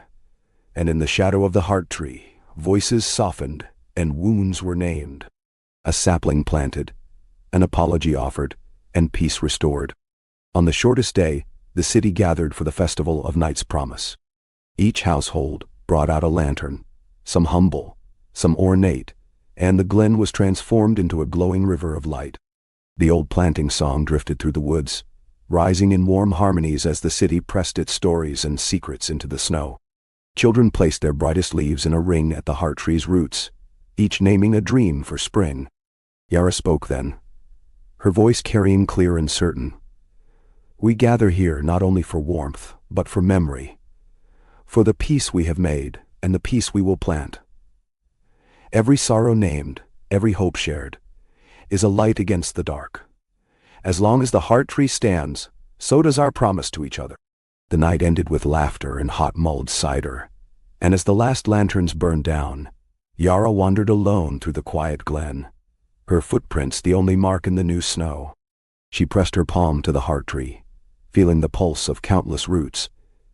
and in the shadow of the heart tree, voices softened and wounds were named. A sapling planted, an apology offered, and peace restored. On the shortest day, the city gathered for the festival of Night's Promise. Each household brought out a lantern, some humble, some ornate, and the glen was transformed into a glowing river of light. The old planting song drifted through the woods, rising in warm harmonies as the city pressed its stories and secrets into the snow. Children placed their brightest leaves in a ring at the heart tree's roots, each naming a dream for spring. Yara spoke then, her voice carrying clear and certain. We gather here not only for warmth, but for memory, for the peace we have made and the peace we will plant. Every sorrow named, every hope shared, is a light against the dark. As long as the heart tree stands, so does our promise to each other. The night ended with laughter and hot mulled cider, and as the last lanterns burned down, Yara wandered alone through the quiet glen, her footprints the only mark in the new snow. She pressed her palm to the heart tree, feeling the pulse of countless roots,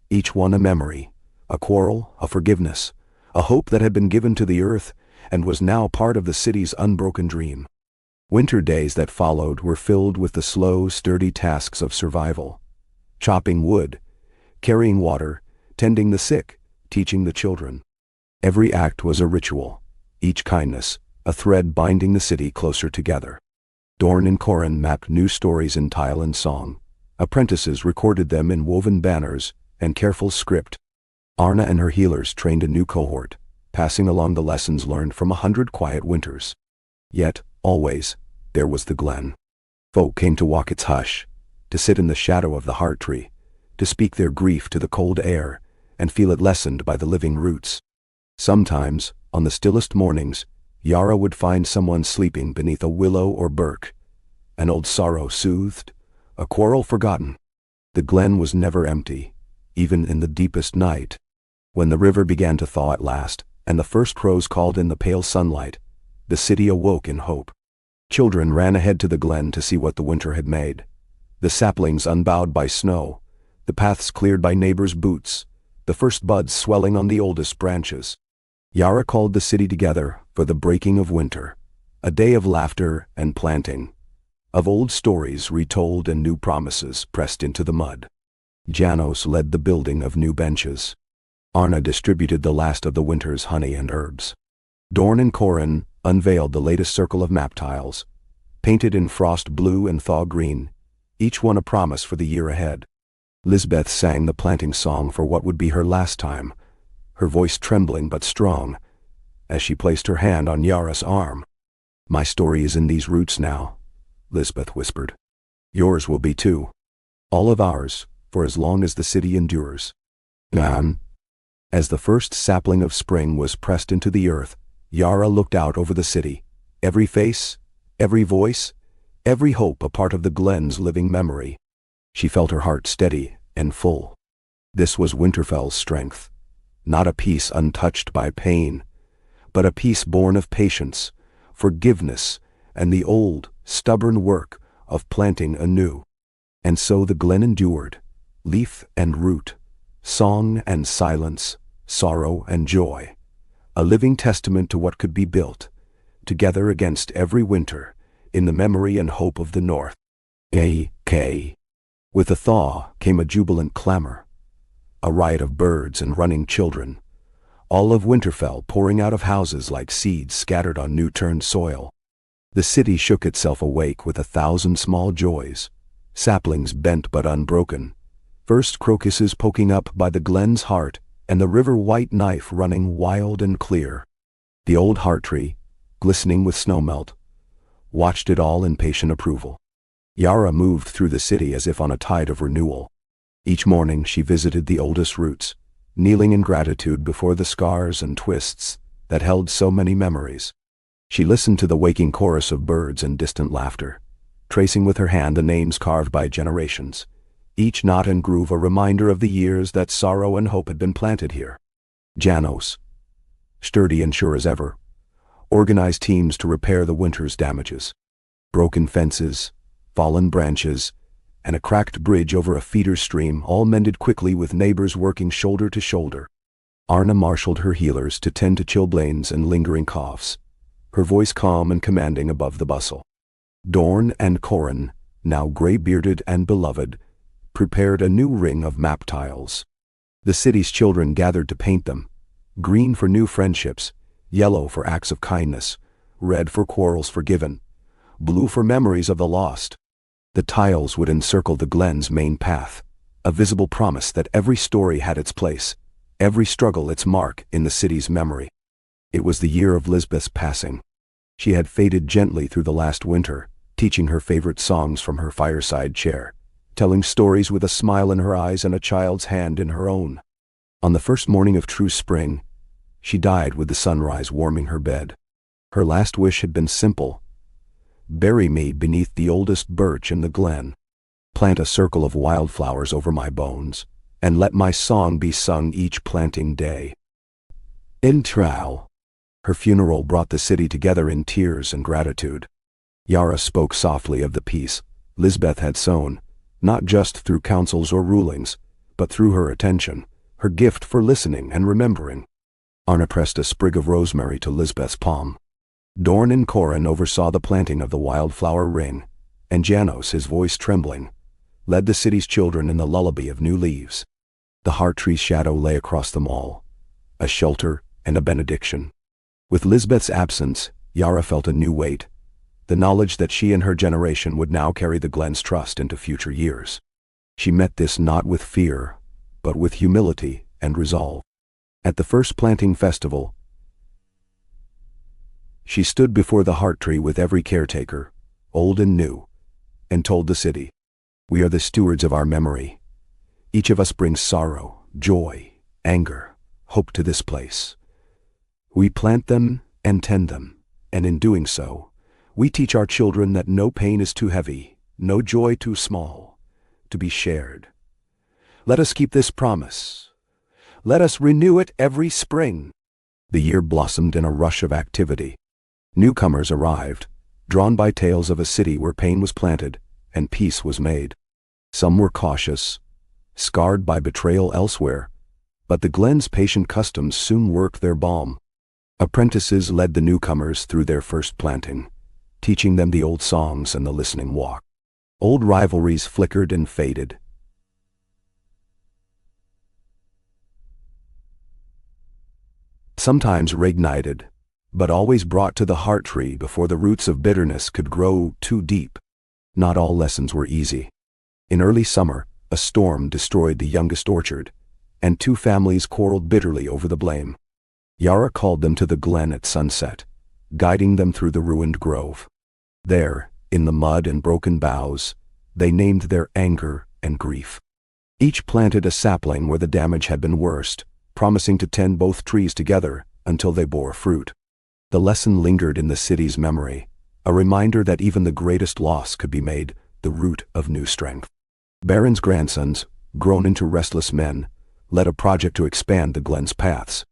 each one a memory, a quarrel, a forgiveness, a hope that had been given to the earth and was now part of the city's unbroken dream. Winter days that followed were filled with the slow, sturdy tasks of survival. Chopping wood, carrying water, tending the sick, teaching the children. Every act was a ritual, each kindness, a thread binding the city closer together. Dorne and Corin mapped new stories in tile and song. Apprentices recorded them in woven banners and careful script. Arna and her healers trained a new cohort, passing along the lessons learned from 100 quiet winters. Yet, always, there was the glen. Folk came to walk its hush, to sit in the shadow of the heart tree, to speak their grief to the cold air, and feel it lessened by the living roots. Sometimes, on the stillest mornings, Yara would find someone sleeping beneath a willow or birk, an old sorrow soothed, a quarrel forgotten. The glen was never empty, even in the deepest night. When the river began to thaw at last, and the first crows called in the pale sunlight, the city awoke in hope. Children ran ahead to the glen to see what the winter had made. The saplings unbowed by snow, the paths cleared by neighbors' boots, the first buds swelling on the oldest branches. Yara called the city together for the breaking of winter, a day of laughter and planting, of old stories retold and new promises pressed into the mud. Janos led the building of new benches. Arna distributed the last of the winter's honey and herbs. Dorn and Corin unveiled the latest circle of map tiles, painted in frost blue and thaw green, each one a promise for the year ahead. Lisbeth sang the planting song for what would be her last time, her voice trembling but strong, as she placed her hand on Yara's arm. "My story is in these roots now," Lisbeth whispered. "Yours will be too. All of ours, for as long as the city endures." Nan. As the first sapling of spring was pressed into the earth, Yara looked out over the city, every face, every voice, every hope a part of the Glen's living memory. She felt her heart steady and full. This was Winterfell's strength, not a peace untouched by pain, but a peace born of patience, forgiveness, and the old, stubborn work of planting anew. And so the Glen endured, leaf and root, song and silence, sorrow and joy, a living testament to what could be built, together against every winter, in the memory and hope of the North. A.K. With the thaw came a jubilant clamor, a riot of birds and running children, all of Winterfell pouring out of houses like seeds scattered on new-turned soil. The city shook itself awake with 1,000 small joys, saplings bent but unbroken, first crocuses poking up by the Glen's heart, and the river white knife running wild and clear. The old heart tree, glistening with snowmelt, watched it all in patient approval. Yara moved through the city as if on a tide of renewal. Each morning she visited the oldest roots, kneeling in gratitude before the scars and twists that held so many memories. She listened to the waking chorus of birds and distant laughter, tracing with her hand the names carved by generations, each knot and groove a reminder of the years that sorrow and hope had been planted here. Janos, sturdy and sure as ever, organized teams to repair the winter's damages. Broken fences, fallen branches, and a cracked bridge over a feeder stream all mended quickly with neighbors working shoulder to shoulder. Arna marshaled her healers to tend to chilblains and lingering coughs, her voice calm and commanding above the bustle. Dorn and Corin, now gray-bearded and beloved, prepared a new ring of map tiles. The city's children gathered to paint them, green for new friendships, yellow for acts of kindness, red for quarrels forgiven, blue for memories of the lost. The tiles would encircle the Glen's main path, a visible promise that every story had its place, every struggle its mark in the city's memory. It was the year of Lisbeth's passing. She had faded gently through the last winter, teaching her favorite songs from her fireside chair, telling stories with a smile in her eyes and a child's hand in her own. On the first morning of true spring, she died with the sunrise warming her bed. Her last wish had been simple: bury me beneath the oldest birch in the Glen. Plant a circle of wildflowers over my bones, and let my song be sung each planting day. In trial. Her funeral brought the city together in tears and gratitude. Yara spoke softly of the peace Lisbeth had sown, not just through counsels or rulings, but through her attention, her gift for listening and remembering. Arna pressed a sprig of rosemary to Lisbeth's palm. Dorn and Corin oversaw the planting of the wildflower ring, and Janos, his voice trembling, led the city's children in the lullaby of new leaves. The heart tree's shadow lay across them all, a shelter and a benediction. With Lisbeth's absence, Yara felt a new weight, the knowledge that she and her generation would now carry the Glen's trust into future years. She met this not with fear, but with humility and resolve. At the first planting festival, she stood before the heart tree with every caretaker, old and new, and told the city, "We are the stewards of our memory. Each of us brings sorrow, joy, anger, hope to this place. We plant them and tend them, and in doing so, we teach our children that no pain is too heavy, no joy too small, to be shared. Let us keep this promise. Let us renew it every spring." The year blossomed in a rush of activity. Newcomers arrived, drawn by tales of a city where pain was planted and peace was made. Some were cautious, scarred by betrayal elsewhere, but the Glen's patient customs soon worked their balm. Apprentices led the newcomers through their first planting, teaching them the old songs and the listening walk. Old rivalries flickered and faded, sometimes reignited, but always brought to the heart tree before the roots of bitterness could grow too deep. Not all lessons were easy. In early summer, a storm destroyed the youngest orchard, and two families quarreled bitterly over the blame. Yara called them to the glen at sunset, guiding them through the ruined grove. There, in the mud and broken boughs, they named their anger and grief. Each planted a sapling where the damage had been worst, promising to tend both trees together until they bore fruit. The lesson lingered in the city's memory, a reminder that even the greatest loss could be made the root of new strength. Baron's grandsons, grown into restless men, led a project to expand the glen's paths.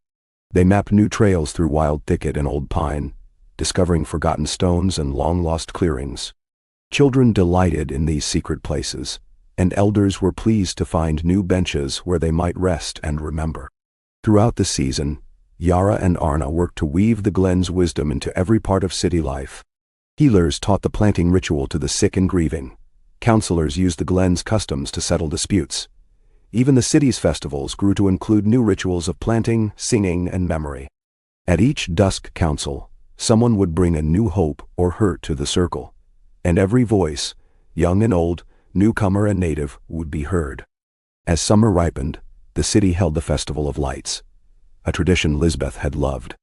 They mapped new trails through wild thicket and old pine, discovering forgotten stones and long-lost clearings. Children delighted in these secret places, and elders were pleased to find new benches where they might rest and remember. Throughout the season, Yara and Arna worked to weave the glen's wisdom into every part of city life. Healers taught the planting ritual to the sick and grieving. Counselors used the glen's customs to settle disputes. Even the city's festivals grew to include new rituals of planting, singing, and memory. At each dusk council, someone would bring a new hope or hurt to the circle, and every voice, young and old, newcomer and native, would be heard. As summer ripened, the city held the Festival of Lights, a tradition Lisbeth had loved.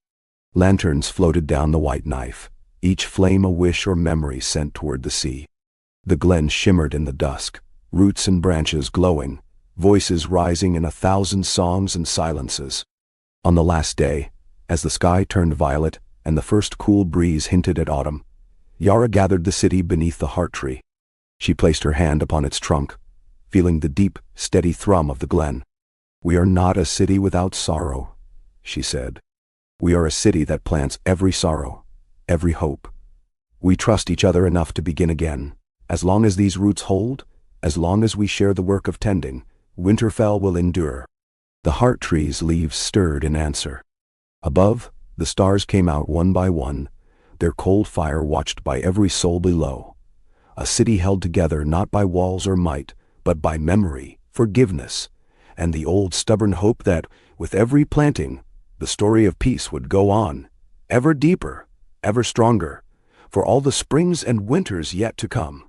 Lanterns floated down the white knife, each flame a wish or memory sent toward the sea. The glen shimmered in the dusk, roots and branches glowing, voices rising in 1,000 songs and silences. On the last day, as the sky turned violet and the first cool breeze hinted at autumn, Yara gathered the city beneath the heart tree. She placed her hand upon its trunk, feeling the deep, steady thrum of the glen. "We are not a city without sorrow," she said. "We are a city that plants every sorrow, every hope. We trust each other enough to begin again. As long as these roots hold, as long as we share the work of tending, Winterfell will endure." The heart tree's leaves stirred in answer. Above, the stars came out one by one, their cold fire watched by every soul below. A city held together not by walls or might, but by memory, forgiveness, and the old stubborn hope that, with every planting, the story of peace would go on, ever deeper, ever stronger, for all the springs and winters yet to come.